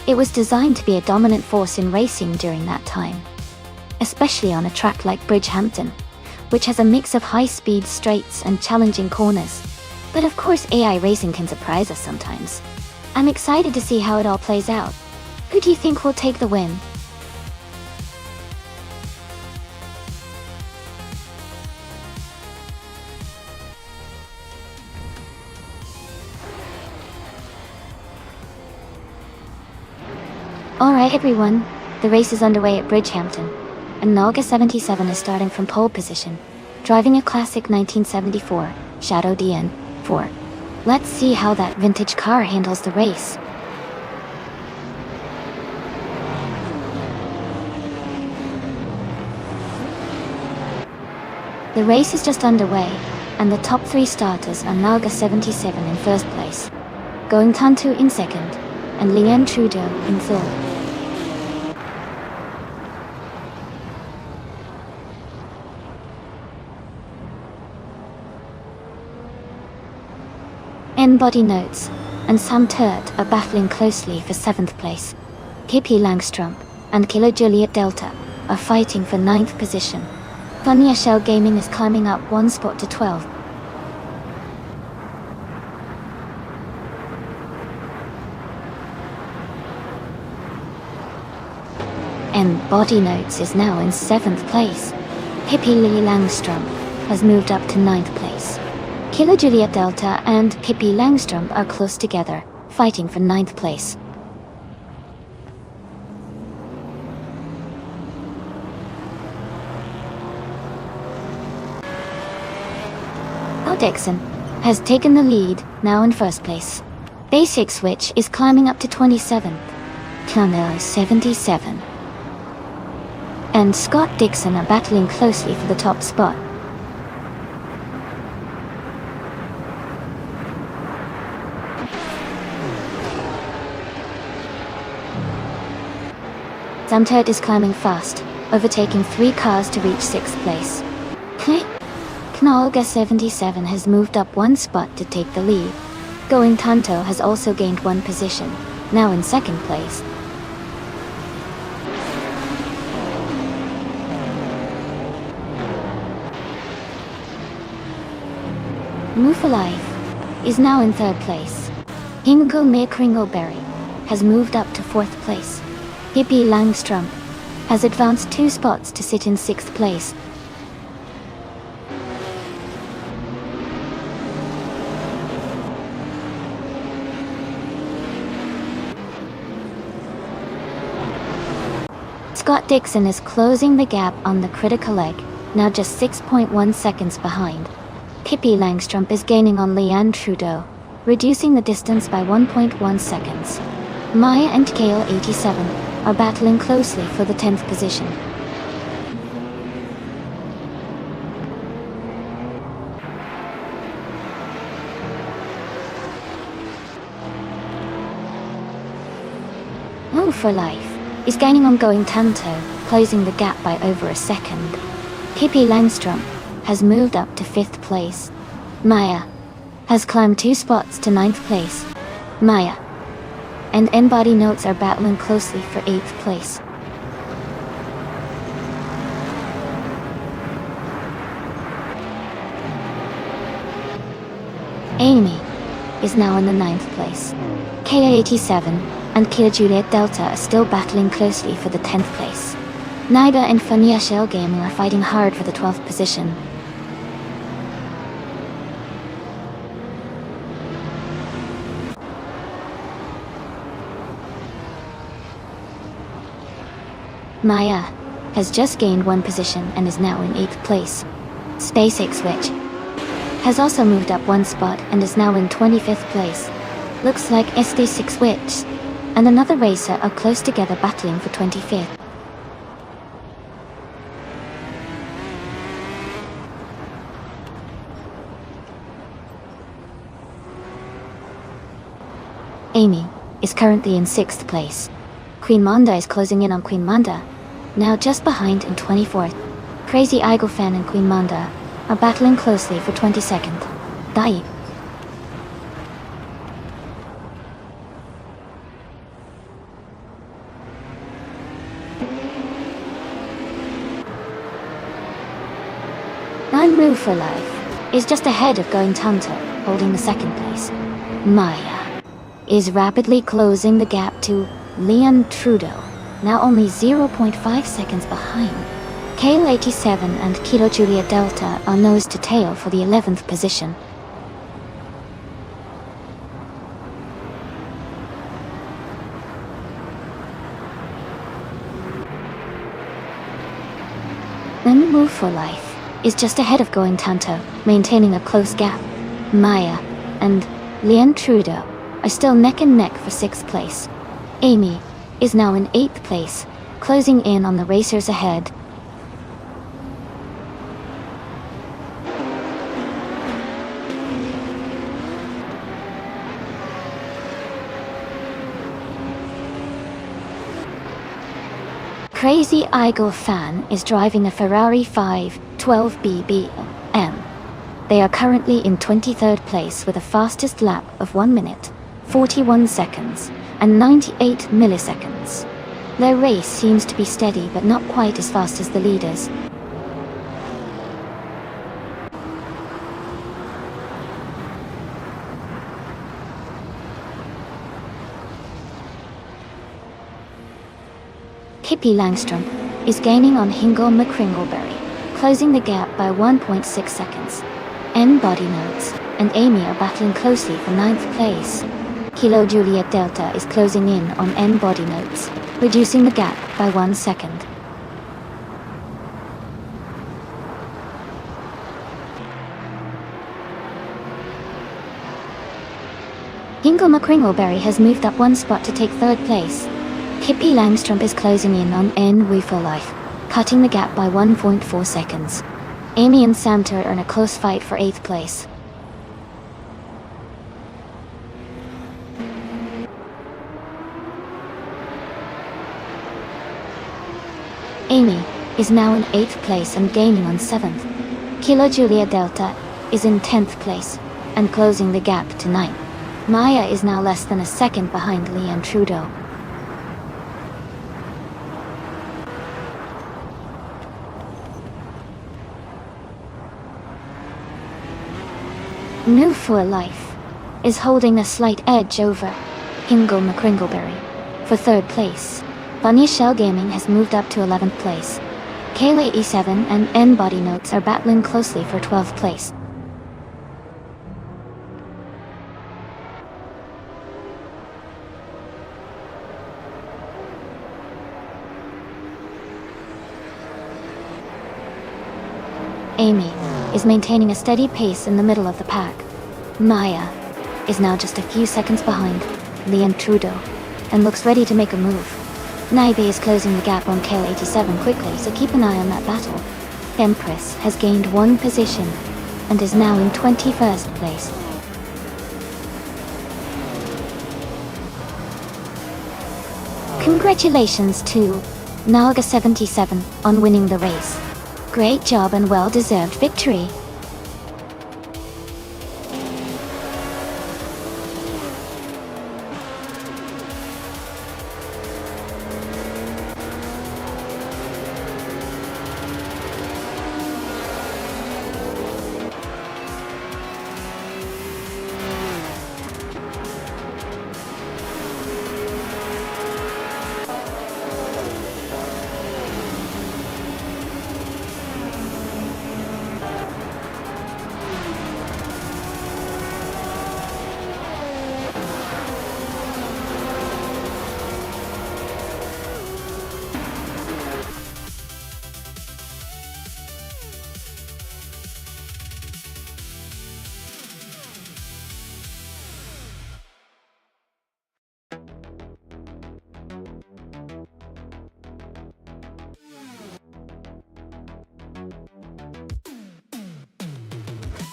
It was designed to be a dominant force in racing during that time, especially on a track like Bridgehampton, which has a mix of high-speed straights and challenging corners. But of course AI racing can surprise us sometimes. I'm excited to see how it all plays out. Who do you think will take the win? Alright everyone, the race is underway at Bridgehampton. and Naga 77 is starting from pole position, driving a classic 1974 Shadow DN4. Let's see how that vintage car handles the race. The race is just underway, and the top 3 starters are Naga 77 in first place, Going Tantu in second, and Leanne Trudeau in third. Body Notes and Sam Turt are battling closely for 7th place. Pippi Langstrump and Killer Juliet Delta are fighting for 9th position. Funny Shell Gaming is climbing up 1 spot to 12th. Body Notes is now in 7th place. Pippi Lily Langstrump has moved up to 9th place. Killer Juliet Delta and Pippi Langstrump are close together, fighting for 9th place. Dixon has taken the lead, now in first place. Basic Switch is climbing up to 27th. Clonel 77. And Scott Dixon are battling closely for the top spot. Samtert is climbing fast, overtaking 3 cars to reach 6th place. Knolga 77 has moved up 1 spot to take the lead. Going Tanto has also gained 1 position, now in 2nd place. Move for Life is now in 3rd place. Hingo Me Kringleberry has moved up to 4th place. Pippi Langstrump has advanced 2 spots to sit in 6th place. Scott Dixon is closing the gap on the critical leg, now just 6.1 seconds behind. Pippi Langstrump is gaining on Leanne Trudeau, reducing the distance by 1.1 seconds. Maya and Kale 87 are battling closely for the 10th position. Move for Life is gaining on Going Tanto, closing the gap by over a second. Pippi Langstrump has moved up to 5th place. Maya has climbed 2 spots to 9th place. Maya and Body Notes are battling closely for 8th place. Amy is now in the 9th place. KA87 and Killer Juliet Delta are still battling closely for the 10th place. Nida and Fania Shell Gaming are fighting hard for the 12th position. Maya has just gained 1 position and is now in 8th place. SpaceX Switch has also moved up 1 spot and is now in 25th place. Looks like SD6 Switch and another racer are close together battling for 25th. Amy is currently in 6th place. Queen Manda is closing in on Queen Manda, now just behind in 24th. Crazy Eagle Fan and Queen Manda are battling closely for 22nd. Dai. Move for Life is just ahead of Going Tanto, holding the 2nd place. Maya is rapidly closing the gap to Leanne Trudeau, now only 0.5 seconds behind. Kale 87 and Kilo Juliet Delta are nose to tail for the 11th position. N Move for Life is just ahead of Going Tanto, maintaining a close gap. Maya and Leon Trudeau are still neck and neck for 6th place. Amy is now in 8th place, closing in on the racers ahead. Crazy Igor fan is driving a Ferrari 512 BBM. They are currently in 23rd place with a fastest lap of 1 minute, 41 seconds, and 98 milliseconds. Their race seems to be steady but not quite as fast as the leaders. Pippi Langstrom is gaining on Hingle McCringleberry, closing the gap by 1.6 seconds. N Body Notes and Amy are battling closely for 9th place. Kilo Juliet Delta is closing in on N Body Notes, reducing the gap by 1 second. Hingle McCringleberry has moved up 1 spot to take 3rd place. Pippi Langstrom is closing in on N Wee for Life, cutting the gap by 1.4 seconds. Amy and Samter are in a close fight for 8th place. Amy is now in 8th place and gaining on 7th. Kilo Julia Delta is in 10th place and closing the gap to 9th. Maya is now less than a second behind Leon Trudeau. New for Life is holding a slight edge over Hingle McCringleberry for 3rd place. Bunny Shell Gaming has moved up to 11th place. Kayla E7 and N Body Notes are battling closely for 12th place. Amy is maintaining a steady pace in the middle of the pack. Maya is now just a few seconds behind Leon Trudeau and looks ready to make a move. Naibe is closing the gap on KL87 quickly, so keep an eye on that battle. Empress has gained 1 position and is now in 21st place. Congratulations to Nalga77 on winning the race. Great job and well-deserved victory.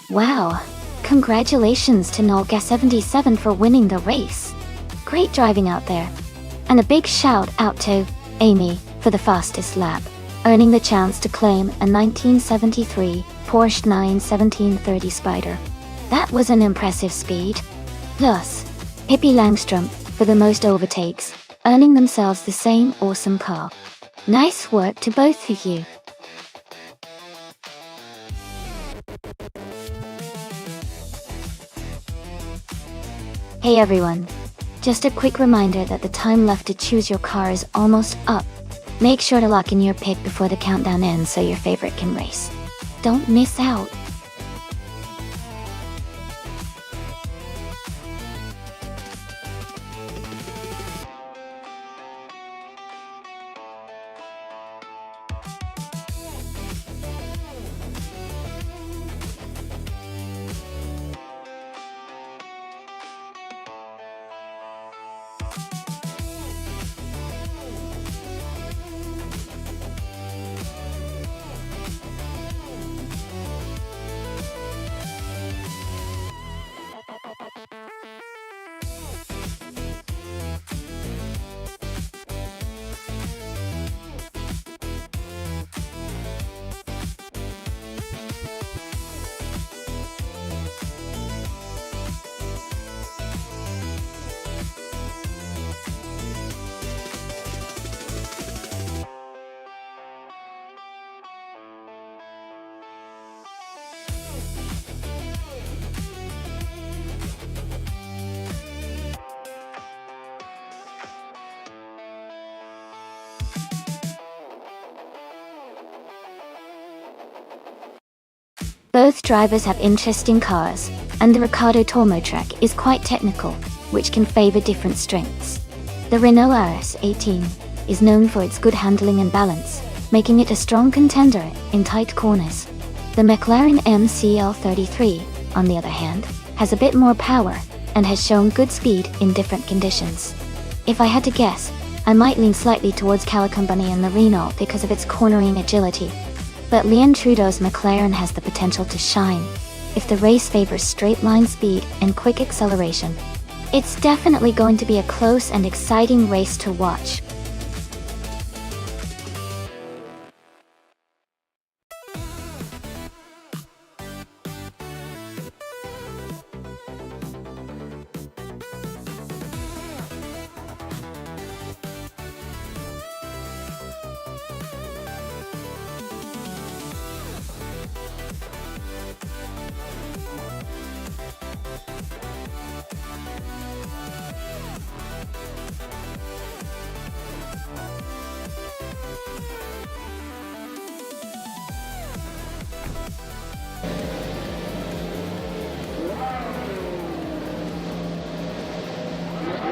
Wow, congratulations to Nolga77 for winning the race. Great driving out there. And a big shout out to Amy for the fastest lap, earning the chance to claim a 1973 Porsche 91730 Spider. That was an impressive speed. Plus, Pippi Langstrom for the most overtakes, earning themselves the same awesome car. Nice work to both of you. Hey everyone, just a quick reminder that the time left to choose your car is almost up. Make sure to lock in your pick before the countdown ends so your favorite can race. Don't miss out. Both drivers have interesting cars, and the Riccardo Tormo track is quite technical, which can favor different strengths. The Renault RS18 is known for its good handling and balance, making it a strong contender in tight corners. The McLaren MCL33, on the other hand, has a bit more power and has shown good speed in different conditions. If I had to guess, I might lean slightly towards Company and the Renault because of its cornering agility. But Leon Trudeau's McLaren has the potential to shine if the race favors straight-line speed and quick acceleration. It's definitely going to be a close and exciting race to watch.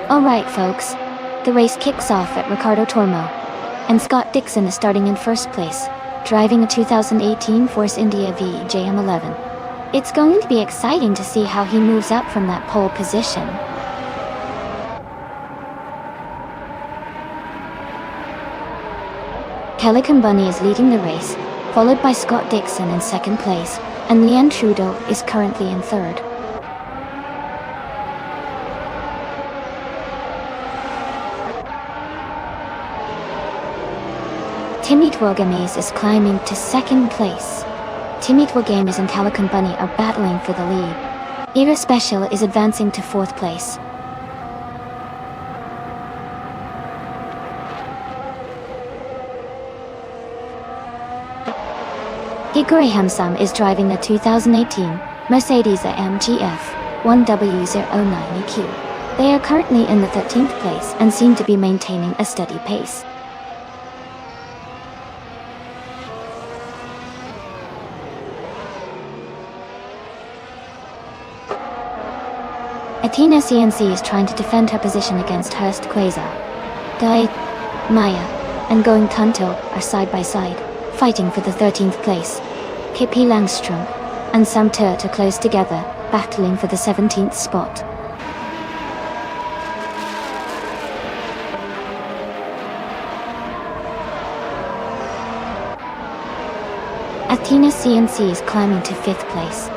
Alright folks, the race kicks off at Riccardo Tormo, and Scott Dixon is starting in first place, driving a 2018 Force India VJM11. It's going to be exciting to see how he moves up from that pole position. Pelican Bunny is leading the race, followed by Scott Dixon in second place, and Leon Trudeau is currently in third. Timmy Twelgamies is climbing to second place. Timmy Twelgamies and Pelican Bunny are battling for the lead. Era Special is advancing to fourth place. Igor Hamsam is driving the 2018 Mercedes-AMG F1W09EQ. They are currently in the 13th place and seem to be maintaining a steady pace. Athena CNC is trying to defend her position against Hurst Quasar. Guy, Maya, and Going Tunto are side by side, fighting for the 13th place. Kippi Langstrom and Sam Turt are close together, battling for the 17th spot. Athena CNC is climbing to 5th place.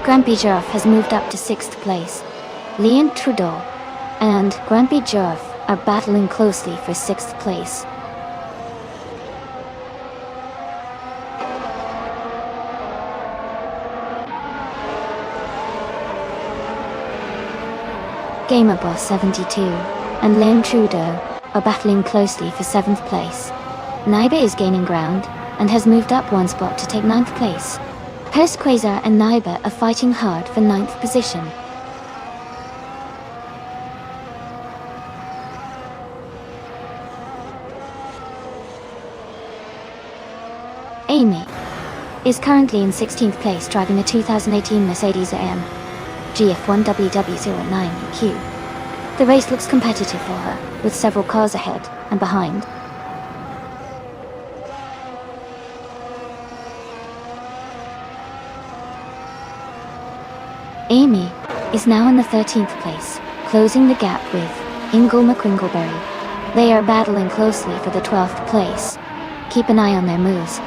Grampy Giraffe has moved up to 6th place. Leon Trudeau and Grampy Giraffe are battling closely for 6th place. Gamerboss 72 and Leon Trudeau are battling closely for 7th place. Naiba is gaining ground and has moved up one spot to take 9th place. Hurst Quasar and Naiba are fighting hard for 9th position. Amy is currently in 16th place driving a 2018 Mercedes-AMG F1WW09EQ. The race looks competitive for her, with several cars ahead and behind. Amy is now in the 13th place, closing the gap with Ingle McCringleberry. They are battling closely for the 12th place. Keep an eye on their moves.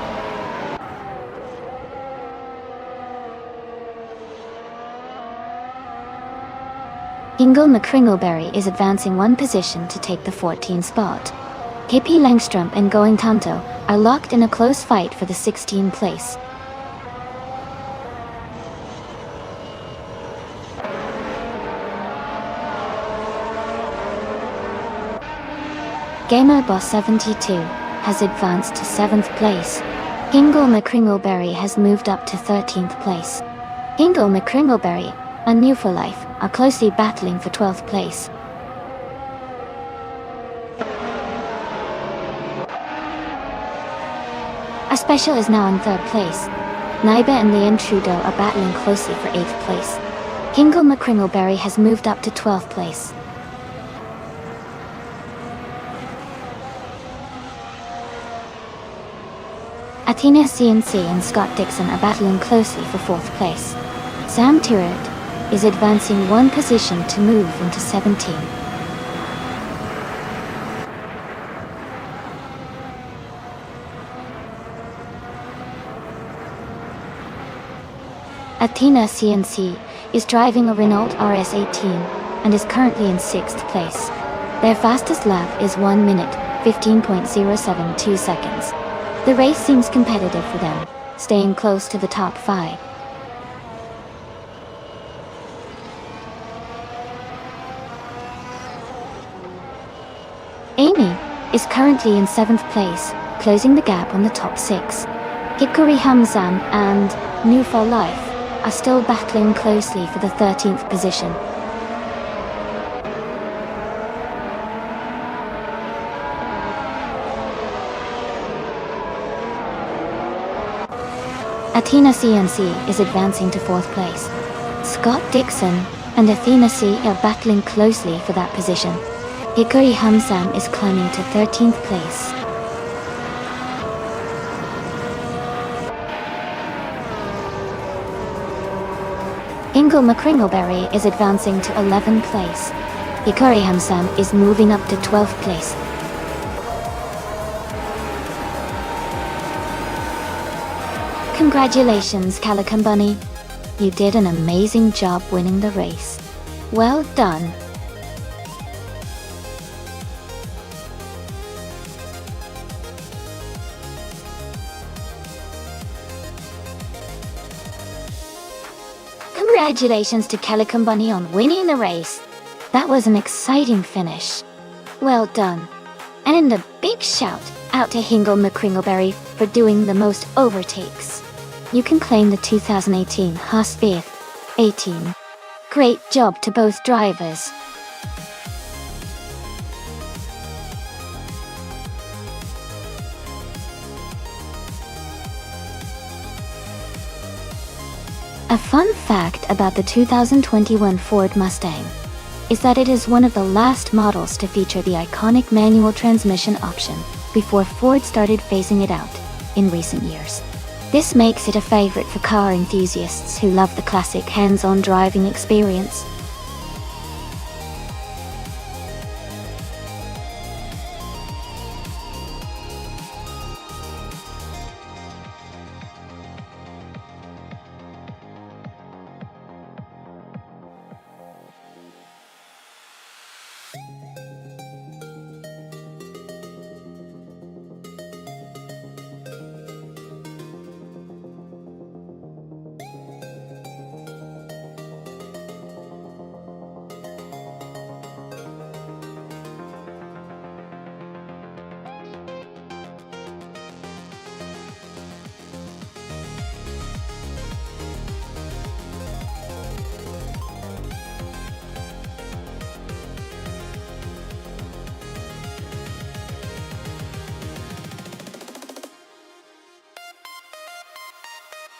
Ingle McCringleberry is advancing one position to take the 14th spot. Kippi Langstrom and Going Tanto are locked in a close fight for the 16th place. Gamerboss 72 has advanced to 7th place. Ingle McCringleberry has moved up to 13th place. Ingle McCringleberry and New for Life are closely battling for 12th place. A Special is now in 3rd place. Naiba and Leon Trudeau are battling closely for 8th place. Hingle McCringleberry has moved up to 12th place. Athena CNC and Scott Dixon are battling closely for 4th place. Sam Tyrrell is advancing one position to move into 17. Athena CNC is driving a Renault RS18 and is currently in 6th place. Their fastest lap is 1 minute, 15.072 seconds. The race seems competitive for them, staying close to the top 5. Amy is currently in 7th place, closing the gap on the top 6. Hikari Hamzam and New for Life are still battling closely for the 13th position. Athena CNC is advancing to 4th place. Scott Dixon and Athena C are battling closely for that position. Hikari Hamzam is climbing to 13th place. Hingle McCringleberry is advancing to 11th place. Hikari Hamzam is moving up to 12th place. Congratulations, Calico Bunny. You did an amazing job winning the race. Well done. Congratulations to Calico Bunny on winning the race. That was an exciting finish. Well done. And a big shout out to Hingle McCringleberry for doing the most overtakes. You can claim the 2018 Haas V18. Great job to both drivers. A fun fact about the 2021 Ford Mustang is that it is one of the last models to feature the iconic manual transmission option before Ford started phasing it out in recent years. This makes it a favorite for car enthusiasts who love the classic hands-on driving experience.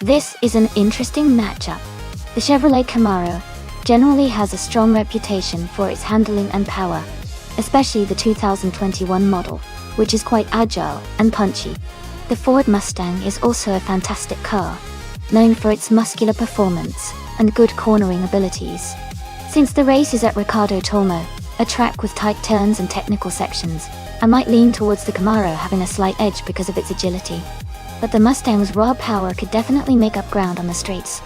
This is an interesting matchup. The Chevrolet Camaro generally has a strong reputation for its handling and power, especially the 2021 model, which is quite agile and punchy. The Ford Mustang is also a fantastic car, known for its muscular performance and good cornering abilities. Since the race is at Ricardo Tormo, a track with tight turns and technical sections, I might lean towards the Camaro having a slight edge because of its agility. But the Mustang's raw power could definitely make up ground on the straights.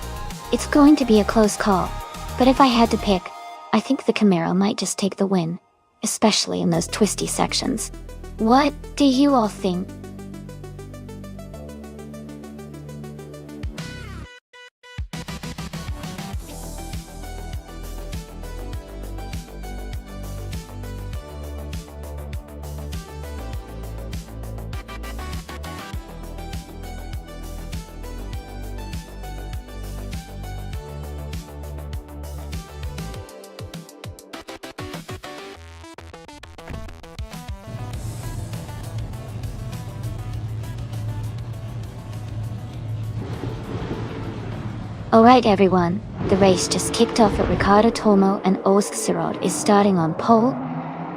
It's going to be a close call, but if I had to pick, I think the Camaro might just take the win, especially in those twisty sections. What do you all think? Alright everyone, the race just kicked off at Ricardo Tolmo and Oskserod is starting on pole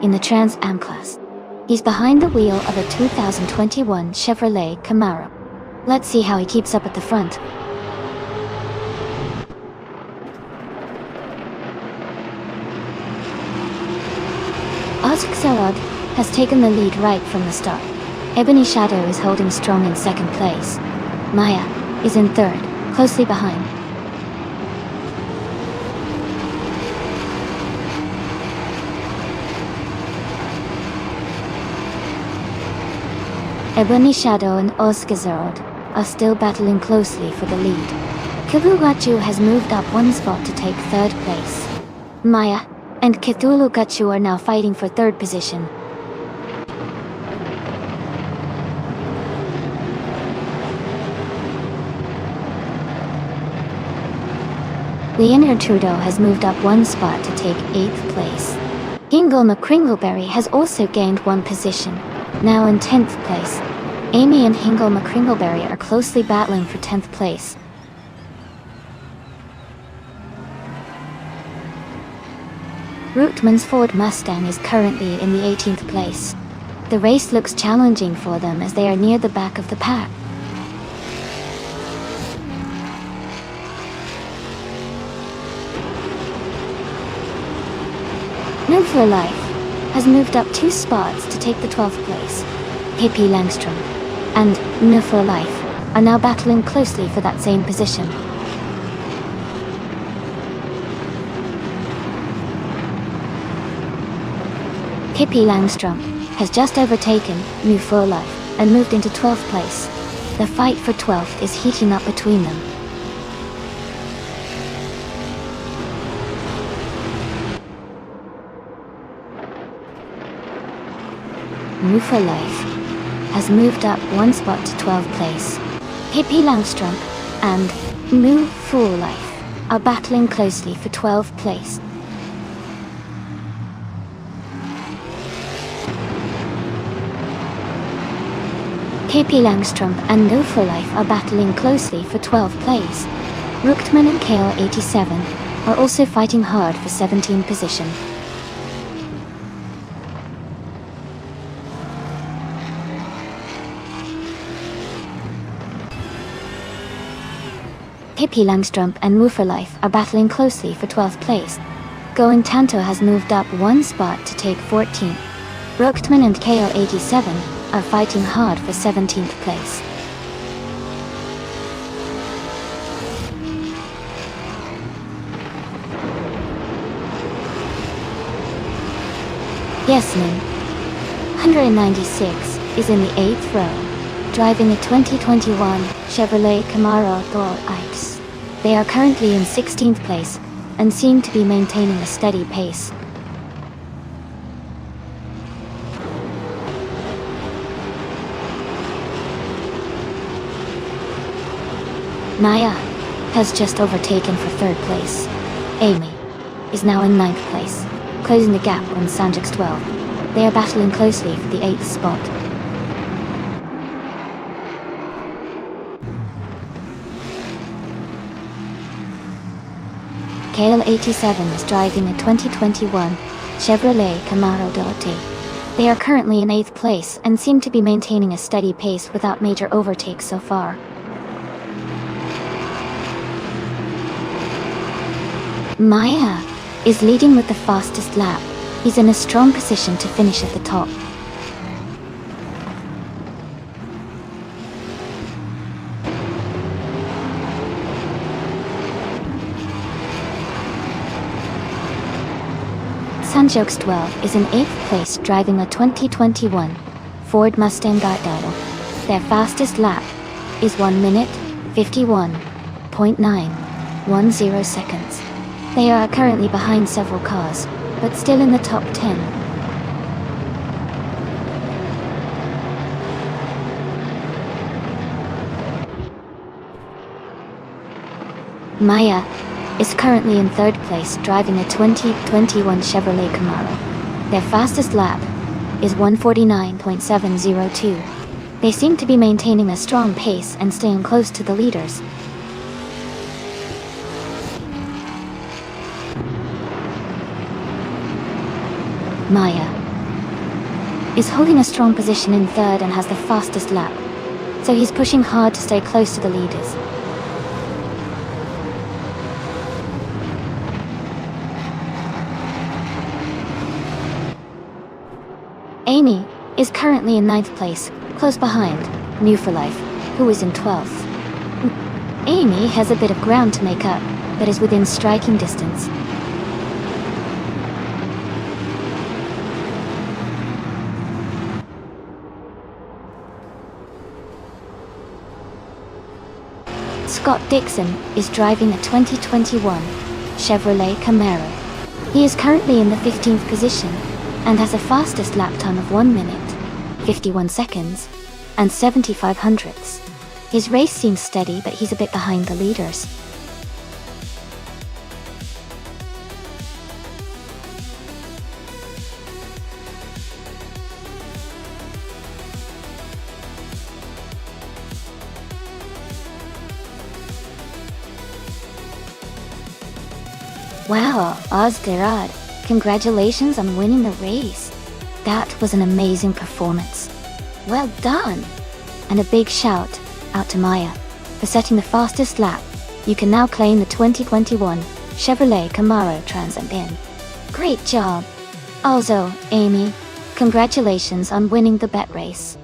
in the Trans Am class. He's behind the wheel of a 2021 Chevrolet Camaro. Let's see how he keeps up at the front. Oskserod has taken the lead right from the start. Ebony Shadow is holding strong in second place. Maya is in third, closely behind. Ebony Shadow and Oskserod are still battling closely for the lead. Cthulhu has moved up one spot to take third place. Maya and Cthulhu are now fighting for third position. Leonard Trudeau has moved up one spot to take 8th place. Hingle McCringleberry has also gained one position, now in 10th place. Amy and Hingle McCringleberry are closely battling for 10th place. Rootman's Ford Mustang is currently in the 18th place. The race looks challenging for them as they are near the back of the pack. No for Life has moved up 2 spots to take the 12th place. Hippie Langstrom and No for Life are now battling closely for that same position. Hippie Langstrom has just overtaken New for Life and moved into 12th place. The fight for 12th is heating up between them. New for Life has moved up one spot to 12th place. Hippie Langstrom and New for Life are battling closely for 12th place. Hippie Langstrom and No for Life are battling closely for 12th place. Rookman and KL87 are also fighting hard for 17th position. Hippie Langstrom and Moo for Life are battling closely for 12th place. Going Tanto has moved up one spot to take 14th. Rookman and KL87 are fighting hard for 17th place. Yasmin, 196, is in the 8th row, driving a 2021 Chevrolet Camaro Thor Ice. They are currently in 16th place and seem to be maintaining a steady pace. Maya has just overtaken for 3rd place. Amy is now in 9th place, closing the gap on Sanjik's 12. They are battling closely for the 8th spot. KL87 is driving a 2021 Chevrolet Camaro Dote. They are currently in 8th place and seem to be maintaining a steady pace without major overtakes so far. Maya is leading with the fastest lap. He's in a strong position to finish at the top. Sanjok's 12 is in 8th place driving a 2021 Ford Mustang Gallardo. Their fastest lap is 1 minute 51.910 seconds. They are currently behind several cars, but still in the top 10. Maya is currently in 3rd place driving a 2021 Chevrolet Camaro. Their fastest lap is 1:49.702. They seem to be maintaining a strong pace and staying close to the leaders. Maya is holding a strong position in third and has the fastest lap, so he's pushing hard to stay close to the leaders. Amy is currently in 9th place, close behind New for Life, who is in 12th. Amy has a bit of ground to make up, but is within striking distance. Scott Dixon is driving a 2021 Chevrolet Camaro. He is currently in the 15th position and has a fastest lap time of 1 minute, 51 seconds, and 75 hundredths. His race seems steady, but he's a bit behind the leaders. Wow, Ozderad, congratulations on winning the race. That was an amazing performance. Well done! And a big shout out to Maya for setting the fastest lap. You can now claim the 2021 Chevrolet Camaro Trans Am. Great job! Also, Amy, congratulations on winning the bet race.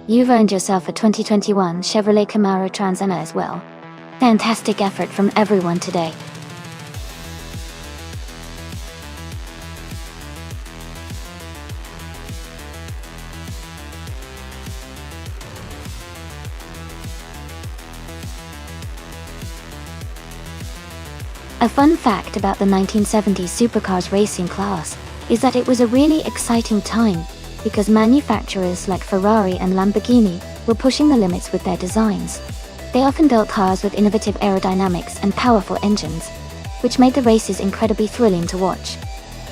You've earned yourself a 2021 Chevrolet Camaro Trans Am as well. Fantastic effort from everyone today. A fun fact about the 1970s supercars racing class is that it was a really exciting time because manufacturers like Ferrari and Lamborghini were pushing the limits with their designs. They often built cars with innovative aerodynamics and powerful engines, which made the races incredibly thrilling to watch.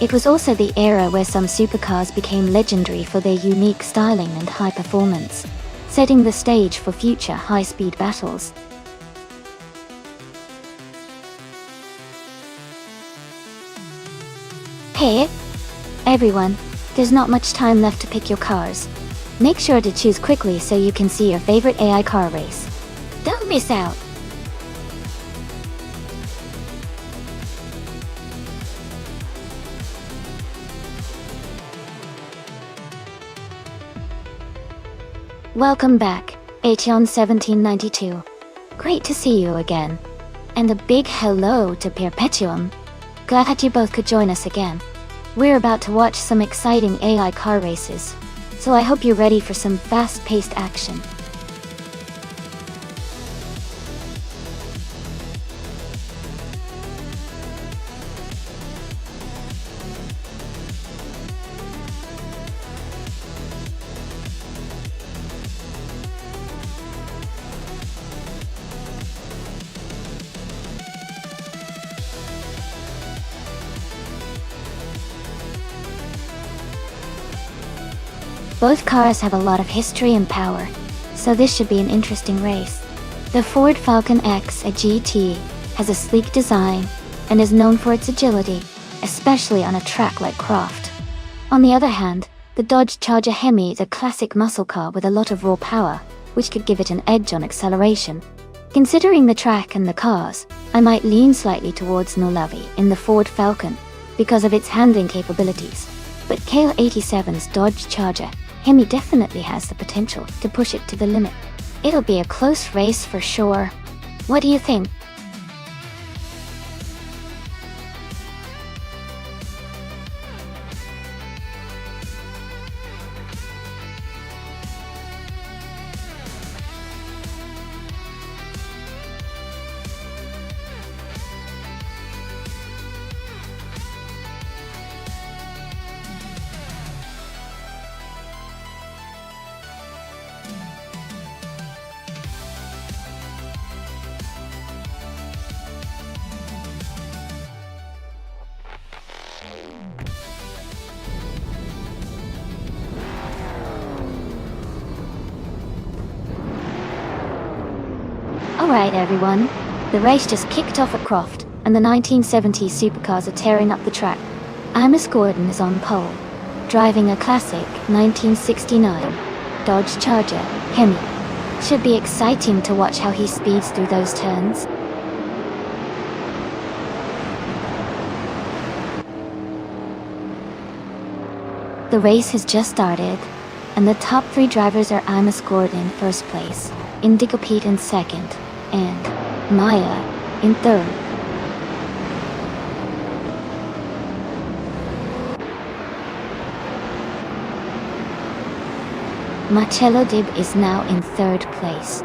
It was also the era where some supercars became legendary for their unique styling and high performance, setting the stage for future high-speed battles. Hey, everyone, there's not much time left to pick your cars. Make sure to choose quickly so you can see your favorite AI car race. Don't miss out! Welcome back, Aetion1792. Great to see you again. And a big hello to Perpetuum. Glad that you both could join us again. We're about to watch some exciting AI car races, so I hope you're ready for some fast-paced action. Both cars have a lot of history and power, so this should be an interesting race. The Ford Falcon X, a GT, has a sleek design and is known for its agility, especially on a track like Croft. On the other hand, the Dodge Charger Hemi is a classic muscle car with a lot of raw power, which could give it an edge on acceleration. Considering the track and the cars, I might lean slightly towards Nolavi in the Ford Falcon because of its handling capabilities, but KL87's Dodge Charger Hemi definitely has the potential to push it to the limit. It'll be a close race for sure. What do you think? Alright everyone, the race just kicked off at Croft, and the 1970s supercars are tearing up the track. Amos Gordon is on pole. driving a classic 1969 Dodge Charger Hemi. Should be exciting to watch how he speeds through those turns. The race has just started, and the top 3 drivers are Amos Gordon in first place, Indigo Pete in second, and Maya in third. Marcello Dib is now in third place.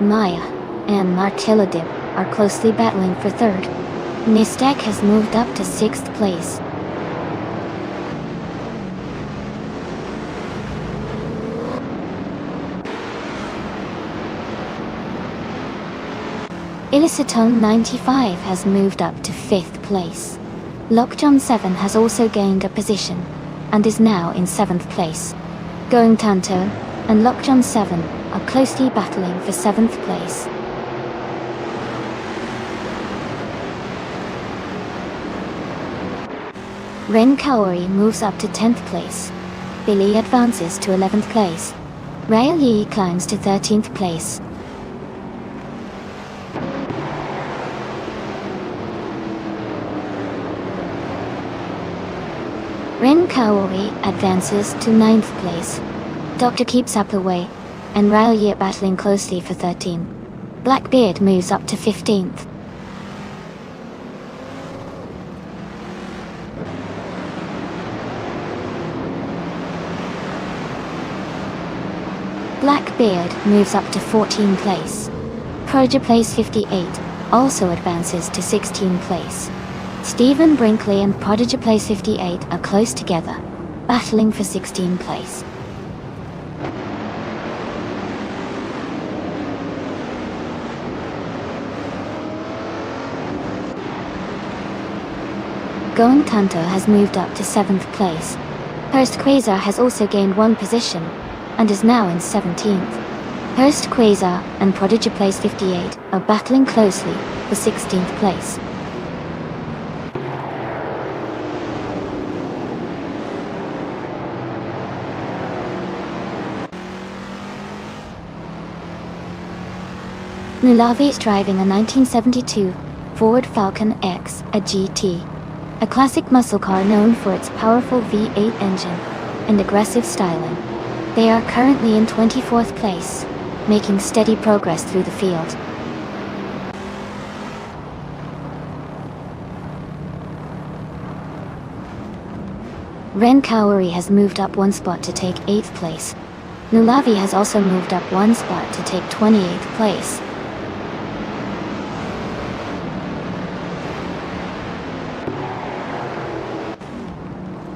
Maya and Marcello Dib are closely battling for third. Nistek has moved up to sixth place. Illicitone 95 has moved up to 5th place. Lockjohn 7 has also gained a position, and is now in 7th place. Going Tanto and Lockjohn 7 are closely battling for 7th place. Ren Kaori moves up to 10th place. Billy advances to 11th place. Rail Yi climbs to 13th place. Ren Kaori advances to 9th place. Doctor keeps up the way, and Rail Yi battling closely for 13. Blackbeard moves up to 15th. Blackbeard moves up to 14th place. Prodigy Place 58 also advances to 16th place. Stephen Brinkley and Prodigy Place 58 are close together, battling for 16th place. Going Tanto has moved up to 7th place. Hurst Quasar has also gained 1 position, and is now in 17th. Hurst Quasar and Prodigy Place 58 are battling closely for 16th place. Nulavi is driving a 1972 Ford Falcon X, a GT. A classic muscle car known for its powerful V8 engine and aggressive styling. They are currently in 24th place, making steady progress through the field. Ren Kaori has moved up 1 spot to take 8th place. Nulavi has also moved up 1 spot to take 28th place.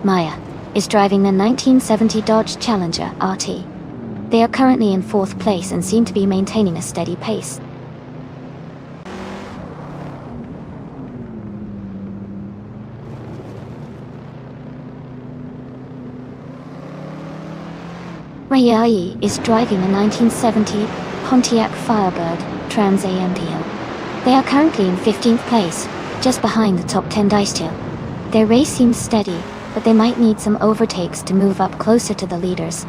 Maya is driving the 1970 Dodge Challenger RT. They are currently in 4th place and seem to be maintaining a steady pace. Rayai is driving a 1970 Pontiac Firebird Trans Am deal. They are currently in 15th place, just behind the top 10 Dice Tail. Their race seems steady, but they might need some overtakes to move up closer to the leaders.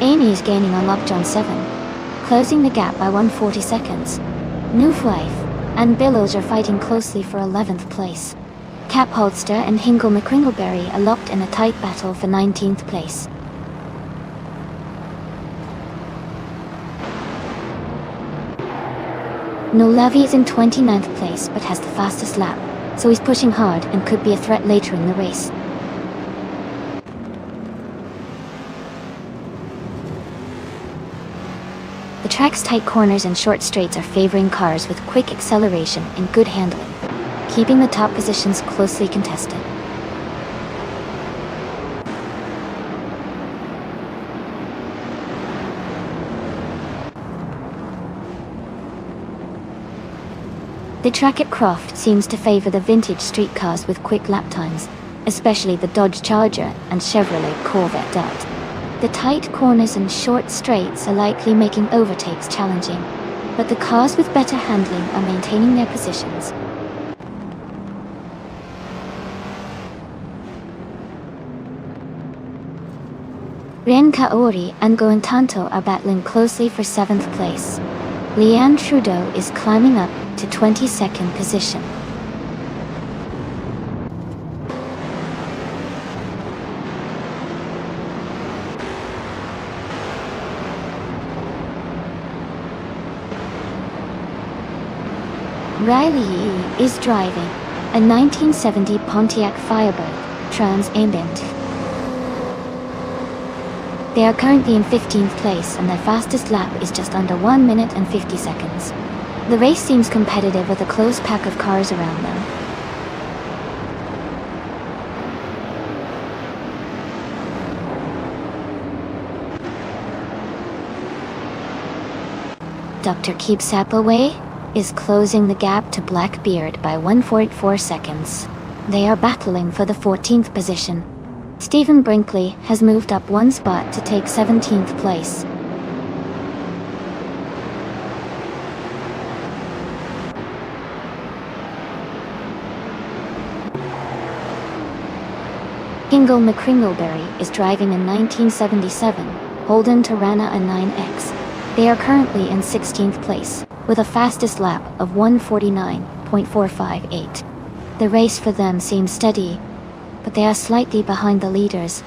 Amy is gaining on Lockjohn 7, closing the gap by 140 seconds. Newflife and Billows are fighting closely for 11th place. Cap Holster and Hingle McCringleberry are locked in a tight battle for 19th place. Nulavi is in 29th place but has the fastest lap, so he's pushing hard and could be a threat later in the race. The track's tight corners and short straights are favoring cars with quick acceleration and good handling, keeping the top positions closely contested. The track at Croft seems to favor the vintage street cars with quick lap times, especially the Dodge Charger and Chevrolet Corvette Dart. The tight corners and short straights are likely making overtakes challenging. but the cars with better handling are maintaining their positions. Ren Kaori and Goen Tanto are battling closely for 7th place. Leanne Trudeau is climbing up to 22nd position. Riley Yee is driving a 1970 Pontiac Firebird Trans Am. They are currently in 15th place and their fastest lap is just under 1 minute and 50 seconds. The race seems competitive with a close pack of cars around them. Dr. Keep Sapaway is closing the gap to Blackbeard by 1.4 seconds. They are battling for the 14th position. Stephen Brinkley has moved up 1 spot to take 17th place. Kingle McCringleberry is driving a 1977 Holden Torana a 9X. They are currently in 16th place, with a fastest lap of 1:49.458. The race for them seems steady, but they are slightly behind the leaders.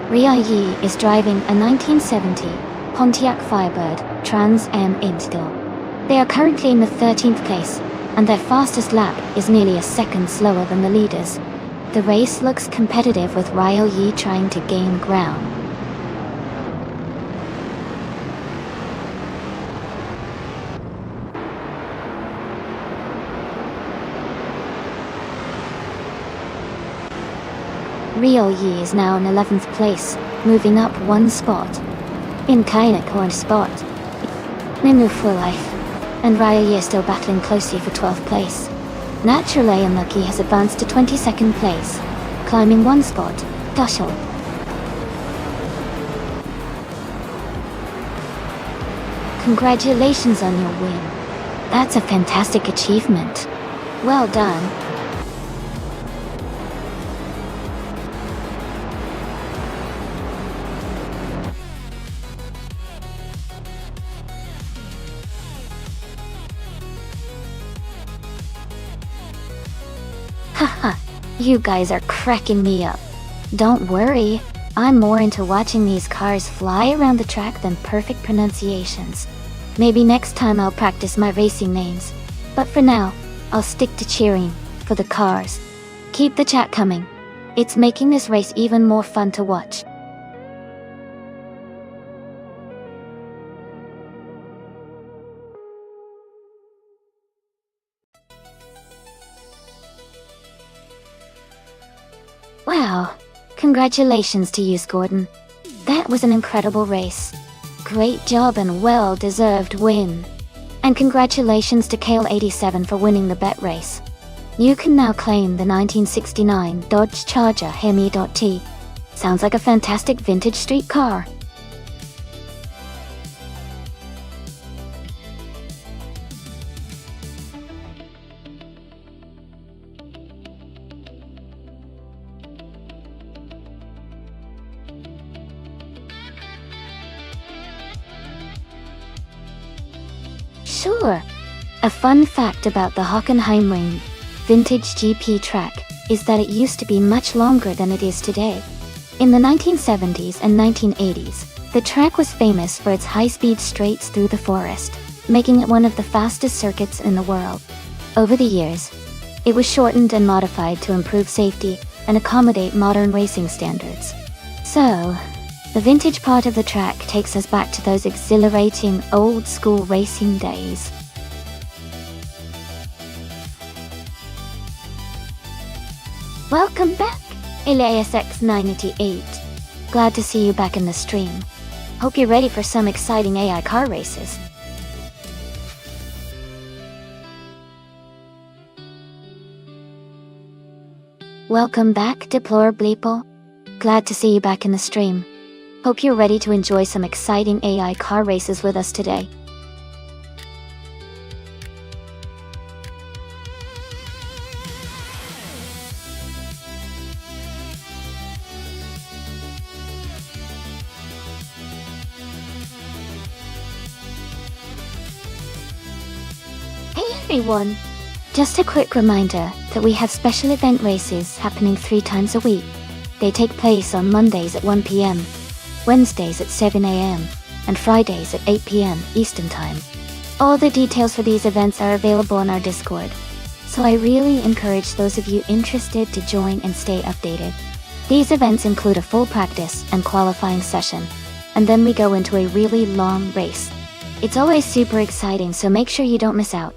Ria Yi is driving a 1970 Pontiac Firebird Trans Am Instill. They are currently in the 13th place, and their fastest lap is nearly a second slower than the leaders. The race looks competitive with Ryo Yi trying to gain ground. Ryo Yi is now in 11th place, moving up 1 spot. In Kainakorn spot, Ninu for life, and Ryo Yi is still battling closely for 12th place. Naturally Unlucky has advanced to 22nd place, climbing 1 spot, Dushel. Congratulations on your win. That's a fantastic achievement. Well done. Haha, you guys are cracking me up. Don't worry, I'm more into watching these cars fly around the track than perfect pronunciations. Maybe next time I'll practice my racing names. But for now, I'll stick to cheering for the cars. Keep the chat coming. It's making this race even more fun to watch. Wow, congratulations to you, Gordon. That was an incredible race. Great job and well-deserved win. And congratulations to Kale87 for winning the bet race. You can now claim the 1969 Dodge Charger Hemi.T. Sounds like a fantastic vintage street car. Sure. A fun fact about the Hockenheimring vintage GP track is that it used to be much longer than it is today. In the 1970s and 1980s, the track was famous for its high-speed straights through the forest, making it one of the fastest circuits in the world. Over the years, it was shortened and modified to improve safety and accommodate modern racing standards. So, the vintage part of the track takes us back to those exhilarating old-school racing days. Welcome back, LASX988. Glad to see you back in the stream. Hope you're ready for some exciting AI car races. Welcome back, Deplorableeple. Glad to see you back in the stream. Hope you're ready to enjoy some exciting AI car races with us today. Hey everyone! Just a quick reminder that we have special event races happening 3 times a week. They take place on Mondays at 1 p.m, Wednesdays at 7 a.m, and Fridays at 8 p.m. Eastern Time. All the details for these events are available on our Discord, so I really encourage those of you interested to join and stay updated. These events include a full practice and qualifying session, and then we go into a really long race. It's always super exciting, so make sure you don't miss out.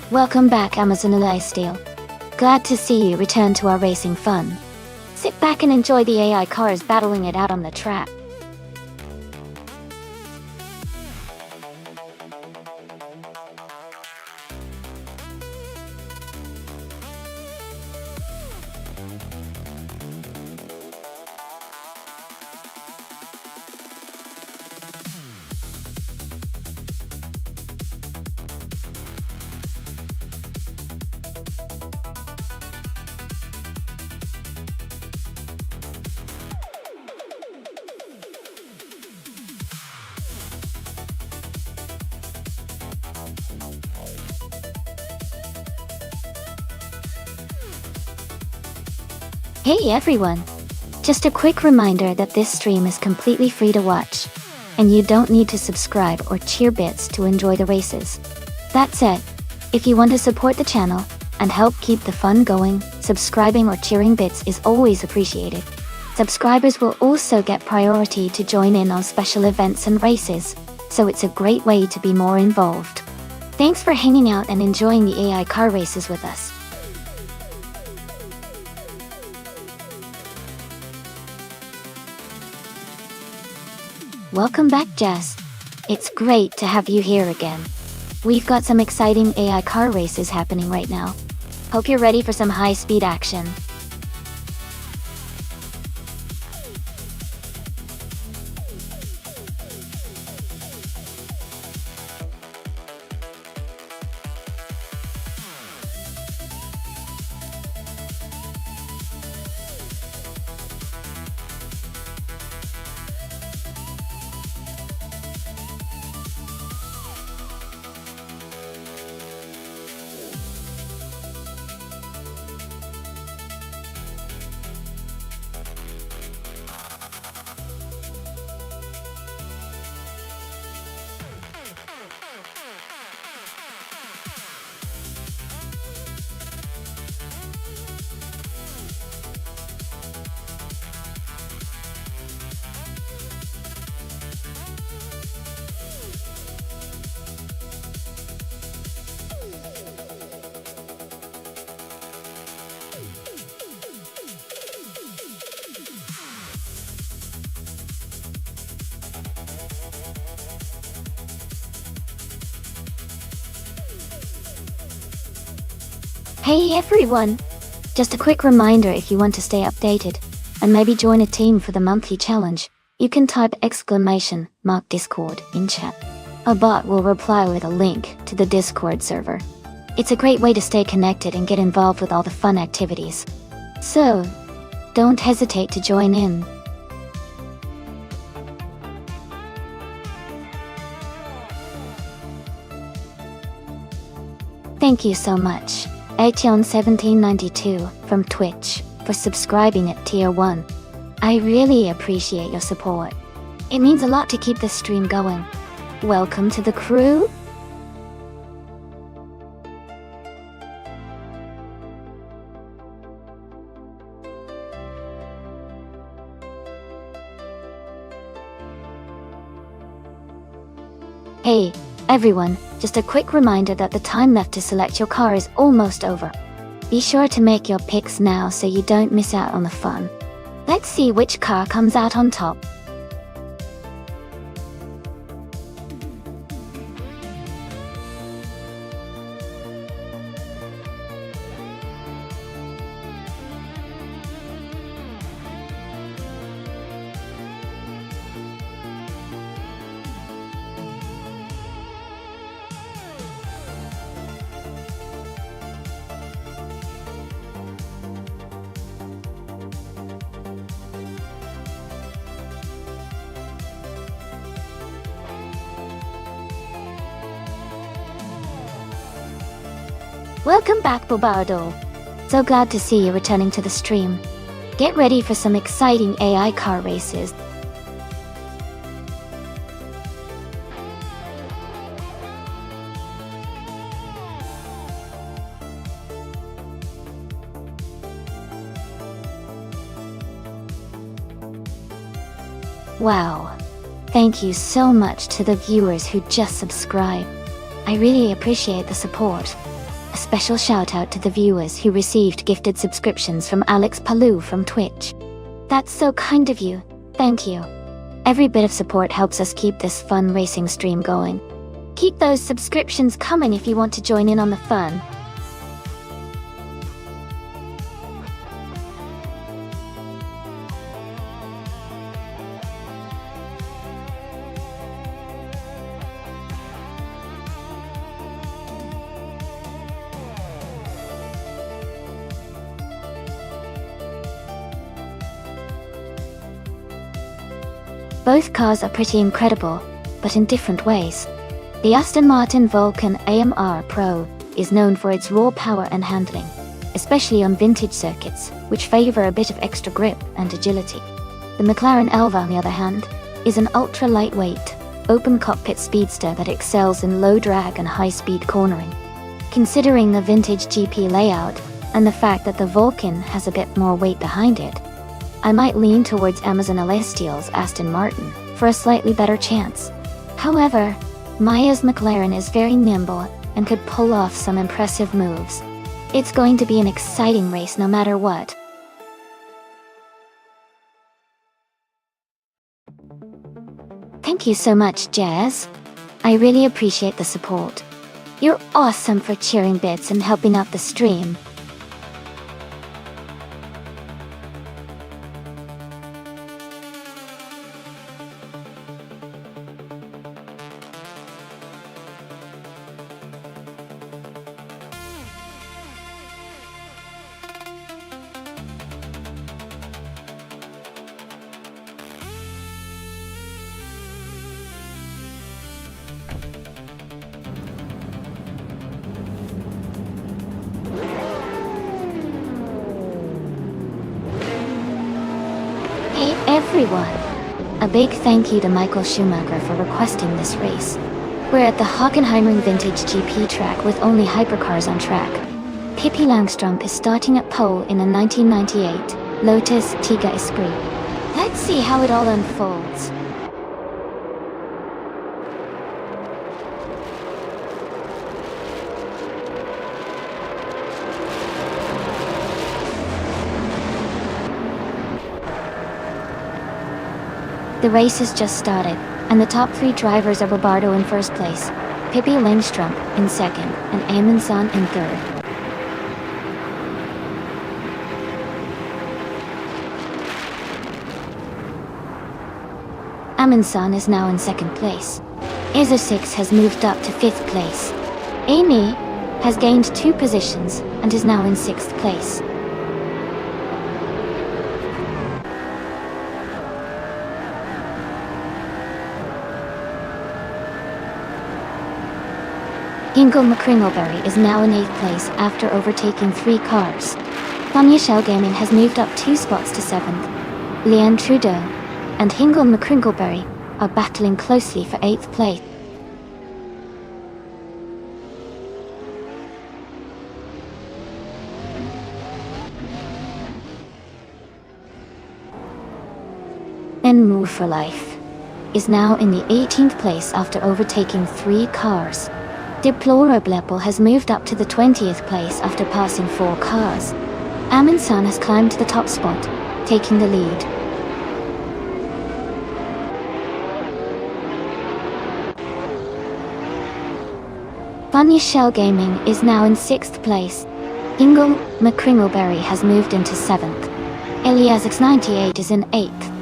Welcome back, Amazon and Lifestyle. Glad to see you return to our racing fun. Sit back and enjoy the AI cars battling it out on the track. Hey everyone! Just a quick reminder that this stream is completely free to watch, and you don't need to subscribe or cheer bits to enjoy the races. That said, if you want to support the channel and help keep the fun going, subscribing or cheering bits is always appreciated. Subscribers will also get priority to join in on special events and races, so it's a great way to be more involved. Thanks for hanging out and enjoying the AI car races with us. Welcome back, Jess. It's great to have you here again. We've got some exciting AI car races happening right now. Hope you're ready for some high-speed action. Hey everyone! Just a quick reminder, if you want to stay updated and maybe join a team for the monthly challenge, you can type !Discord in chat. A bot will reply with a link to the Discord server. It's a great way to stay connected and get involved with all the fun activities. So, don't hesitate to join in. Thank you so much, Aetion1792 from Twitch, for subscribing at Tier 1. I really appreciate your support. It means a lot to keep this stream going. Welcome to the crew! Hey, everyone, just a quick reminder that the time left to select your car is almost over. Be sure to make your picks now so you don't miss out on the fun. Let's see which car comes out on top. Welcome back, Bobardo. So glad to see you returning to the stream. Get ready for some exciting AI car races. Wow. Thank you so much to the viewers who just subscribed. I really appreciate the support. A special shout out to the viewers who received gifted subscriptions from Alex Palou from Twitch. That's so kind of you. Thank you. Every bit of support helps us keep this fun racing stream going. Keep those subscriptions coming if you want to join in on the fun. Both cars are pretty incredible, but in different ways. The Aston Martin Vulcan AMR Pro is known for its raw power and handling, especially on vintage circuits, which favor a bit of extra grip and agility. The McLaren Elva, on the other hand, is an ultra-lightweight, open-cockpit speedster that excels in low drag and high-speed cornering. Considering the vintage GP layout, and the fact that the Vulcan has a bit more weight behind it, I might lean towards Amazon Alestial's Aston Martin for a slightly better chance. However, Maya's McLaren is very nimble and could pull off some impressive moves. It's going to be an exciting race no matter what. Thank you so much, Jazz. I really appreciate the support. You're awesome for cheering bits and helping out the stream. Hey everyone! A big thank you to Michael Schumacher for requesting this race. We're at the Hockenheimring Vintage GP track with only hypercars on track. Pippi Langstrup is starting at pole in a 1998 Lotus Tiga Esprit. Let's see how it all unfolds. The race has just started, and the top three drivers are Bobardo in first place, Pippi Langstrup in second, and Amundsen in third. Amundsen is now in second place. Isosix has moved up to fifth place. Amy has gained 2 positions and is now in sixth place. Ingo McCringleberry is now in 8th place after overtaking 3 cars. Jean-Michel Gaming has moved up 2 spots to 7th. Leanne Trudeau and Hingle McCringleberry are battling closely for 8th place. And move for life. is now in the 18th place after overtaking 3 cars. Deplorable has moved up to the 20th place after passing 4 cars. Amundsen has climbed to the top spot, taking the lead. Funny Shell Gaming is now in 6th place. Ingle McCringleberry has moved into 7th. Eliasix98 is in 8th.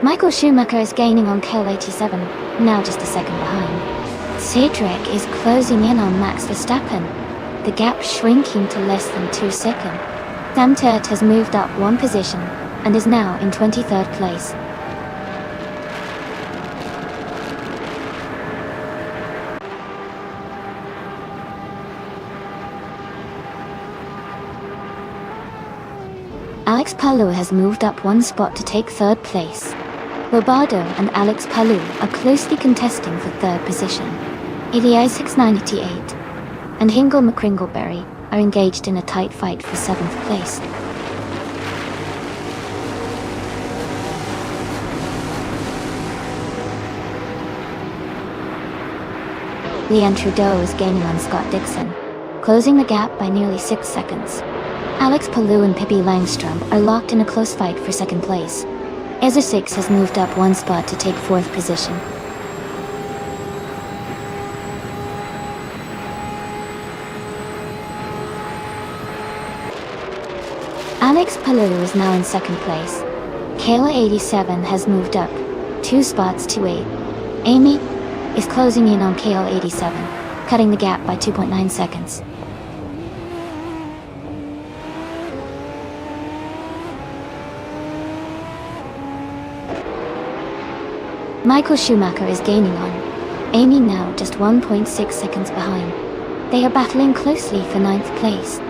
Michael Schumacher is gaining on KL87, now just a second behind. Cedric is closing in on Max Verstappen, the gap shrinking to less than 2 seconds. Sam Turt has moved up 1 position and is now in 23rd place. Alex Palou has moved up 1 spot to take 3rd place. Robardo and Alex Palou are closely contesting for 3rd position. Eliasix98 and Hingle McCringleberry are engaged in a tight fight for 7th place. Leanne Trudeau is gaining on Scott Dixon, closing the gap by nearly 6 seconds. Alex Palou and Pippi Langstrom are locked in a close fight for 2nd place. Ezra 6 has moved up 1 spot to take 4th position. Alex Palou is now in 2nd place. KL87 has moved up 2 spots to 8. Amy is closing in on KL87, cutting the gap by 2.9 seconds. Michael Schumacher is gaining on Amy, now just 1.6 seconds behind. They are battling closely for 9th place.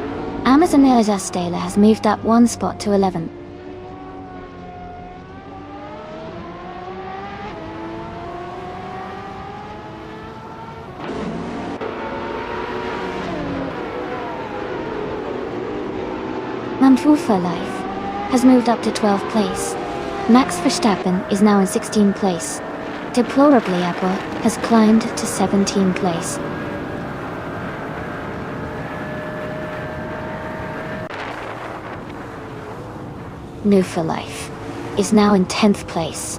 Amazon Elizastela has moved up 1 spot to 11. Manfufa Life has moved up to 12th place. Max Verstappen is now in 16th place. Deplorably Apple has climbed to 17th place. New for Life is now in 10th place.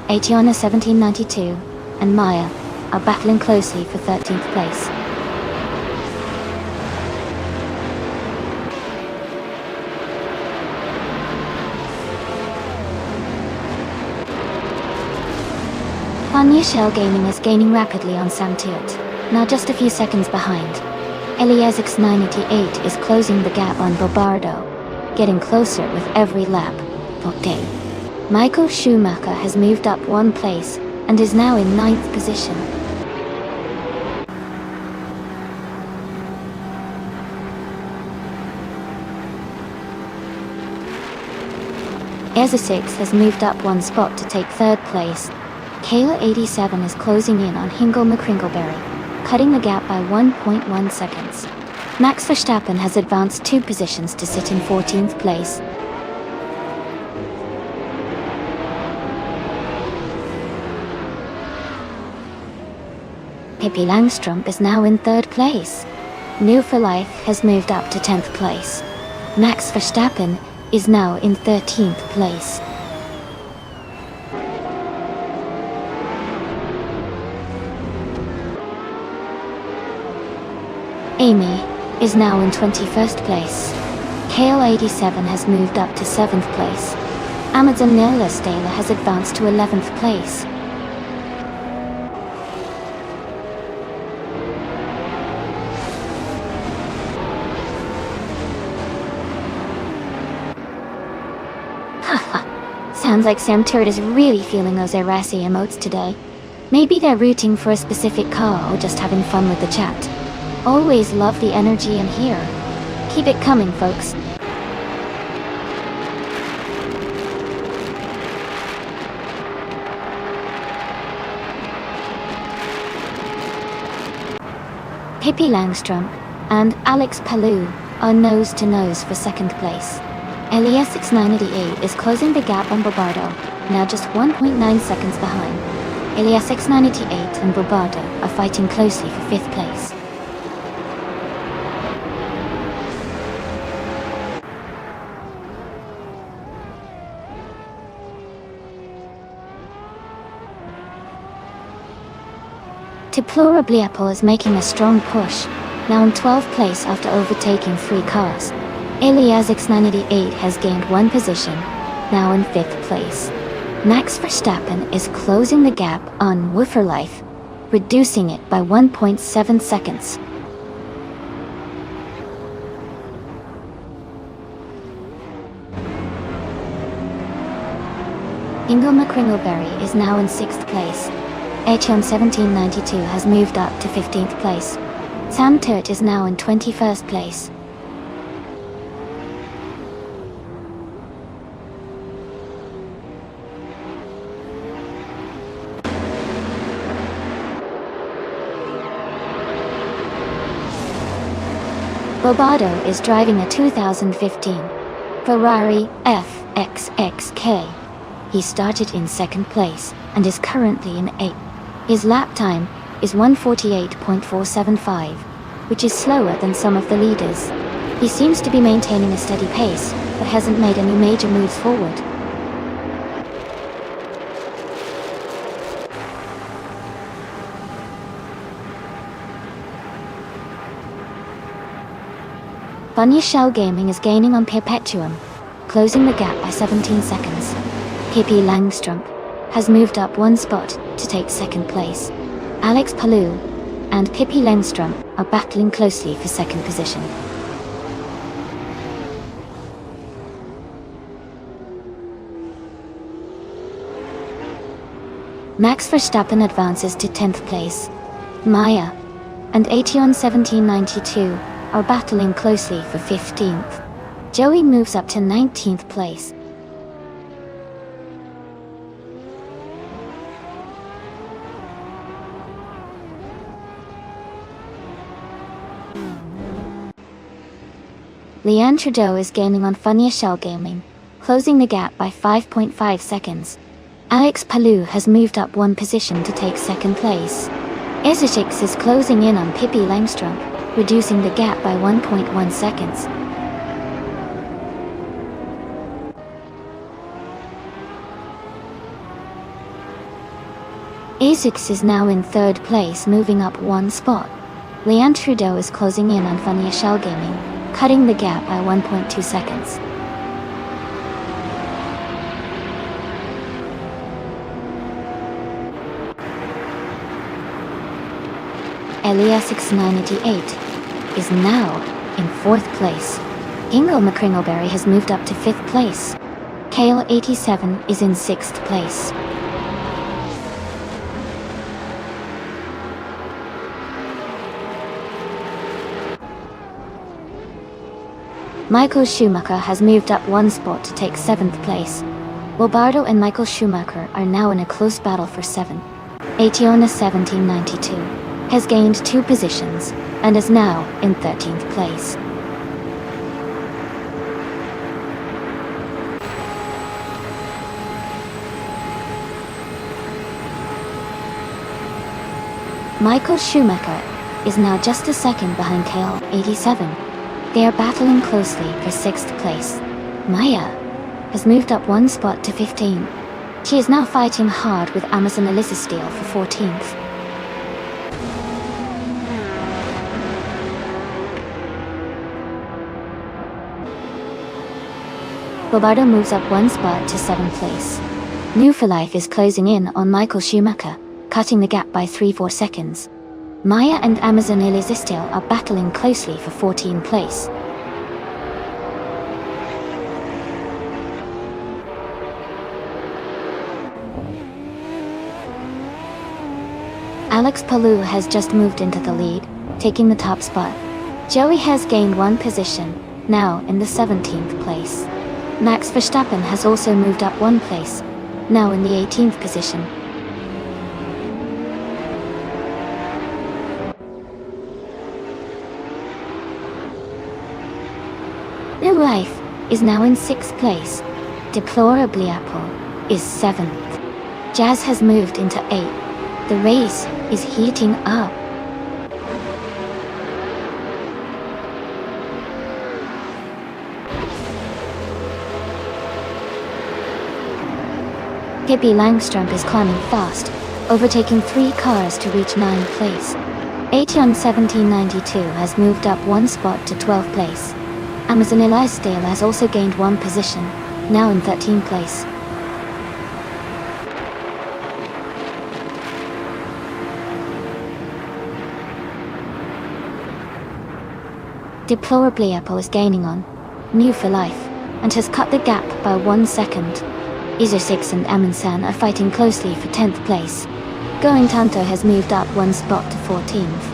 Atiana 1792 and Maya are battling closely for 13th place. Funny Shell Gaming is gaining rapidly on Sam Turt, now just a few seconds behind. Eliasix98 is closing the gap on Bobardo, getting closer with every lap. Day. Michael Schumacher has moved up 1 place and is now in 9th position. Ezra6 has moved up 1 spot to take 3rd place. Kayla87 is closing in on Hingle McCringleberry, cutting the gap by 1.1 seconds. Max Verstappen has advanced 2 positions to sit in 14th place. Pippi Langstrom is now in 3rd place. New for Life has moved up to 10th place. Max Verstappen is now in 13th place. Amy is now in 21st place. KL87 has moved up to 7th place. Amazon Nilastela has advanced to 11th place. Haha, sounds like Sam Turd is really feeling those Erasi emotes today. Maybe they're rooting for a specific car or just having fun with the chat. Always love the energy in here. Keep it coming, folks. Pippi Langstrom and Alex Palou are nose-to-nose for second place. Elias 698 is closing the gap on Bobardo, now just 1.9 seconds behind. Elias 698 and Bobardo are fighting closely for 5th place. Deplorably Apple is making a strong push, now in 12th place after overtaking 3 cars. Elias 698 has gained 1 position, now in 5th place. Max Verstappen is closing the gap on Wooferlife, reducing it by 1.7 seconds. Ingo McCringleberry is now in 6th place. Etienne 1792 has moved up to 15th place. Sam Turt is now in 21st place. Bobardo is driving a 2015 Ferrari FXXK. He started in 2nd place and is currently in 8th. His lap time is 1:48.475, which is slower than some of the leaders. He seems to be maintaining a steady pace, but hasn't made any major moves forward. Bunny Shell Gaming is gaining on Perpetuum, closing the gap by 17 seconds. Pippi Langstrup has moved up 1 spot to take 2nd place. Alex Palou and Pippi Langstrup are battling closely for 2nd position. Max Verstappen advances to 10th place. Maya and Etienne 1792 are battling closely for 15th. Joey moves up to 19th place. Leanne Trudeau is gaining on Funnier Shell Gaming, closing the gap by 5.5 seconds. Alex Palou has moved up 1 position to take 2nd place. Ezechix is closing in on Pippi Langstrup, reducing the gap by 1.1 seconds. Ezechix is now in 3rd place, moving up 1 spot. Leanne Trudeau is closing in on Funnier Shell Gaming, cutting the gap by 1.2 seconds. Elias 698 is now in 4th place. Ingo McCringleberry has moved up to 5th place. Kale 87 is in 6th place. Michael Schumacher has moved up 1 spot to take 7th place. Bobardo and Michael Schumacher are now in a close battle for 7th. Etienne 1792 has gained 2 positions and is now in 13th place. Michael Schumacher is now just a second behind Kale 87. They are battling closely for 6th place. Maya has moved up 1 spot to 15. She is now fighting hard with Amazon Alyssa Steele for 14th. Bobardo moves up 1 spot to 7th place. New for Life is closing in on Michael Schumacher, cutting the gap by 3-4 seconds. Maya and Amazon Alyssa Steele are battling closely for 14th place. Alex Palou has just moved into the lead, taking the top spot. Joey has gained 1 position, now in the 17th place. Max Verstappen has also moved up 1 place, now in the 18th position. New Life is now in 6th place. Deplorably Apple is 7th. Jazz has moved into 8th. The race is heating up. Pippi Langstrumpf is climbing fast, overtaking 3 cars to reach 9th place. Aetion 1792 has moved up 1 spot to 12th place. Amazon Elysdale has also gained 1 position, now in 13th place. Deplorably Apple is gaining on New for Life, and has cut the gap by 1 second. ISO 6 and Amundsen are fighting closely for 10th place. Going Tanto has moved up 1 spot to 14th.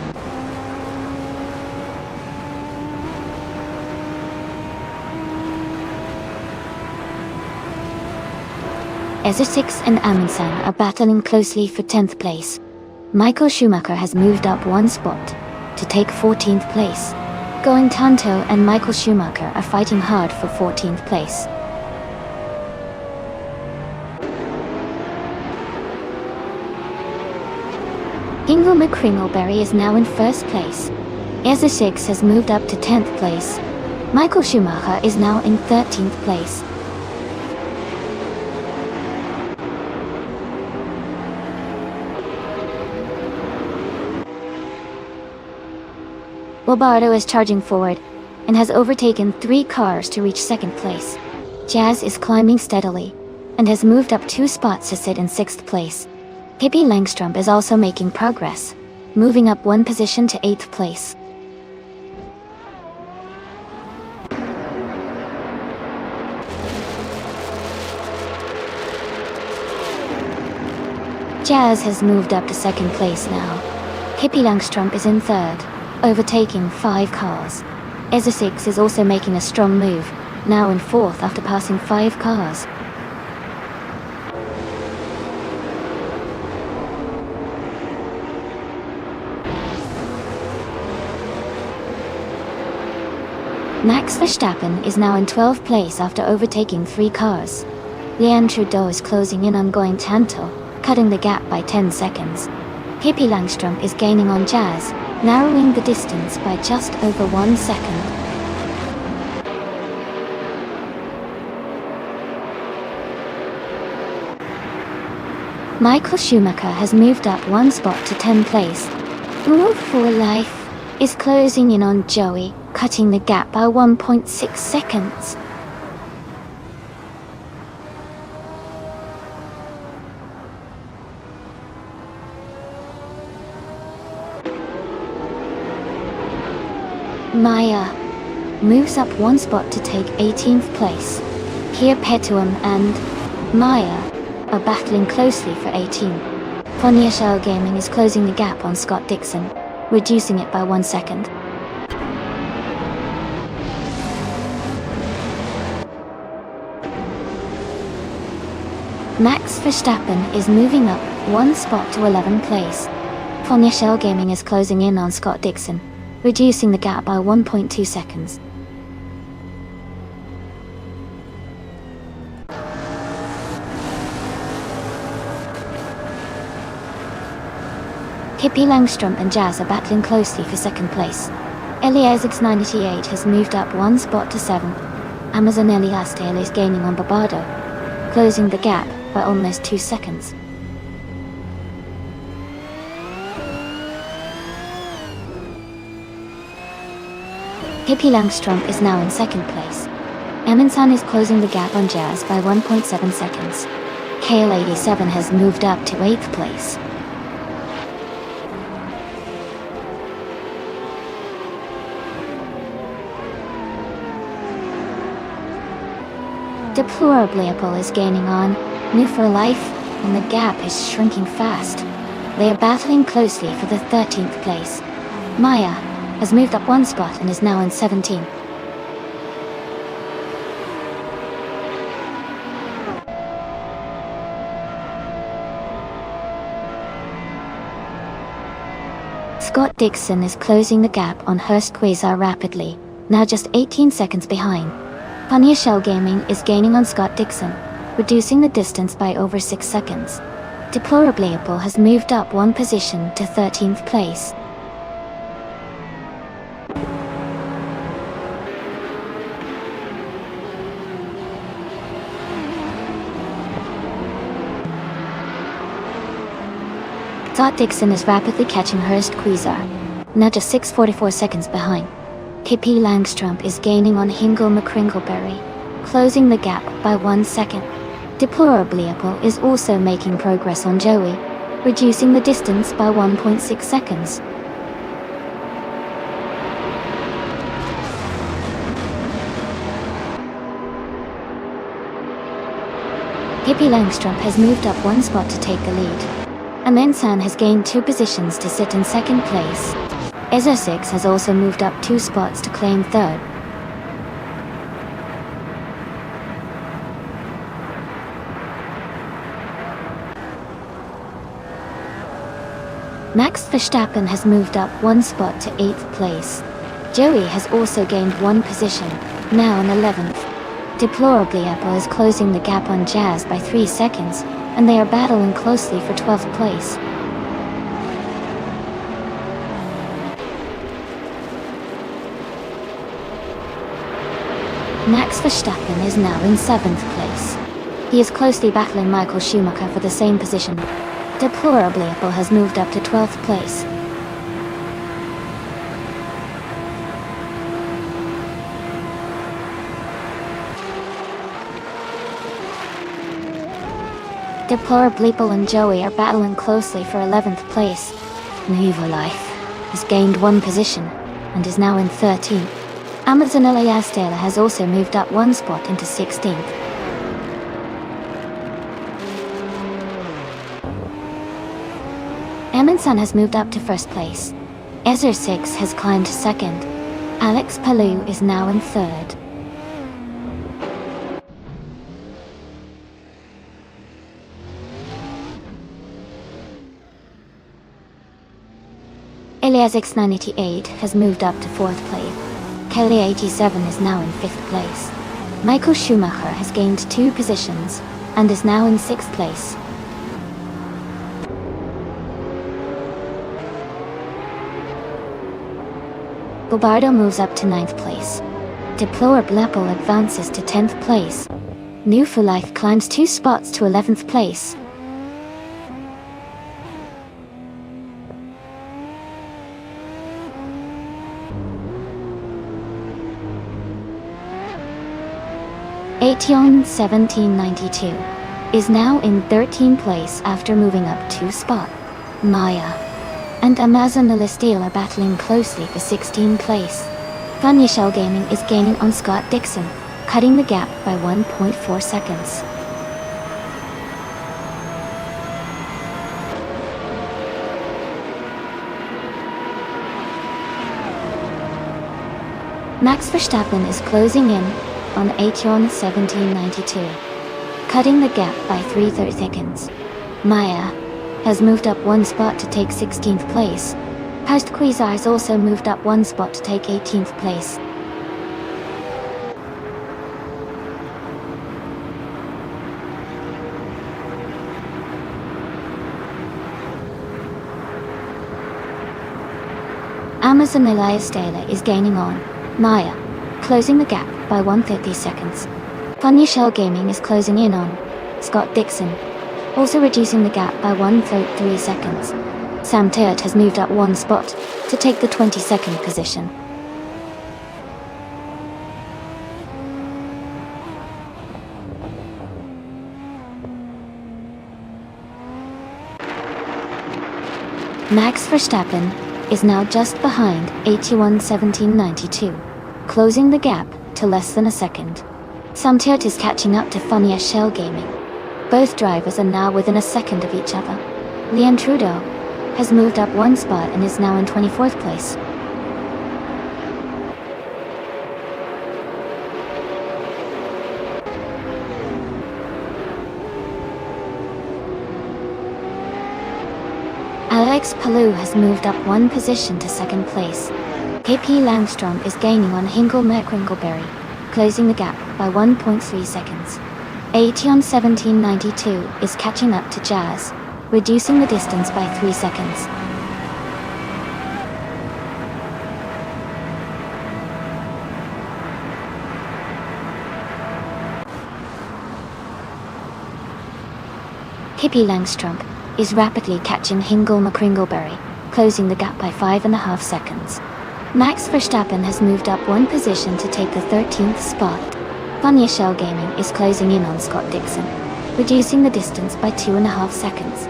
ISO 6 and Amundsen are battling closely for 10th place. Michael Schumacher has moved up 1 spot to take 14th place. Going Tanto and Michael Schumacher are fighting hard for 14th place. Ingo McCringleberry is now in 1st place. ISO 6 has moved up to 10th place. Michael Schumacher is now in 13th place. Lobardo is charging forward, and has overtaken 3 cars to reach 2nd place. Jazz is climbing steadily, and has moved up 2 spots to sit in 6th place. Pippi Langstrumpf is also making progress, moving up 1 position to 8th place. Jazz has moved up to 2nd place now. Pippi Langstrumpf is in 3rd, overtaking 5 cars. ISO 6 is also making a strong move, now in 4th after passing 5 cars. Max Verstappen is now in 12th place after overtaking 3 cars. Leanne Trudeau is closing in on Going Tanto, cutting the gap by 10 seconds. Pippi Langstrumpf is gaining on Jazz, narrowing the distance by just over 1 second. Michael Schumacher has moved up 1 spot to 10th place. New for Life is closing in on Joey, cutting the gap by 1.6 seconds. Maya moves up 1 spot to take 18th place. Kia Petuum and Maya are battling closely for 18. Fonia Shell Gaming is closing the gap on Scott Dixon, reducing it by 1 second. Max Verstappen is moving up 1 spot to 11th place. Fonia Shell Gaming is closing in on Scott Dixon, reducing the gap by 1.2 seconds. Pippi Langstrumpf and Jazz are battling closely for 2nd place. Eliasix 98 has moved up 1 spot to 7th. Amazon Elysdale is gaining on Barbardo, closing the gap by almost 2 seconds. Pippi Langstrumpf is now in 2nd place. Amundsen is closing the gap on Jazz by 1.7 seconds. KL87 has moved up to 8th place. Deplorably Apple is gaining on New for Life, and the gap is shrinking fast. They are battling closely for the 13th place. Maya has moved up 1 spot and is now in 17. Scott Dixon is closing the gap on Hurst Quasar rapidly, now just 18 seconds behind. Funny Shell Gaming is gaining on Scott Dixon, reducing the distance by over 6 seconds. Deplorably Apple has moved up one position to 13th place. Scott Dixon is rapidly catching Hurst Quasar, now just 6:44 seconds behind. Pippi Langstrump is gaining on Hingle McCringleberry, closing the gap by 1 second. Deplorably Apple is also making progress on Joey, reducing the distance by 1.6 seconds. Pippi Langstrump has moved up one spot to take the lead. Amin San has gained 2 positions to sit in second place. Ezra 6 has also moved up 2 spots to claim third. Max Verstappen has moved up 1 spot to 8th place. Joey has also gained 1 position, now in 11th. Deplorably Apple is closing the gap on Jazz by 3 seconds, and they are battling closely for 12th place. Max Verstappen is now in 7th place. He is closely battling Michael Schumacher for the same position. Deplorably Apple has moved up to 12th place. Deplorably Apple and Joey are battling closely for 11th place. Nuvo Life has gained 1 position and is now in 13th. Amazon Eliastela has also moved up 1 spot into 16th. Eminson has moved up to 1st place. Ezra 6 has climbed to 2nd. Alex Palou is now in 3rd. Elias X988 has moved up to 4th place. Kelly 87 is now in 5th place. Michael Schumacher has gained 2 positions and is now in 6th place. Bobardo moves up to 9th place. Deplorable Apple advances to 10th place. New for Life climbs 2 spots to 11th place. Aetion 1792 is now in 13th place after moving up 2 spots. Maya and Amazon Elisteel are battling closely for 16th place. Funny Shell Gaming is gaining on Scott Dixon, cutting the gap by 1.4 seconds. Max Verstappen is closing in on Aetion 1792, cutting the gap by 3 seconds. Maya has moved up 1 spot to take 16th place. Hurst Quasar has also moved up 1 spot to take 18th place. Amazon Eliastela is gaining on Maya, closing the gap by 130 seconds. Funny Shell Gaming is closing in on Scott Dixon, also reducing the gap by 1.3 seconds. Sam Turt has moved up 1 spot to take the 22nd position. Max Verstappen is now just behind Aetion 1792, closing the gap to less than a second. Sam Turt is catching up to Funny Shell Gaming. Both drivers are now within a second of each other. Leon Trudeau has moved up 1 spot and is now in 24th place. Alex Palou has moved up 1 position to 2nd place. KP Langstrom is gaining on Hingle McCringleberry, closing the gap by 1.3 seconds. Aetion 1792 is catching up to Jazz, reducing the distance by 3 seconds. Hippie Langstrom is rapidly catching Hingle McCringleberry, closing the gap by 5.5 seconds. Max Verstappen has moved up one position to take the 13th spot. Vanya Shell Gaming is closing in on Scott Dixon, reducing the distance by 2.5 seconds.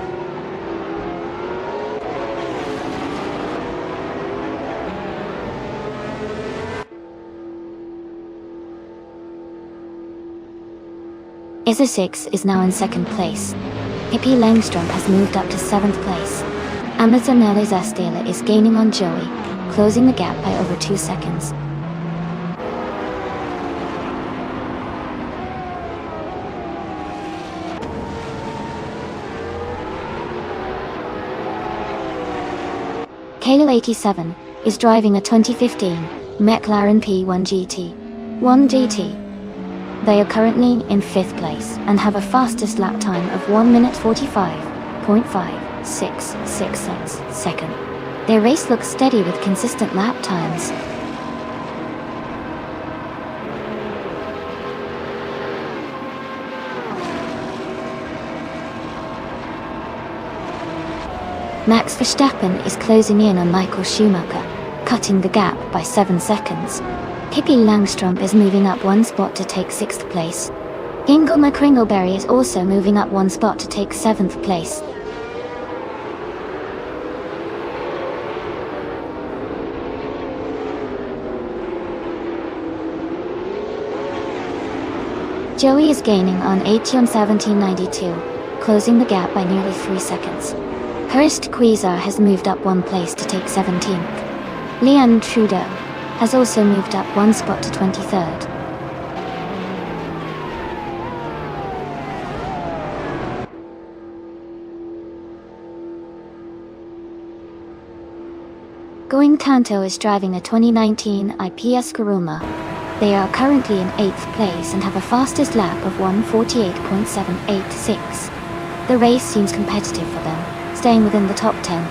ISO 6 is now in second place. Hippie Langstrom has moved up to 7th place. Amazon Ellis Estela is gaining on Joey, closing the gap by over 2 seconds. Kale 87 is driving a 2015 McLaren P1 GT. 1 GT. They are currently in 5th place and have a fastest lap time of 1 minute 45.566 seconds. Their race looks steady with consistent lap times. Max Verstappen is closing in on Michael Schumacher, cutting the gap by 7 seconds. Hippie Langstrom is moving up one spot to take 6th place. Hingle McCringleberry is also moving up one spot to take 7th place. Joey is gaining on Aetion 1792, closing the gap by nearly 3 seconds. Hurst Quasar has moved up one place to take 17th. Leon Trudeau has also moved up one spot to 23rd. Going Tanto is driving a 2019 IPS Kuruma. They are currently in 8th place and have a fastest lap of 1:48.786. The race seems competitive for them, staying within the top 10.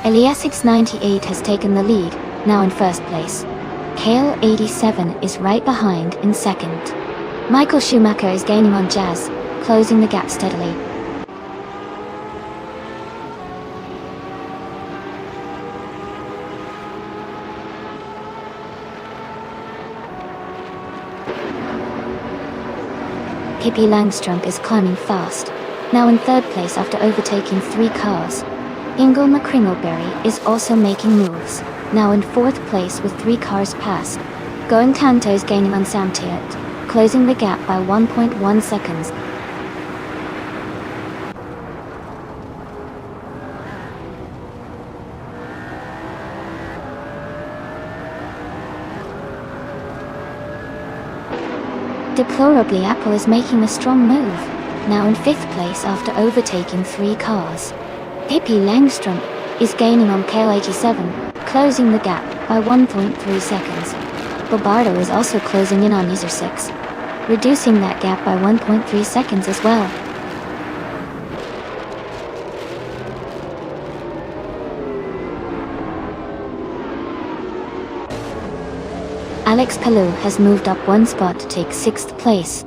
Eliasix 98 has taken the lead, now in 1st place. Kale 87 is right behind in 2nd. Michael Schumacher is gaining on Jazz, closing the gap steadily. Hippie Langstrom is climbing fast, now in 3rd place after overtaking 3 cars. Hingle McCringleberry is also making moves, now in 4th place with 3 cars passed. Going Tanto is gaining on Sam Tiat, closing the gap by 1.1 seconds. Deplorably, Apple is making a strong move, now in 5th place after overtaking 3 cars. Hippie Langstrom is gaining on Kale 87, closing the gap by 1.3 seconds. Bobardo is also closing in on ISO 6, reducing that gap by 1.3 seconds as well. Alex Palou has moved up one spot to take 6th place.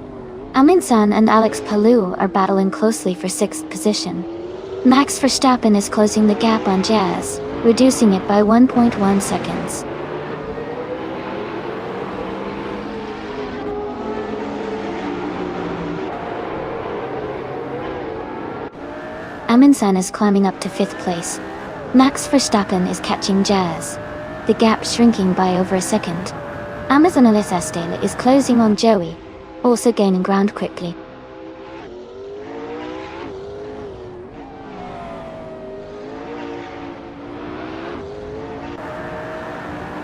Amin San and Alex Palou are battling closely for 6th position. Max Verstappen is closing the gap on Jazz, reducing it by 1.1 seconds. Amin San is climbing up to 5th place. Max Verstappen is catching Jazz, the gap shrinking by over a second. Amazon Ellis Estela is closing on Joey, also gaining ground quickly.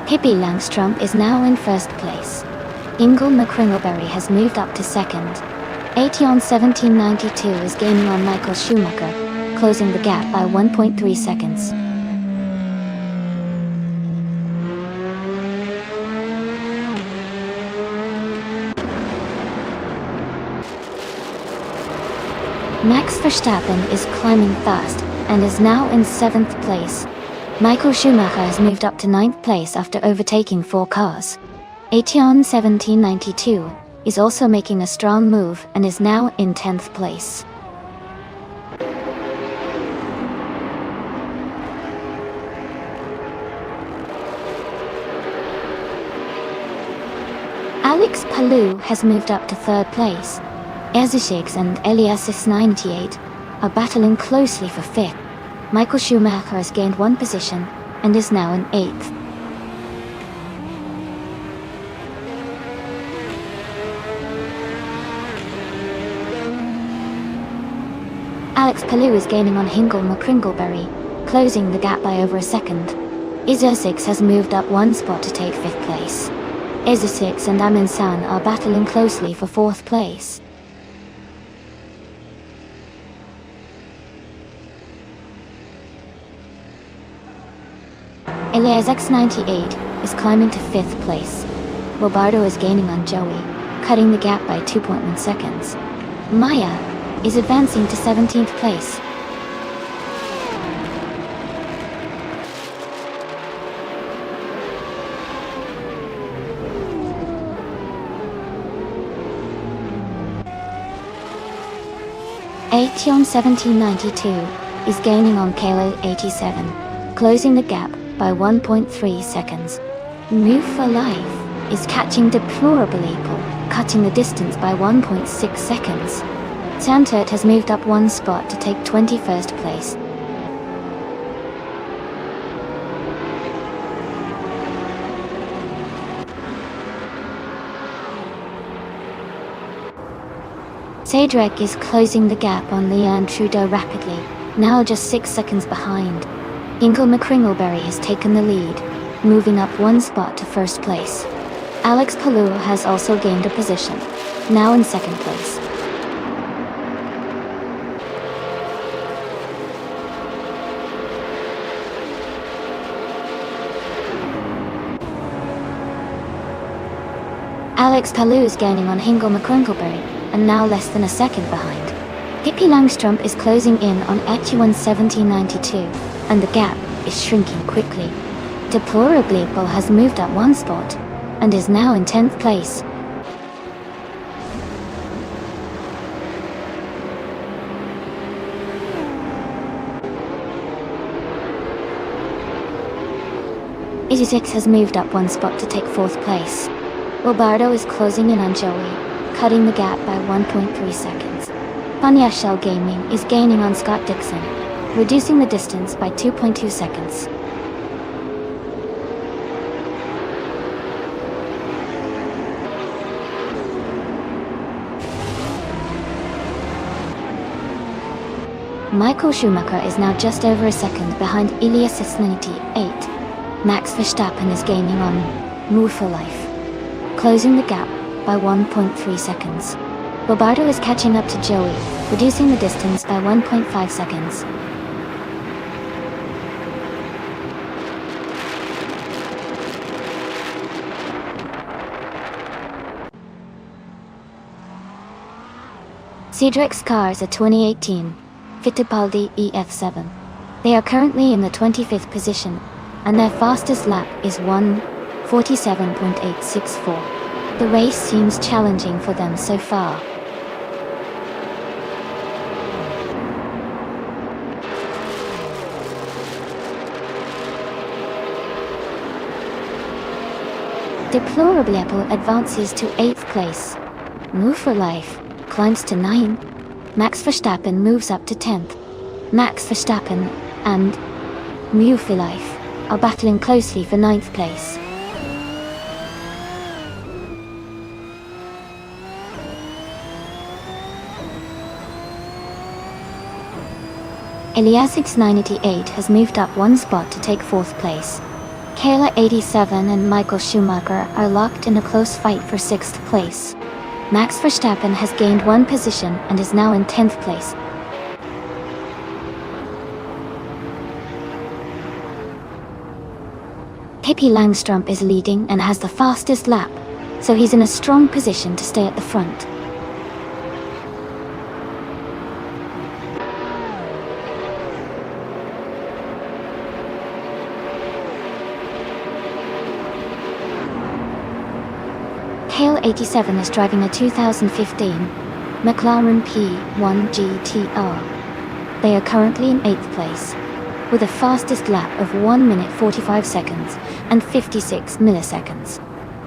Hippie Langstrom is now in 1st place. Hingle McCringleberry has moved up to 2nd. Aetion 1792 is gaining on Michael Schumacher, closing the gap by 1.3 seconds. Max Verstappen is climbing fast and is now in 7th place. Michael Schumacher has moved up to 9th place after overtaking 4 cars. Aetion 1792 is also making a strong move and is now in 10th place. Alex Palou has moved up to 3rd place. Ezeshix and Eliasis 98 are battling closely for 5th. Michael Schumacher has gained 1 position and is now in 8th. Alex Palou is gaining on Hingle McCringleberry, closing the gap by over a second. Ezeshix has moved up 1 spot to take 5th place. Ezeshix and Amin San are battling closely for 4th place. Elias X98 is climbing to 5th place. Roberto is gaining on Joey, cutting the gap by 2.1 seconds. Maya is advancing to 17th place. Aetion 1792 is gaining on Kayla 87, closing the gap by 1.3 seconds. Move for Life is catching Deplorably, cutting the distance by 1.6 seconds. Santert has moved up 1 spot to take 21st place. Sadrek is closing the gap on Leanne Trudeau rapidly, now just 6 seconds behind. Hinkle McCringleberry has taken the lead, moving up 1 spot to 1st place. Alex Palou has also gained a position, now in 2nd place. Alex Palou is gaining on Hingle McCringleberry, and now less than a second behind. Hippie Langstrump is closing in on Aetion 1792, and the gap is shrinking quickly. Deplorably has moved up 1 spot, and is now in 10th place. Ezeshix has moved up 1 spot to take 4th place. Roberto is closing in on Joey, cutting the gap by 1.3 seconds. Panyashell Gaming is gaining on Scott Dixon, reducing the distance by 2.2 seconds. Michael Schumacher is now just over a second behind Elias 98. Max Verstappen is gaining on Move for Life, closing the gap by 1.3 seconds. Roberto is catching up to Joey, reducing the distance by 1.5 seconds. Cedric's cars are 2018 Fittipaldi EF7. They are currently in the 25th position, and their fastest lap is 1:47.864. The race seems challenging for them so far. Deplorably advances to 8th place. Move for Life climbs to 9. Max Verstappen moves up to 10th. Max Verstappen and Move for Life are battling closely for 9th place. Eliasix 988 has moved up 1 spot to take 4th place. Kayla 87 and Michael Schumacher are locked in a close fight for 6th place. Max Verstappen has gained one position and is now in 10th place. Pippi Langstrup is leading and has the fastest lap, so he's in a strong position to stay at the front. Kale 87 is driving a 2015 McLaren P1 GTR. They are currently in 8th place, with a fastest lap of 1 minute 45 seconds and 56 milliseconds.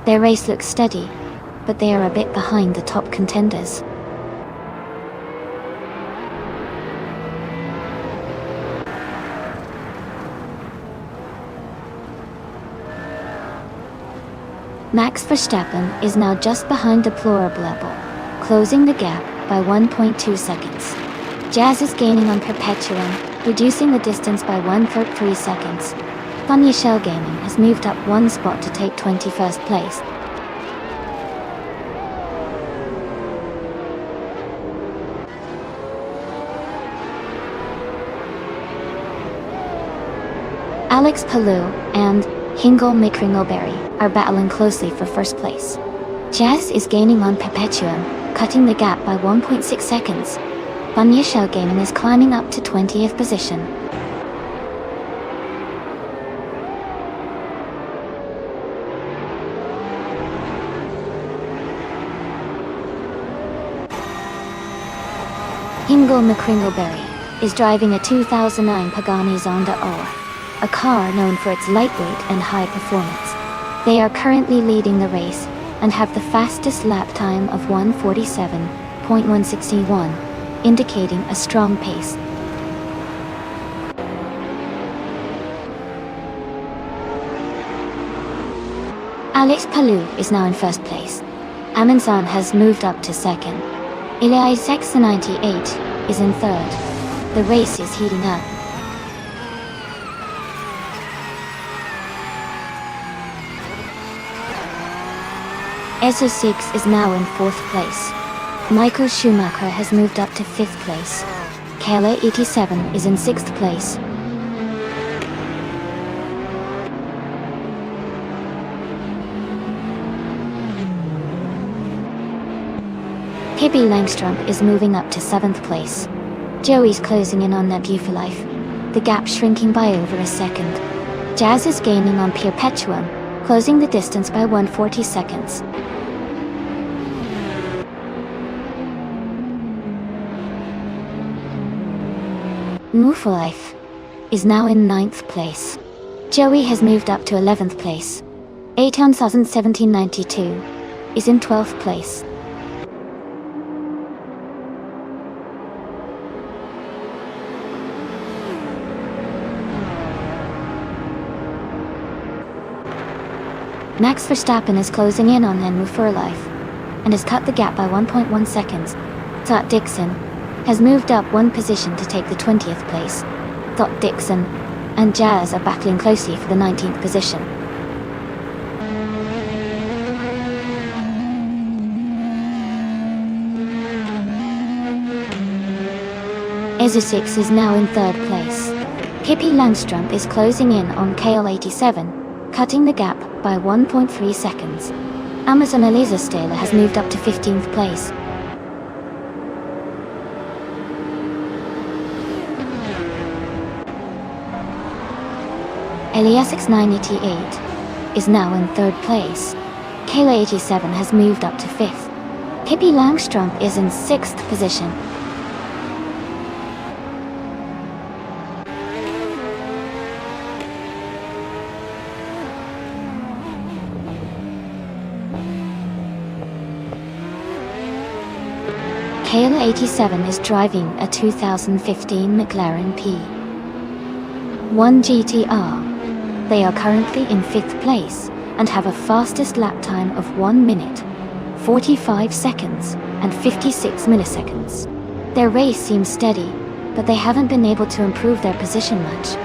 Their race looks steady, but they are a bit behind the top contenders. Max Verstappen is now just behind Deplorable Level, closing the gap by 1.2 seconds. Jazz is gaining on Perpetuum, reducing the distance by 1.3 seconds. Funny Shell Gaming has moved up one spot to take 21st place. Alex Palou and Hingle McCringleberry are battling closely for first place. Jazz is gaining on Perpetuum, cutting the gap by 1.6 seconds. Funny Shell Gaming is climbing up to 20th position. Hingle McCringleberry is driving a 2009 Pagani Zonda Ore, a car known for its lightweight and high performance. They are currently leading the race and have the fastest lap time of 1:47.161, indicating a strong pace. Alex Palou is now in first place. Amundsen has moved up to second. Ilya 98 is in third. The race is heating up. SO6 is now in 4th place. Michael Schumacher has moved up to 5th place. Kayla 87 is in 6th place. Pippi Langstrup is moving up to 7th place. Joey's closing in on Nebufalife, the gap shrinking by over a second. Jazz is gaining on Perpetuum, closing the distance by 140 seconds. Mufalife is now in 9th place. Joey has moved up to 11th place. Aton 1792 is in 12th place. Max Verstappen is closing in on Enmu Furlife and has cut the gap by 1.1 seconds. Todd Dixon has moved up one position to take the 20th place. Todd Dixon and Jazz are battling closely for the 19th position. Ezu6 is now in 3rd place. Pippi Langstrup is closing in on KL87, cutting the gap by 1.3 seconds. Amazon Eliza Stahler has moved up to 15th place. Eliasix 988 is now in 3rd place. Kayla 87 has moved up to 5th. Pippi Langstrup is in 6th position. Kayla 87 is driving a 2015 McLaren P1 GTR. They are currently in 5th place and have a fastest lap time of 1 minute, 45 seconds and 56 milliseconds. Their race seems steady, but they haven't been able to improve their position much.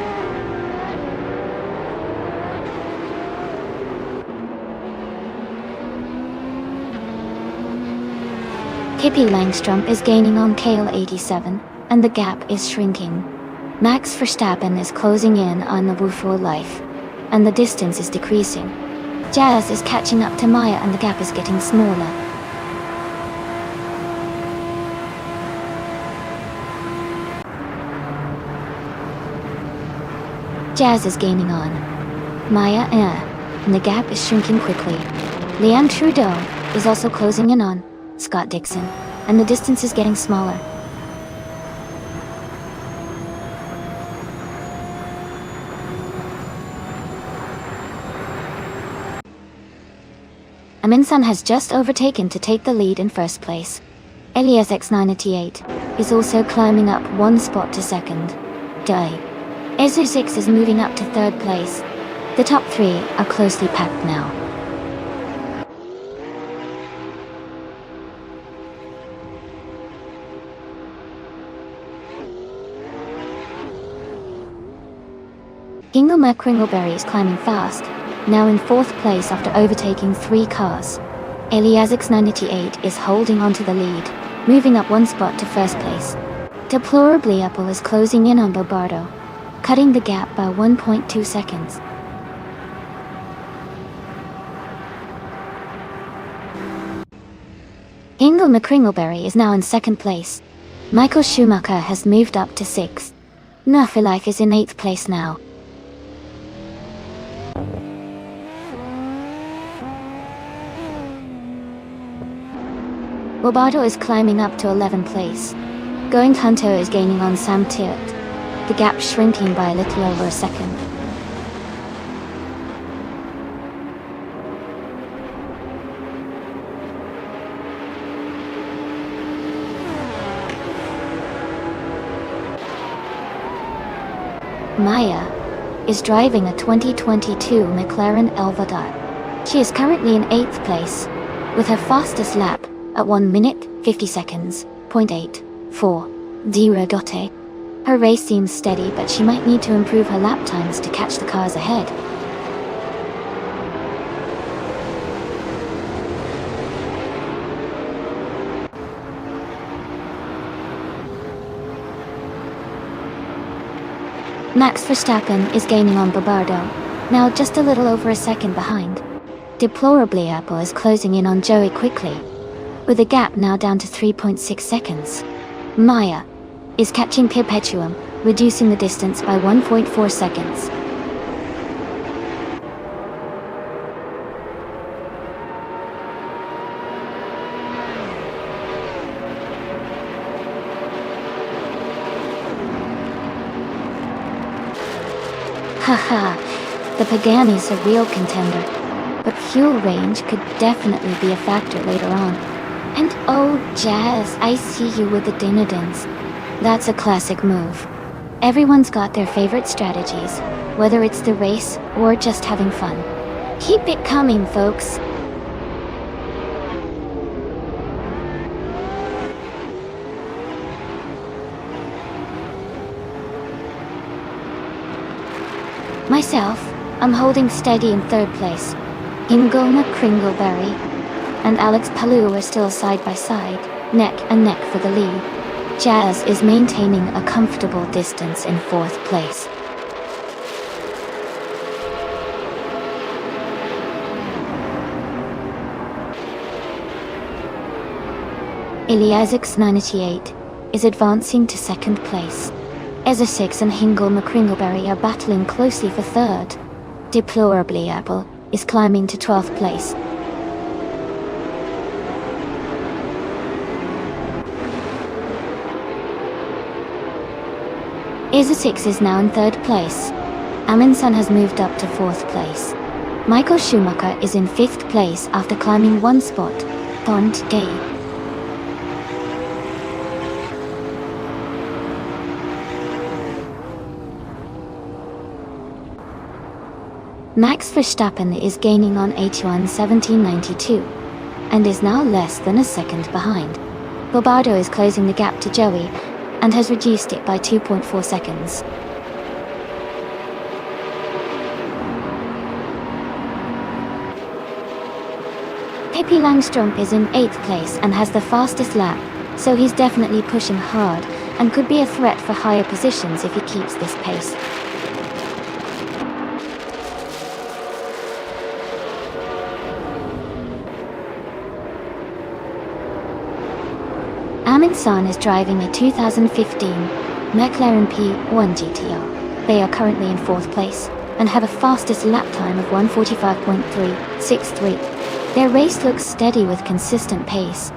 Pippi Langstrom is gaining on KL87, and the gap is shrinking. Max Verstappen is closing in on the Wu Life, and the distance is decreasing. Jazz is catching up to Maya and the gap is getting smaller. Jazz is gaining on Maya, and the gap is shrinking quickly. Leanne Trudeau is also closing in on Scott Dixon, and the distance is getting smaller. Aminsan has just overtaken to take the lead in first place. Elias X98 is also climbing up one spot to second. Ezu6 is moving up to third place. The top three are closely packed now. Hingelmer Kringleberry is climbing fast, now in fourth place after overtaking 3 cars. Eliasix 98 is holding onto the lead, moving up one spot to first place. Deplorably Apple is closing in on Bobardo, cutting the gap by 1.2 seconds. Hingelmer Kringleberry is now in second place. Michael Schumacher has moved up to 6th. Nerfilife is in 8th place now. Bobardo is climbing up to 11th place. Going Hunter is gaining on Sam Tirt, the gap shrinking by a little over a second. Maya is driving a 2022 McLaren Elvadar. She is currently in 8th place, with her fastest lap at 1 minute, 50 seconds, 0.84. Her race seems steady, but she might need to improve her lap times to catch the cars ahead. Max Verstappen is gaining on Bobardo, now just a little over a second behind. Deplorably Apple is closing in on Joey quickly, with the gap now down to 3.6 seconds. Maya is catching Perpetuum, reducing the distance by 1.4 seconds. Haha, the Pagani's a real contender, but fuel range could definitely be a factor later on. And oh Jazz, I see you with the Dinodins. That's a classic move. Everyone's got their favorite strategies, whether it's the race or just having fun. Keep it coming, folks. Myself, I'm holding steady in third place. Ingolna Kringleberry and Alex Palou are still side by side, neck and neck for the lead. Jazz is maintaining a comfortable distance in fourth place. Eliasix 98 is advancing to second place. Ezra6 and Hingelmer Kringleberry are battling closely for third. Deplorably Apple is climbing to 12th place. Ezra6 is now in third place. Amundsen has moved up to 4th place. Michael Schumacher is in 5th place after climbing one spot. Bond Day. Max Verstappen is gaining on H1 1792 and is now less than a second behind. Bobardo is closing the gap to Joey and has reduced it by 2.4 seconds. Pippi KP Langstrup is in 8th place and has the fastest lap, so he's definitely pushing hard and could be a threat for higher positions if he keeps this pace. Amundsen is driving a 2015 McLaren P1 GTR. They are currently in 4th place and have a fastest lap time of 1:45.363. Their race looks steady with consistent pace.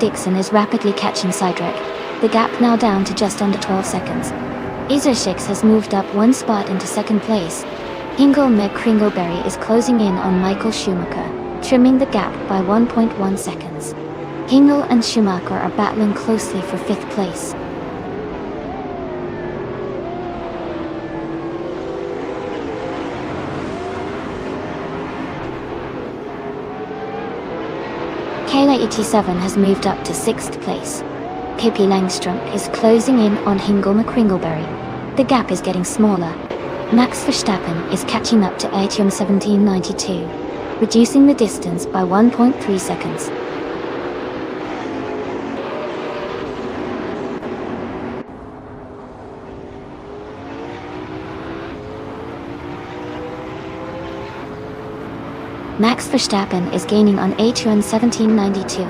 Dixon is rapidly catching Cydric, the gap now down to just under 12 seconds. Isershix has moved up 1 spot into 2nd place. Hingle McCringleberry is closing in on Michael Schumacher, trimming the gap by 1.1 seconds. Hingle and Schumacher are battling closely for 5th place. Kayla 87 has moved up to 6th place. KP Langstrup is closing in on Hingle McCringleberry. The gap is getting smaller. Max Verstappen is catching up to Etienne 1792, reducing the distance by 1.3 seconds. Max Verstappen is gaining on Etienne 1792,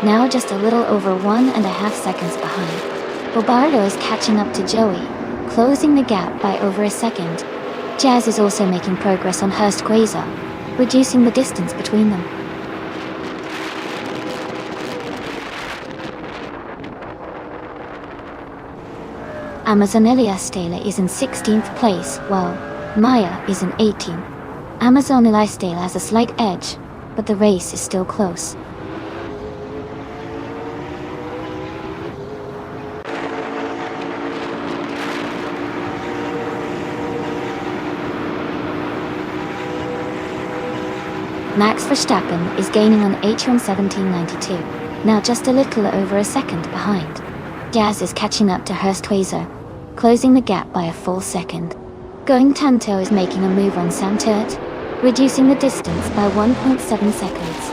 now just a little over 1.5 seconds behind. Bobardo is catching up to Joey, closing the gap by over a second. Jazz is also making progress on Hurst Quasar, reducing the distance between them. Amazon Elias Taylor is in 16th place, while Maya is in 18th. Amazon Elias Taylor has a slight edge, but the race is still close. Max Verstappen is gaining on Etienne 1792, now just a little over a second behind. Jazz is catching up to Hurst Quasar, closing the gap by a full second. Going Tanto is making a move on Sam Turt, reducing the distance by 1.7 seconds.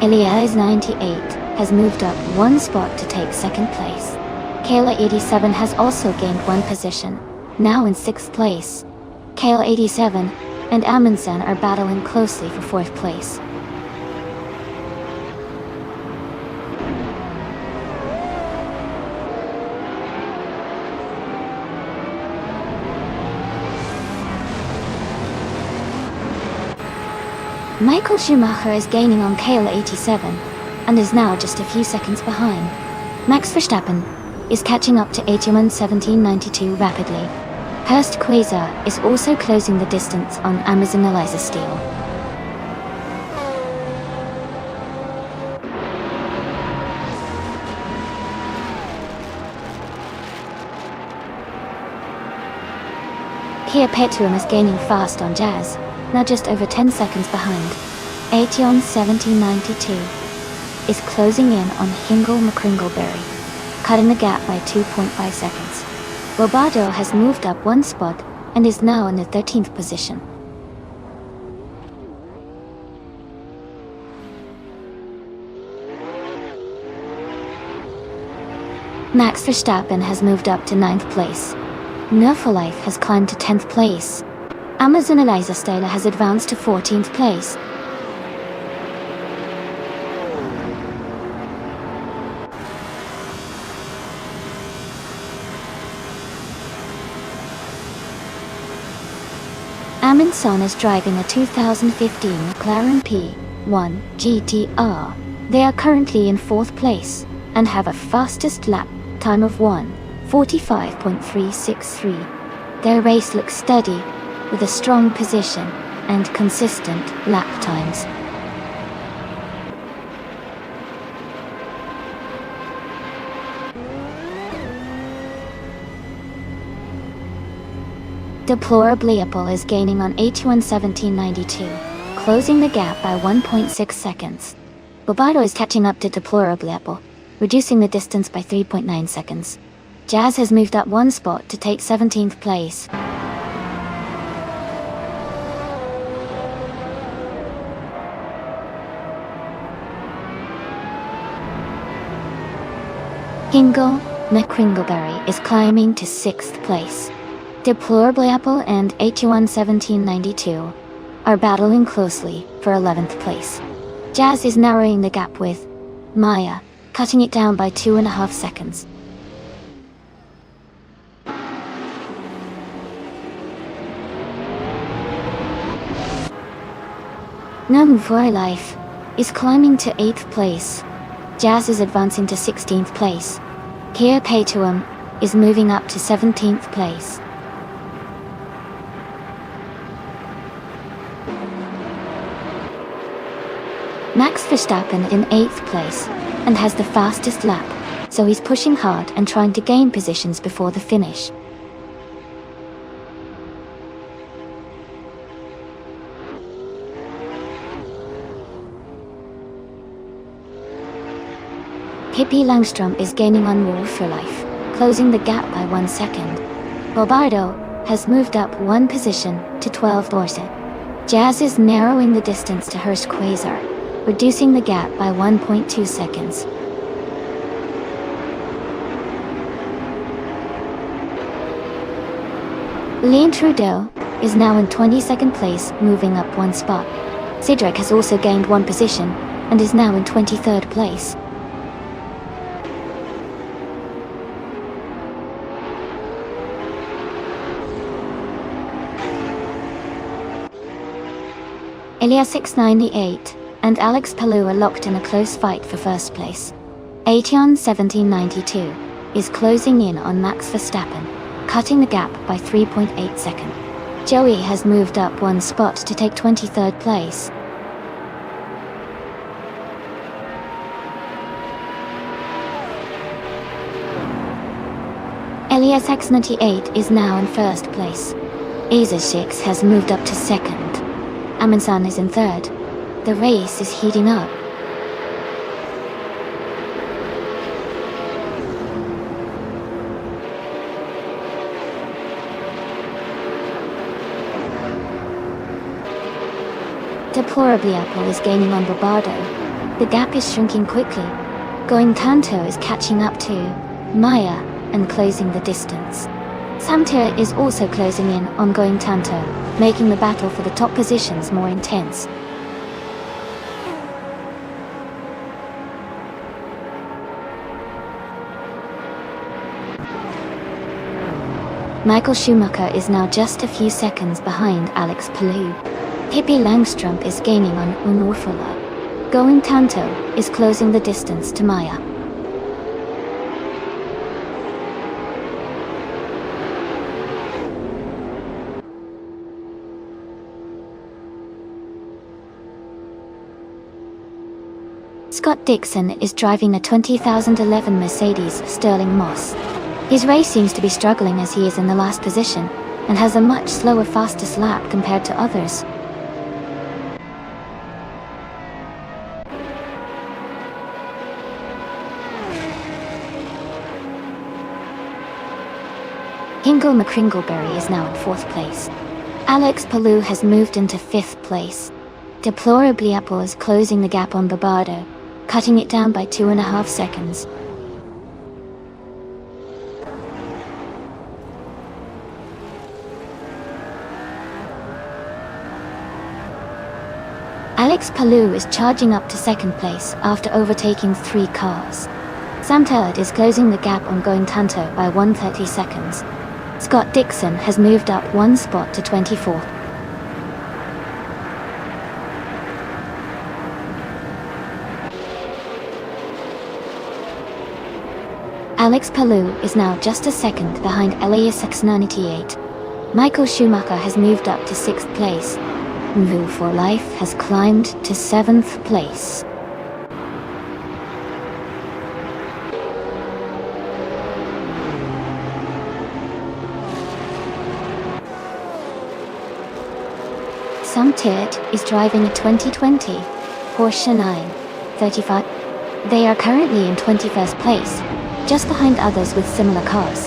Elia is 98, has moved up 1 spot to take 2nd place. Kayla 87 has also gained 1 position, now in 6th place. Kayla 87 and Amundsen are battling closely for 4th place. Michael Schumacher is gaining on Kayla 87 and is now just a few seconds behind. Max Verstappen is catching up to Etienne 1792 rapidly. Hurst Quasar is also closing the distance on Amazon Eliza Steele. Kia Petrum is gaining fast on Jazz, now just over 10 seconds behind. Etienne 1792 is closing in on Hingle McCringleberry, cutting the gap by 2.5 seconds. Bobardo has moved up 1 spot and is now in the 13th position. Max Verstappen has moved up to 9th place. Nerfolife has climbed to 10th place. Amazon Eliza Taylor has advanced to 14th place. Amundsen is driving a 2015 McLaren P1 GTR. They are currently in 4th place and have a fastest lap time of 1:45.363. Their race looks steady, with a strong position and consistent lap times. Deplorably Apple is gaining on 81-17-92, closing the gap by 1.6 seconds. Bobardo is catching up to Deplorably Apple, reducing the distance by 3.9 seconds. Jazz has moved up one spot to take 17th place. Hingle McCringleberry is climbing to 6th place. Deplorably Apple and 81-17-92 are battling closely for 11th place. Jazz is narrowing the gap with Maya, cutting it down by 2.5 seconds. None for Life is climbing to 8th place. Jazz is advancing to 16th place. Kia Paytuum is moving up to 17th place. Max Verstappen in 8th place, and has the fastest lap, so he's pushing hard and trying to gain positions before the finish. Pippi Langstrom is gaining on War for Life, closing the gap by 1 second. Bobardo has moved up one position to 12th Dorset. Jazz is narrowing the distance to Hurst Quasar, reducing the gap by 1.2 seconds. Lane Trudeau is now in 22nd place, moving up one spot. Cedric has also gained one position, and is now in 23rd place. Elias 698 and Alex Palou are locked in a close fight for first place. Aetion 1792 is closing in on Max Verstappen, cutting the gap by 3.8 seconds. Joey has moved up one spot to take 23rd place. Elias X98 is now in first place. Azashix has moved up to second. Amundsen is in third. The race is heating up. Deplorably Apple is gaining on Bobardo. The gap is shrinking quickly. Going Tanto is catching up to Maya and closing the distance. Samtir is also closing in on Going Tanto, making the battle for the top positions more intense. Michael Schumacher is now just a few seconds behind Alex Palou. Pippi Langstrom is gaining on Unurfula. Going Tanto is closing the distance to Maya. Scott Dixon is driving a 2011 Mercedes Sterling Moss. His race seems to be struggling as he is in the last position, and has a much slower fastest lap compared to others. Hingle McCringleberry is now in 4th place. Alex Palou has moved into 5th place. Deplorably Apple is closing the gap on Bobardo, cutting it down by 2.5 seconds. Alex Palou is charging up to 2nd place after overtaking 3 cars. Sam Turd is closing the gap on Going Tanto by 130 seconds. Scott Dixon has moved up one spot to 24th. Alex Palou is now just a second behind Elias X98. Michael Schumacher has moved up to 6th place. Move for Life has climbed to 7th place. Samtirt is driving a 2020 Porsche 935. They are currently in 21st place, just behind others with similar cars.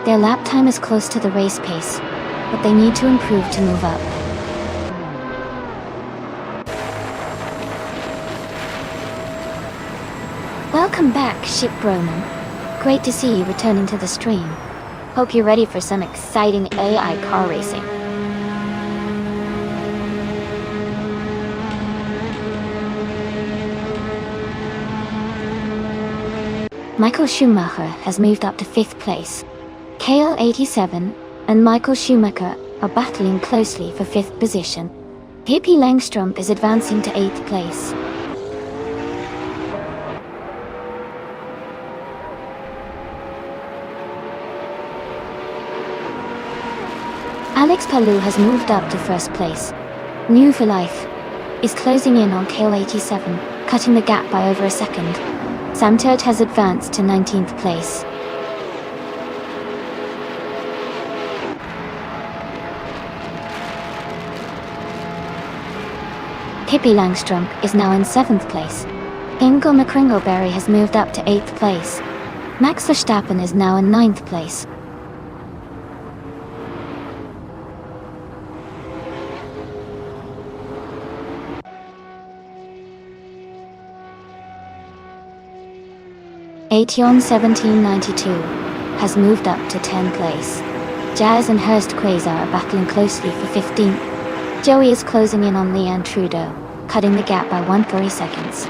Their lap time is close to the race pace, but they need to improve to move up. Welcome back, Ship Roman. Great to see you returning to the stream. Hope you're ready for some exciting AI car racing. Michael Schumacher has moved up to 5th place. KL87 and Michael Schumacher are battling closely for 5th position. Pippi Langstrup is advancing to 8th place. Alex Palou has moved up to 1st place. New for Life is closing in on KL87, cutting the gap by over a second. Samtirt has advanced to 19th place. Pippi Langstrup is now in 7th place. Ingo McCringleberry has moved up to 8th place. Max Verstappen is now in 9th place. Aetion 1792 has moved up to 10th place. Jazz and Hurst Quasar are battling closely for 15th. Joey is closing in on Leanne Trudeau, cutting the gap by 130 seconds.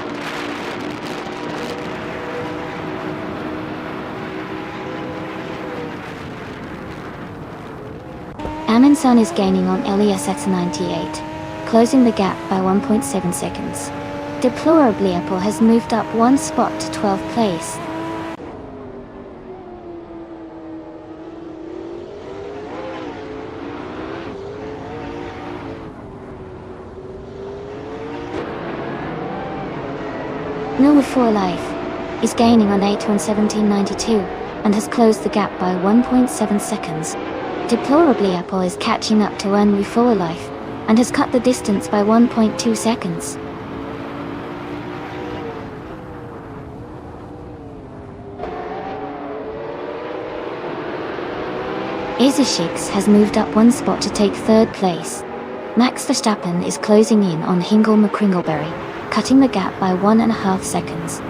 Amundsen is gaining on Elias at 98, closing the gap by 1.7 seconds. Deplorably, Apple has moved up one spot to 12th place. Nova for Life is gaining on Aetion 1792 and has closed the gap by 1.7 seconds. Deplorably, Apple is catching up to Unru for Life and has cut the distance by 1.2 seconds. Isishix has moved up one spot to take 3rd place. Max Verstappen is closing in on Ingo McCringleberry, cutting the gap by 1.5 seconds.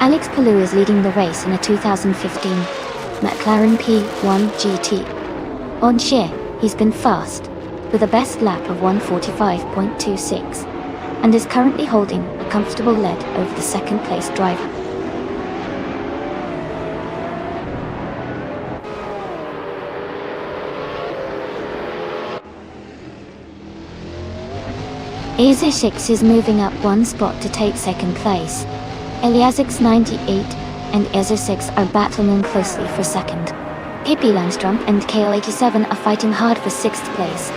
Alex Palou is leading the race in a 2015 McLaren P1 GT. On sheer, he's been fast, with a best lap of 1:45.26, and is currently holding a comfortable lead over the 2nd place driver. Isishix is moving up one spot to take 2nd place. Eliasix 98 and Isishix are battling closely for 2nd. Pippi Langstrup and KL87 are fighting hard for 6th place.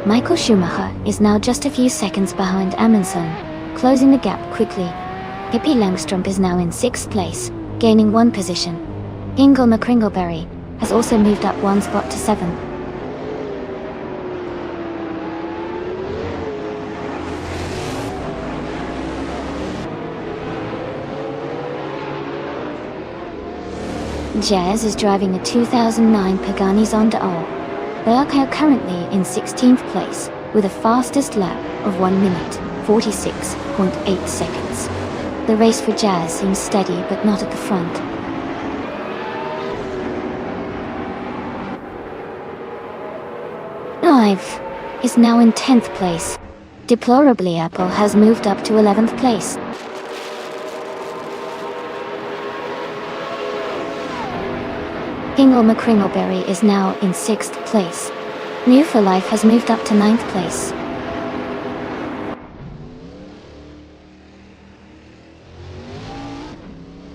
Michael Schumacher is now just a few seconds behind Amundsen, closing the gap quickly. Pippi Langstrup is now in 6th place, gaining 1 position. Ingo McCringleberry has also moved up 1 spot to 7th. Jazz is driving a 2009 Pagani Zonda. They are currently in 16th place, with a fastest lap of 1 minute, 46.8 seconds. The race for Jazz seems steady but not at the front. Ive is now in 10th place. Deplorably, Apple has moved up to 11th place. Ingo McCringleberry is now in 6th place. New for Life has moved up to 9th place.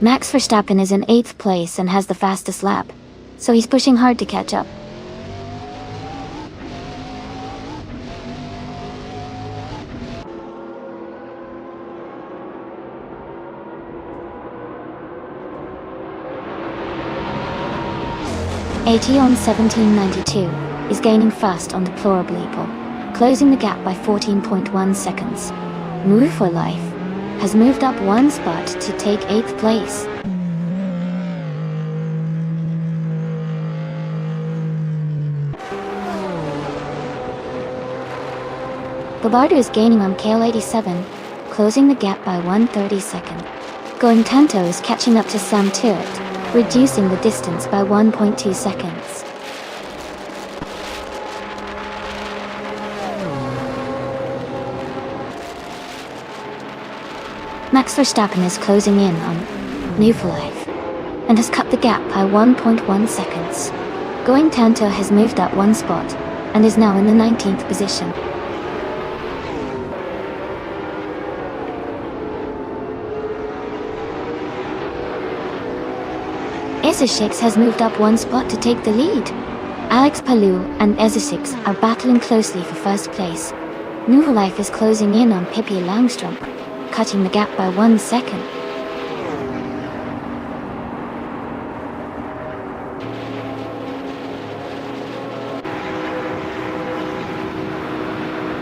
Max Verstappen is in 8th place and has the fastest lap, so he's pushing hard to catch up. ATON 1792 is gaining fast on deplorably pole, closing the gap by 14.1 seconds. Move for Life has moved up one spot to take 8th place. Gabardo is gaining on KL87, closing the gap by 1/32 seconds. Going Tanto is catching up to Sam Turret, reducing the distance by 1.2 seconds. Max Verstappen is closing in on New for Life and has cut the gap by 1.1 seconds. Going Tanto has moved up one spot and is now in the 19th position. Ezeshix has moved up one spot to take the lead. Alex Palou and Ezeshix are battling closely for first place. New for Life is closing in on Pippi Langstrom, cutting the gap by 1 second.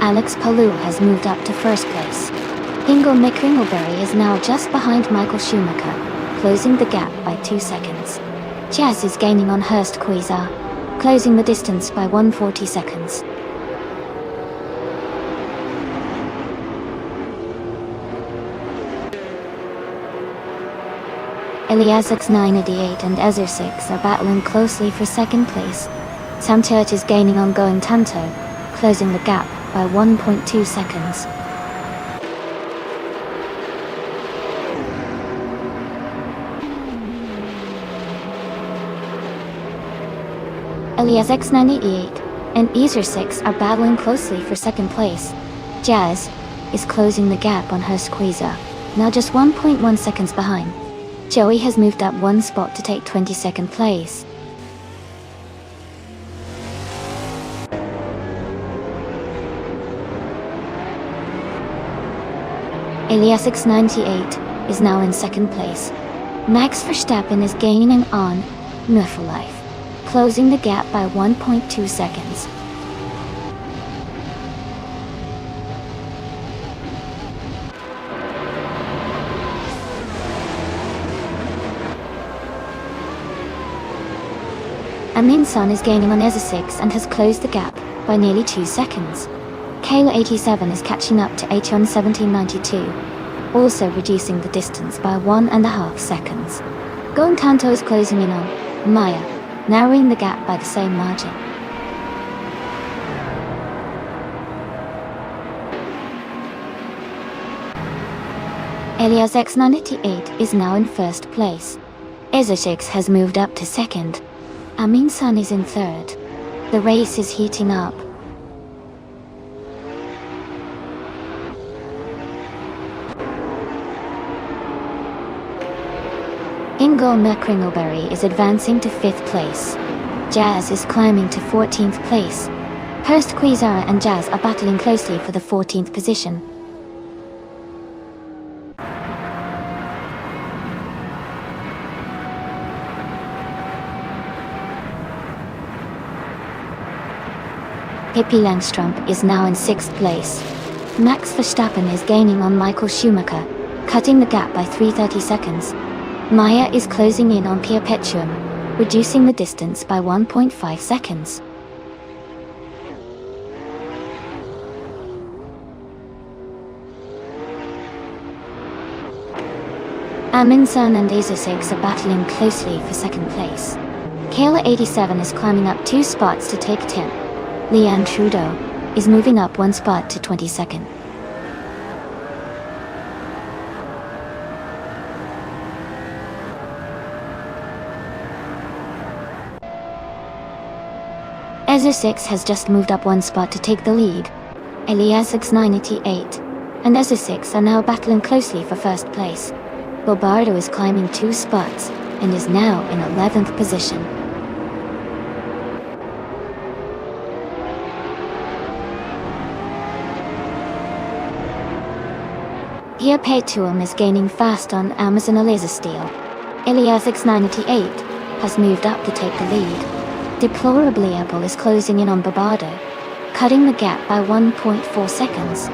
Alex Palou has moved up to first place. Ingo McCringleberry is now just behind Michael Schumacher, closing the gap by 2 seconds. Jazz is gaining on Hurst Quizar, closing the distance by 140 seconds. Eliasix 988 and Ezeshix are battling closely for second place. Sam Turret is gaining on Going Tanto, closing the gap by 1.2 seconds. Elias X98 and Ezeshix are battling closely for second place. Jazz is closing the gap on her squeezer, now just 1.1 seconds behind. Joey has moved up one spot to take 22nd place. Elias X98 is now in second place. Max Verstappen is gaining on New for Life, closing the gap by 1.2 seconds. Amin Son is gaining on Ezeshix and has closed the gap by nearly 2 seconds. Kayla 87 is catching up to Aton 1792, also reducing the distance by 1.5 seconds. Going Tanto is closing in on Maya, narrowing the gap by the same margin. Elias X98 is now in first place. Ezeshix has moved up to second. Amin Son is in third. The race is heating up. Ingo McCringleberry is advancing to 5th place. Jazz is climbing to 14th place. Hurst Quizara and Jazz are battling closely for the 14th position. Pippi Langstrom is now in 6th place. Max Verstappen is gaining on Michael Schumacher, cutting the gap by 330 seconds. Maya is closing in on Pia Petruum, reducing the distance by 1.5 seconds. Amin Son and Ezeshix are battling closely for second place. Kayla 87 is climbing up 2 spots to take 10th. Leanne Trudeau is moving up 1 spot to 22nd. Ezeshix has just moved up 1 spot to take the lead. Elias X988 and Ezeshix are now battling closely for first place. Bobardo is climbing 2 spots and is now in 11th position. Here Paytuum is gaining fast on Amazon Elizasteel. Ilias X98 has moved up to take the lead. Deplorably Apple is closing in on Bobardo, cutting the gap by 1.4 seconds.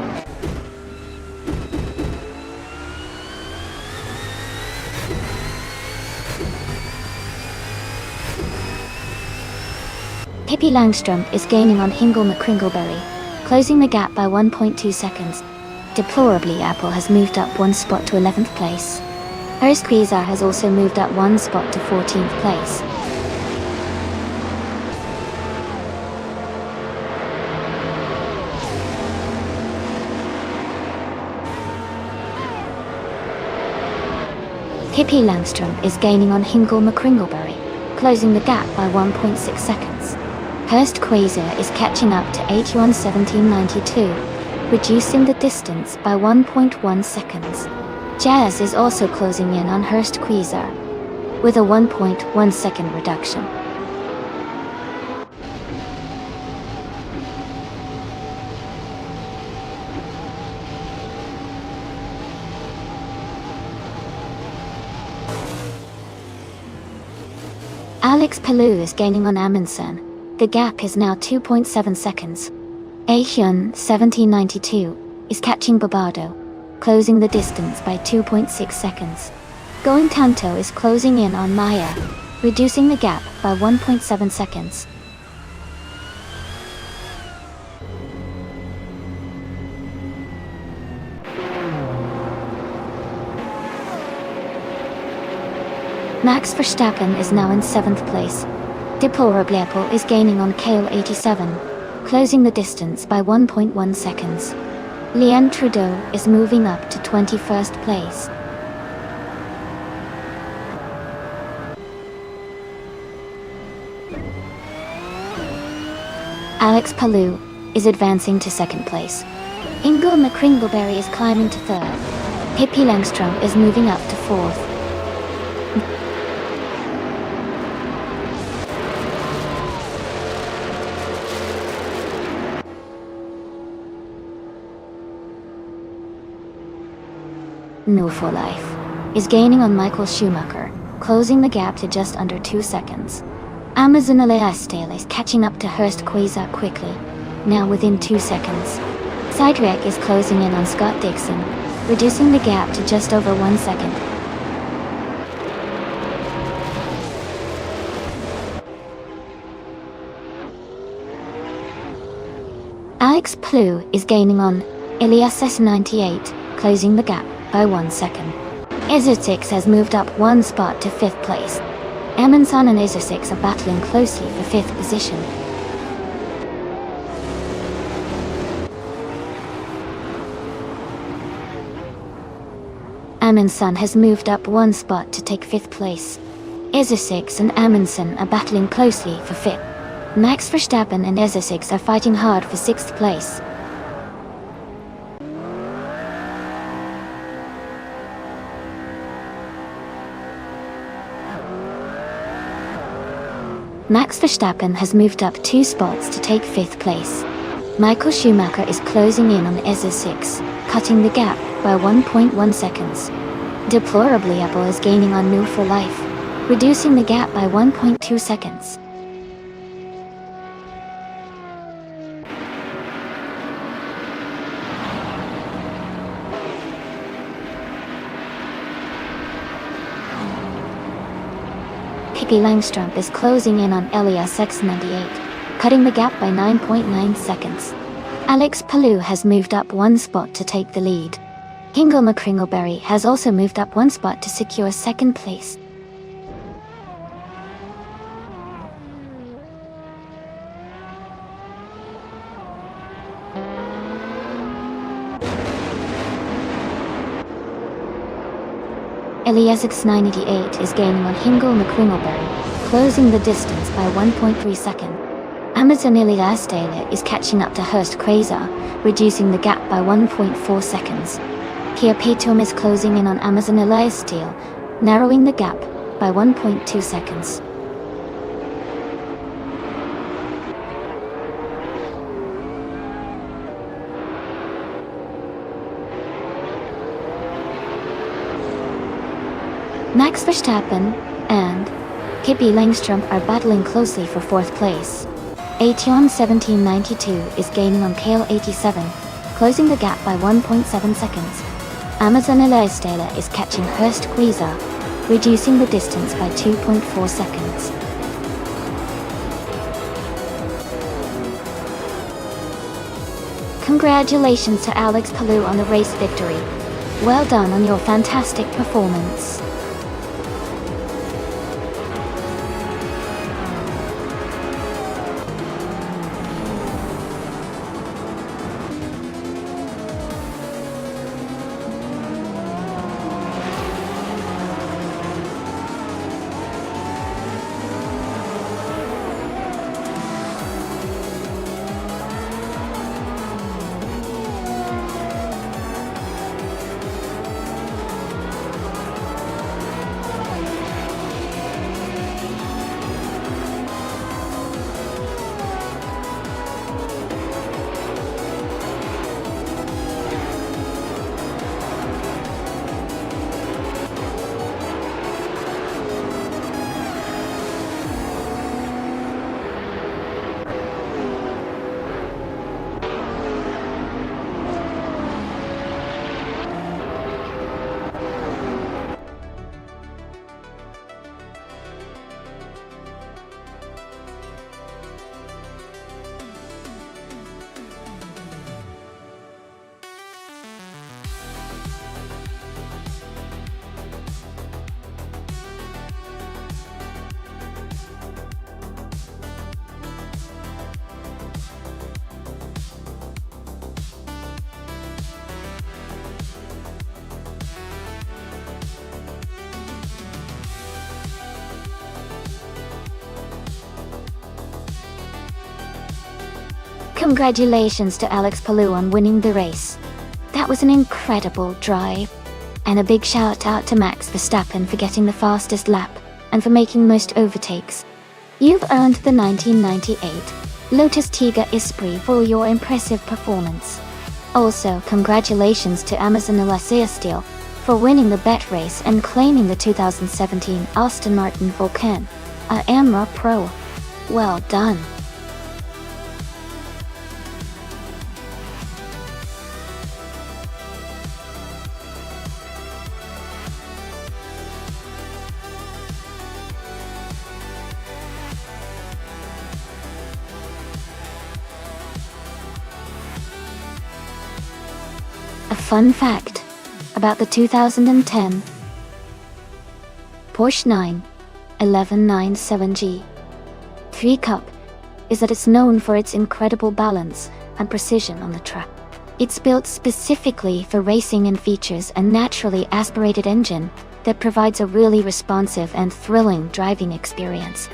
Pippi Langstrom is gaining on Hingle McCringleberry, closing the gap by 1.2 seconds. Deplorably Apple has moved up 1 spot to 11th place. Hurst Quasar has also moved up 1 spot to 14th place. Pippi Langstrom is gaining on Hingle McCringleberry, closing the gap by 1.6 seconds. Hurst Quasar is catching up to 81.17.92. Reducing the distance by 1.1 seconds. Jazz is also closing in on Hurst Quasar, with a 1.1 second reduction. Alex Palou is gaining on Amundsen. The gap is now 2.7 seconds. Ahyun 1792 is catching Bobardo, closing the distance by 2.6 seconds. Going Tanto is closing in on Maya, reducing the gap by 1.7 seconds. Max Verstappen is now in 7th place. Deplorably Apple is gaining on Kale 87. Closing the distance by 1.1 seconds. Leanne Trudeau is moving up to 21st place. Alex Palou is advancing to 2nd place. Hingle McCringleberry is climbing to 3rd. Pippi Langstrom is moving up to 4th. No for Life is gaining on Michael Schumacher, closing the gap to just under 2 seconds. Amazon Elizasteel is catching up to Hurst Quasar quickly, now within 2 seconds. Sidereck is closing in on Scott Dixon, reducing the gap to just over 1 second. Alex Palou is gaining on Ilias S98, closing the gap by 1 second. Isar6 has moved up 1 spot to 5th place. Amundsen and Isar6 are battling closely for 5th position. Amundsen has moved up 1 spot to take 5th place. Isar6 and Amundsen are battling closely for 5th. Max Verstappen and Isar6 are fighting hard for 6th place. Max Verstappen has moved up 2 spots to take 5th place. Michael Schumacher is closing in on Isar6, cutting the gap by 1.1 seconds. Deplorably Apple is gaining on New for Life, reducing the gap by 1.2 seconds. Pippi Langstrom is closing in on Ilias X98, cutting the gap by 9.9 seconds. Alex Palou has moved up 1 spot to take the lead. Hingle McCringleberry has also moved up 1 spot to secure 2nd place. Ilias X98 is gaining on Hingle McCringleberry, closing the distance by 1.3 seconds. Amazon Elizasteel is catching up to Hurst Quasar, reducing the gap by 1.4 seconds. Here Paytom is closing in on Amazon Elias Steele, narrowing the gap by 1.2 seconds. Max Verstappen and Pippi Langstrom are battling closely for 4th place. Aetion 1792 is gaining on Kale 87, closing the gap by 1.7 seconds. Amazon Elias Steele is catching Hurst Guiza, reducing the distance by 2.4 seconds. Congratulations to Alex Palou on the race victory. Well done on your fantastic performance. Congratulations to Alex Palou on winning the race. That was an incredible drive. And a big shout out to Max Verstappen for getting the fastest lap and for making most overtakes. You've earned the 1998 Lotus Tiga Esprit for your impressive performance. Also, congratulations to Amazon Elias Steele for winning the bet race and claiming the 2017 Aston Martin Vulcan, a AMRA Pro. Well done. A fun fact about the 2010 Porsche 91197G 3 Cup is that it's known for its incredible balance and precision on the track. It's built specifically for racing and features a naturally aspirated engine that provides a really responsive and thrilling driving experience.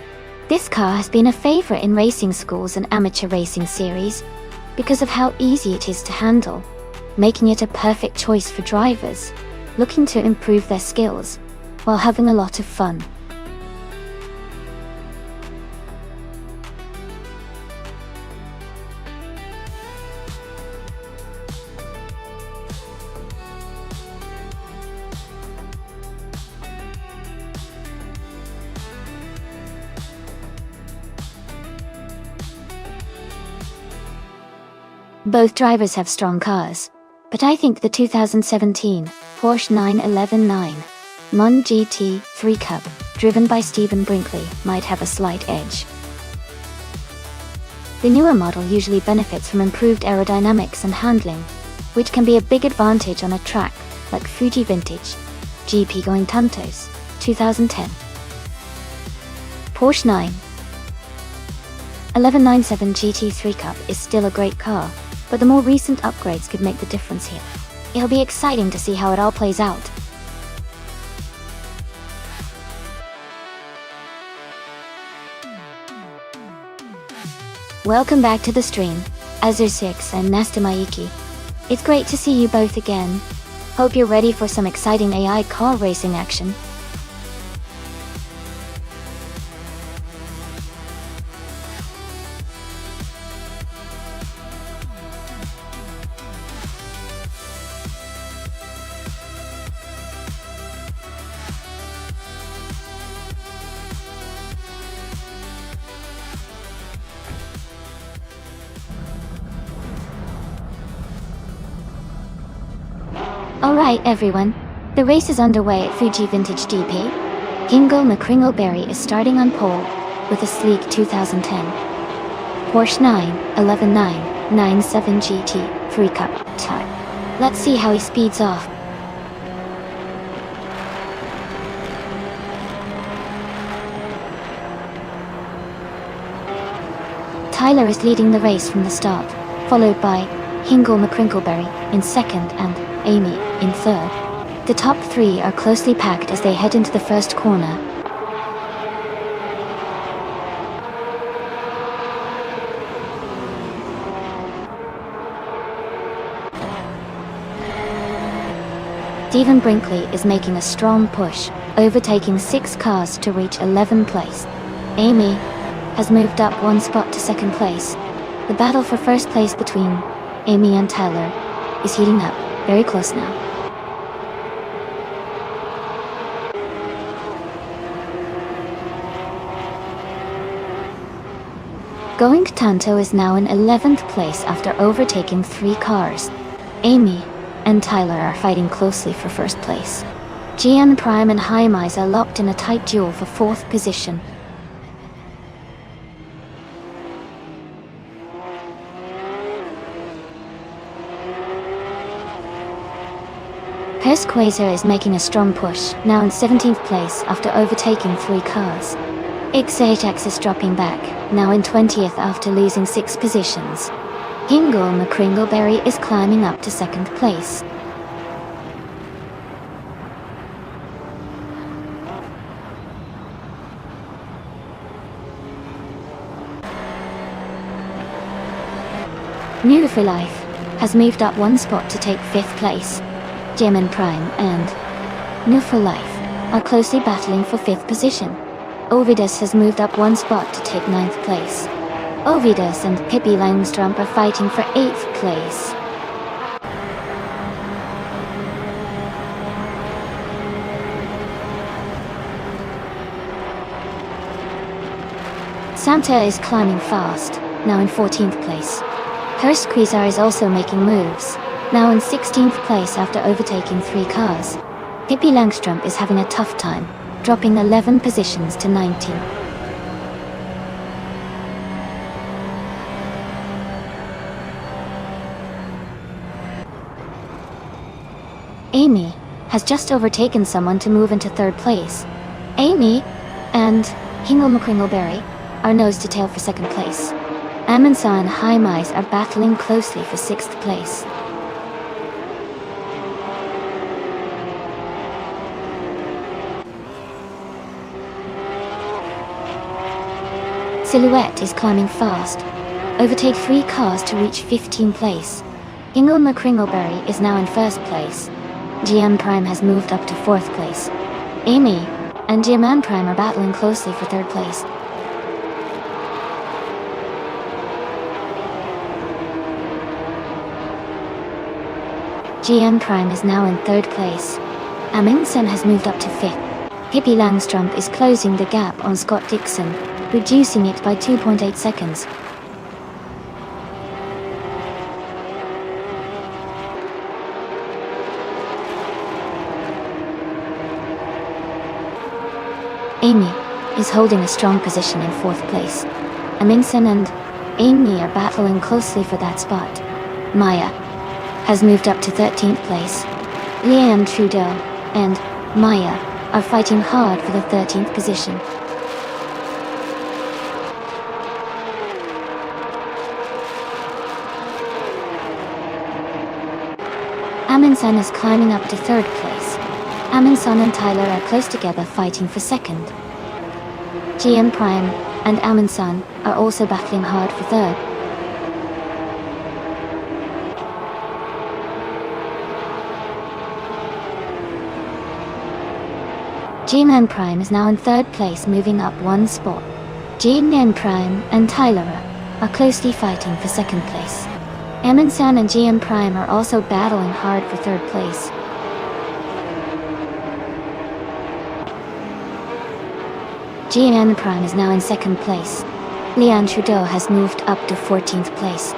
This car has been a favorite in racing schools and amateur racing series because of how easy it is to handle, making it a perfect choice for drivers looking to improve their skills while having a lot of fun. Both drivers have strong cars, but I think the 2017 Porsche 911 Mon GT 3 Cup, driven by Stephen Brinkley, might have a slight edge. The newer model usually benefits from improved aerodynamics and handling, which can be a big advantage on a track like Fuji Vintage GP Going Tantos 2010. Porsche 91197 GT3 Cup is still a great car, but the more recent upgrades could make the difference here. It'll be exciting to see how it all plays out. Welcome back to the stream, Azur6 and Nasta Maiki. It's great to see you both again. Hope you're ready for some exciting AI car racing action. Alright everyone, the race is underway at Fuji Vintage GP. Hingle McCringleberry is starting on pole with a sleek 2010 Porsche 911 GT 3 Cup type. Let's see how he speeds off. Tyler is leading the race from the start, followed by Hingle McCringleberry in second and Amy in third. The top three are closely packed as they head into the first corner. Stephen Brinkley is making a strong push, overtaking 6 cars to reach 11th place. Amy has moved up 1 spot to 2nd place. The battle for first place between Amy and Tyler is heating up, very close now. Going Tanto is now in 11th place after overtaking 3 cars. Amy and Tyler are fighting closely for first place. GM Prime and Hymise are locked in a tight duel for 4th position. Hurst Quasar is making a strong push, now in 17th place after overtaking 3 cars. XHX is dropping back, now in 20th after losing 6 positions. Hingle McCringleberry is climbing up to 2nd place. New for Life has moved up 1 spot to take 5th place. Gemini Prime and New for Life are closely battling for 5th position. Ovidus has moved up 1 spot to take 9th place. Ovidus and Pippi Langstrump are fighting for 8th place. Santa is climbing fast, now in 14th place. Hurst Quasar is also making moves, now in 16th place after overtaking 3 cars. Pippi Langstrump is having a tough time, dropping 11 positions to 19. Amy has just overtaken someone to move into 3rd place. Amy and Hingle McCringleberry are nose to tail for 2nd place. Amundsen and Hymise are battling closely for 6th place. Silhouette is climbing fast. Overtake 3 cars to reach 15th place. Hingle McCringleberry is now in 1st place. GM Prime has moved up to 4th place. Amy and GM Prime are battling closely for 3rd place. GM Prime is now in 3rd place. Amundsen has moved up to 5th. Pippi Langstrump is closing the gap on Scott Dixon, reducing it by 2.8 seconds. Amy is holding a strong position in 4th place. Amundsen and Amy are battling closely for that spot. Maya has moved up to 13th place. Leanne Trudeau and Maya are fighting hard for the 13th position. Amundsen is climbing up to 3rd place. Amundsen and Tyler are close together fighting for 2nd. GM Prime and Amundsen are also battling hard for 3rd. G-Man Prime is now in third place, moving up one spot. G-Man Prime and Tyler are closely fighting for second place. Emin-san and GM Prime are also battling hard for third place. GM Prime is now in second place. Lian Trudeau has moved up to 14th place.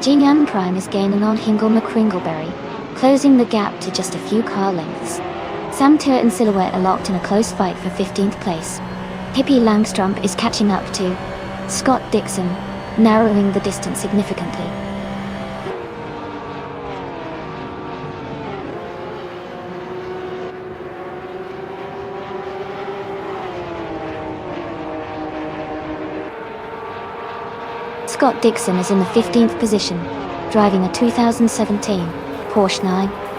GM Prime is gaining on Hingle McCringleberry, closing the gap to just a few car lengths. Sam Tur and Silhouette are locked in a close fight for 15th place. Hippie Langstrump is catching up to Scott Dixon, narrowing the distance significantly. Scott Dixon is in the 15th position, driving a 2017 Porsche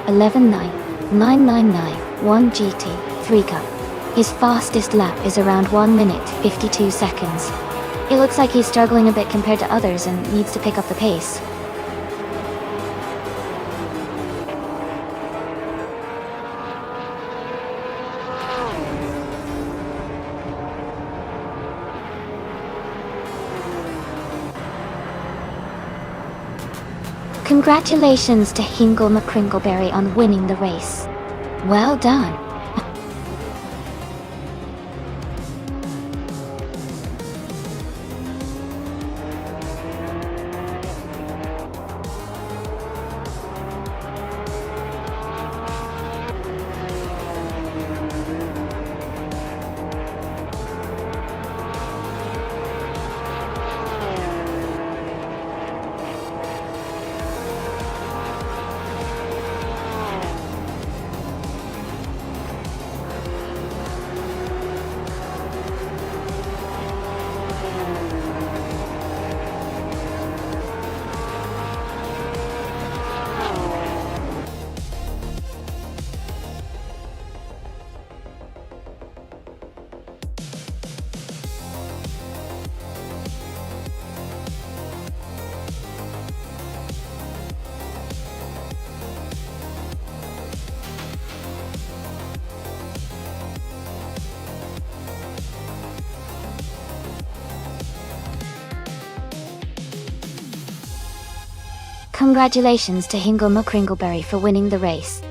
9119991 GT 3 Cup. His fastest lap is around 1 minute 52 seconds. It looks like he's struggling a bit compared to others and needs to pick up the pace. Congratulations to Hingle McCringleberry on winning the race. Well done. Congratulations to Hingle McCringleberry for winning the race.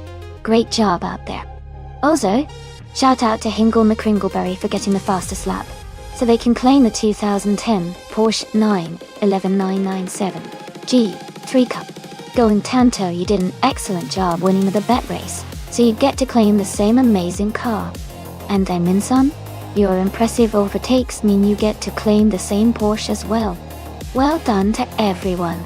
Great job out there. Also, shout out to Hingle McCringleberry for getting the fastest lap, so they can claim the 2010 Porsche 911997 G3 Cup. Going Tanto, you did an excellent job winning the bet race, so you get to claim the same amazing car. And then Min-san, your impressive overtakes mean you get to claim the same Porsche as well. Well done to everyone.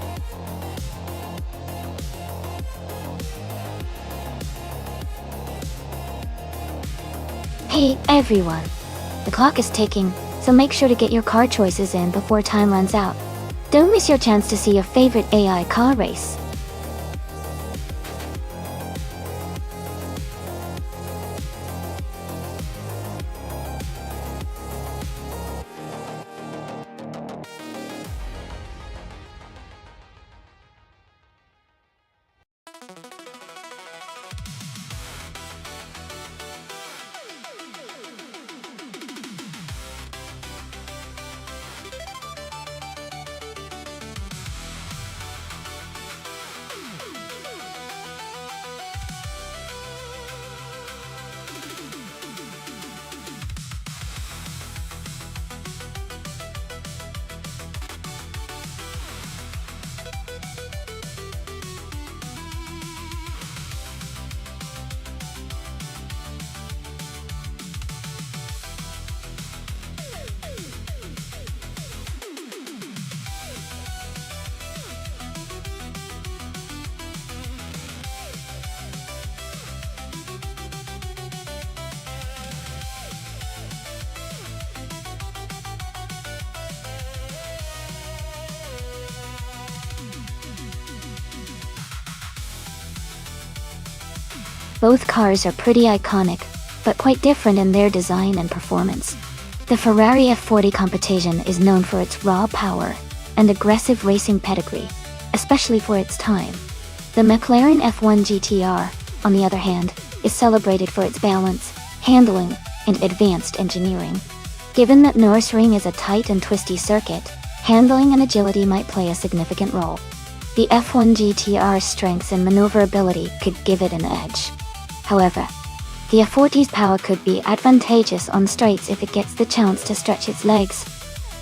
Hey everyone! The clock is ticking, so make sure to get your car choices in before time runs out. Don't miss your chance to see your favorite AI car race. Both cars are pretty iconic, but quite different in their design and performance. The Ferrari F40 competition is known for its raw power and aggressive racing pedigree, especially for its time. The McLaren F1 GTR, on the other hand, is celebrated for its balance, handling, and advanced engineering. Given that Nürburgring is a tight and twisty circuit, handling and agility might play a significant role. The F1 GTR's strengths and maneuverability could give it an edge. However, the F40's power could be advantageous on straights if it gets the chance to stretch its legs.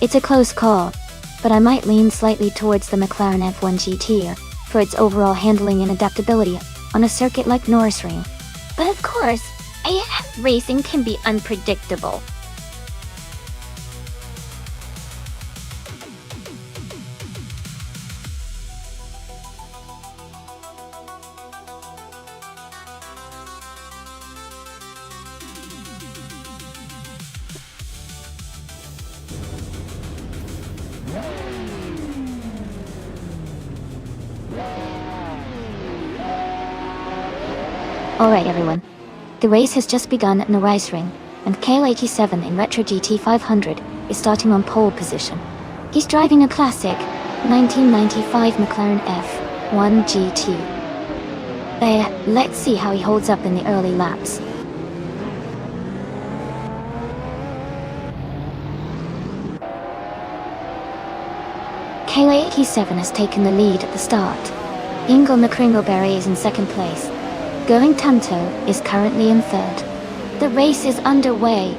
It's a close call, but I might lean slightly towards the McLaren F1 GTR for its overall handling and adaptability on a circuit like Nürburgring. But of course, AF racing can be unpredictable. Alright everyone, the race has just begun at Nürburgring, and Kale87 in Retro GT 500 is starting on pole position. He's driving a classic 1995 McLaren F1 GT. Let's see how he holds up in the early laps. Kale87 has taken the lead at the start. Ingo McCringleberry is in second place. Going Tanto is currently in third. The race is underway.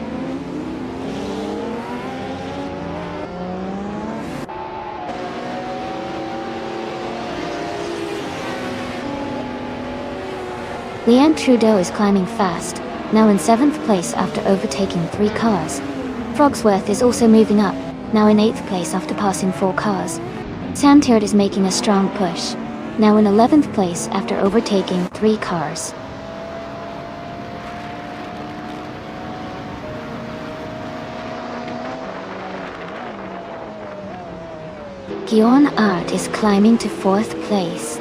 Leanne Trudeau is climbing fast, now in 7th place after overtaking 3 cars. Frogsworth is also moving up, now in 8th place after passing 4 cars. Santerd is making a strong push, now in 11th place after overtaking 3 cars. Bjorn Art is climbing to 4th place.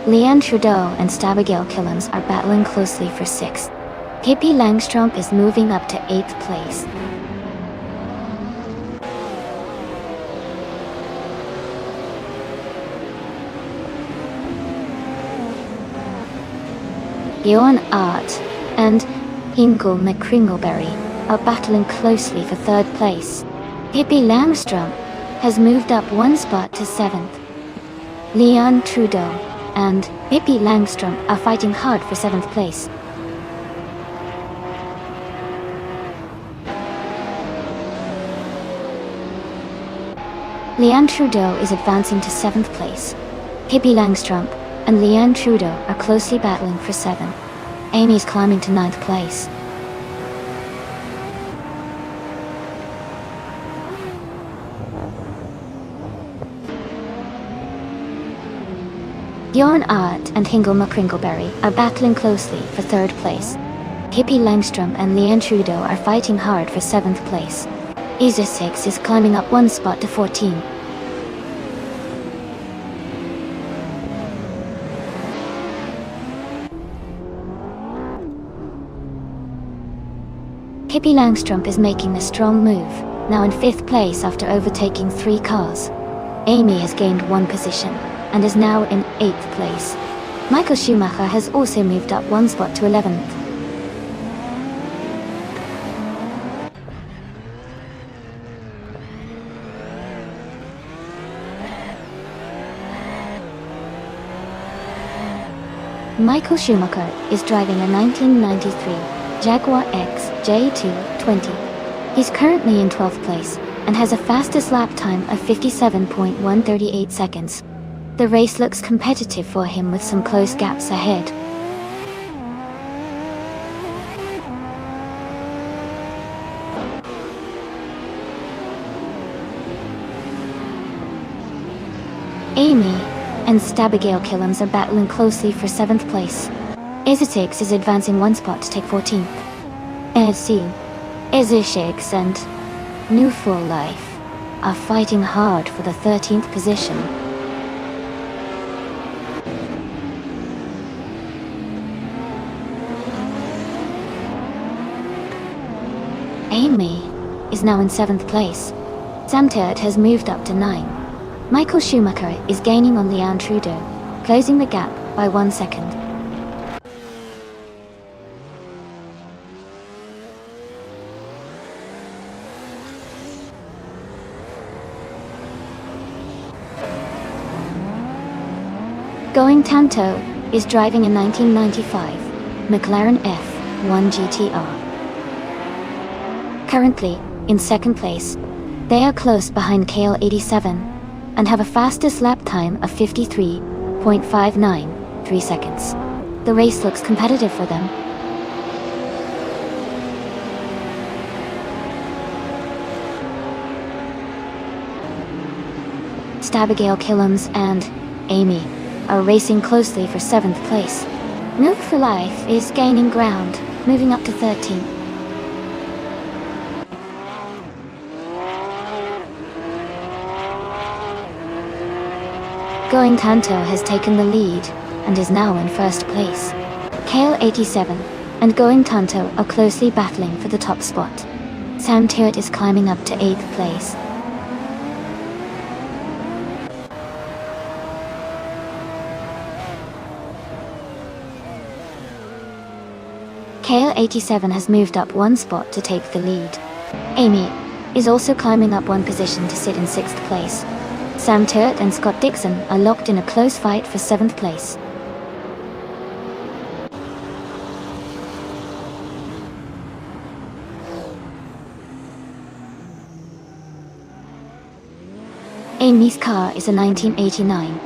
Leanne Trudeau and Stabigel Killens are battling closely for 6th. Pippi Langstrump is moving up to 8th place. Bjorn Art and Ingo McCringleberry are battling closely for 3rd place. Pippi Langstrump has moved up 1 spot to 7th. Leanne Trudeau and Pippi Langstrump are fighting hard for 7th place. Leanne Trudeau is advancing to 7th place. Pippi Langstrump and Leanne Trudeau are closely battling for 7th. Amy is climbing to 9th place. Bjorn Art and Ingo McCringleberry are battling closely for 3rd place. Pippi Langstrump and Leanne Trudeau are fighting hard for 7th place. Isa 6 is climbing up 1 spot to 14. Pippi Langstrump is making a strong move, now in 5th place after overtaking 3 cars. Amy has gained 1 position and is now in 8th place. Michael Schumacher has also moved up 1 spot to 11th. Michael Schumacher is driving a 1993 Jaguar X J220. He's currently in 12th place and has a fastest lap time of 57.138 seconds. The race looks competitive for him with some close gaps ahead. Amy and Stabigale Killens are battling closely for 7th place. Isotix is advancing 1 spot to take 14th. Isotix and New Full Life are fighting hard for the 13th position. Amy is is now in 7th place. Sam Tyrrell has moved up to 9. Michael Schumacher is gaining on Leon Trudeau, closing the gap by 1 second. Going Tanto is driving a 1995 McLaren F1 GTR. Currently in 2nd place, they are close behind KL87 and have a fastest lap time of 53.593 seconds. The race looks competitive for them. Abigail Killams and Amy are racing closely for 7th place. Milk for Life is gaining ground, moving up to 13th. Going Tanto has taken the lead and is now in 1st place. KL87 and Going Tanto are closely battling for the top spot. Sam Tyrrell is climbing up to 8th place. KL87 has moved up 1 spot to take the lead. Amy is also climbing up 1 position to sit in 6th place. Sam Tyrrell and Scott Dixon are locked in a close fight for 7th place. Amy's car is a 1989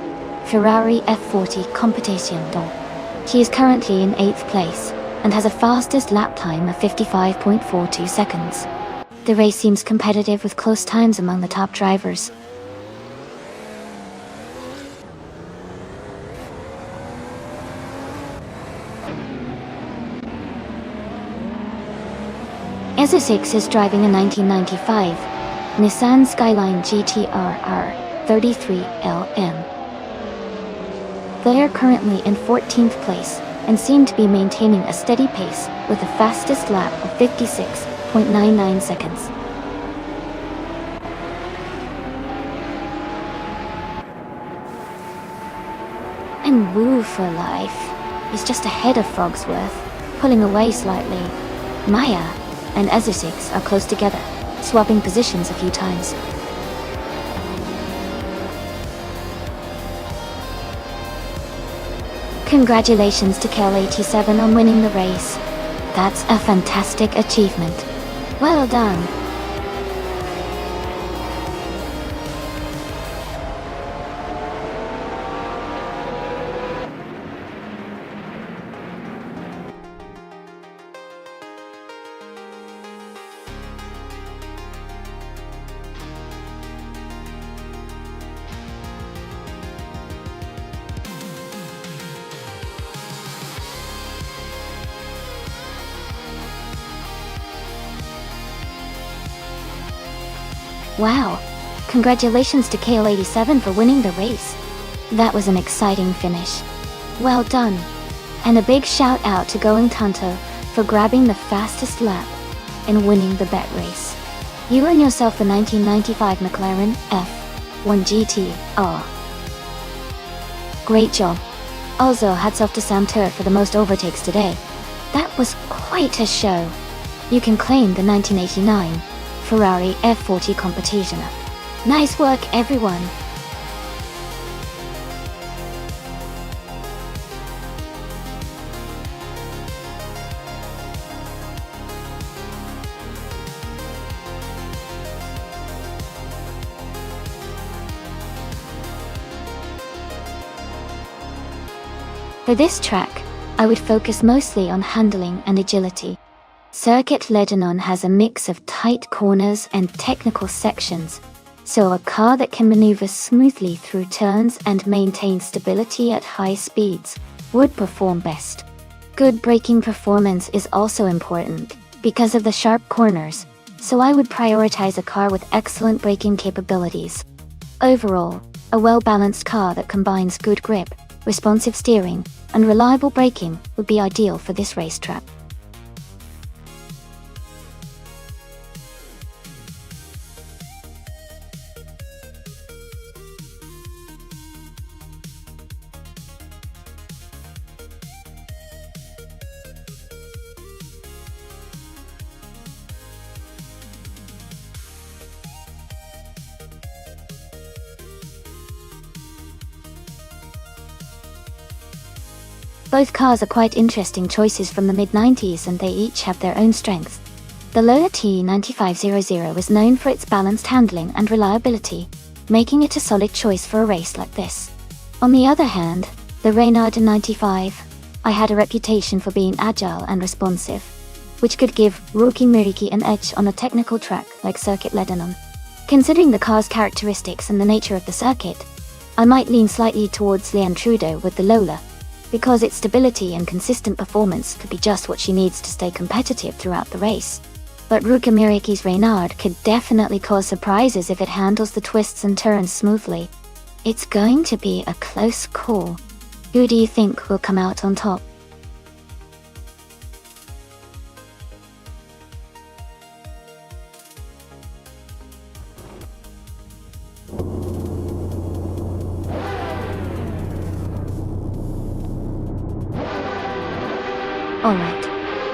Ferrari F40 Competizione. She is currently in 8th place and has a fastest lap time of 55.42 seconds. The race seems competitive with close times among the top drivers. Essex is driving a 1995 Nissan Skyline GTR R33LM. They are currently in 14th place and seem to be maintaining a steady pace with a fastest lap of 56.99 seconds. And Woo for Life is just ahead of Frogsworth, pulling away slightly. Maya and Essex are close together, swapping positions a few times. Congratulations to KL87 on winning the race. That's a fantastic achievement. Well done. Wow, congratulations to KL87 for winning the race. That was an exciting finish. Well done. And a big shout out to Going Tanto for grabbing the fastest lap and winning the bet race. You earn yourself a 1995 McLaren F1 GTR. Great job. Also, hats off to Sam Tyrrell for the most overtakes today. That was quite a show. You can claim the 1989 Ferrari F40 Competizione. Nice work, everyone. For this track, I would focus mostly on handling and agility. Circuit Lebanon has a mix of tight corners and technical sections, so a car that can maneuver smoothly through turns and maintain stability at high speeds would perform best. Good braking performance is also important because of the sharp corners, so I would prioritize a car with excellent braking capabilities. Overall, a well-balanced car that combines good grip, responsive steering, and reliable braking would be ideal for this racetrack. Both cars are quite interesting choices from the mid-90s and they each have their own strengths. The Lola T9500 is known for its balanced handling and reliability, making it a solid choice for a race like this. On the other hand, the Reynard 95 I had a reputation for being agile and responsive, which could give Rookie Miriki an edge on a technical track like Circuit Lebanon. Considering the car's characteristics and the nature of the circuit, I might lean slightly towards Leanne Trudeau with the Lola, because its stability and consistent performance could be just what she needs to stay competitive throughout the race. But Rookie Miriki's Reynard could definitely cause surprises if it handles the twists and turns smoothly. It's going to be a close call. Who do you think will come out on top? Alright,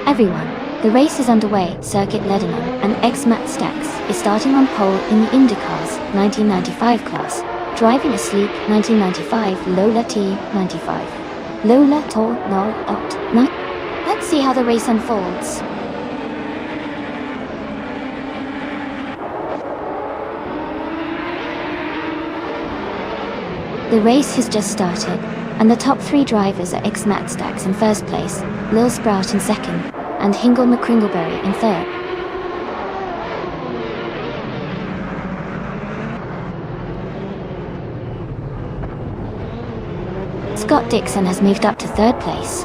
everyone, the race is underway. Circuit Lebanon and X-Mat Stax is starting on pole in the IndyCar's 1995 class, driving a sleek 1995 Lola T95. Lola to no out. No. Let's see how the race unfolds. The race has just started, and the top three drivers are X-Mat Stax in first place, Lil Sprout in second, and Hingle McCringleberry in third. Scott Dixon has moved up to third place.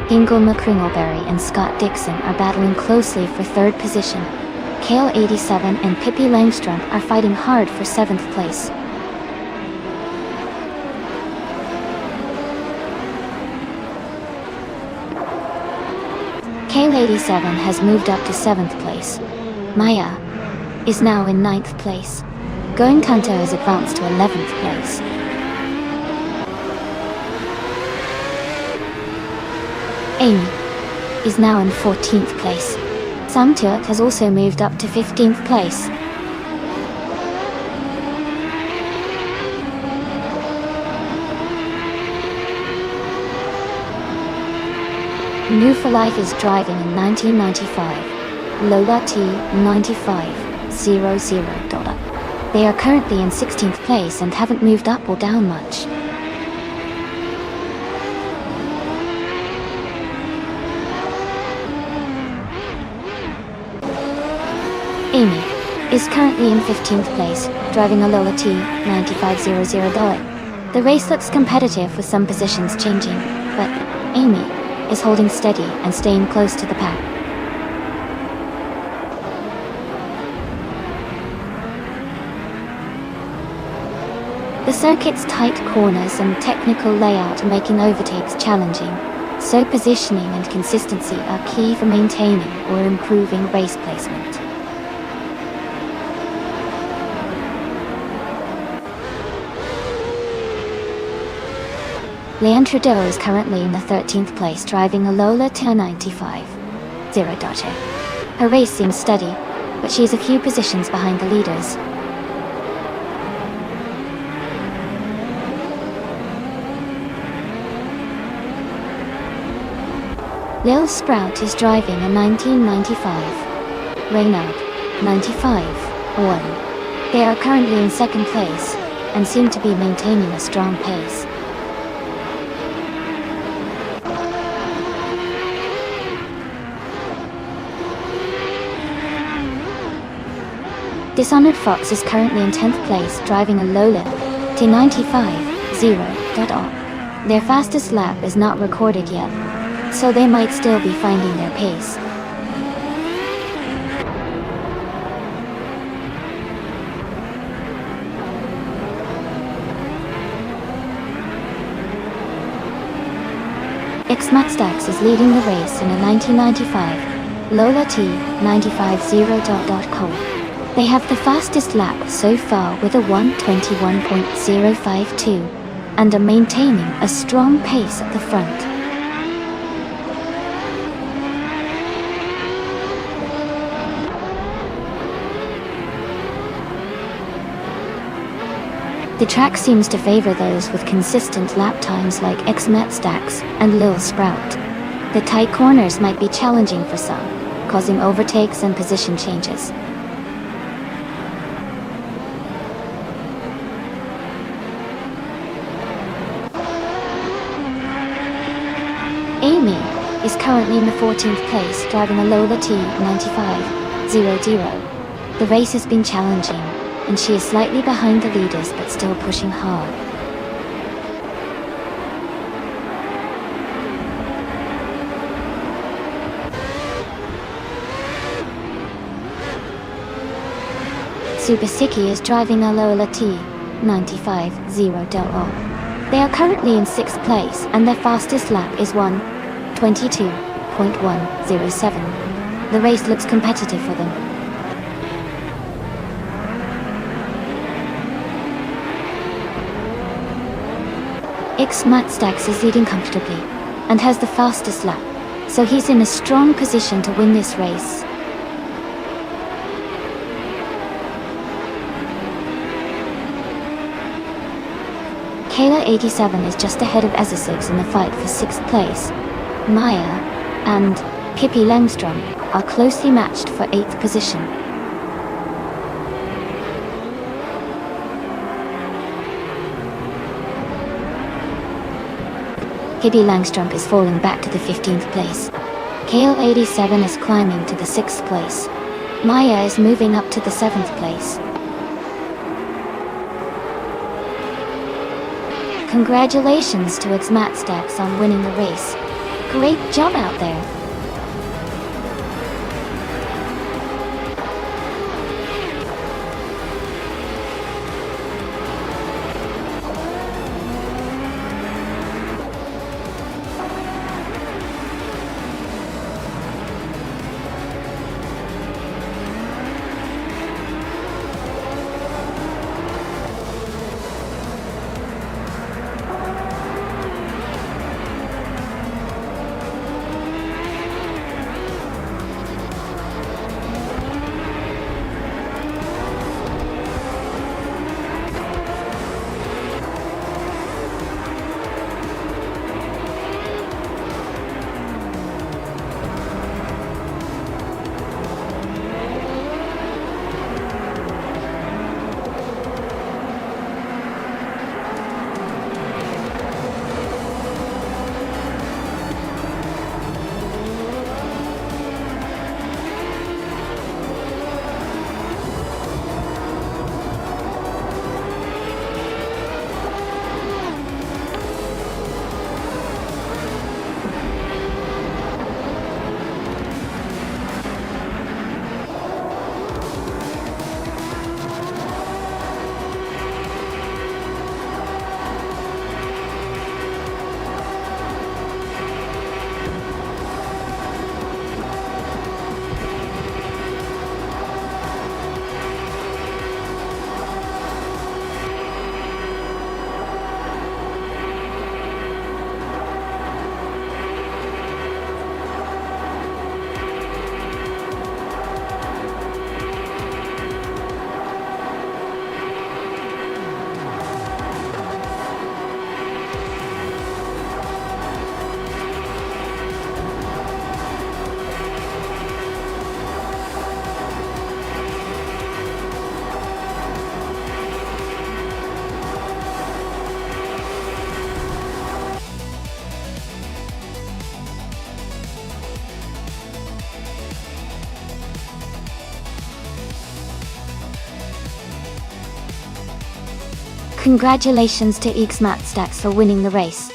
Hingle McCringleberry and Scott Dixon are battling closely for third position. Kale 87 and Pippi Langstrom are fighting hard for seventh place. Kale 87 has moved up to 7th place. Maya is now in 9th place. Going Kanto has advanced to 11th place. Amy is now in 14th place. Samtut has also moved up to 15th place. New for Life is driving in 1995 Lola T9500. They are currently in 16th place and haven't moved up or down much. Amy is currently in 15th place, driving a Lola T9500. The race looks competitive with some positions changing, but Amy is holding steady and staying close to the pack. The circuit's tight corners and technical layout are making overtakes challenging, so positioning and consistency are key for maintaining or improving race placement. Leanne Trudeau is currently in the 13th place driving a Lola T95 0. Her race seems steady, but she is a few positions behind the leaders. Lil Sprout is driving a 1995 Reynard 95-1. They are currently in second place and seem to be maintaining a strong pace. Dishonored Fox is currently in 10th place driving a Lola T95-0. Their fastest lap is not recorded yet, so they might still be finding their pace. X-Mat Stax is leading the race in a 1995 Lola T95-0. They have the fastest lap so far with a 1:21.052 and are maintaining a strong pace at the front. The track seems to favor those with consistent lap times like X-Matstax and Lil Sprout. The tight corners might be challenging for some, causing overtakes and position changes. Amy is currently in the 14th place driving a Lola T9500. The race has been challenging, and she is slightly behind the leaders but still pushing hard. Subasiki is driving a Lola T9500. They are currently in 6th place and their fastest lap is 1:22.107. The race looks competitive for them. X-Matstax is leading comfortably and has the fastest lap, so he's in a strong position to win this race. Kayla 87 is just ahead of Ezesix in the fight for 6th place. Maya and Pippi Langstrom are closely matched for 8th position. Pippi Langstrom is falling back to the 15th place. Kale 87 is climbing to the 6th place. Maya is moving up to the 7th place. Congratulations to X-Matstax on winning the race. Great job out there. Congratulations to X-Matstax for winning the race.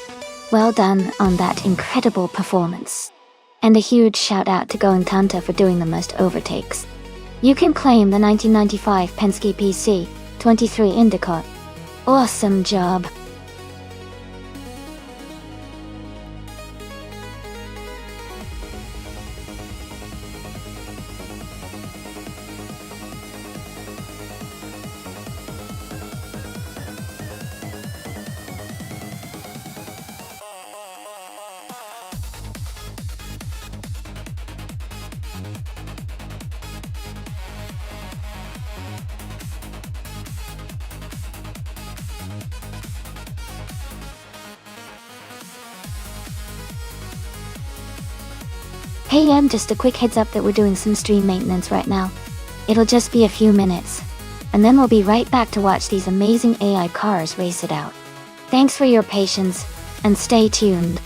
Well done on that incredible performance. And a huge shout out to Going Tanta for doing the most overtakes. You can claim the 1995 Penske PC 23 IndyCar. Awesome job. Hey just a quick heads up that we're doing some stream maintenance right now. It'll just be a few minutes. And then we'll be right back to watch these amazing AI cars race it out. Thanks for your patience, and stay tuned.